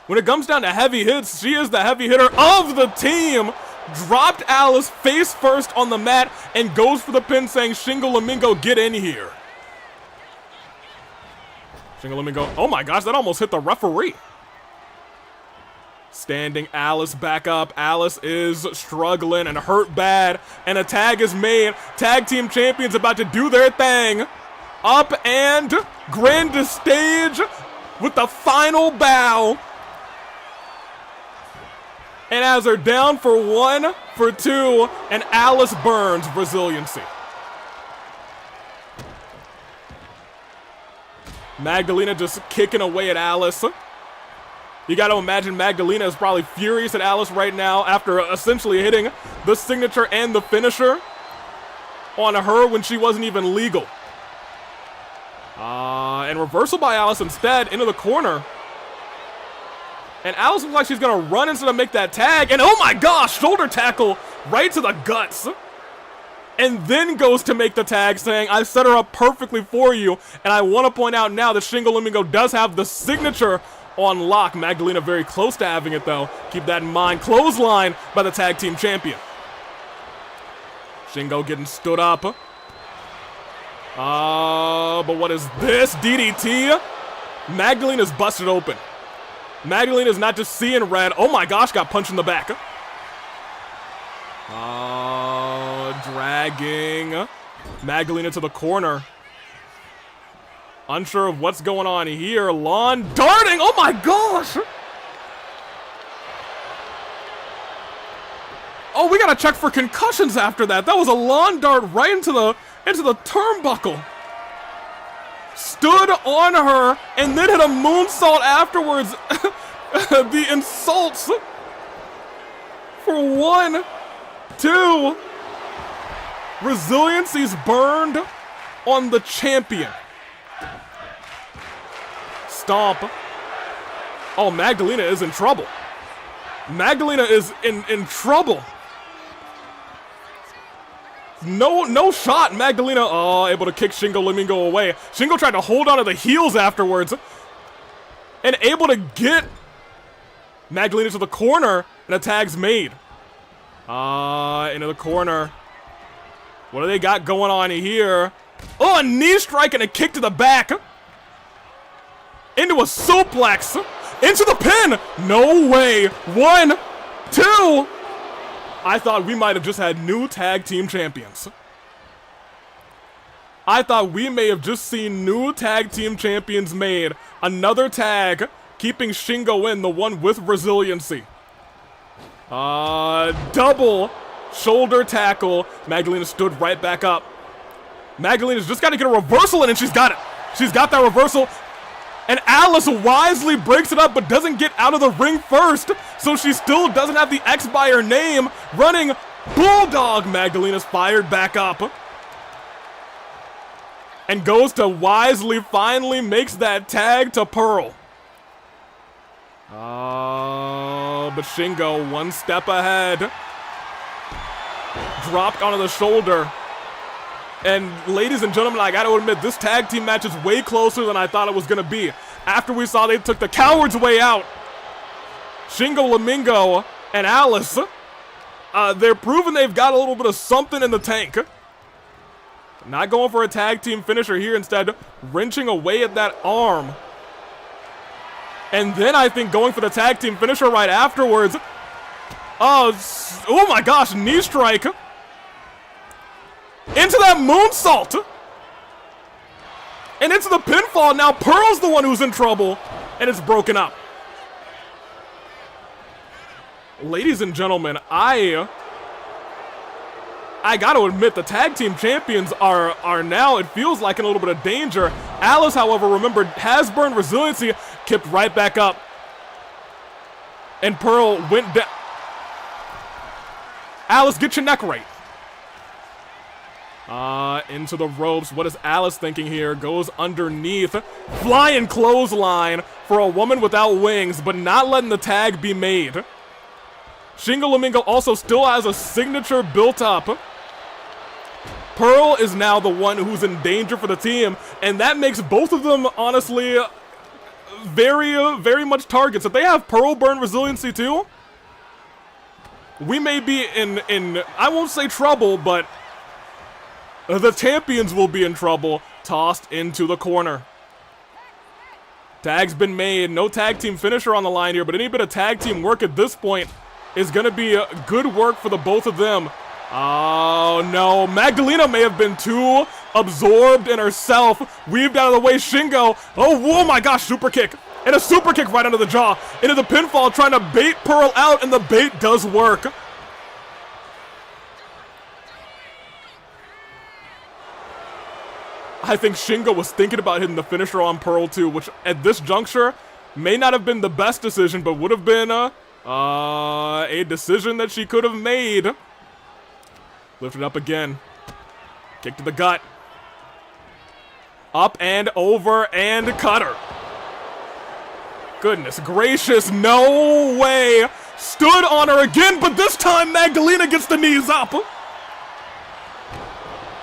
when it comes down to heavy hits, she is the heavy hitter of the team. Dropped Alice face first on the mat and goes for the pin, saying, Shingo Lamingo, get in here. Shingo Lamingo, oh my gosh, that almost hit the referee. Standing Alice back up. Alice is struggling and hurt bad, and a tag is made. Tag team champions about to do their thing. Up and grand stage with the final bow. And as they're down for 1, for 2, and Alice burns resiliency. Magdalena just kicking away at Alice. You got to imagine Magdalena is probably furious at Alice right now after essentially hitting the signature and the finisher on her when she wasn't even legal. And reversal by Alice instead into the corner. And Alice looks like she's going to run instead of make that tag. And oh my gosh, shoulder tackle right to the guts. And then goes to make the tag, saying, I set her up perfectly for you. And I want to point out now that Shingo Lamingo does have the signature on lock. Magdalena very close to having it, though. Keep that in mind. Clothesline by the tag team champion. Shingo getting stood up. But what is this? DDT? Magdalena's busted open. Magdalena's not just seeing red. Oh my gosh, got punched in the back. Dragging Magdalena to the corner. Unsure of what's going on here. Lawn darting. Oh my gosh. Oh, we gotta check for concussions after that. That was a lawn dart right into the turnbuckle. Stood on her and then hit a moonsault afterwards. The insults for 1, 2. Resiliency's burned on the champion. Stomp. Oh, Magdalena is in trouble. Magdalena is in trouble. No shot. Magdalena, able to kick Shingo Lamingo away. Shingo tried to hold on to the heels afterwards. And able to get Magdalena to the corner, and a tag's made. Into the corner. What do they got going on here? Oh, a knee strike and a kick to the back. Into a suplex. Into the pin. No way. 1, 2. I thought we might have just had new tag team champions. I thought we may have just seen new tag team champions made. Another tag, keeping Shingo in, the one with resiliency. Double shoulder tackle. Magdalena stood right back up. Magdalena's just got to get a reversal in, and she's got it. She's got that reversal. And Alice wisely breaks it up, but doesn't get out of the ring first. So she still doesn't have the X by her name. Running Bulldog. Magdalena's fired back up. And goes to wisely finally makes that tag to Pearl. But Shingo 1 step ahead. Dropped onto the shoulder. And ladies and gentlemen, I gotta admit, this tag team match is way closer than I thought it was gonna be. After we saw they took the coward's way out, Shingo Lamingo and Alice, they're proving they've got a little bit of something in the tank. Not going for a tag team finisher here, instead wrenching away at that arm. And then I think going for the tag team finisher right afterwards. Oh my gosh, knee strike. Into that moonsault! And into the pinfall. Now Pearl's the one who's in trouble. And it's broken up. Ladies and gentlemen, I gotta admit, the tag team champions are now, it feels like, in a little bit of danger. Alice, however, remember, has burned resiliency, kept right back up. And Pearl went down. Alice, get your neck right. Into the ropes. What is Alice thinking here? Goes underneath. Flying clothesline for a woman without wings, but not letting the tag be made. Shingo Lamingo also still has a signature built up. Pearl is now the one who's in danger for the team, and that makes both of them, honestly, very much targets. If they have Pearl burn resiliency too, we may be in I won't say trouble, but the champions will be in trouble. Tossed into the corner. Tag's been made. No tag team finisher on the line here, but any bit of tag team work at this point is going to be good work for the both of them. Oh, no. Magdalena may have been too absorbed in herself. Weaved out of the way, Shingo. Oh my gosh, super kick. And a super kick right under the jaw. Into the pinfall, trying to bait Pearl out, and the bait does work. I think Shingo was thinking about hitting the finisher on Pearl too, which at this juncture may not have been the best decision, but would have been a decision that she could have made. Lift it up again. Kick to the gut. Up and over and cutter. Goodness gracious, no way. Stood on her again, but this time Magdalena gets the knees up.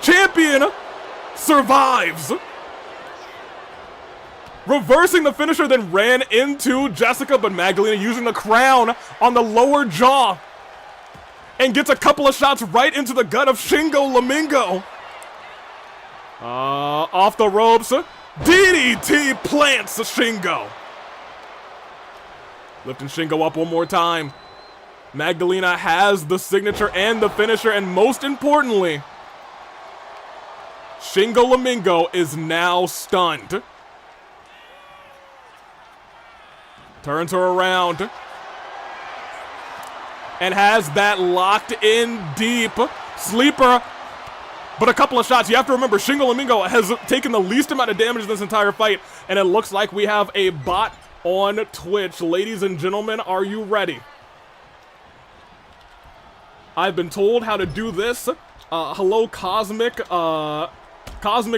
Champion survives. Reversing the finisher, then ran into Jessica, but Magdalena using the crown on the lower jaw. And gets a couple of shots right into the gut of Shingo Lamingo. Off the ropes. DDT plants Shingo. Lifting Shingo up one more time. Magdalena has the signature and the finisher, and most importantly, Shingo Lamingo is now stunned. Turns her around. And has that locked in deep. Sleeper. But a couple of shots. You have to remember, Shingo Lamingo has taken the least amount of damage in this entire fight. And it looks like we have a bot on Twitch. Ladies and gentlemen, are you ready? I've been told how to do this. Hello, Cosmic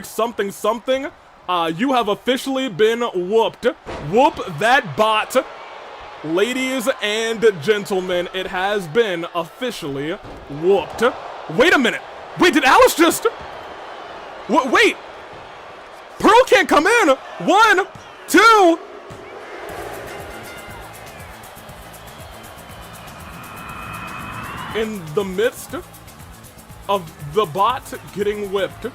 something something. You have officially been whooped. Whoop that bot. Ladies and gentlemen, it has been officially whooped. Wait a minute. Wait, did Alice just... Wait. Pearl can't come in. 1, 2... In the midst of the bot getting whooped,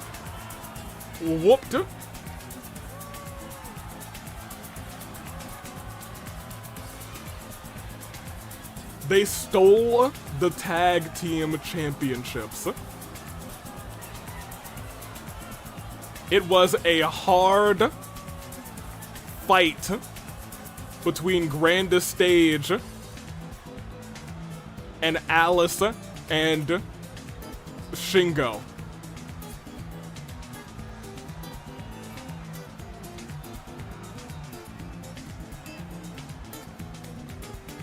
they stole the tag team championships. It was a hard fight between Grandest Stage and Alice and Shingo.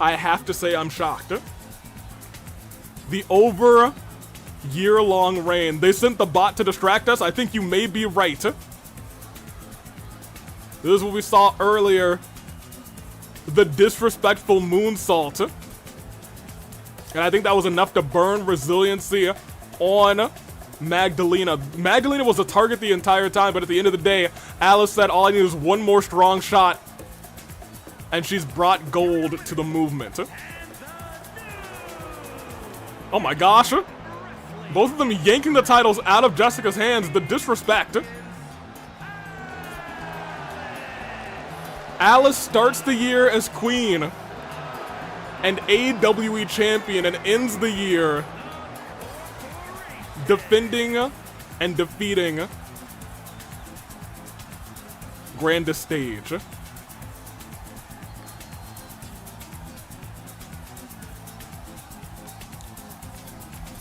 I have to say I'm shocked. The over year-long reign. They sent the bot to distract us. I think you may be right. This is what we saw earlier. The disrespectful moonsault. And I think that was enough to burn resiliency on Magdalena. Magdalena was a target the entire time, but at the end of the day, Alice said all I need is one more strong shot. And she's brought gold to the movement. Oh my gosh. Both of them yanking the titles out of Jessica's hands. The disrespect. Alice starts the year as queen and AWE champion and ends the year defending and defeating Grandest Stage.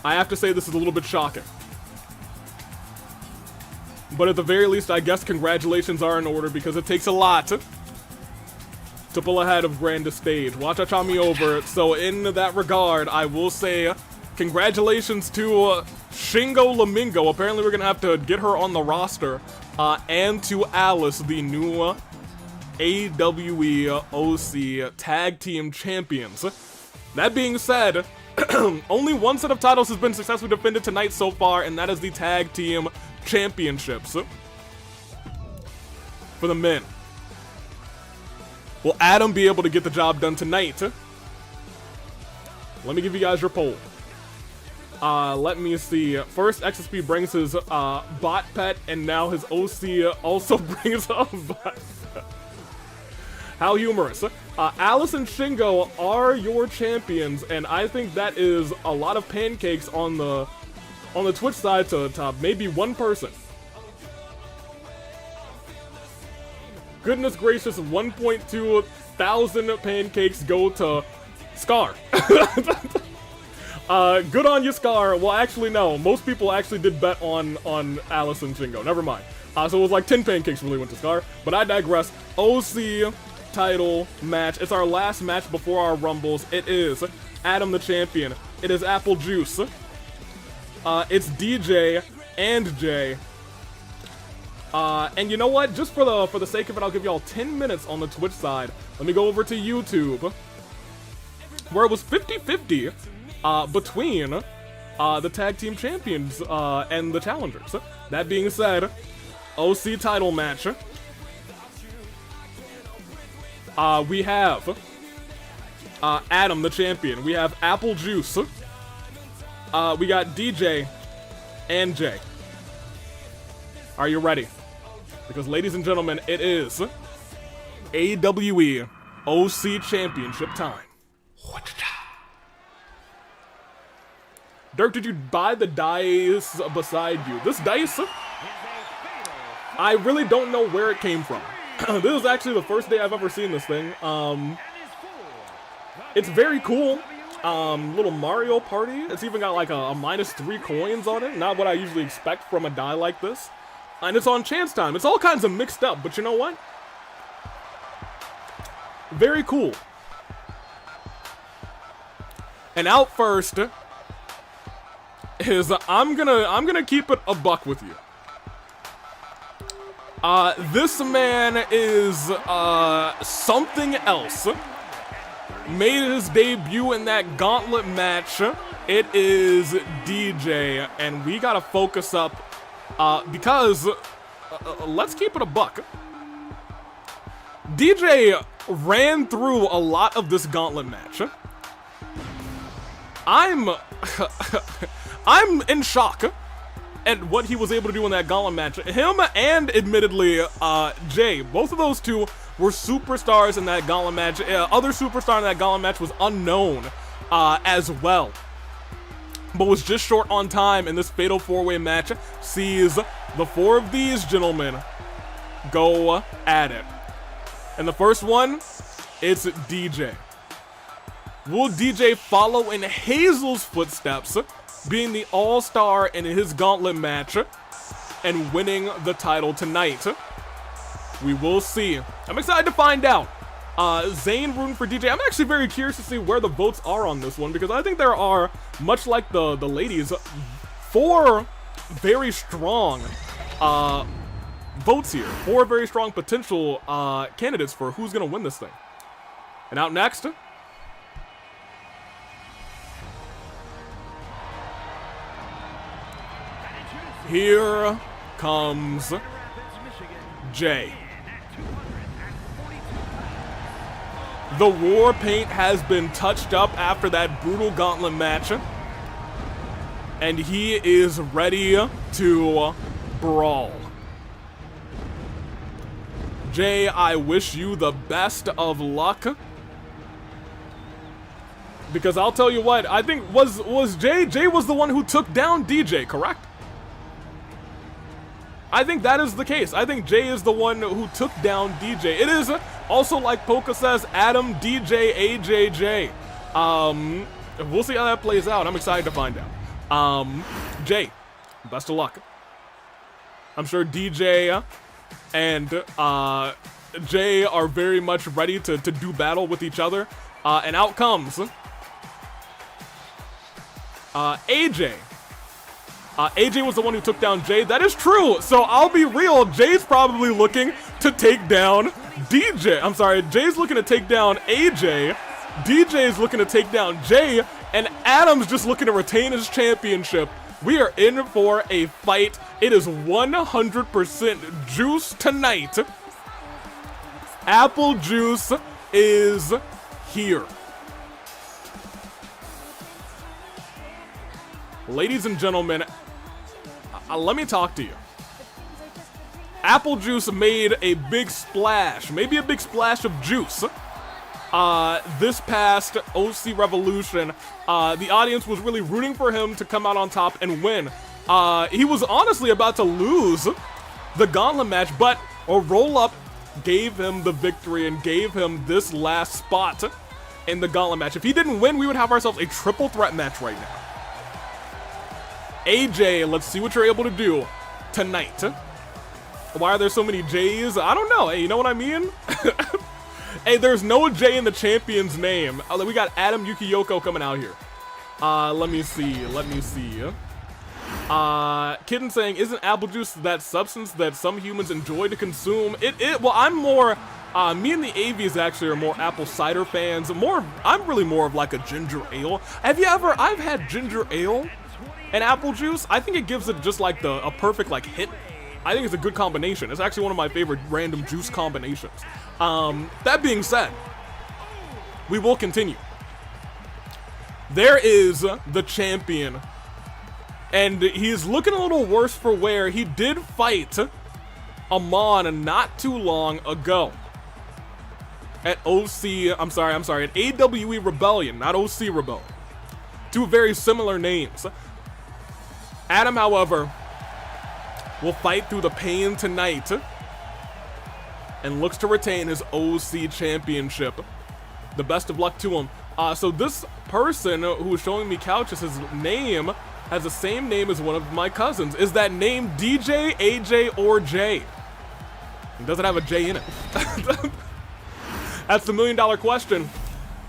I have to say this is a little bit shocking. But at the very least, I guess congratulations are in order because it takes a lot to pull ahead of Grandest Stage. Watch out, me over. So in that regard, I will say congratulations to Shingo Lamingo. Apparently we're going to have to get her on the roster. And to Alice, the new AWE OC Tag Team Champions. That being said, only one set of titles has been successfully defended tonight so far, and that is the Tag Team Championships for the men. Will Adam be able to get the job done tonight? Let me give you guys your poll. Let me see. First, XSP brings his bot pet, and now his OC also brings a bot pet. How humorous. Alice and Shingo are your champions, and I think that is a lot of pancakes on the Twitch side to maybe one person. Goodness gracious, 1.2 thousand pancakes go to Scar. Good on you, Scar. Well, actually, no. Most people actually did bet on Alice and Shingo. Never mind. So it was like 10 pancakes really went to Scar. But I digress. OC title match. It's our last match before our Rumbles. It is Adam the champion. It is Apple Juice. It's DJ and Jay. And you know what? Just for the sake of it, I'll give y'all 10 minutes on the Twitch side. Let me go over to YouTube, where it was 50-50 between the tag team champions and the challengers. That being said, OC title match. We have Adam the champion. We have Apple Juice. We got DJ and Jay. Are you ready? Because, ladies and gentlemen, it is AWE OC Championship time. Dirk, did you buy the dice beside you? This dice, I really don't know where it came from. This is actually the first day I've ever seen this thing. It's very cool. Little Mario Party. It's even got like a -3 coins on it. Not what I usually expect from a die like this. And it's on chance time. It's all kinds of mixed up, but you know what? Very cool. And out first, is I'm gonna keep it a buck with you. This man is something else. Made his debut in that Gauntlet match. It is DJ, and we gotta focus up because let's keep it a buck. DJ ran through a lot of this Gauntlet match. I'm in shock at what he was able to do in that Gauntlet match. Him and, admittedly, Jay, both of those two were superstars in that Gauntlet match. Other superstar in that Gauntlet match was unknown as well, but was just short on time in this Fatal 4-Way match. Sees the four of these gentlemen go at it. And the first one, it's DJ. Will DJ follow in Hazel's footsteps, being the all-star in his Gauntlet match and winning the title tonight? We will see. I'm excited to find out. Zane rooting for DJ. I'm actually very curious to see where the votes are on this one, because I think there are, much like the ladies, 4 very strong votes here. 4 very strong potential candidates for who's going to win this thing. And out next, here comes Jay. The war paint has been touched up after that brutal Gauntlet match, and he is ready to brawl. Jay, I wish you the best of luck, because I'll tell you what, I think was Jay was the one who took down DJ, correct? I think that is the case. I think Jay is the one who took down DJ. It is also, like Polka says, Adam, DJ, AJJ. We'll see how that plays out. I'm excited to find out. Jay, best of luck. I'm sure DJ and Jay are very much ready to do battle with each other. And out comes AJ. AJ was the one who took down Jay. That is true. So I'll be real. Jay's probably looking to take down DJ. I'm sorry. Jay's looking to take down AJ. DJ's looking to take down Jay. And Adam's just looking to retain his championship. We are in for a fight. It is 100% juice tonight. Apple juice is here. Ladies and gentlemen, let me talk to you. Apple juice made a big splash, maybe a big splash of juice. This past OC Revolution, the audience was really rooting for him to come out on top and win. He was honestly about to lose the Gauntlet match, but a roll-up gave him the victory and gave him this last spot in the Gauntlet match. If he didn't win, we would have ourselves a triple threat match right now. AJ, let's see what you're able to do tonight. Why are there so many J's? I don't know. Hey, you know what I mean? Hey, there's no J in the champion's name. We got Adam Yukiyoko coming out here. Let me see. Kitten saying, isn't apple juice that substance that some humans enjoy to consume? Well, I'm more, me and the AVs actually are more apple cider fans. I'm really more of like a ginger ale. I've had ginger ale and apple juice. I think it gives it just like a perfect like hit. I think it's a good combination. It's actually one of my favorite random juice combinations. That being said, we will continue. There is the champion, and he's looking a little worse for wear. He did fight Amon not too long ago at at AWE Rebellion, not OC Rebellion. Two very similar names. Adam, however, will fight through the pain tonight and looks to retain his OC championship. The best of luck to him. So this person who is showing me couches, his name has the same name as one of my cousins. Is that name DJ, AJ, or J? It doesn't have a J in it. That's the $1 million question.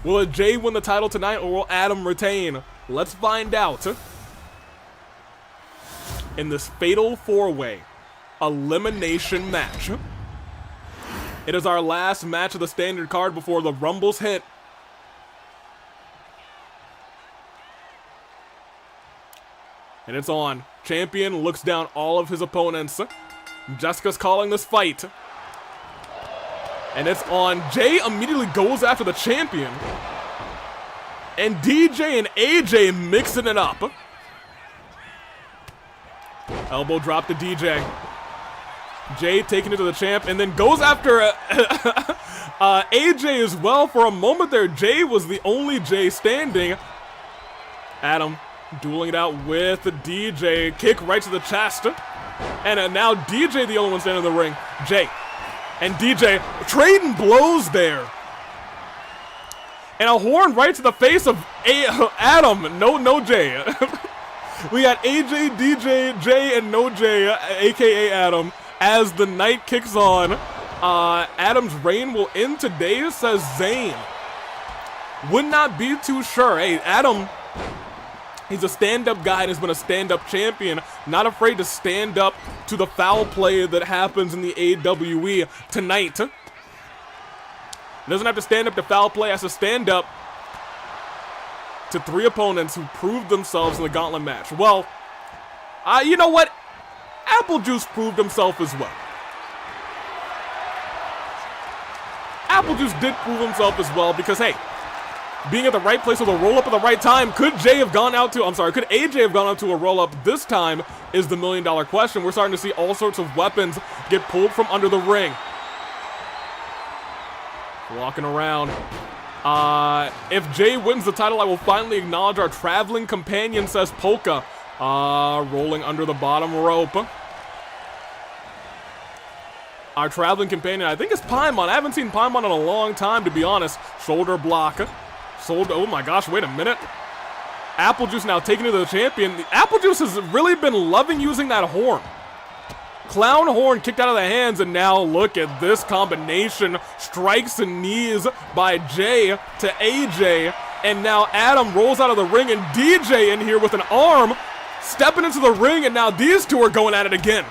Will Jay win the title tonight, or will Adam retain? Let's find out. in this fatal 4-way elimination match. It is our last match of the standard card before the Rumbles hit. And it's on. Champion looks down all of his opponents. Jessica's calling this fight. And it's on. Jay immediately goes after the champion. And DJ and AJ mixing it up. Elbow drop to DJ. Jay taking it to the champ and then goes after AJ as well. For a moment there, Jay was the only Jay standing. Adam dueling it out with DJ. Kick right to the chest. And now DJ the only one standing in the ring. Jay and DJ trading blows there. And a horn right to the face of Adam. No Jay. We got AJ, DJ, Jay, and no Jay, aka Adam. As the night kicks on, Adam's reign will end today, says Zane. Would not be too sure. Hey, Adam, he's a stand-up guy and has been a stand-up champion. Not afraid to stand up to the foul play that happens in the AWE tonight. Doesn't have to stand up to foul play, has to stand up to 3 opponents who proved themselves in the Gauntlet match. Well, you know what? Apple Juice proved himself as well. Apple Juice did prove himself as well because, hey, being at the right place with a roll-up at the right time, could AJ have gone out to a roll-up this time is the million-dollar question. We're starting to see all sorts of weapons get pulled from under the ring. Walking around. If Jay wins the title, I will finally acknowledge our traveling companion, says Polka. Rolling under the bottom rope. Our traveling companion, I think, is Paimon. I haven't seen Paimon in a long time, to be honest. Shoulder block. Oh my gosh, wait a minute. Apple Juice now taking it to the champion. Apple Juice has really been loving using that horn. Clown horn kicked out of the hands, and now look at this combination. Strikes and knees by Jay to AJ. And now Adam rolls out of the ring, and DJ in here with an arm, stepping into the ring, and now these two are going at it again.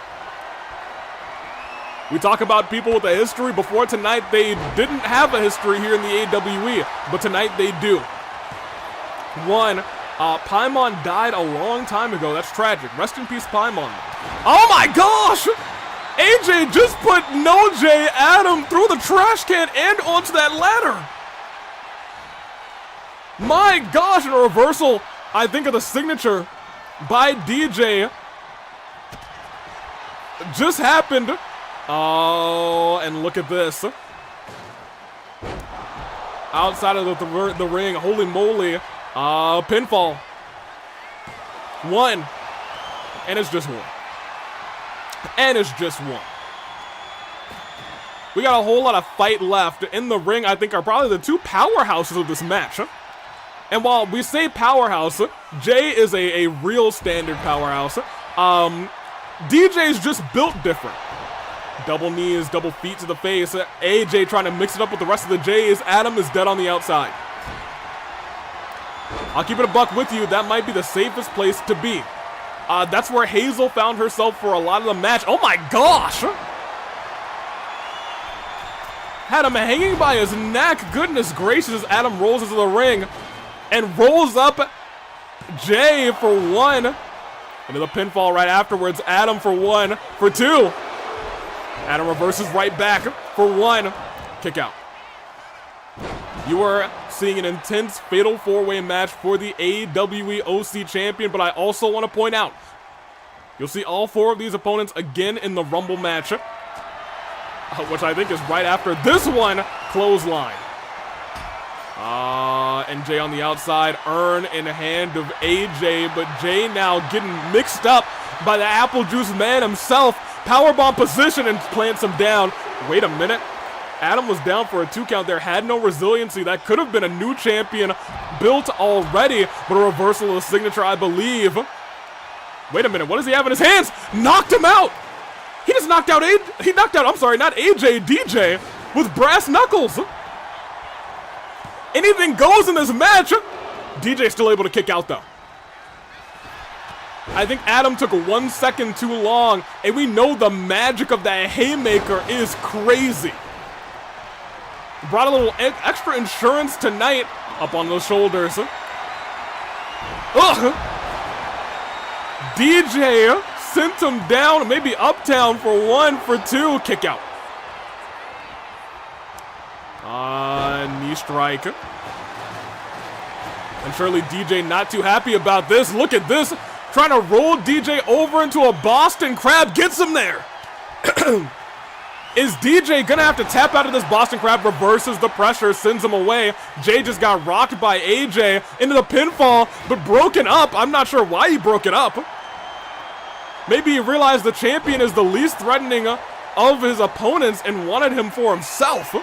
We talk about people with a history. Before tonight, they didn't have a history here in the AWE, but tonight they do. Paimon died a long time ago. That's tragic. Rest in peace, Paimon. Oh my gosh! AJ just put No J Adam through the trash can and onto that ladder. My gosh, and a reversal, I think, of the signature by DJ just happened. Oh, and look at this. Outside of the ring, holy moly. Pinfall. 1. And it's just 1. And it's just 1. We got a whole lot of fight left. In the ring, I think, are probably the 2 powerhouses of this match. And while we say powerhouse, Jay is a real standard powerhouse. DJ's just built different. Double knees, double feet to the face. AJ trying to mix it up with the rest of the Jays. Adam is dead on the outside. I'll keep it a buck with you. That might be the safest place to be. That's where Hazel found herself for a lot of the match. Oh my gosh! Had him hanging by his neck. Goodness gracious, as Adam rolls into the ring and rolls up Jay for 1. Into the pinfall right afterwards. Adam for 1. For 2. Adam reverses right back for 1. Kick out. You are seeing an intense fatal 4-way match for the AWE OC champion, but I also want to point out, you'll see all 4 of these opponents again in the Rumble match, which I think is right after this one, clothesline. And Jay on the outside, urn in the hand of AJ, but Jay now getting mixed up by the Apple Juice man himself. Powerbomb position and plants him down. Wait a minute. Adam was down for a 2 count there, had no resiliency. That could have been a new champion built already, but a reversal of the signature, I believe. Wait a minute, what does he have in his hands? Knocked him out! He just knocked out I'm sorry, not AJ, DJ, with brass knuckles. Anything goes in this match. DJ still able to kick out though. I think Adam took 1 second too long, and we know the magic of that haymaker is crazy. Brought a little extra insurance tonight up on those shoulders. Ugh! DJ sent him down, maybe uptown for 1, for 2, kick out. Knee strike. And surely DJ not too happy about this. Look at this. Trying to roll DJ over into a Boston Crab. Gets him there. Is DJ gonna have to tap out of this Boston Crab? Reverses the pressure, sends him away. Jay just got rocked by AJ into the pinfall, but broken up. I'm not sure why he broke it up. Maybe he realized the champion is the least threatening of his opponents and wanted him for himself.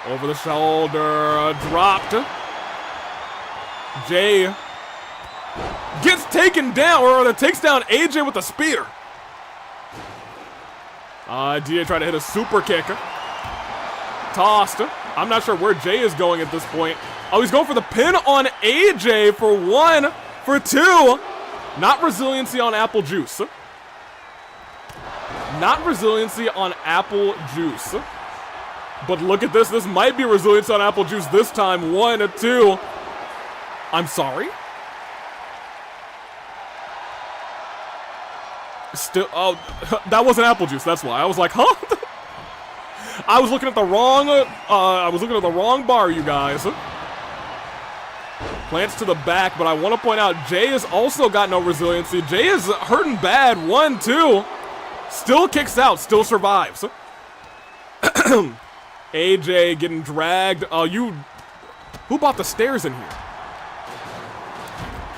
Over the shoulder, dropped. Jay gets taken down, or takes down AJ with a spear. DJ tried to hit a super kick. Tossed. I'm not sure where Jay is going at this point. Oh, he's going for the pin on AJ for 1, for 2. Not resiliency on apple juice. Not resiliency on apple juice. But look at this. This might be resilience on apple juice this time. 1, 2. I'm sorry? Still, oh, that wasn't apple juice. That's why I was like, huh? I was looking at the wrong. Bar, you guys. Plants to the back, but I want to point out Jay has also got no resiliency. Jay is hurting bad. 1, 2. Still kicks out. Still survives. AJ getting dragged. Oh, who bought the stairs in here?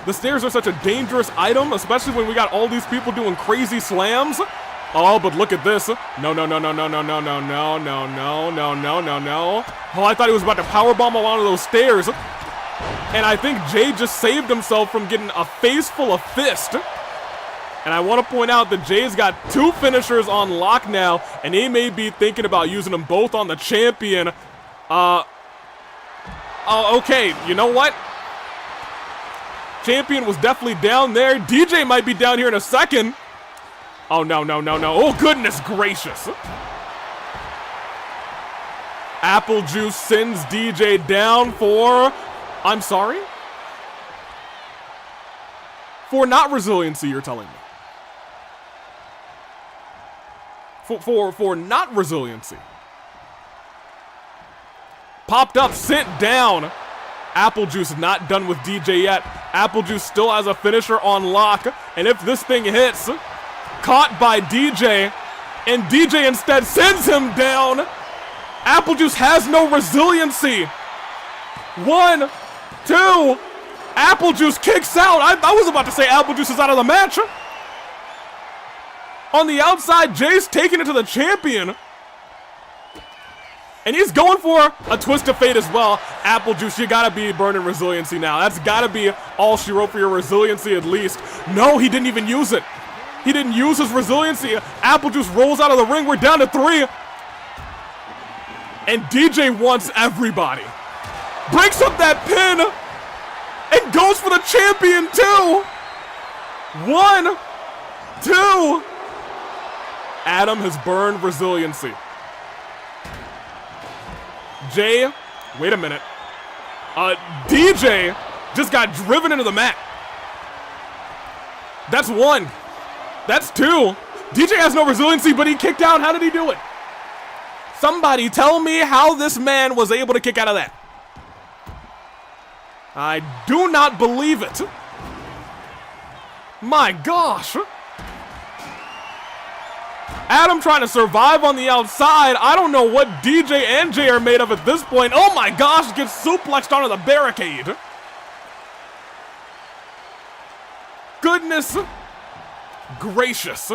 The stairs are such a dangerous item, especially when we got all these people doing crazy slams. Oh, but look at this. No. Oh, I thought he was about to powerbomb along those stairs. And I think Jay just saved himself from getting a face full of fist. And I want to point out that Jay's got 2 finishers on lock now, and he may be thinking about using them both on the champion. Oh, okay, you know what? Champion was definitely down there. DJ might be down here in a second. Oh, no. Oh, goodness gracious. Apple Juice sends DJ down for... I'm sorry? For not resiliency, you're telling me. For not resiliency. Popped up, sent down. Apple Juice not done with DJ yet. Apple Juice still has a finisher on lock. And if this thing hits, caught by DJ, and DJ instead sends him down. Apple Juice has no resiliency. 1, 2. Apple Juice kicks out. I was about to say Apple Juice is out of the match. On the outside, Jay's taking it to the champion. And he's going for a twist of fate as well. Apple Juice, you gotta be burning resiliency now. That's gotta be all she wrote for your resiliency at least. No, he didn't even use it. He didn't use his resiliency. Apple Juice rolls out of the ring. We're down to 3. And DJ wants everybody. Breaks up that pin. And goes for the champion too. 1, 2. Adam has burned resiliency. Jay, wait a minute. DJ just got driven into the mat. That's 1. That's 2. DJ has no resiliency, but he kicked out. How did he do it? Somebody tell me how this man was able to kick out of that. I do not believe it. My gosh. Adam trying to survive on the outside. I don't know what DJ and Jay are made of at this point. Oh my gosh, gets suplexed onto the barricade. Goodness gracious.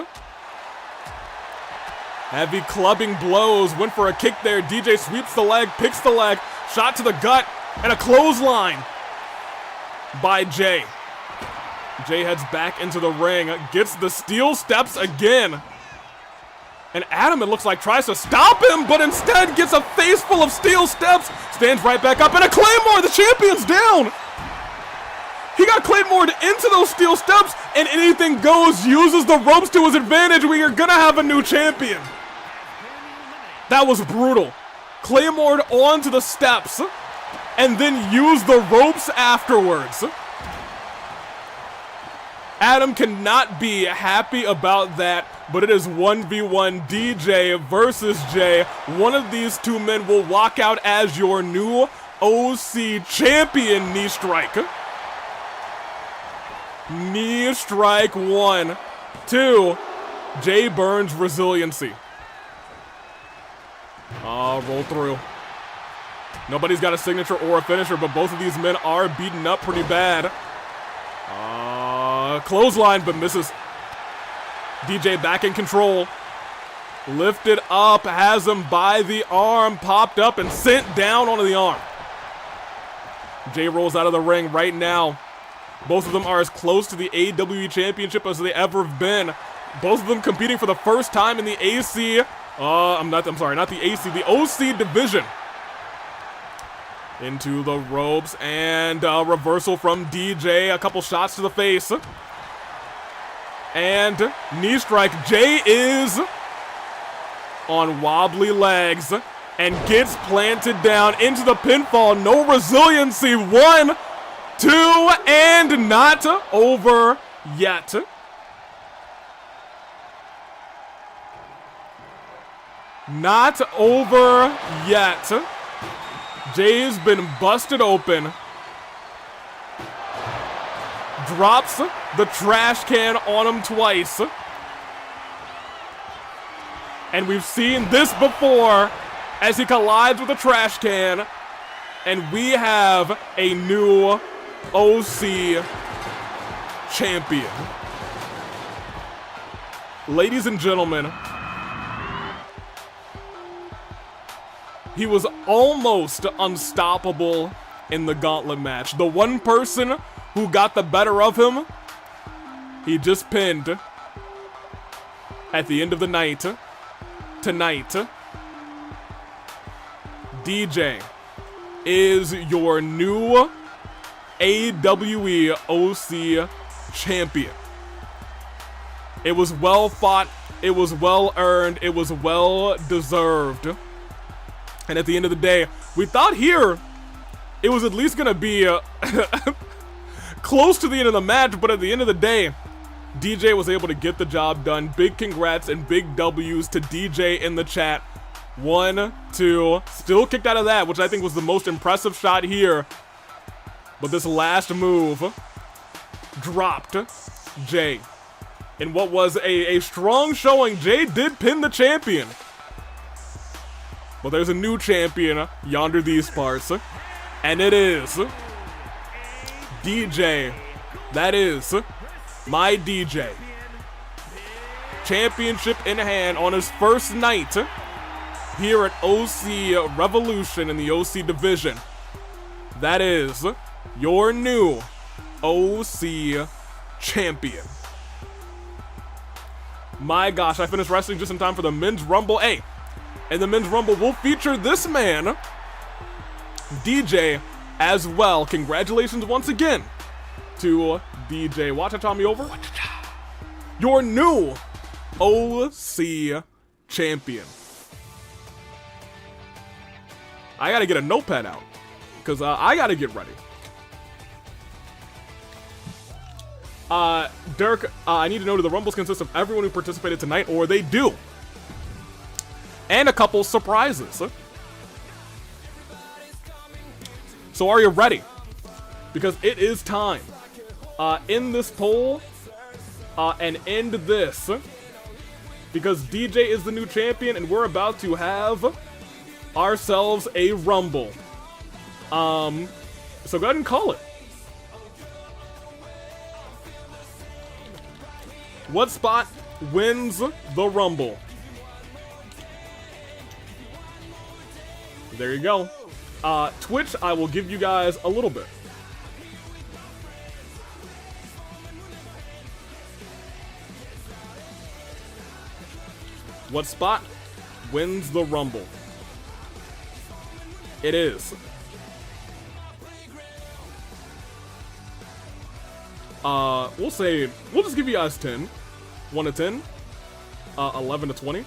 Heavy clubbing blows. Went for a kick there. DJ sweeps the leg, picks the leg. Shot to the gut, and a clothesline by Jay. Jay heads back into the ring. Gets the steel steps again. And Adam, it looks like, tries to stop him, but instead gets a face full of steel steps. Stands right back up, and a Claymore. The champion's down. He got Claymored into those steel steps, and anything goes, uses the ropes to his advantage. We are gonna have a new champion. That was brutal. Claymored onto the steps, and then used the ropes afterwards. Adam cannot be happy about that, but it is 1v1 DJ versus Jay. One of these two men will walk out as your new OC champion. Knee strike. Knee strike 1, 2. Jay Burns resiliency. Roll through. Nobody's got a signature or a finisher, but both of these men are beaten up pretty bad. Clothesline, but misses. DJ back in control. Lifted up, has him by the arm, popped up and sent down onto the arm. Jay rolls out of the ring right now. Both of them are as close to the AWE Championship as they ever have been. Both of them competing for the first time in the AC. Not the AC, the OC division. Into the ropes and reversal from DJ. A couple shots to the face. And knee strike. Jay is on wobbly legs and gets planted down into the pinfall. No resiliency. 1, 2, and not over yet. Not over yet. Jay's been busted open. Drops the trash can on him twice. And we've seen this before as he collides with the trash can. And we have a new OC champion. Ladies and gentlemen, he was almost unstoppable in the Gauntlet match. The one person who got the better of him, he just pinned at the end of the night. Tonight, DJ is your new AWE OC champion. It was well fought, it was well earned, it was well deserved. And at the end of the day, we thought here it was at least gonna be close to the end of the match, but at the end of the day, DJ was able to get the job done. Big congrats and big W's to DJ in the chat. 1, 2, still kicked out of that, which I think was the most impressive shot here. But this last move dropped Jay. In what was a strong showing, Jay did pin the champion. But there's a new champion yonder these parts. And it is DJ. That is my DJ. Championship in hand on his first night here at OC Revolution in the OC division. That is your new OC champion. My gosh, I finished wrestling just in time for the Men's Rumble. Hey, and the Men's Rumble will feature this man, DJ, as well. Congratulations once again to DJ. Watch it, Tommy over. Your new OC champion. I gotta get a notepad out because I gotta get ready. Dirk, I need to know, do the Rumbles consist of everyone who participated tonight, or they do? And a couple surprises. So are you ready? Because it is time. End this poll and end this. Because DJ is the new champion and we're about to have ourselves a Rumble. So go ahead and call it. What spot wins the Rumble? There you go. Twitch, I will give you guys a little bit. What spot wins the Rumble? It is We'll just give you guys 10. 1 to 10. 11 to 20.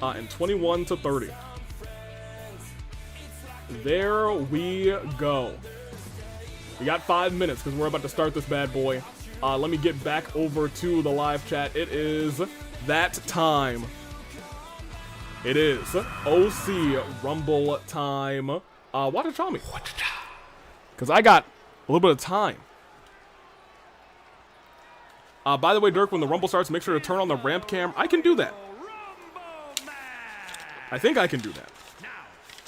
And 21 to 30. There we go. We got 5 minutes because we're about to start this bad boy. Let me get back over to the live chat. It is that time. It is OC Rumble time. Watachami. Because I got a little bit of time. By the way, Dirk, when the Rumble starts, make sure to turn on the ramp cam. I can do that. I think I can do that.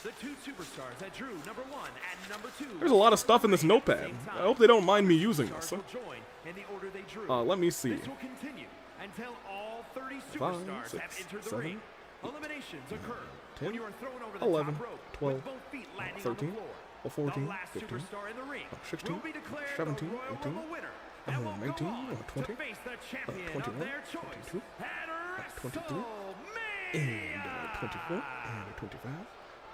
The two superstars that drew number 1 and number 2. There's a lot of stuff in this notepad. I hope they don't mind me using this. Let me see. This will continue until all 30 5, superstars 6, have entered the 7, ring. Eliminations occur 10, when you are thrown over the 11, top rope 12, with both feet landing 13, on the floor. 14, the last 15, superstar in the ring 16, will be declared 17, the Royal 18, Rumble winner and will go 19, on 20, to face the champion 21, of their choice 22, at 23, and 24, and 25,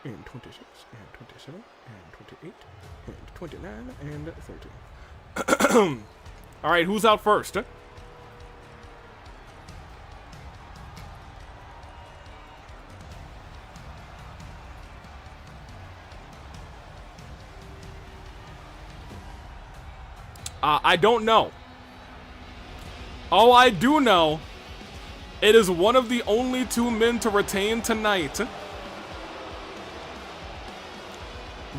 and 26, and 27, and 28, and 29, and 30. All right, who's out first? I don't know. All I do know, it is one of the only 2 men to retain tonight.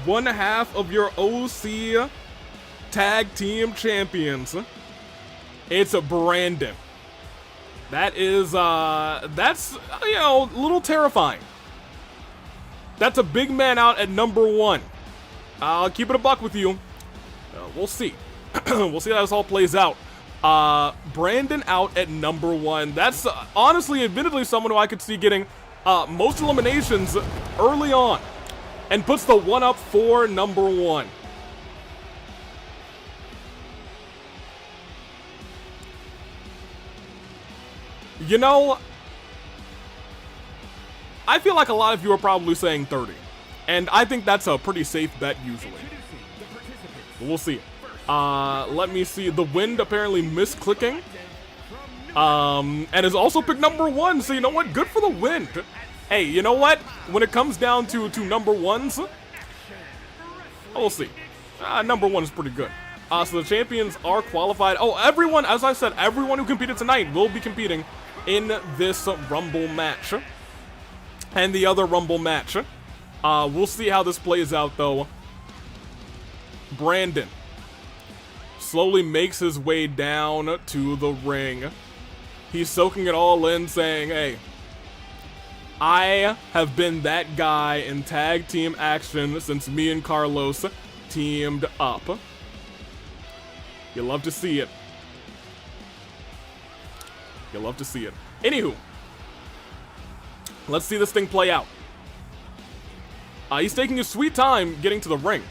One half of your OC Tag Team Champions. It's Brandon. That is, that's, you know, a little terrifying. That's a big man out at number 1. I'll keep it a buck with you. We'll see. We'll see how this all plays out. Brandon out at number 1. That's honestly, admittedly, someone who I could see getting most eliminations early on. And puts the 1 up for number 1. You know, I feel like a lot of you are probably saying 30. And I think that's a pretty safe bet usually. But we'll see. Let me see. The Wind apparently misclicking. And has also picked number 1. So you know what? Good for the Wind. Hey, you know what? When it comes down to number 1s, we'll see. Number 1 is pretty good. So the champions are qualified. Oh, everyone, as I said, everyone who competed tonight will be competing in this Rumble match. And the other Rumble match. We'll see how this plays out, though. Brandon slowly makes his way down to the ring. He's soaking it all in, saying, hey, I have been that guy in tag team action since me and Carlos teamed up. You love to see it. You love to see it. Anywho, let's see this thing play out. He's taking his sweet time getting to the ring.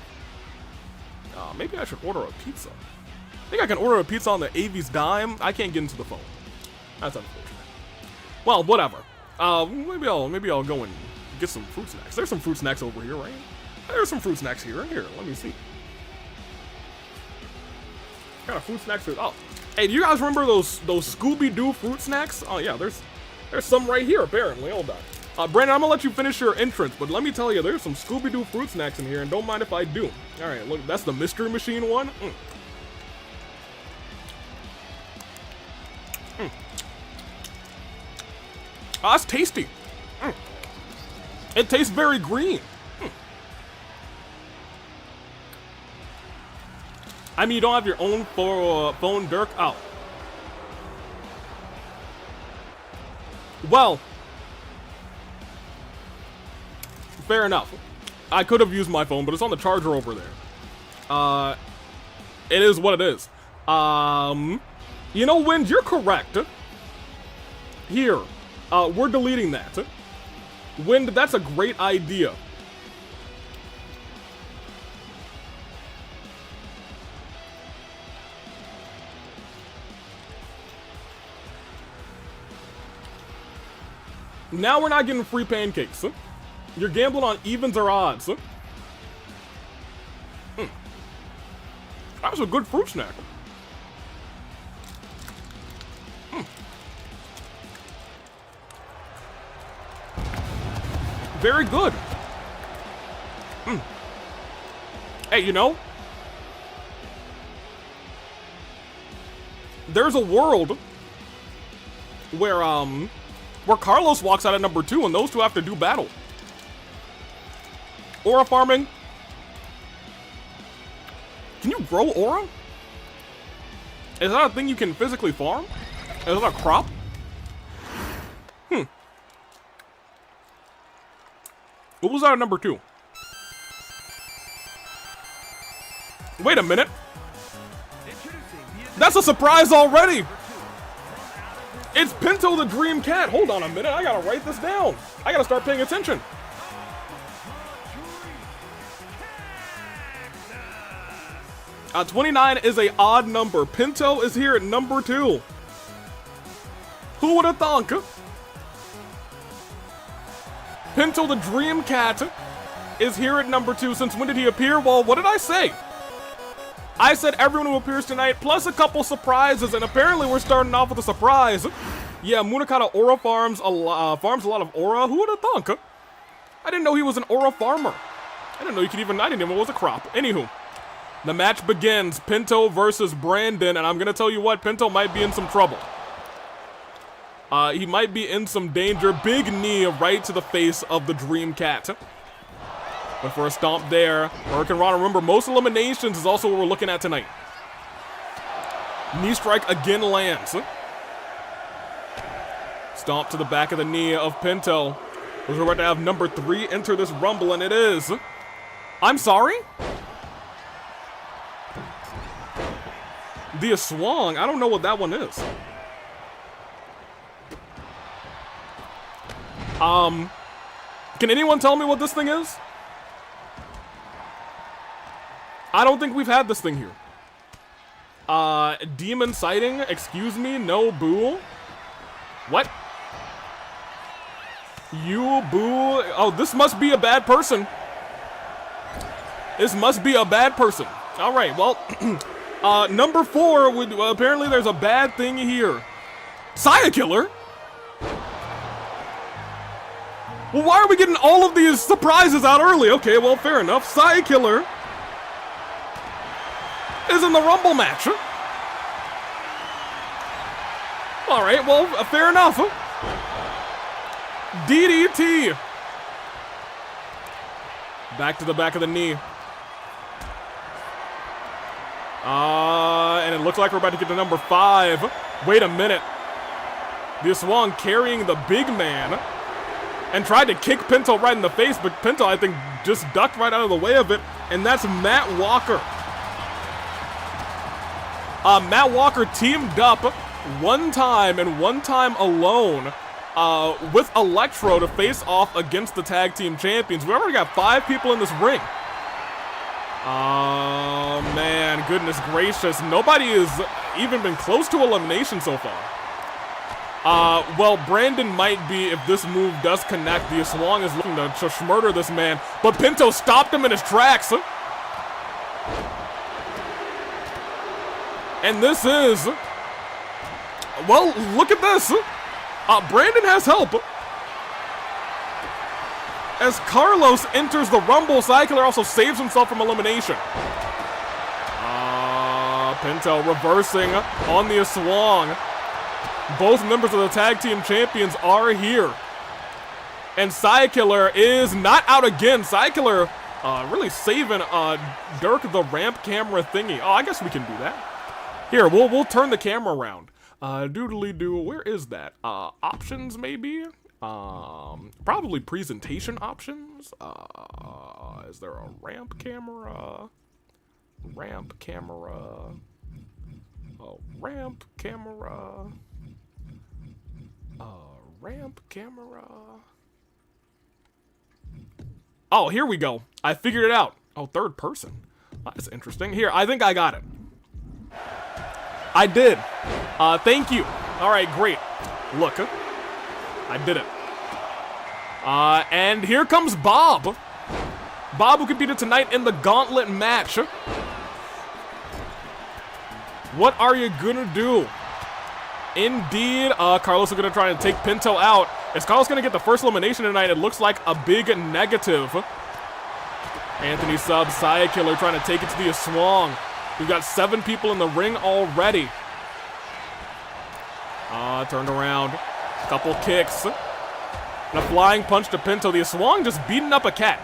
Maybe I should order a pizza. I think I can order a pizza on the AV's dime. I can't get into the phone. That's unfortunate. Well, whatever. Maybe I'll go and get some fruit snacks. There's some fruit snacks over here, right? There's some fruit snacks here. Here, let me see. What kind of fruit snacks are? Oh, hey, do you guys remember those Scooby-Doo fruit snacks? Oh yeah, there's some right here apparently. Hold on. Brandon, I'm gonna let you finish your entrance, but let me tell you, there's some Scooby-Doo fruit snacks in here, and don't mind if I do. All right, look, that's the Mystery Machine one. Oh, that's tasty. It tastes very green. I mean, you don't have your own phone, Dirk? Oh. Well, fair enough. I could have used my phone, but it's on the charger over there. It is what it is. You know, Wind, you're correct. Here, we're deleting that. Wind, that's a great idea. Now we're not getting free pancakes. You're gambling on evens or odds. That's a good fruit snack. Very good. Hey, you know, there's a world where Carlos walks out at number 2 and those two have to do battle. Aura farming. Can you grow aura? Is that a thing you can physically farm? Is that a crop? What was that at number 2? Wait a minute. That's a surprise already. It's Pinto the Dream Cat. Hold on a minute. I gotta write this down. I gotta start paying attention. 29 is a odd number. Pinto is here at number 2. Who would have thunk? Pinto the Dream Cat is here at number 2. Since when did he appear? Well, what did I say? I said everyone who appears tonight, plus a couple surprises, and apparently we're starting off with a surprise. Yeah, Munakata Aura farms a lot of aura. Who would have thunk? I didn't know he was an aura farmer. I didn't know you could even, I didn't even know it was a crop. Anywho, the match begins. Pinto versus Brandon, and I'm gonna tell you what, Pinto might be in some trouble. He might be in some danger. Big knee right to the face of the Dream Cat. But for a stomp there, Hurricane Rana, remember, most eliminations is also what we're looking at tonight. Knee strike again lands. Stomp to the back of the knee of Pinto. We're about to have number 3 enter this rumble, and it is... I'm sorry? The Aswang, I don't know what that one is. Can anyone tell me what this thing is? I don't think we've had this thing here. Demon sighting, excuse me, no boo. What? You boo, oh, this must be a bad person. This must be a bad person. All right, well, number 4 would, apparently there's a bad thing here. Saya Killer? Well, why are we getting all of these surprises out early? Okay, well, fair enough. Saya Killer is in the Rumble match. All right, well, fair enough. DDT. Back to the back of the knee. And it looks like we're about to get to number 5. Wait a minute. The Aswang carrying the big man and tried to kick Pinto right in the face, but Pinto, I think, just ducked right out of the way of it, and that's Matt Walker. Matt Walker teamed up one time and one time alone with Electro to face off against the tag team champions. We already got 5 people in this ring. Oh, man, goodness gracious. Nobody has even been close to elimination so far. Well, Brandon might be if this move does connect. The Aswang is looking to schmurder this man, but Pinto stopped him in his tracks. And this is, well, look at this. Brandon has help. As Carlos enters the Rumble, Saya Killer also saves himself from elimination. Pinto reversing on the Aswang. Both members of the tag team champions are here. And Saya Killer is not out again. Saya Killer really saving Dirk the ramp camera thingy. Oh, I guess we can do that. Here, we'll turn the camera around. Doodly-doo, where is that? Options, maybe? Probably presentation options. Is there a ramp camera? Ramp camera. Oh, ramp camera. Ramp camera. Oh, here we go. I figured it out. Oh, third person. That's interesting. Here, I think I got it. I did. Thank you. All right, great. Look, I did it. And here comes Bob. Bob, who competed tonight in the Gauntlet match. What are you gonna do? Indeed, Carlos is gonna try to take Pinto out. Is Carlos gonna get the first elimination tonight? It looks like a big negative. Anthony Sub, Side Killer trying to take it to the Swang. We've got 7 people in the ring already. Turned around. Couple kicks. And a flying punch to Pinto. The Swang just beating up a cat.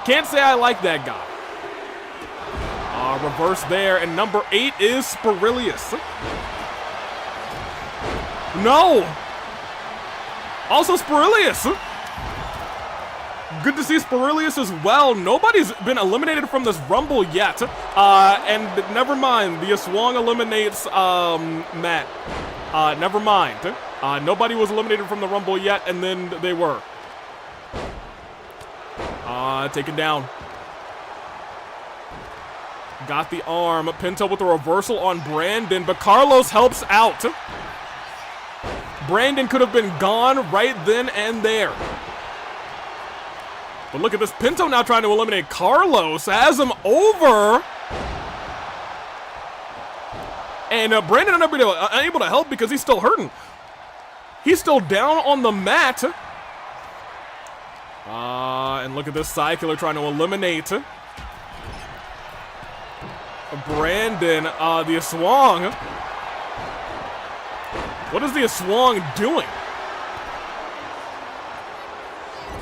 Can't say I like that guy. Reverse there. And number 8 is Spirilius. No! Also Spirilius! Good to see Spirilius as well. Nobody's been eliminated from this Rumble yet. And never mind, the Swang eliminates Matt. Never mind. Nobody was eliminated from the Rumble yet, and then they were. Taken down. Got the arm. Pinto with a reversal on Brandon, but Carlos helps out. Brandon could have been gone right then and there. But look at this. Pinto now trying to eliminate Carlos. Has him over. And Brandon unable to help because he's still hurting. He's still down on the mat. And look at this Side Killer trying to eliminate Brandon. The Swang. What is the Swang doing?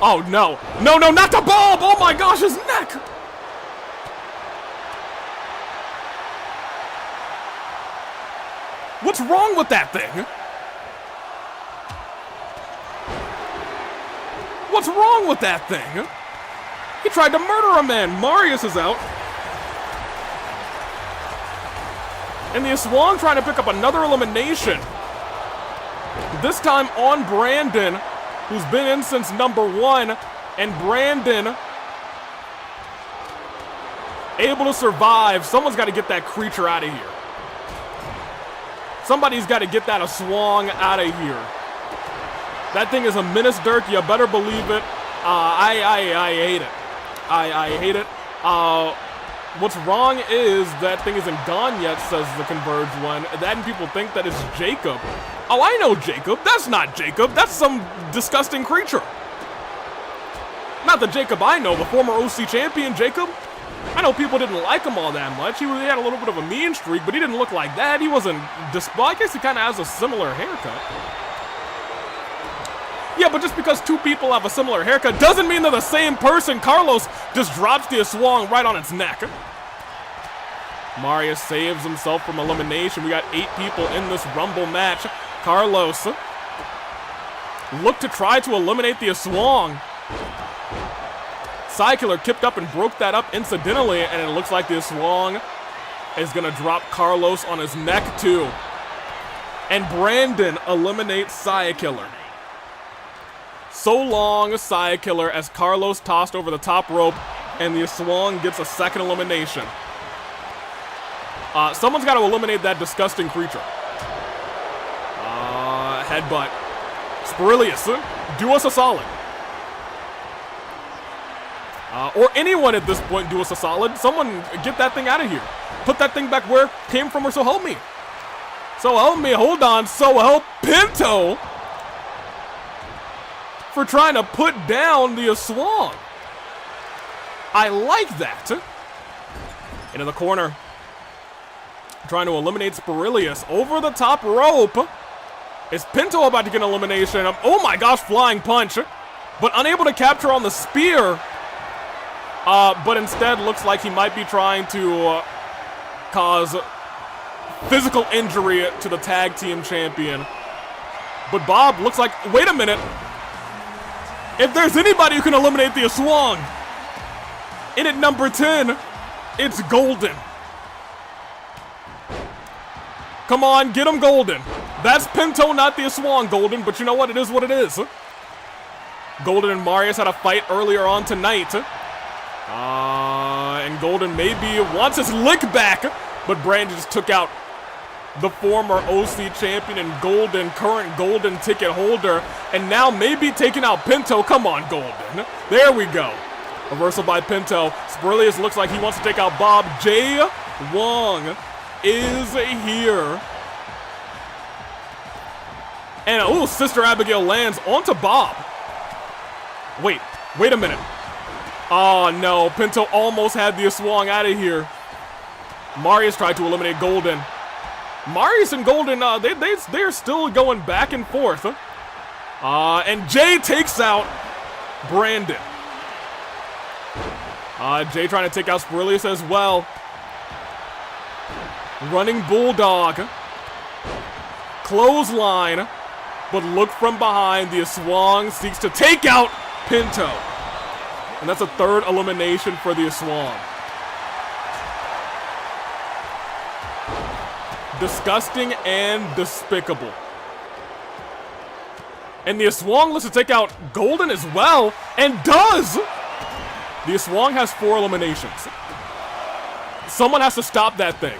Oh, no. No, not the bulb! Oh my gosh, his neck! What's wrong with that thing? What's wrong with that thing? He tried to murder a man. Marius is out. And the Swang trying to pick up another elimination. This time on Brandon, who's been in since number 1, and Brandon able to survive. Someone's got to get that creature out of here. Somebody's got to get that Swang out of here. That thing is a menace, Dirk. You better believe it. I hate it. I hate it. What's wrong is that thing isn't gone yet, says the Converge one. That and people think that it's Jacob. Oh, I know Jacob. That's not Jacob. That's some disgusting creature. Not the Jacob I know, the former OC champion Jacob. I know people didn't like him all that much. He had a little bit of a mean streak, but he didn't look like that. He wasn't, well, I guess he kind of has a similar haircut. Yeah, but just because 2 people have a similar haircut doesn't mean they're the same person. Carlos just drops the Swang right on its neck. Marius saves himself from elimination. We got 8 people in this Rumble match. Carlos looked to try to eliminate the Swang. Side Killer kicked up and broke that up incidentally, and it looks like the Swang is going to drop Carlos on his neck too. And Brandon eliminates Side Killer. So long, Side Killer, as Carlos tossed over the top rope, and the Swang gets a second elimination. Someone's got to eliminate that disgusting creature. Headbutt. Spirilius, do us a solid. Or anyone at this point do us a solid. Someone get that thing out of here. Put that thing back where it came from, or so help me. So help me, hold on, so help Pinto for trying to put down the Swang. I like that. Into the corner. Trying to eliminate Spirilius over the top rope. Is Pinto about to get an elimination? Oh my gosh, flying punch. But unable to capture on the spear. But instead looks like he might be trying to cause physical injury to the tag team champion. But Bob looks like, wait a minute. If there's anybody who can eliminate the Swang, in at number 10, it's Golden. Come on, get him, Golden. That's Pinto, not the Swang, Golden, but you know what? It is what it is. Golden and Marius had a fight earlier on tonight. And Golden maybe wants his lick back, but Brandon just took out the former OC champion and Golden, current Golden ticket holder, and now maybe taking out Pinto. Come on, Golden. There we go. Reversal by Pinto. Spirilius looks like he wants to take out Bob. Jay Wong is here. And, oh, Sister Abigail lands onto Bob. Wait a minute. Oh, no. Pinto almost had the swung out of here. Marius tried to eliminate Golden. Marius and Golden, they're still going back and forth. And Jay takes out Brandon. Jay trying to take out Spirilius as well. Running Bulldog. Clothesline. But look from behind. The Aswang seeks to take out Pinto. And that's a third elimination for the Aswang. Disgusting and despicable. And the Aswang looks to take out Golden as well. And does! The Aswang has 4 eliminations. Someone has to stop that thing.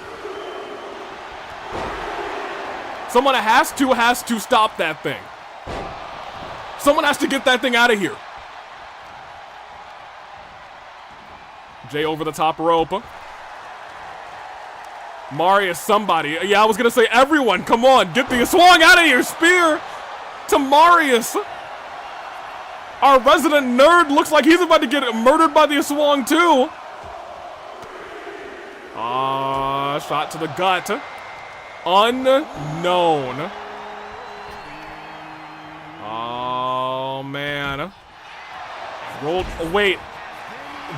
Someone has to stop that thing. Someone has to get that thing out of here. Jay over the top rope. Marius, somebody. Yeah, I was going to say everyone. Come on, get the Aswang out of here. Spear to Marius. Our resident nerd looks like he's about to get murdered by the Aswang too. Shot to the gut. Unknown. Oh, man. Rolled. Wait.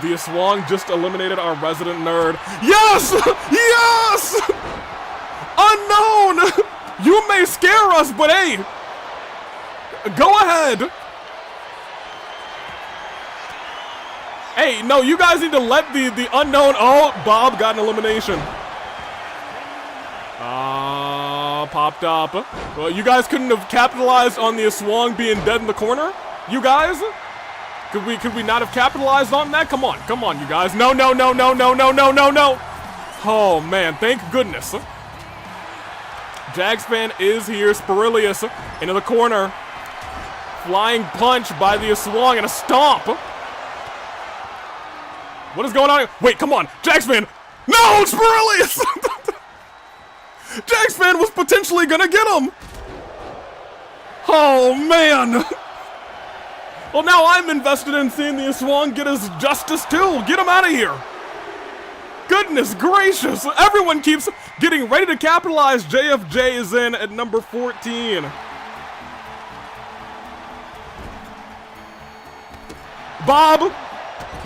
The Aswang just eliminated our resident nerd. Yes! Yes! Unknown! You may scare us, but hey, go ahead. Hey, no, you guys need to let the unknown. Oh, Bob got an elimination. Popped up. Well, you guys couldn't have capitalized on the Aswang being dead in the corner? You guys? Could we not have capitalized on that? Come on, you guys. No. Oh, man, thank goodness. Jagsfan is here. Spirilius into the corner. Flying punch by the Aswang and a stomp. What is going on here? Wait, come on. Jagsfan. No, Spirilius! Jagsfan was potentially gonna get him. Oh, man. Well, now I'm invested in seeing the Aswang get his justice too. Get him out of here. Goodness gracious. Everyone keeps getting ready to capitalize. JFJ is in at number 14. Bob,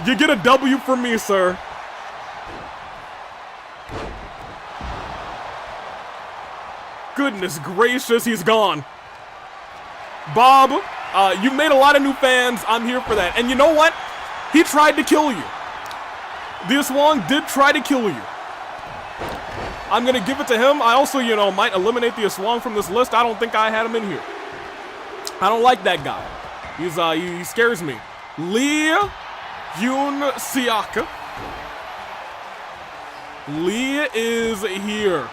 you get a W from me, sir. Goodness gracious, he's gone. Bob, you made a lot of new fans. I'm here for that. And you know what? He tried to kill you. The Aswang did try to kill you. I'm going to give it to him. I also, might eliminate the Aswang from this list. I don't think I had him in here. I don't like that guy. He scares me. Lee Yoon Siaka. Lee is here.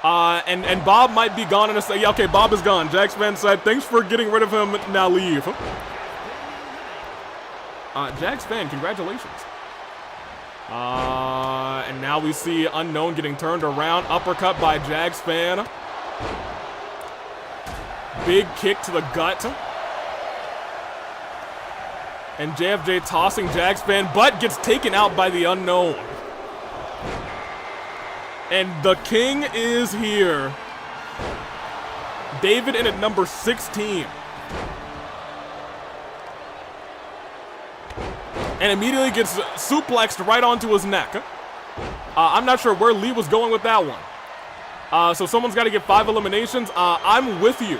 And Bob might be gone in a second. Yeah, okay, Bob is gone. Jagsfan said, thanks for getting rid of him. Now leave. Jagsfan, congratulations. And now we see Unknown getting turned around. Uppercut by Jagsfan. Big kick to the gut. And JFJ tossing Jagsfan, but gets taken out by the Unknown. And the king is here. David in at number 16. And immediately gets suplexed right onto his neck. I'm not sure where Lee was going with that one. So someone's got to get 5 eliminations. I'm with you.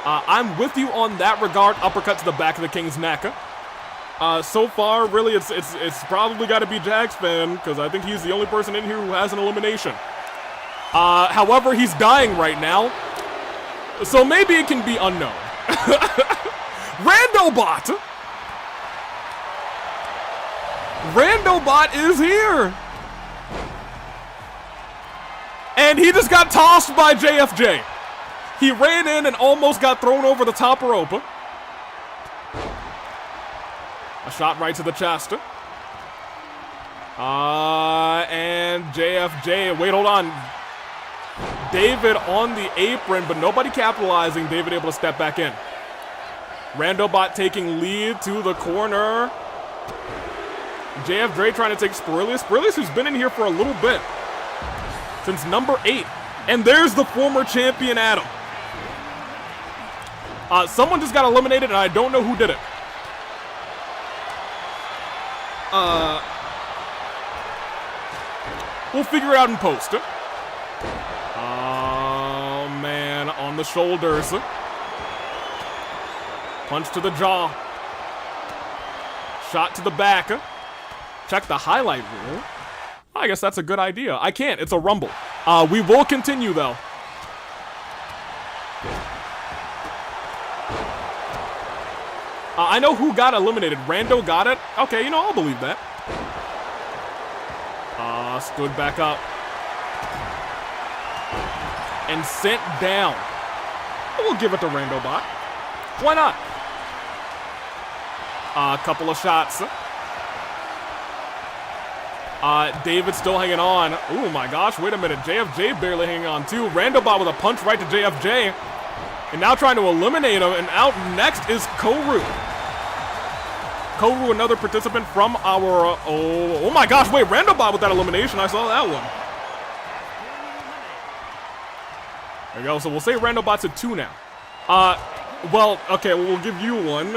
I'm with you on that regard. Uppercut to the back of the king's neck. So far, really, it's probably got to be Jagsfan, because I think he's the only person in here who has an elimination. However, he's dying right now, so maybe it can be Unknown. Randobot! Randobot is here! And he just got tossed by JFJ. He ran in and almost got thrown over the top rope. A shot right to the chest. And JFJ, wait, hold on. David on the apron, but nobody capitalizing. David able to step back in. Randobot taking lead to the corner. JF Dre trying to take Spirilius. Spirilius who's been in here for a little bit. Since number 8. And there's the former champion Adam. Someone just got eliminated and I don't know who did it. We'll figure it out in post. Oh man, on the shoulders. Punch to the jaw. Shot to the back. Check the highlight reel. I guess that's a good idea. I can't, it's a rumble. We will continue though. I know who got eliminated. Rando got it? Okay, you know, I'll believe that. Stood back up. And sent down. We'll give it to Randobot. Why not? A couple of shots. David still hanging on. Oh my gosh, wait a minute. JFJ barely hanging on too. Randobot with a punch right to JFJ. And now trying to eliminate him. And out next is Koru. Koru, another participant from our... Oh my gosh, wait, Randobot with that elimination. I saw that one. There you go. So we'll say Randobot's at 2 now. Well, okay, we'll give you one.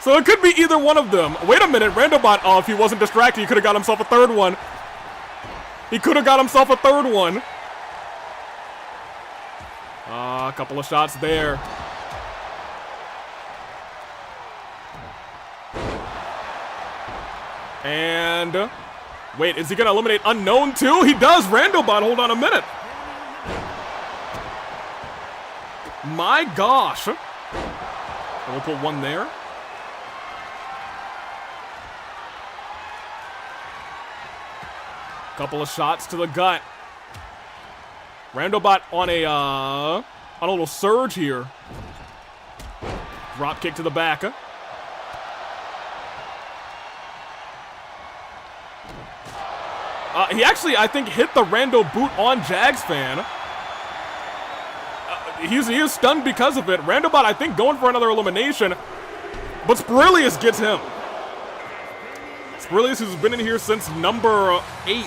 So it could be either one of them. Wait a minute, Randobot, if he wasn't distracted, he could have got himself a third one. He could have got himself a third one. A couple of shots there. And, wait, is he going to eliminate Unknown too? He does, Randobot, hold on a minute. My gosh. We'll put one there. Couple of shots to the gut. Randobot on a little surge here. Drop kick to the back. He actually, I think, hit the Rando boot on Jagsfan. He is stunned because of it. Randobot, I think, going for another elimination. But Spirilius gets him. Spirilius, who's been in here since number 8.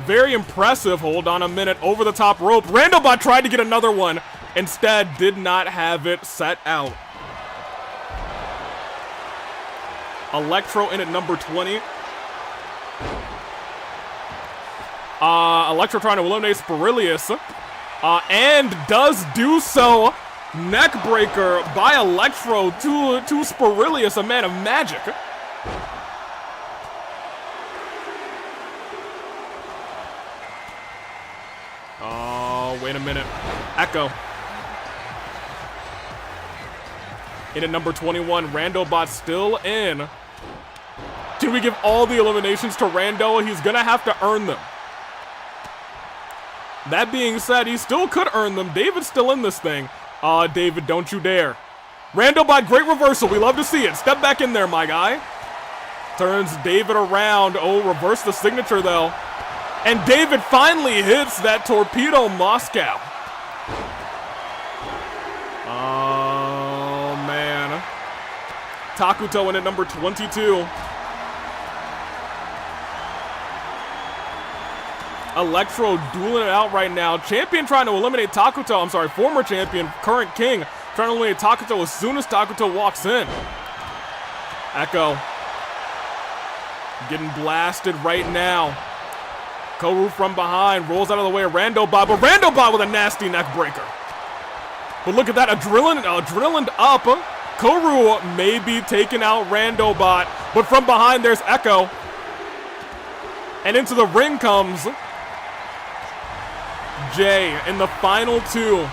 Very impressive. Hold on a minute. Over the top rope. Randobot tried to get another one. Instead, did not have it set out. Electro in at number 20. Electro trying to eliminate Spirilius. And does do so. Neckbreaker by Electro to Spirilius, a man of magic. Oh, wait a minute. Echo. In at number 21, Randobot still in. Can we give all the eliminations to Rando? He's gonna have to earn them. That being said, he still could earn them. David's still in this thing. David, don't you dare. Randobot, great reversal. We love to see it. Step back in there, my guy. Turns David around. Oh, reverse the signature, though. And David finally hits that Torpedo Moscow. Oh, man. Takuto in at number 22. Electro dueling it out right now. Champion trying to eliminate Takuto. I'm sorry, former champion, current king, trying to eliminate Takuto as soon as Takuto walks in. Echo. Getting blasted right now. Koru from behind, rolls out of the way of Randobot, but Randobot with a nasty neck breaker. But look at that, adrenaline up. Koru may be taking out Randobot, but from behind there's Echo. And into the ring comes Jay in the final 2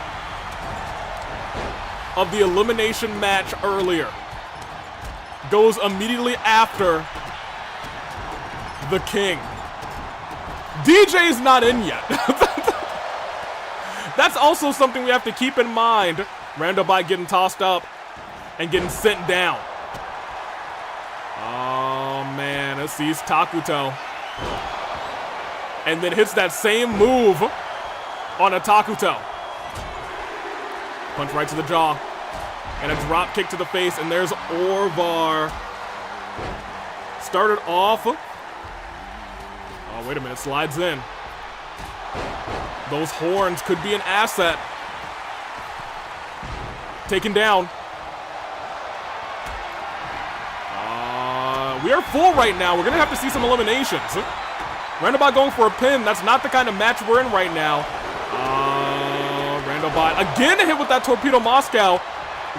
of the elimination match earlier. Goes immediately after the king. DJ's not in yet. That's also something we have to keep in mind. Randobot getting tossed up and getting sent down. And it sees Takuto. And then hits that same move on a Takuto. Punch right to the jaw. And a drop kick to the face. And there's Orvar. Started off. Oh, wait a minute. Slides in. Those horns could be an asset. Taken down. We are full right now. We're going to have to see some eliminations. Randobot going for a pin. That's not the kind of match we're in right now. Randobot again hit with that Torpedo Moscow.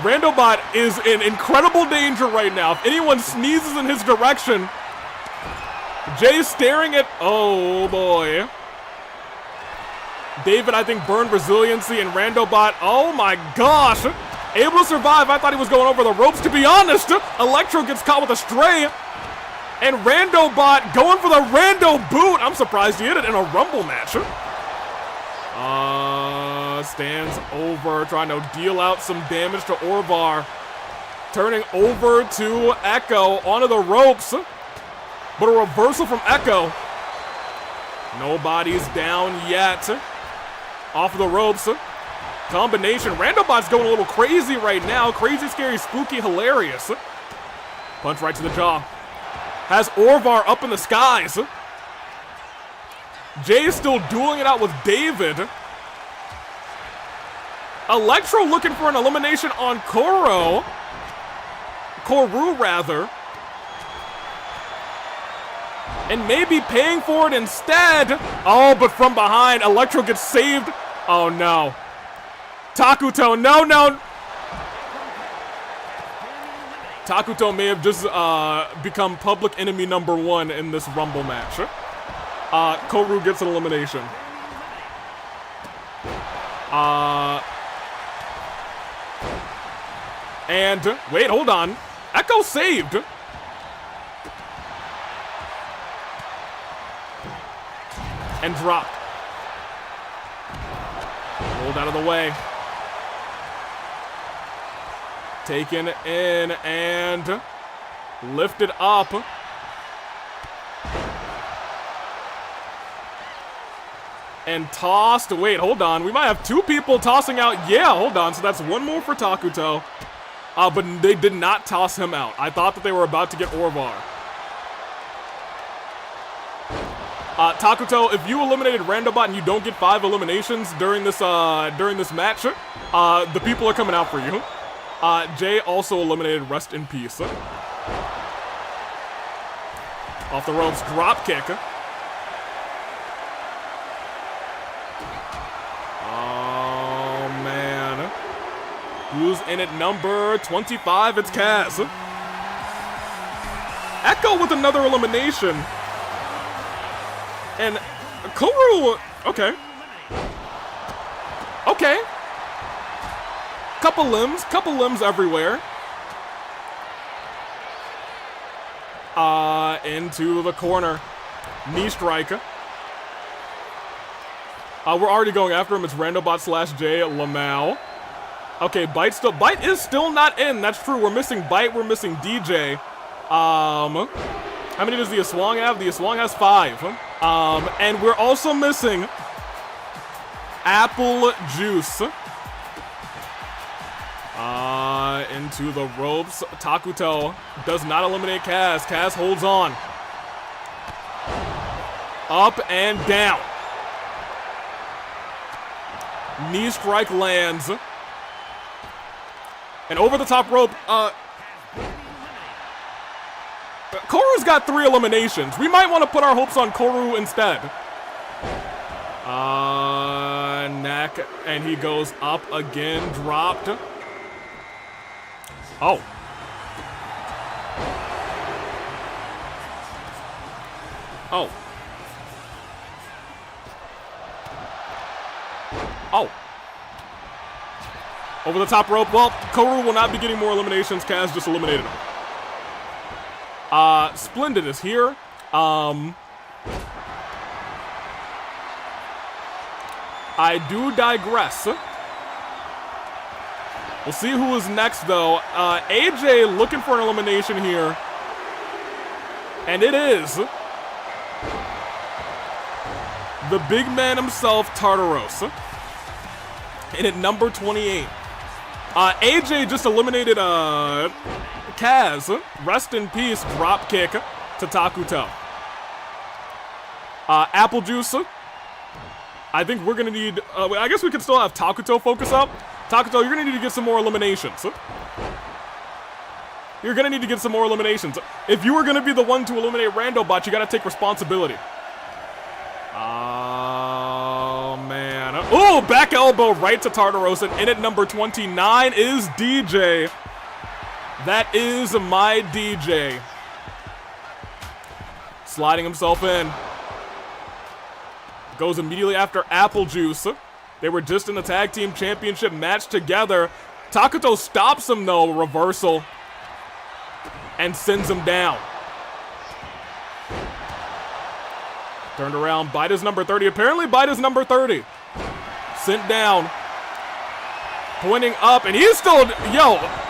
Randobot is in incredible danger right now. If anyone sneezes in his direction, Jay's staring at... Oh, boy. David, I think, burned resiliency, and Randobot, oh my gosh, able to survive. I thought he was going over the ropes, to be honest. Electro gets caught with a stray, and Randobot going for the Rando boot. I'm surprised he hit it in a Rumble match. Stands over, trying to deal out some damage to Orvar. Turning over to Echo onto the ropes, but a reversal from Echo. Nobody's down yet. Off of the ropes. Combination. Randobot's going a little crazy right now. Crazy, scary, spooky, hilarious. Punch right to the jaw. Has Orvar up in the skies. Jay is still dueling it out with David. Electro looking for an elimination on Koru, rather. And maybe paying for it instead. Oh, but from behind, Electro gets saved. Oh, no. Takuto, no. Takuto may have just become public enemy #1 in this Rumble match. Koru gets an elimination. And, wait, hold on. Echo saved. And dropped. Rolled out of the way. Taken in and lifted up. And tossed. Wait, hold on. We might have 2 people tossing out. Yeah, hold on. So that's 1 more for Takuto. But they did not toss him out. I thought that they were about to get Orvar. Takuto, if you eliminated Randobot and you don't get 5 eliminations during this match, the people are coming out for you. Jay also eliminated Rest in Peace. Off the ropes, drop kick. Oh, man. Who's in at number 25? It's Kaz. Echo with another elimination. And Koru, okay. Couple limbs everywhere. Into the corner. Knee strike. We're already going after him. It's Randobot / Jay Lamau. Okay, Byte is still not in. That's true. We're missing Byte. We're missing DJ. How many does the Aswang have? The Aswang has 5. And we're also missing Apple Juice. Into the ropes. Takuto does not eliminate Kaz. Kaz holds on. Up and down. Knee strike lands. And over the top rope, Koru's got 3 eliminations. We might want to put our hopes on Koru instead. Neck, and he goes up again, dropped. Oh. Oh. Oh. Over the top rope. Well, Koru will not be getting more eliminations. Kaz just eliminated him. Splendid is here. I do digress. We'll see who is next, though. AJ looking for an elimination here. And it is the big man himself, Tartaros. In at number 28. AJ just eliminated Kaz. Rest in peace, drop kick to Takuto. Apple Juice. I think we're gonna need, I guess we could still have Takuto focus up. Takuto, you're gonna need to get some more eliminations. You're gonna need to get some more eliminations. If you were gonna be the one to eliminate Randobot, you gotta take responsibility. Oh, man. Oh, back elbow right to Tartaros, and in at number 29 is DJ. That is my DJ. Sliding himself in. Goes immediately after Apple Juice. They were just in the tag team championship match together. Takuto stops him though, reversal, and sends him down. Turned around, Byte is number 30. Apparently Byte is number 30. Sent down. Pointing up, and he's still,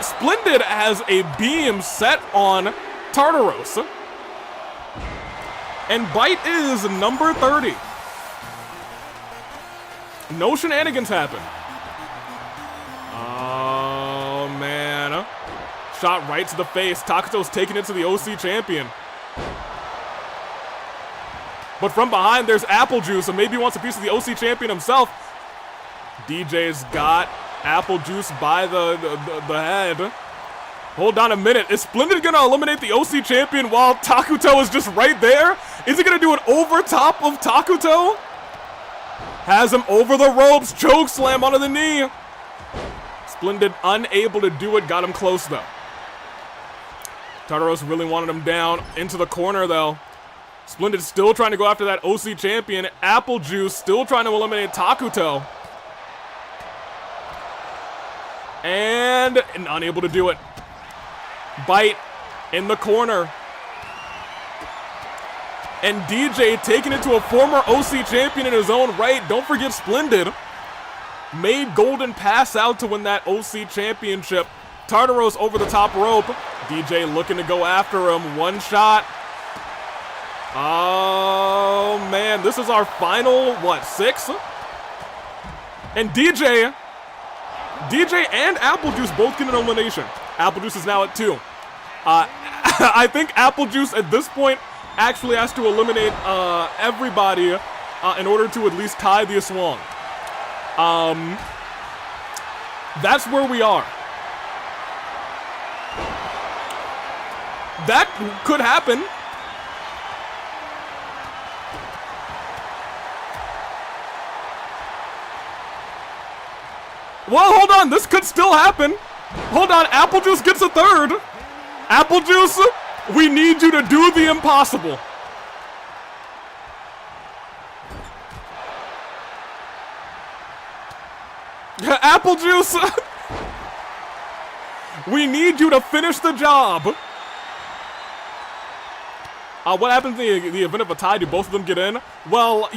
Splendid has a beam set on Tartaros. And Byte is number 30. No shenanigans happen. Oh, man. Shot right to the face. Takuto's taking it to the OC champion. But from behind, there's Apple Juice, and maybe he wants a piece of the OC champion himself. DJ's got Apple Juice by the head. Hold on a minute. Is Splendid gonna eliminate the OC champion while Takuto is just right there? Is he gonna do it over top of Takuto? Has him over the ropes. Choke slam onto the knee. Splendid unable to do it. Got him close though. Tartaros really wanted him down. Into the corner though. Splendid still trying to go after that OC champion. Apple Juice still trying to eliminate Takuto. And unable to do it. Byte in the corner. And DJ taking it to a former OC champion in his own right. Don't forget Splendid made Golden pass out to win that OC championship. Tartaros over the top rope. DJ looking to go after him. One shot. Oh, man. This is our final, 6? And DJ and Apple Juice both get an elimination. Apple Juice is now at 2. I think Apple Juice at this point actually has to eliminate everybody in order to at least tie the Aswang. That's where we are. That could happen. Well, hold on. This could still happen. Hold on. Apple Juice gets a 3rd. Apple Juice, we need you to do the impossible. Apple Juice, we need you to finish the job. What happens in the event of a tie? Do both of them get in? Well,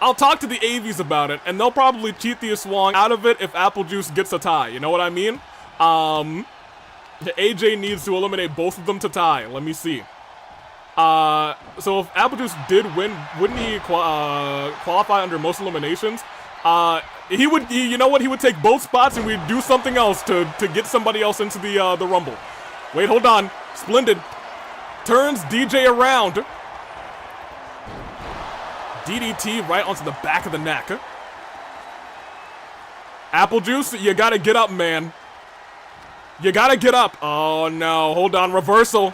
I'll talk to the AVs about it, and they'll probably cheat the Aswang out of it if Apple Juice gets a tie. You know what I mean? The AJ needs to eliminate both of them to tie. Let me see. So if Apple Juice did win, wouldn't he qualify under most eliminations? He would. You know what? He would take both spots, and we'd do something else to get somebody else into the Rumble. Wait, hold on. Splendid turns DJ around. DDT right onto the back of the neck. Apple Juice, you gotta get up, man. You gotta get up. Oh, no. Hold on. Reversal.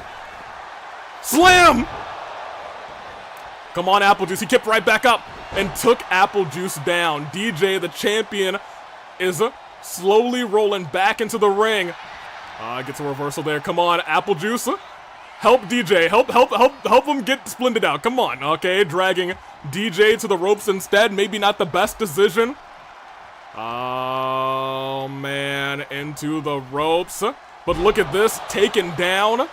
Slam! Come on, Apple Juice. He kicked right back up and took Apple Juice down. DJ, the champion, is slowly rolling back into the ring. Gets a reversal there. Come on, Apple Juice. Help DJ. Help him get Splendid out. Come on. Okay, dragging DJ to the ropes instead. Maybe not the best decision. Oh, man. Into the ropes. But look at this. Taken down.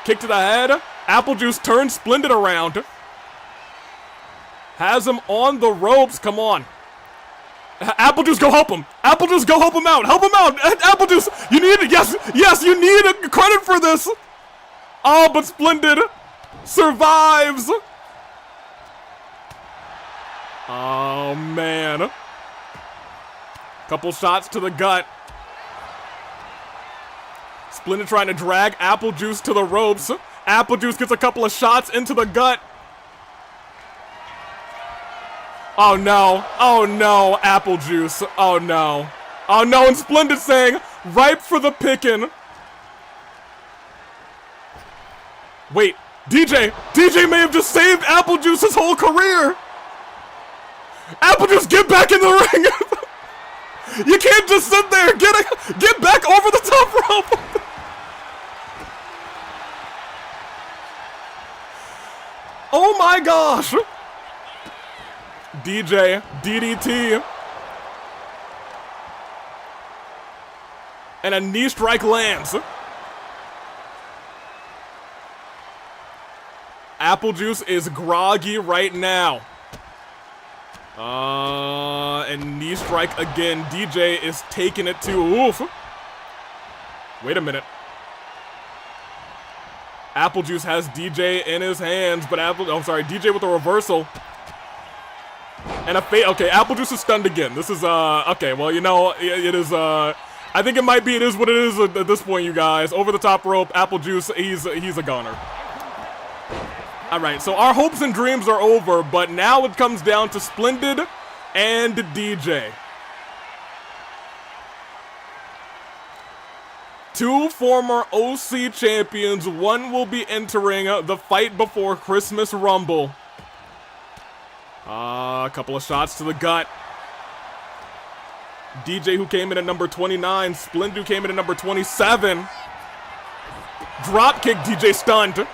Kick to the head. Apple Juice turns Splendid around. Has him on the ropes. Come on. Apple Juice, go help him. Apple Juice, go help him out. Help him out. Apple Juice, you need it. Yes, you need credit for this. Oh, but Splendid survives. Oh, man. Couple shots to the gut. Splendid trying to drag Apple Juice to the ropes. Apple Juice gets a couple of shots into the gut. Oh no. Oh no, Apple Juice. Oh no. Oh no, and Splendid saying, ripe for the pickin'. Wait, DJ may have just saved Apple Juice's whole career. Apple Juice, get back in the ring. You can't just sit there. Get back over the top rope. Oh my gosh! DJ, DDT. And a knee strike lands. Apple Juice is groggy right now. And knee strike again. DJ is taking it to oof. Wait a minute. Apple Juice has DJ in his hands, but DJ with a reversal. And a fate. Okay, Apple Juice is stunned again. This is, okay, well, you know, it is, I think it might be, it is what it is at this point, you guys. Over the top rope, Apple Juice, he's a goner. Alright, so our hopes and dreams are over, but now it comes down to Splendid and DJ. Two former OC champions, one will be entering the Fight Before Christmas Rumble. A couple of shots to the gut. DJ, who came in at number 29, Splendid, who came in at number 27. Dropkick, DJ stunned.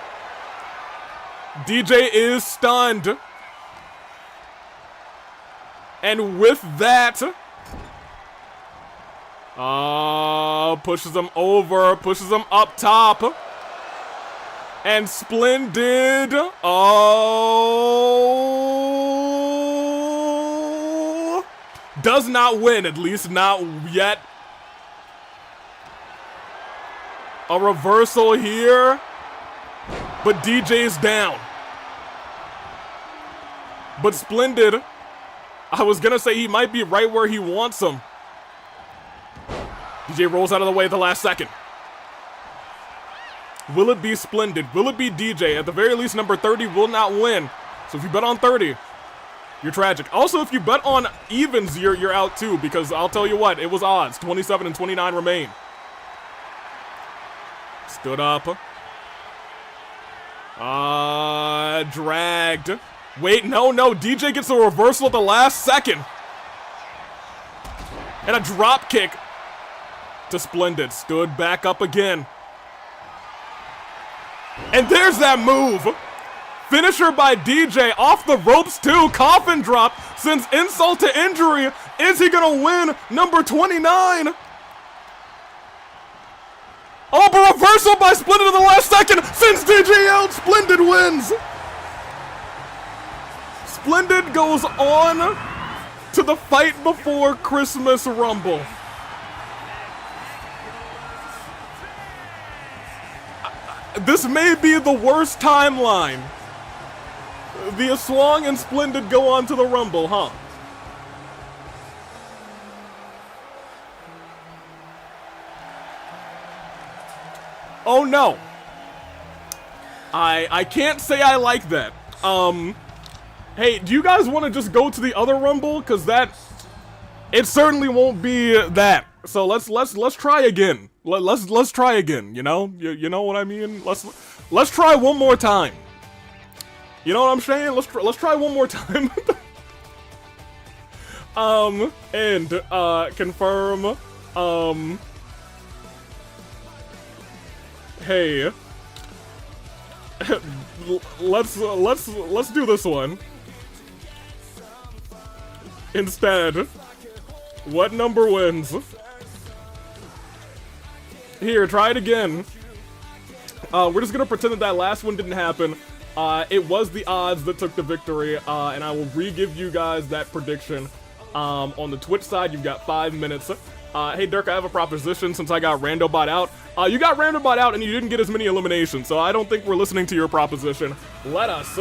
DJ is stunned. And with that, pushes him over, pushes him up top. And Splendid, does not win, at least not yet. A reversal here, but DJ's down. But Splendid, I was gonna say he might be right where he wants him. DJ rolls out of the way at the last second. Will it be Splendid? Will it be DJ? At the very least, number 30 will not win. So if you bet on 30, you're tragic. Also, if you bet on evens, you're out too, because I'll tell you what, it was odds. 27 and 29 remain. Stood up. Dragged. Wait, no, DJ gets a reversal at the last second. And a drop kick to Splendid. Stood back up again. And there's that move. Finisher by DJ off the ropes too. Coffin drop sends insult to injury. Is he gonna win number 29? Oh, but reversal by Splendid in the last second sends DJ out. Splendid wins. Splendid goes on to the Fight Before Christmas Rumble. This may be the worst timeline. The Aswang and Splendid go on to the Rumble, huh? Oh no. I can't say I like that. Hey, do you guys want to just go to the other Rumble? Cause it certainly won't be that. So let's try again. Let's try again. You know what I mean. Let's try one more time. You know what I'm saying? Let's try one more time. And confirm. Hey. let's do this one. Instead, what number wins? Here, try it again. We're just gonna pretend that last one didn't happen. It was the odds that took the victory, and I will re-give you guys that prediction. On the Twitch side, you've got 5 minutes. Hey Dirk, I have a proposition since I got Randobot out. You got Randobot out and you didn't get as many eliminations, so I don't think we're listening to your proposition. Let us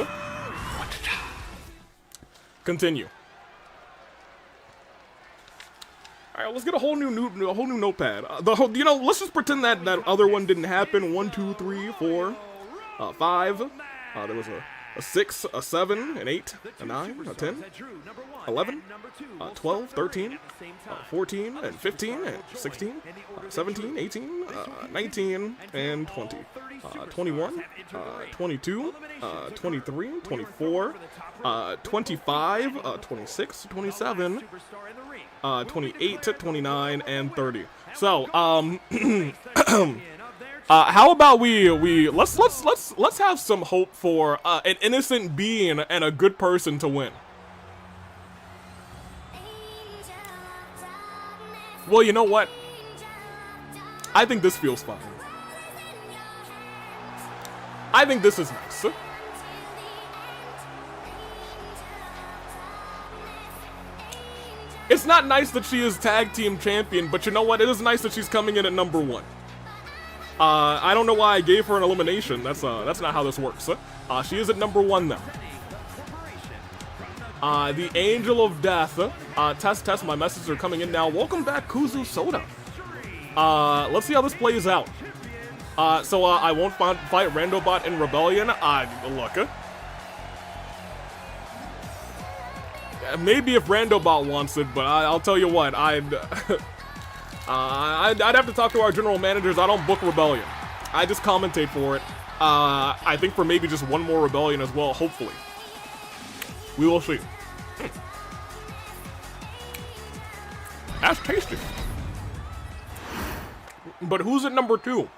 continue. All right, let's get a whole new notepad. Let's just pretend that that other one didn't happen. 1, 2, 3, 4, 5. There was a 6, a 7, an 8, a 9, a 10, 11, 12, 13, 14, and 15, and 16, 17, 18, 19, and 20, 21, 22, 23, 24, 25, 26, 27, 28, 29, and 30. So, how about let's have some hope for an innocent being and a good person to win. Well, you know what? I think this feels fine. I think this is nice. It's not nice that she is tag team champion, but you know what? It is nice that she's coming in at number 1. I don't know why I gave her an elimination. That's not how this works. She is at number 1 now. The Angel of Death. Test, my messages are coming in now. Welcome back, Kuzu Soda. Let's see how this plays out. So I won't fight Randobot in Rebellion. Look. Maybe if Randobot wants it, but I'll tell you what, I'd have to talk to our general managers. I don't book Rebellion. I just commentate for it. I think for maybe just one more Rebellion as well, hopefully. We will see. That's tasty. But who's at number 2?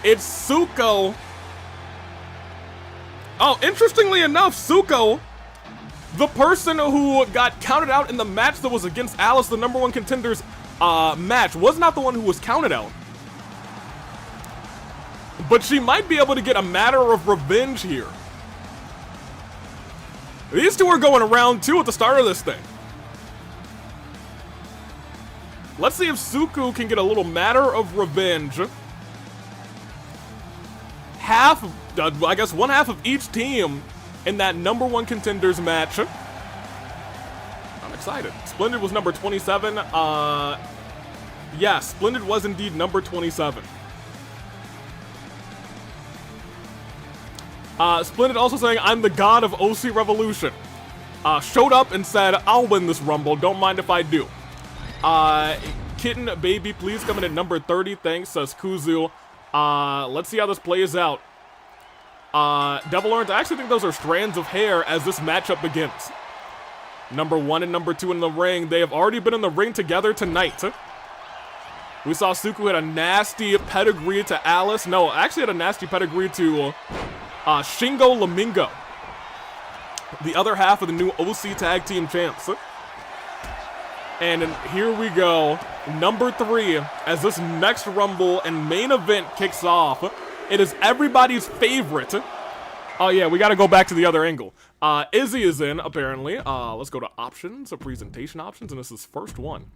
It's Tsuko. Oh, interestingly enough, Tsuko, the person who got counted out in the match that was against Alice, the number 1 contender's match, was not the one who was counted out. But she might be able to get a matter of revenge here. These two are going around 2 at the start of this thing. Let's see if Tsuko can get a little matter of revenge. I guess one half of each team in that number 1 contenders match. I'm excited. Splendid was number 27. Yeah, Splendid was indeed number 27. Splendid also saying, I'm the god of OC Revolution. Showed up and said, I'll win this Rumble, don't mind if I do. Kitten Baby, please come in at number 30. Thanks, says Kuzu. Let's see how this plays out. Devil Orange, I actually think those are strands of hair as this matchup begins. Number 1 and number 2 in the ring. They have already been in the ring together tonight. We saw Tsuko had a nasty pedigree to Alice. No, actually had a nasty pedigree to Shingo Lamingo, the other half of the new OC Tag Team Champs. And here we go, number 3, as this next Rumble and main event kicks off. It is everybody's favorite. Oh yeah, we gotta go back to the other angle. Izzy is in, apparently. Let's go to options, presentation options, and this is first one.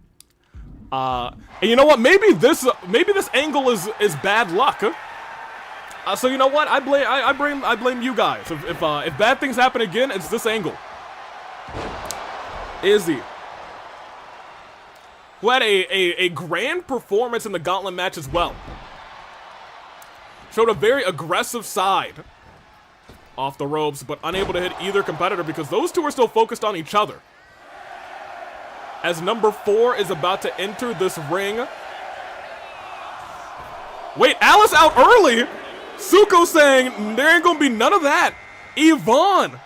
And you know what? Maybe this angle is bad luck. So you know what? I blame you guys. If bad things happen again, it's this angle. Izzy, who had a grand performance in the Gauntlet match as well. Showed a very aggressive side off the ropes, but unable to hit either competitor because those two are still focused on each other. As number 4 is about to enter this ring. Wait, Alice out early? Tsuko saying there ain't gonna be none of that. Yvonne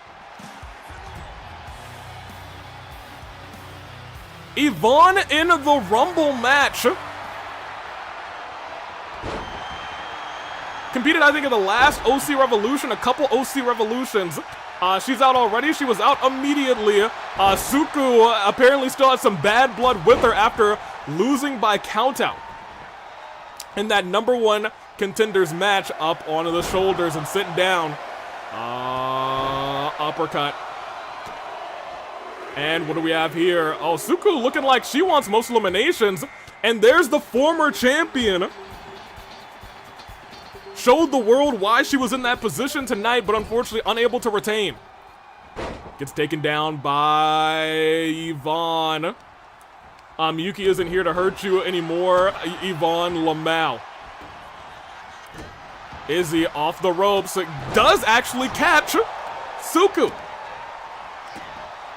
in the Rumble match. Competed, I think, in the last OC Revolution, a couple OC Revolutions. She's out already. She was out immediately. Tsuko apparently still has some bad blood with her after losing by countout. in that #1 contenders match up onto the shoulders and sitting down. Uppercut. And what do we have here? Oh, Suku looking like she wants most eliminations. And there's the former champion. Showed the world why she was in that position tonight, but unfortunately unable to retain. Gets taken down by Yvonne. Yuki isn't here to hurt you anymore. Yvonne Lamau. Izzy off the ropes. Does actually catch Suku.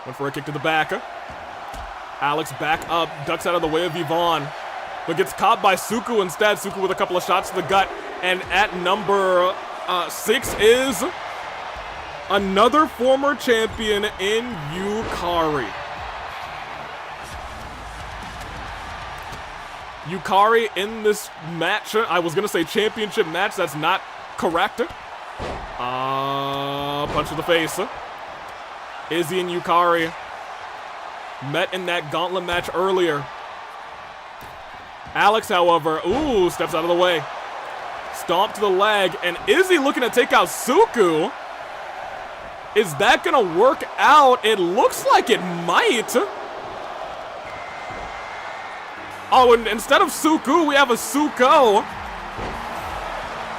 Went for a kick to the back. Alex back up, ducks out of the way of Yvonne, but gets caught by Suku instead. Suku with a couple of shots to the gut. And at number 6 is another former champion in Yukari. Yukari in this match, I was gonna say championship match, that's not correct. Punch to the face. Izzy and Yukari met in that gauntlet match earlier. Alex, however, steps out of the way. Stomp to the leg, and Izzy looking to take out Suku. Is that gonna work out? It looks like it might. Oh, and instead of Suku, we have a Suko.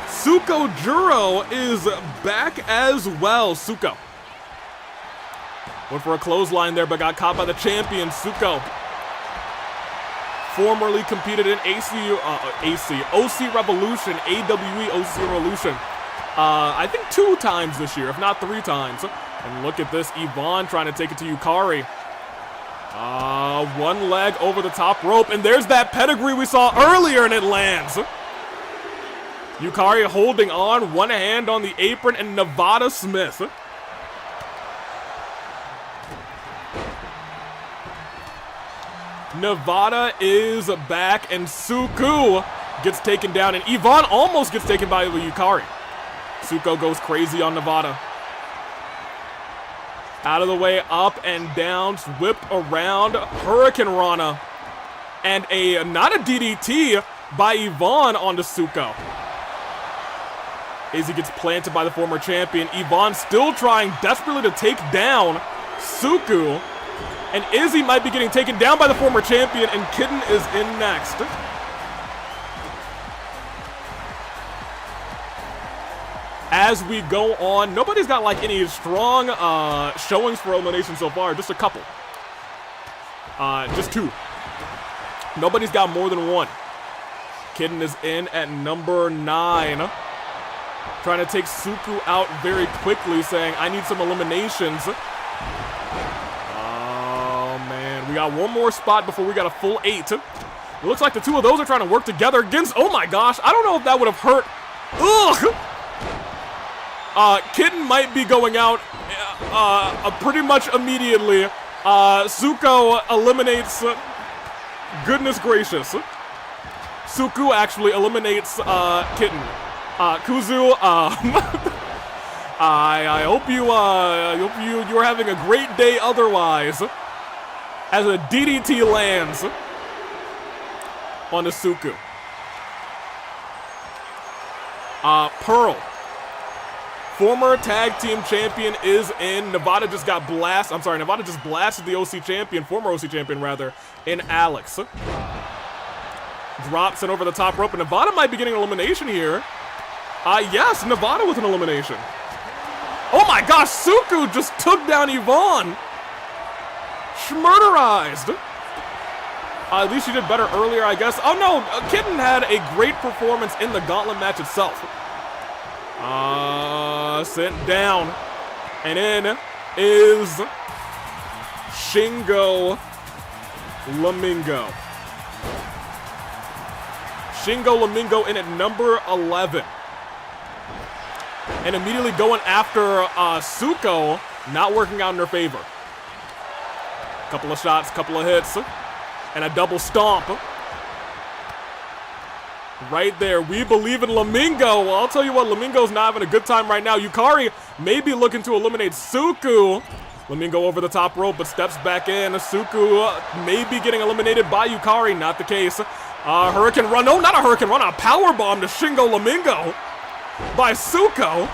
Suko Juro is back as well. Suko. Went for a clothesline there, but got caught by the champion, Suko. Formerly competed in OC Revolution, AWE OC Revolution. I think 2 times this year, if not 3 times. And look at this, Yvonne trying to take it to Yukari. One leg over the top rope, and there's that pedigree we saw earlier, and it lands. Yukari holding on, one hand on the apron, and Nevada Smith. Nevada is back, and Suku gets taken down, and Yvonne almost gets taken by Yukari. Suko goes crazy on Nevada. Out of the way, up and down, whipped around, Hurricane Rana, and not a DDT by Yvonne onto Suko. Izzy gets planted by the former champion. Yvonne still trying desperately to take down Suku. And Izzy might be getting taken down by the former champion, and Kitten is in next. As we go on, nobody's got like any strong showings for elimination so far, just a couple. Just 2. Nobody's got more than 1. Kitten is in at number 9. Trying to take Suku out very quickly, saying, I need some eliminations. We got one more spot before we got a full 8. It looks like the 2 of those are trying to work together against, oh my gosh, I don't know if that would have hurt. Ugh! Kitten might be going out pretty much immediately. Suko eliminates, goodness gracious. Suku actually eliminates Kitten. Kuzu, I hope you're having a great day otherwise. As a DDT lands on the Suku. Pearl. Former tag team champion is in. Nevada just got blasted. I'm sorry, Nevada just blasted the OC champion, former OC champion rather, in Alex. Drops it over the top rope, and Nevada might be getting an elimination here. Yes, Nevada with an elimination. Oh my gosh, Suku just took down Yvonne. Schmurderized. At least she did better earlier, I guess. Oh no, Kitten had a great performance in the gauntlet match itself. Sent down. And in is Shingo Lamingo. Shingo Lamingo in at number 11. And immediately going after Suko, not working out in her favor. Couple of shots, couple of hits, and a double stomp. Right there, we believe in Lamingo. Well, I'll tell you what, Lamingo's not having a good time right now. Yukari may be looking to eliminate Suku. Lamingo over the top rope, but steps back in. Suku may be getting eliminated by Yukari, not the case. Hurricane Run. No, not a Hurricane Run. A power bomb to Shingo Lamingo by Tsuko.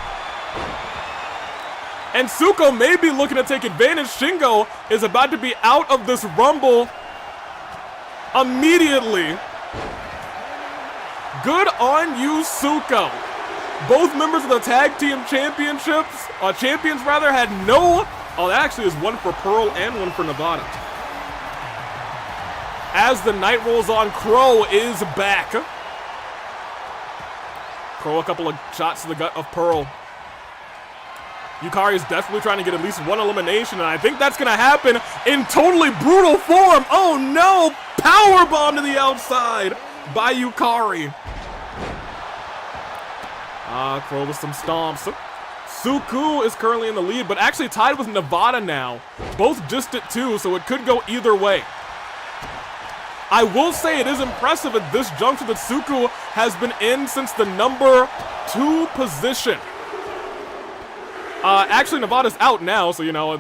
And Tsuko may be looking to take advantage. Shingo is about to be out of this Rumble immediately. Good on you, Tsuko. Both members of the tag team champions rather, had no... Oh, that actually is one for Pearl and one for Nevada. As the night rolls on, Crow is back. Crow a couple of shots to the gut of Pearl. Yukari is desperately trying to get at least one elimination, and I think that's going to happen in totally brutal form. Oh no! Powerbomb to the outside by Yukari. Crow with some stomps. Suku is currently in the lead, but actually tied with Nevada now. Both just at 2, so it could go either way. I will say it is impressive at this juncture that Suku has been in since the number 2 position. Actually, Nevada's out now, so, you know,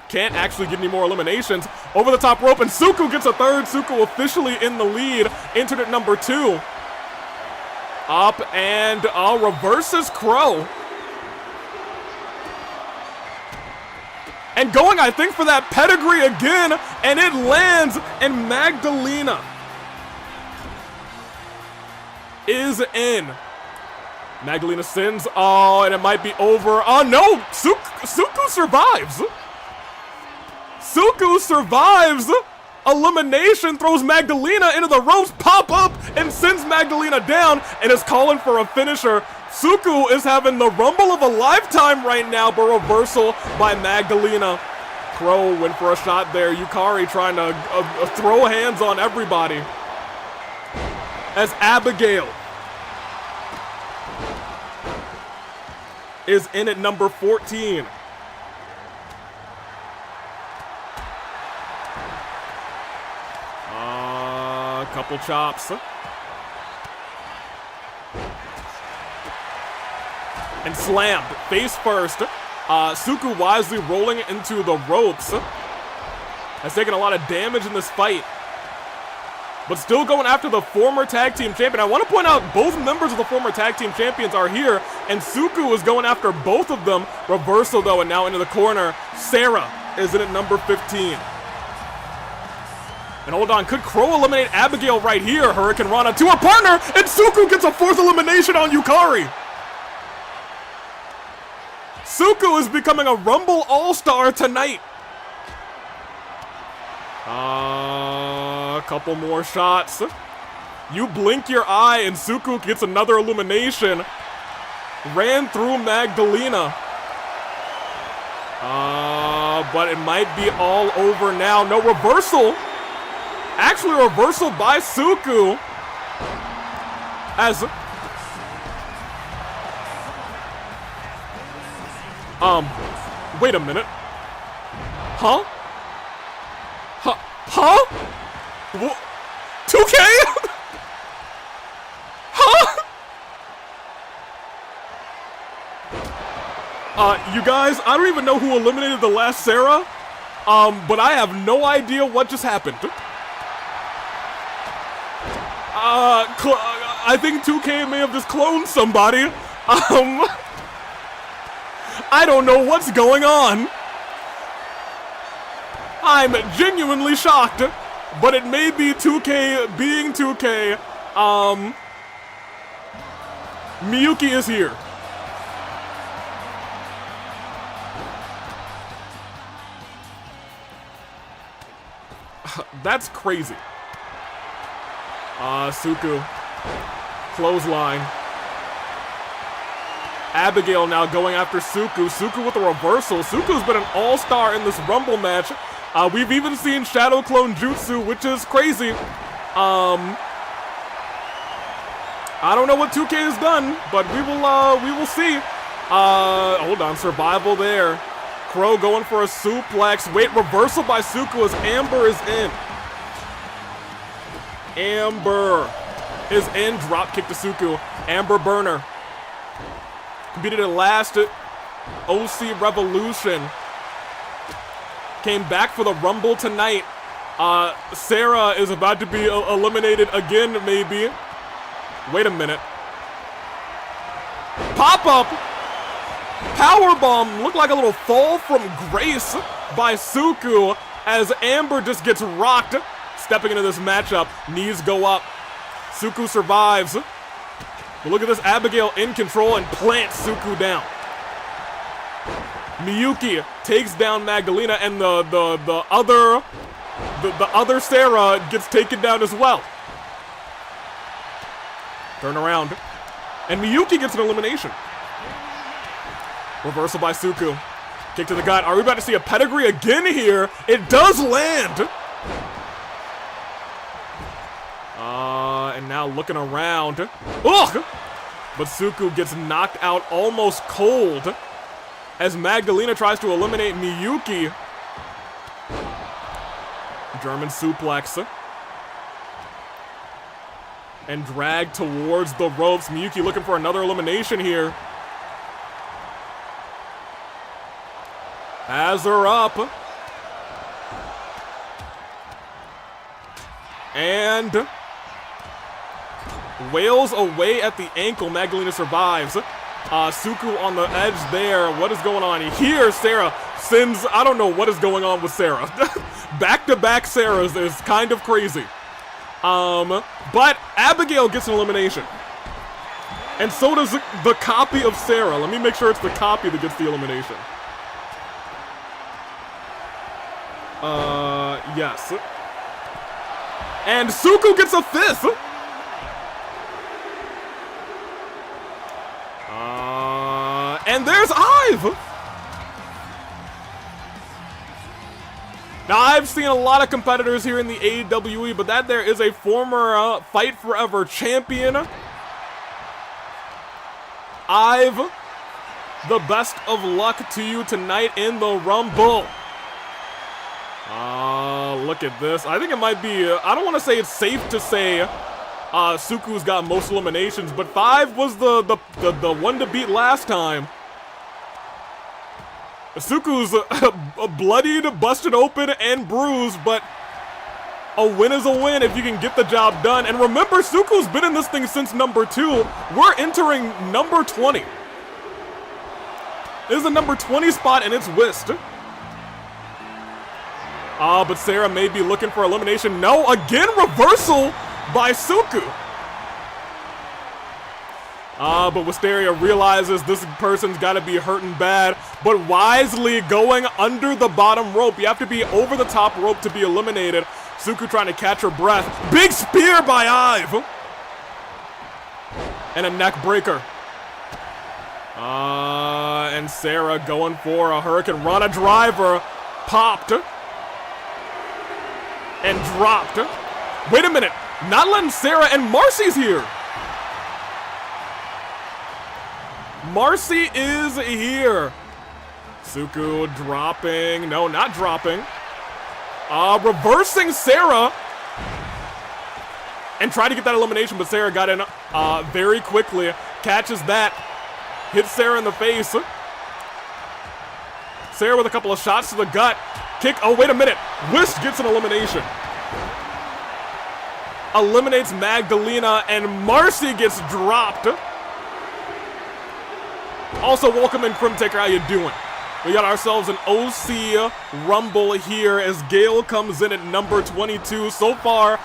can't actually get any more eliminations. Over the top rope, and Suku gets a third. Suku officially in the lead, entered at number 2. Up and reverses Crow. And going, I think, for that pedigree again, and it lands, and Magdalena is in. Magdalena sends, and it might be over. Oh no, Suku survives. Suku survives. Elimination, throws Magdalena into the ropes, pop up, and sends Magdalena down, and is calling for a finisher. Suku is having the rumble of a lifetime right now, but reversal by Magdalena. Crow went for a shot there. Yukari trying to throw hands on everybody. As Abigail is in at number 14. Couple chops. And slammed, face first. Suku wisely rolling into the ropes. Has taken a lot of damage in this fight. But still going after the former tag team champion. I want to point out both members of the former tag team champions are here. And Suku is going after both of them. Reversal though, and now into the corner. Sarah is in at number 15. And hold on, could Crow eliminate Abigail right here? Hurricane Rana to her partner, and Suku gets a 4th elimination on Yukari. Suku is becoming a Rumble All-Star tonight. A couple more shots. You blink your eye and Suku gets another elimination. Ran through Magdalena. But it might be all over now. No reversal. Actually, a reversal by Suku. As wait a minute. Huh? Huh? 2K? Huh? You guys, I don't even know who eliminated the last Sarah. But I have no idea what just happened. I think 2K may have just cloned somebody. I don't know what's going on. I'm genuinely shocked, but it may be 2K being 2K. Miyuki is here. That's crazy. Suku. Clothesline. Abigail now going after Suku. Suku with a reversal. Suku's been an all-star in this Rumble match. We've even seen Shadow Clone Jutsu, which is crazy. I don't know what 2K has done, but we will see. Hold on, survival there. Crow going for a suplex. Wait, reversal by Suku as Amber is in. Amber is in. Drop kick to Suku. Amber burner. Competed at last OC Revolution. Came back for the Rumble tonight. Sarah is about to be eliminated again, maybe. Wait a minute. Pop-up! Powerbomb looked like a little fall from grace by Suku as Amber just gets rocked. Stepping into this matchup, knees go up. Suku survives. But look at this, Abigail in control and plants Suku down. Miyuki takes down Magdalena, and the other Sarah gets taken down as well. Turn around. And Miyuki gets an elimination. Reversal by Suku. Kick to the gut. Are we about to see a pedigree again here? It does land. And now looking around. Ugh! But Suku gets knocked out almost cold as Magdalena tries to eliminate Miyuki. German suplex. And dragged towards the ropes. Miyuki looking for another elimination here. Has her up. And wails away at the ankle. Magdalena survives. Suku on the edge there. What is going on here? Sarah sends, I don't know what is going on with Sarah. Back-to-back Sarahs is kind of crazy. But Abigail gets an elimination. And so does the copy of Sarah. Let me make sure it's the copy that gets the elimination. Yes. And Suku gets a fifth. And there's Ive. Now, I've seen a lot of competitors here in the AEWE, but that there is a former Fight Forever champion. Ive, the best of luck to you tonight in the Rumble. Look at this. I think it might be, I don't want to say it's safe to say Suku's got most eliminations, but 5 was the one to beat last time. Suku's bloodied, busted open, and bruised, but a win is a win if you can get the job done. And remember, Suku's been in this thing since number 2. We're entering number 20. This is the number 20 spot, and it's Whist. But Sarah may be looking for elimination. No, again, reversal by Suku. But Wisteria realizes this person's got to be hurting bad, but wisely going under the bottom rope. You have to be over the top rope to be eliminated. Suku trying to catch her breath. Big spear by Ive. And a neck breaker. And Sarah going for a Hurricane Rana driver. Popped. And dropped. Wait a minute. Not letting Sarah, and Marcy's here. Marcy is here. Suku dropping. No, not dropping. Reversing Sarah. And tried to get that elimination, but Sarah got in very quickly. Catches that. Hits Sarah in the face. Sarah with a couple of shots to the gut. Kick. Oh, wait a minute. Whist gets an elimination. Eliminates Magdalena, and Marcy gets dropped. Also, welcome in, Crimtaker. How you doing? We got ourselves an OC Rumble here as Gale comes in at number 22. So far,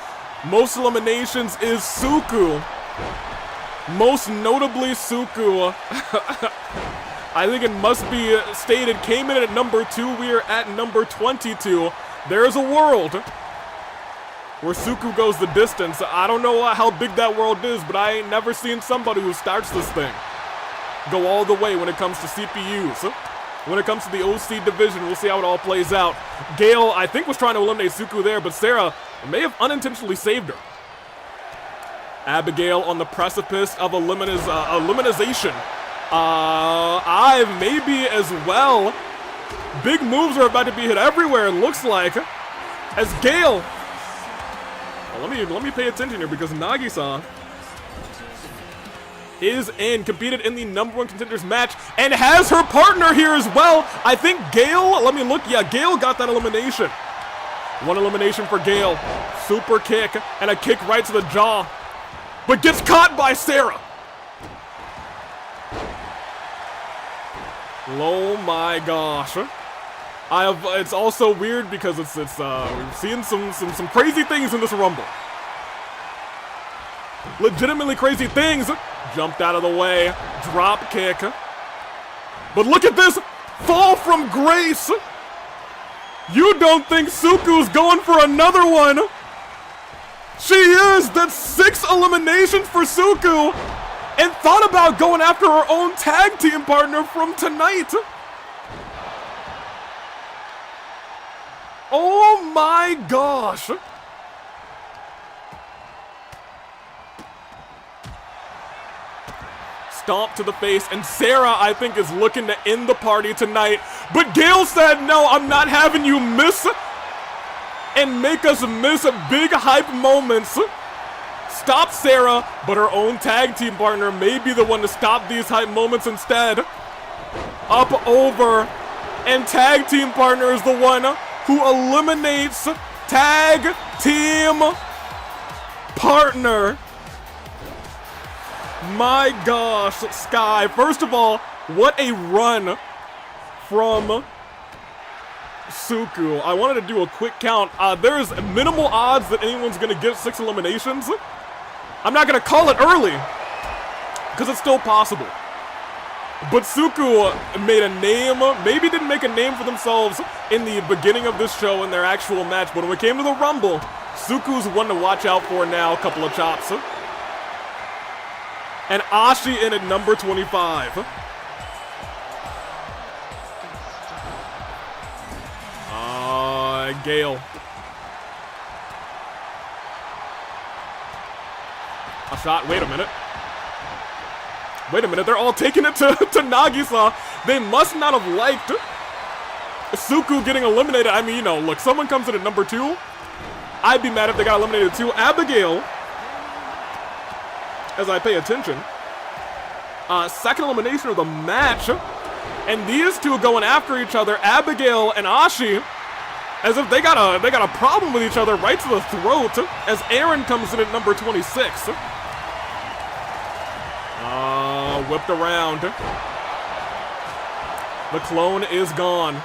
most eliminations is Suku. Most notably Suku. I think it must be stated, came in at number 2. We are at number 22. There's a world where Suku goes the distance. I don't know how big that world is, but I ain't never seen somebody who starts this thing go all the way when it comes to CPUs. When it comes to the OC division, we'll see how it all plays out. Gale, I think, was trying to eliminate Suku there, but Sarah may have unintentionally saved her. Abigail on the precipice of elimination. Ive maybe as well. Big moves are about to be hit everywhere, it looks like. As Gale. Well, let me pay attention here because Nagisa is in, competed in the number 1 contenders match, and has her partner here as well. I think Gale, let me look, yeah, Gale got that elimination. One elimination for Gale. Super kick and a kick right to the jaw. But gets caught by Sarah. Oh my gosh. It's also weird because we've seen some crazy things in this Rumble. Legitimately crazy things. Jumped out of the way. Drop kick. But look at this. Fall from grace. You don't think Suku's going for another one? She is. That's 6 eliminations for Suku. And thought about going after her own tag team partner from tonight. Oh my gosh. Stomp to the face, and Sarah, I think, is looking to end the party tonight. But Gale said, no, I'm not having you miss and make us miss big hype moments. Stop Sarah, but her own tag team partner may be the one to stop these hype moments instead. Up, over, and tag team partner is the one who eliminates tag team partner. My gosh, Skye. First of all, what a run from Suku. I wanted to do a quick count. There's minimal odds that anyone's going to get 6 eliminations. I'm not going to call it early, because it's still possible. But Suku made a name, maybe didn't make a name for themselves in the beginning of this show in their actual match, but when it came to the Rumble, Suku's one to watch out for now. A couple of chops. And Ashi in at number 25. Gale. A shot. Wait a minute. Wait a minute. They're all taking it to Nagisa. They must not have liked Suku getting eliminated. I mean, you know, look, someone comes in at number 2. I'd be mad if they got eliminated too. Abigail, as I pay attention, second elimination of the match, and these two going after each other, Abigail and Ashi, as if they got a problem with each other right to the throat, as Eren comes in at number 26. Whipped around. The clone is gone.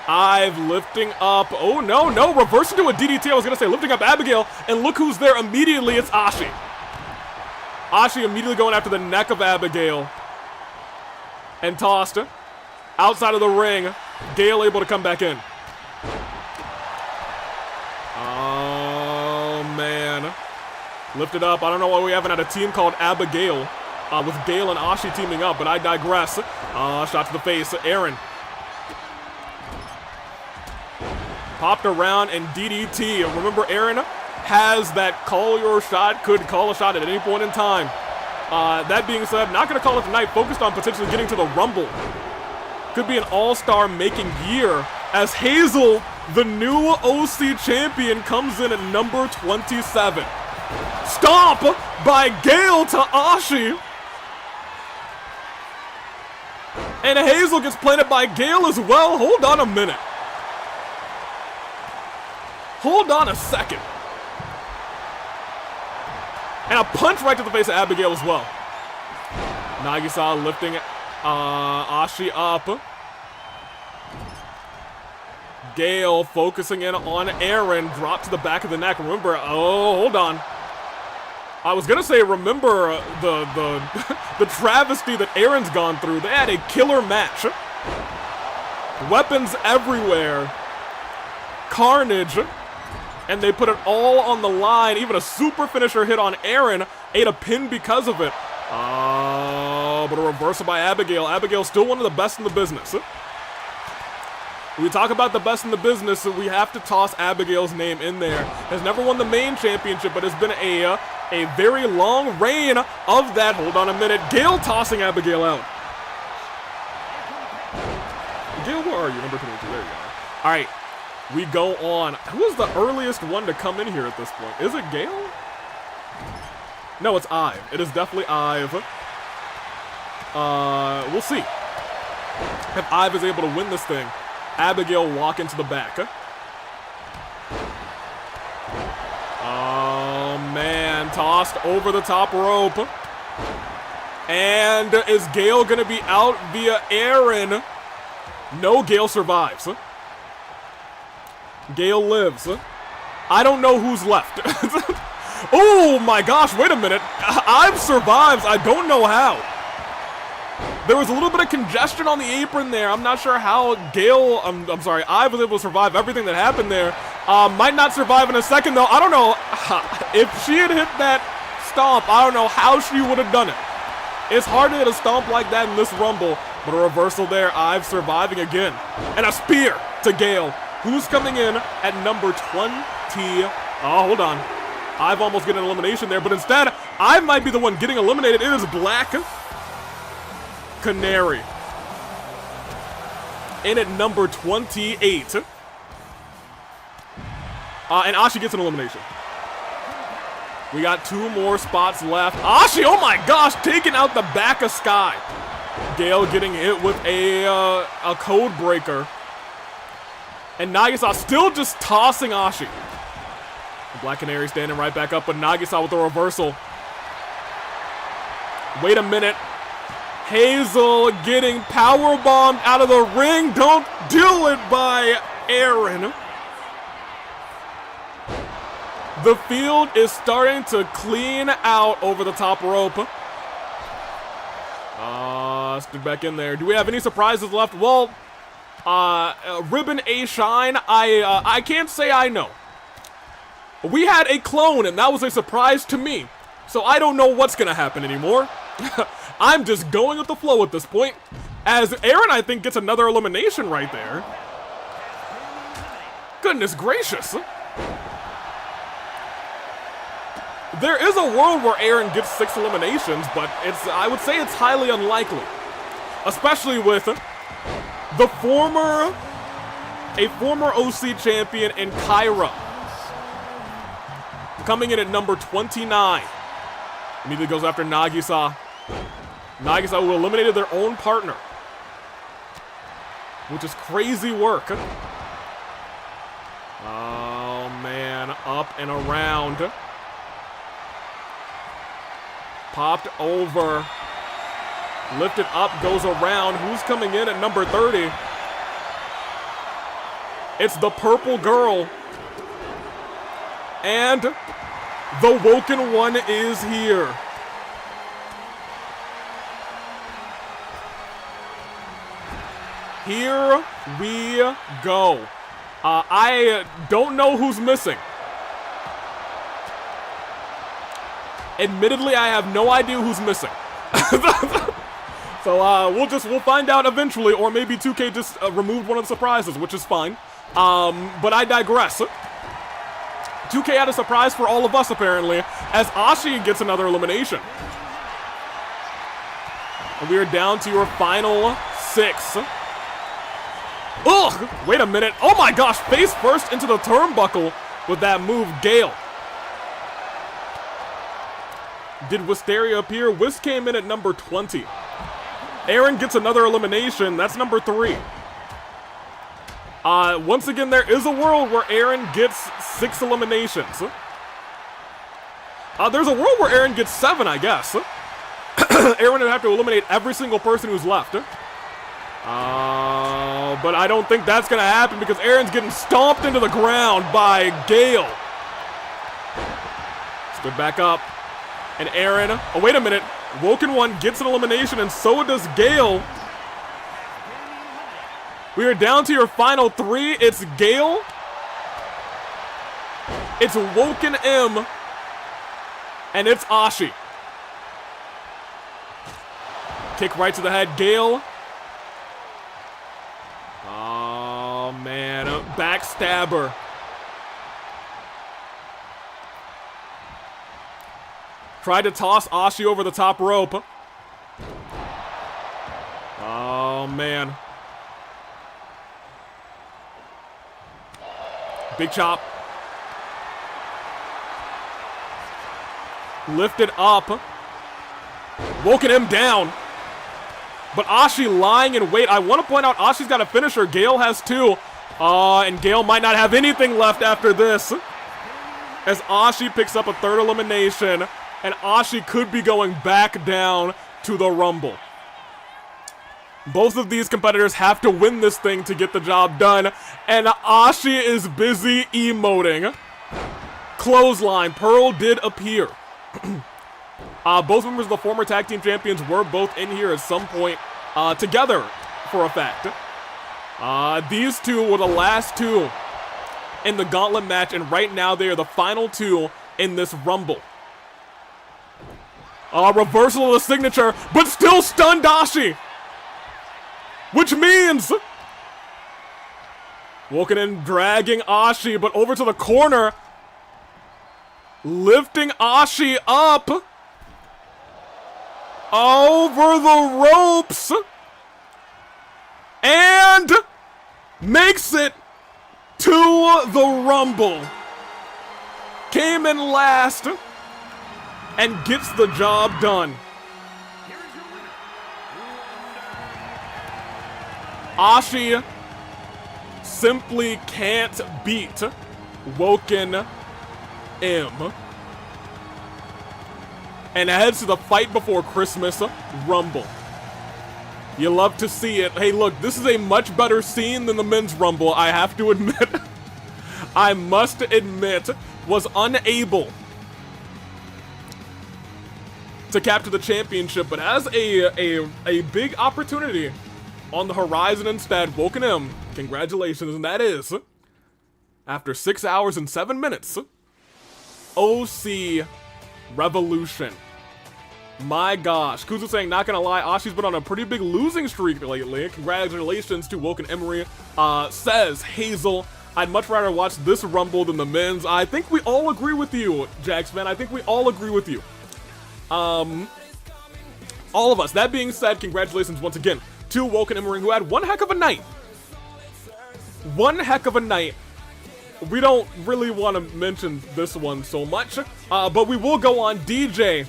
Ive lifting up. Oh, no, reversing to a DDT. I was going to say lifting up Abigail, and look who's there immediately. It's Ashi. Ashi immediately going after the neck of Abigail. And tossed outside of the ring. Gale able to come back in. Oh, man. Lifted up. I don't know why we haven't had a team called Abigail with Gale and Ashi teaming up, but I digress. Shot to the face. Eren. Popped around and DDT. Remember, Eren has that call your shot, could call a shot at any point in time. That being said, not going to call it tonight, focused on potentially getting to the Rumble. Could be an all-star making year as Hazel, the new OC champion, comes in at number 27. Stomp by Gale to Ashi. And Hazel gets planted by Gale as well. Hold on a minute. Hold on a second. And a punch right to the face of Abigail as well. Nagisa lifting Ashi up. Gale focusing in on Eren. Drop to the back of the neck. Remember, oh, hold on. I was going to say, remember the travesty that Eren's gone through. They had a killer match. Weapons everywhere. Carnage. And they put it all on the line. Even a super finisher hit on Eren. Ate a pin because of it. Oh, but a reversal by Abigail. Abigail's still one of the best in the business. When we talk about the best in the business, we have to toss Abigail's name in there. Has never won the main championship, but has been a very long reign of that. Hold on a minute. Gale tossing Abigail out. Gale, where are you? Number 22. There you are. All right. We go on. Who is the earliest one to come in here at this point? Is it Gale? No, it's Ive. It is definitely Ive. We'll see if Ive is able to win this thing. Abigail walk into the back. Oh, man. Tossed over the top rope. And is Gale going to be out via Eren? No, Gale survives. Gale lives. I don't know who's left. Oh, my gosh. Wait a minute. Ive survives. I don't know how. There was a little bit of congestion on the apron there. I'm not sure how Gale, I'm sorry, Ive was able to survive everything that happened there. Might not survive in a second, though. I don't know. If she had hit that stomp, I don't know how she would have done it. It's hard to hit a stomp like that in this Rumble, but a reversal there. Ive surviving again. And a spear to Gale, who's coming in at number 20. Oh, hold on. Ive almost getting an elimination there, but instead, Ive might be the one getting eliminated. It is Black Canary. In at number 28. And Ashi gets an elimination. We got 2 more spots left. Ashi, oh my gosh, taking out the back of Skye. Gale getting hit with a code breaker. And Nagisa still just tossing Ashi. The Black Canary standing right back up, but Nagisa with a reversal. Wait a minute. Hazel getting powerbombed out of the ring. Don't do it by Eren. The field is starting to clean out over the top rope. Stood back in there. Do we have any surprises left? Well, Ribbon A Shine, I can't say I know. We had a clone, and that was a surprise to me. So I don't know what's going to happen anymore. I'm just going with the flow at this point. As Eren, I think, gets another elimination right there. Goodness gracious. There is a world where Eren gets 6 eliminations, but I would say it's highly unlikely. Especially with a former OC champion in Kyra. Coming in at number 29. Immediately goes after Nagisa. Nagisa who eliminated their own partner. Which is crazy work. Oh man, up and around. Popped over. Lifted up, goes around. Who's coming in at number 30? It's the purple girl. And the Woken one is here. Here we go. I don't know who's missing. Admittedly, I have no idea who's missing. So we'll find out eventually, or maybe 2K just removed one of the surprises, which is fine. But I digress. 2K had a surprise for all of us, apparently, as Ashi gets another elimination. And we are down to your final 6. Ugh! Wait a minute. Oh my gosh, face first into the turnbuckle with that move, Gale. Did Wisteria appear? Whis came in at number 20. Eren gets another elimination. That's number 3. Once again, there is a world where Eren gets 6 eliminations. There's a world where Eren gets 7, I guess. Eren would have to eliminate every single person who's left. But I don't think that's going to happen because Eren's getting stomped into the ground by Gale. Stood back up. And Eren, oh wait a minute, Woken one gets an elimination and so does Gale. We are down to your final 3. It's Gale. It's Woken M. And it's Ashi. Kick right to the head, Gale. Oh man, a backstabber. Tried to toss Ashi over the top rope. Oh, man. Big chop. Lifted up. Woken him down. But Ashi lying in wait. I want to point out Ashi's got a finisher. Gale has 2. And Gale might not have anything left after this. as Ashi picks up a third elimination, and Ashi could be going back down to the Rumble. Both of these competitors have to win this thing to get the job done, and Ashi is busy emoting. Clothesline, Pearl did appear. Both members of the former tag team champions were both in here at some point together, for a fact. These two were the last two in the Gauntlet match, and right now they are the final two in this Rumble. Reversal of the signature, but still stunned Ashi. Which means Woken in dragging Ashi, but over to the corner, lifting Ashi up over the ropes, and makes it to the Rumble. Came in last and gets the job done. Ashi simply can't beat Woken M. And heads to the Fight Before Christmas Rumble. You love to see it. Hey, look, this is a much better scene than the men's Rumble, I have to admit. I must admit, was unable to capture the championship, but as a big opportunity on the horizon instead, Woken M, congratulations, and that is, after 6 hours and 7 minutes, OC Revolution. My gosh, Kuzu saying, not gonna lie, Ashi's been on a pretty big losing streak lately. Congratulations to Woken Emery. Says Hazel, I'd much rather watch this Rumble than the men's. I think we all agree with you, Jagsfan. I think we all agree with you. All of us. That being said, congratulations once again to Woken Emery, who had one heck of a night. One heck of a night. We don't really want to mention this one so much, but we will go on. DJ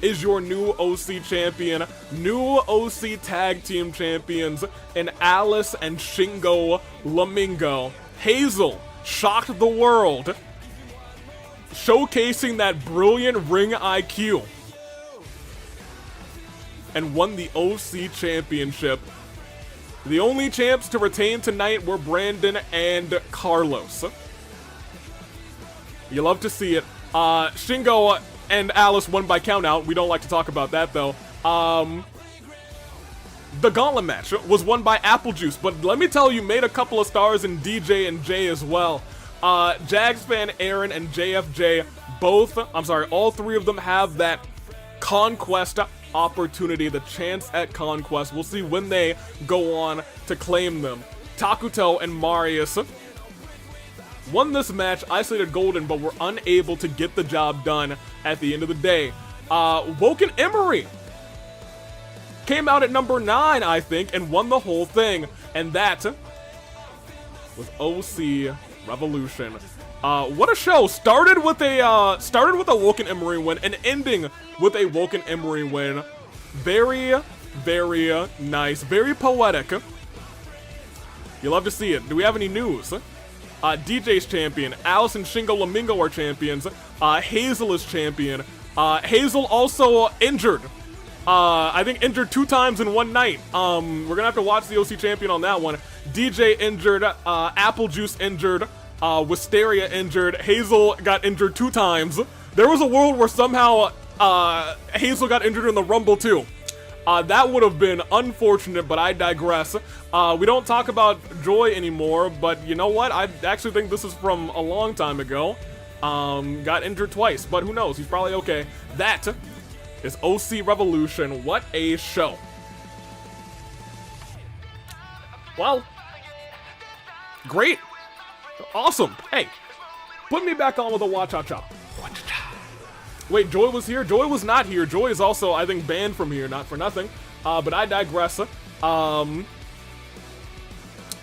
is your new OC champion, new OC tag team champions, and Alice and Shingo Lamingo. Hazel shocked the world, showcasing that brilliant ring IQ, and won the OC championship. The only champs to retain tonight were Brandon and Carlos. You love to see it. Shingo and Alice won by countout. We don't like to talk about that, though. The Gauntlet match was won by Apple Juice, but let me tell you, made a couple of stars in DJ and Jay as well. Jagsfan, Eren, and JFJ, all three of them have that Conquest opportunity, the chance at Conquest. We'll see when they go on to claim them. Takuto and Marius won this match, isolated Golden, but were unable to get the job done at the end of the day. Woken Emery came out at number 9, I think, and won the whole thing. And that was OC Revolution. What a show! Started with a Woken Emery win and ending with a Woken Emery win. Very, very nice. Very poetic. You love to see it. Do we have any news? DJ's champion. Alice and Shingo Lamingo are champions. Hazel is champion. Hazel also injured. I think injured 2 times in one night. We're gonna have to watch the OC champion on that one. DJ injured. Apple Juice injured. Wisteria injured. Hazel got injured 2 times. There was a world where somehow Hazel got injured in the Rumble too. That would have been unfortunate, but I digress. We don't talk about Joy anymore, but you know what? I actually think this is from a long time ago. Got injured twice, but who knows? He's probably okay. That is OC Revolution. What a show. Well, great. Awesome. Hey, put me back on with a Wa-Cha-Cha. Wait, Joy was here? Joy was not here. Joy is also, I think, banned from here, not for nothing. But I digress.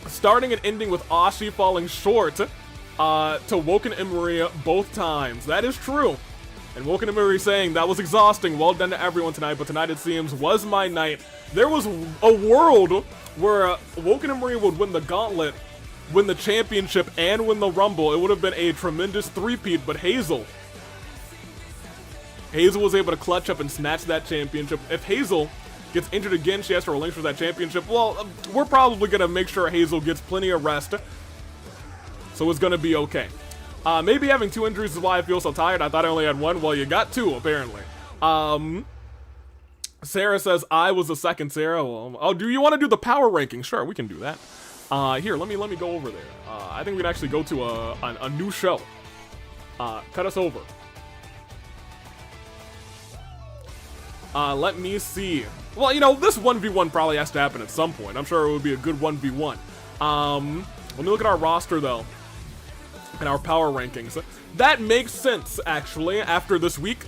Starting and ending with Ashi falling short to Woken Emery both times. That is true. And Woken Emery saying, that was exhausting. Well done to everyone tonight, but tonight it seems was my night. There was a world where Woken Emery would win the Gauntlet win the championship and win the Rumble. It would have been a tremendous three-peat, but Hazel was able to clutch up and snatch that championship. If Hazel gets injured again, she has to relinquish that championship. Well, we're probably going to make sure Hazel gets plenty of rest, so it's going to be okay. Maybe having 2 injuries is why I feel so tired. I thought I only had 1. Well, you got 2, apparently. Sarah says, I was the second, Sarah. Well, oh, do you want to do the power ranking? Sure, we can do that. Here, let me go over there. I think we can actually go to a new show. Cut us over. Let me see. Well, you know, this 1v1 probably has to happen at some point. I'm sure it would be a good 1v1. Let me look at our roster, though, and our power rankings. That makes sense, actually, after this week.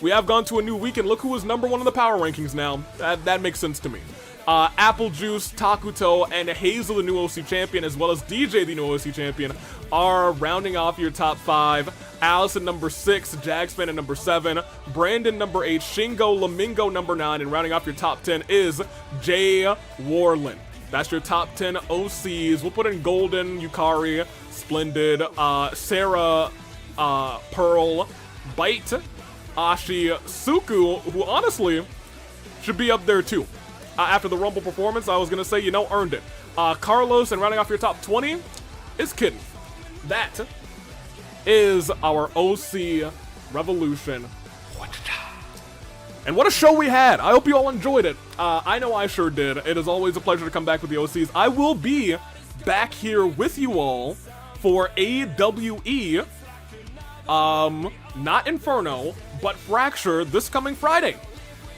We have gone to a new week, and look who is number 1 in the power rankings now. That makes sense to me. Apple Juice, Takuto, and Hazel, the new OC champion, as well as DJ, the new OC champion, are rounding off your top 5. Allison, number 6, Jagsfan at number 7, Brandon, number 8, Shingo Lamingo, number 9, and rounding off your top 10 is Jay Warlin. That's your top 10 OCs. We'll put in Golden, Yukari, Splendid, Sarah, Pearl, Byte, Ashi, Suku, who honestly should be up there too. After the Rumble performance, I was going to say, you know, earned it. Carlos, and rounding off your top 20 is Kitten. That is our OC Revolution. And what a show we had. I hope you all enjoyed it. I know I sure did. It is always a pleasure to come back with the OCs. I will be back here with you all for AWE, not Inferno, but Fracture this coming Friday.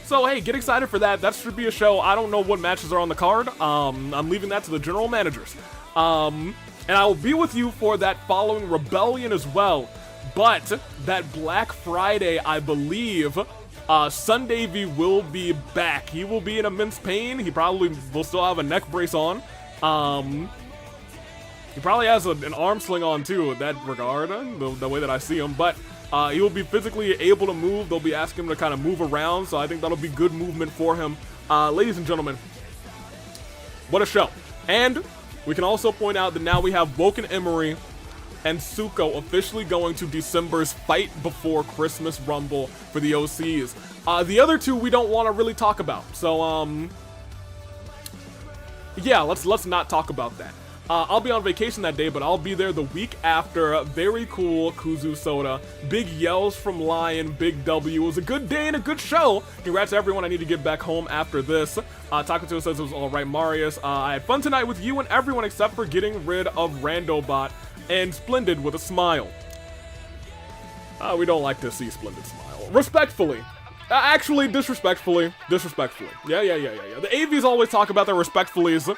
So hey, get excited for that. That should be a show. I don't know what matches are on the card. I'm leaving that to the general managers. And I will be with you for that following Rebellion as well. But that Black Friday, I believe, Sunday V will be back. He will be in immense pain. He probably will still have a neck brace on. He probably has an arm sling on too in that regard, the way that I see him. But he will be physically able to move. They'll be asking him to kind of move around, so I think that'll be good movement for him. Ladies and gentlemen, what a show. And we can also point out that now we have Woken, Emery, and Suko officially going to December's Fight Before Christmas Rumble for the OCs. The other 2 we don't want to really talk about, so yeah, let's not talk about that. I'll be on vacation that day, but I'll be there the week after. Very cool, Kuzu Soda. Big yells from Lion, big W. It was a good day and a good show. Congrats to everyone. I need to get back home after this. Takuto says it was alright, Marius. I had fun tonight with you and everyone except for getting rid of Randobot and Splendid with a smile. We don't like to see Splendid smile. Respectfully. Actually, disrespectfully. Yeah. The AVs always talk about their respectfullies.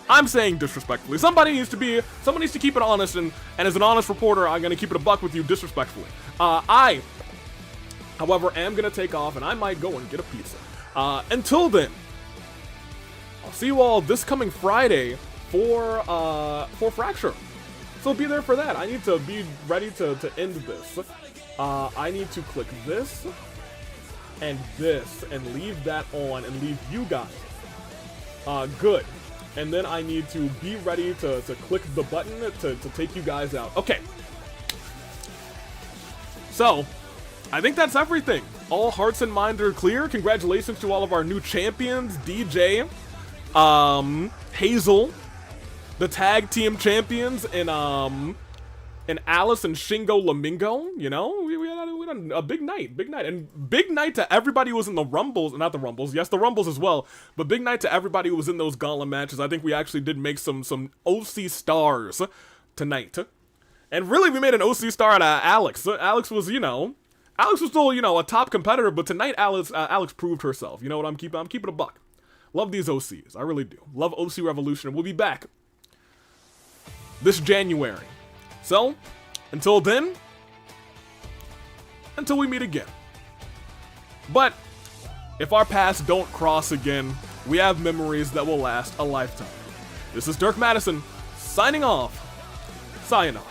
I'm saying disrespectfully. Somebody needs to keep it honest, and as an honest reporter, I'm gonna keep it a buck with you disrespectfully. I, however, am gonna take off, and I might go and get a pizza. Until then, I'll see you all this coming Friday for Fracture. So be there for that. I need to be ready to end this. I need to click this and this and leave that on and leave you guys good. And then I need to be ready to click the button to take you guys out. Okay. So, I think that's everything. All hearts and minds are clear. Congratulations to all of our new champions. DJ, Hazel, the tag team champions, and Alice and Shingo Lamingo. You know, we had a big night. And big night to everybody who was in the Rumbles, not the Rumbles, yes, the Rumbles as well, but big night to everybody who was in those Gauntlet matches. I think we actually did make some OC stars tonight. And really, we made an OC star out of Alex. Alex was still, a top competitor, but tonight Alex proved herself. You know what, I'm keeping a buck. Love these OCs, I really do. Love OC Revolution. We'll be back this January. So, until then, until we meet again. But, if our paths don't cross again, we have memories that will last a lifetime. This is Dirk Madison, signing off. Sayonara.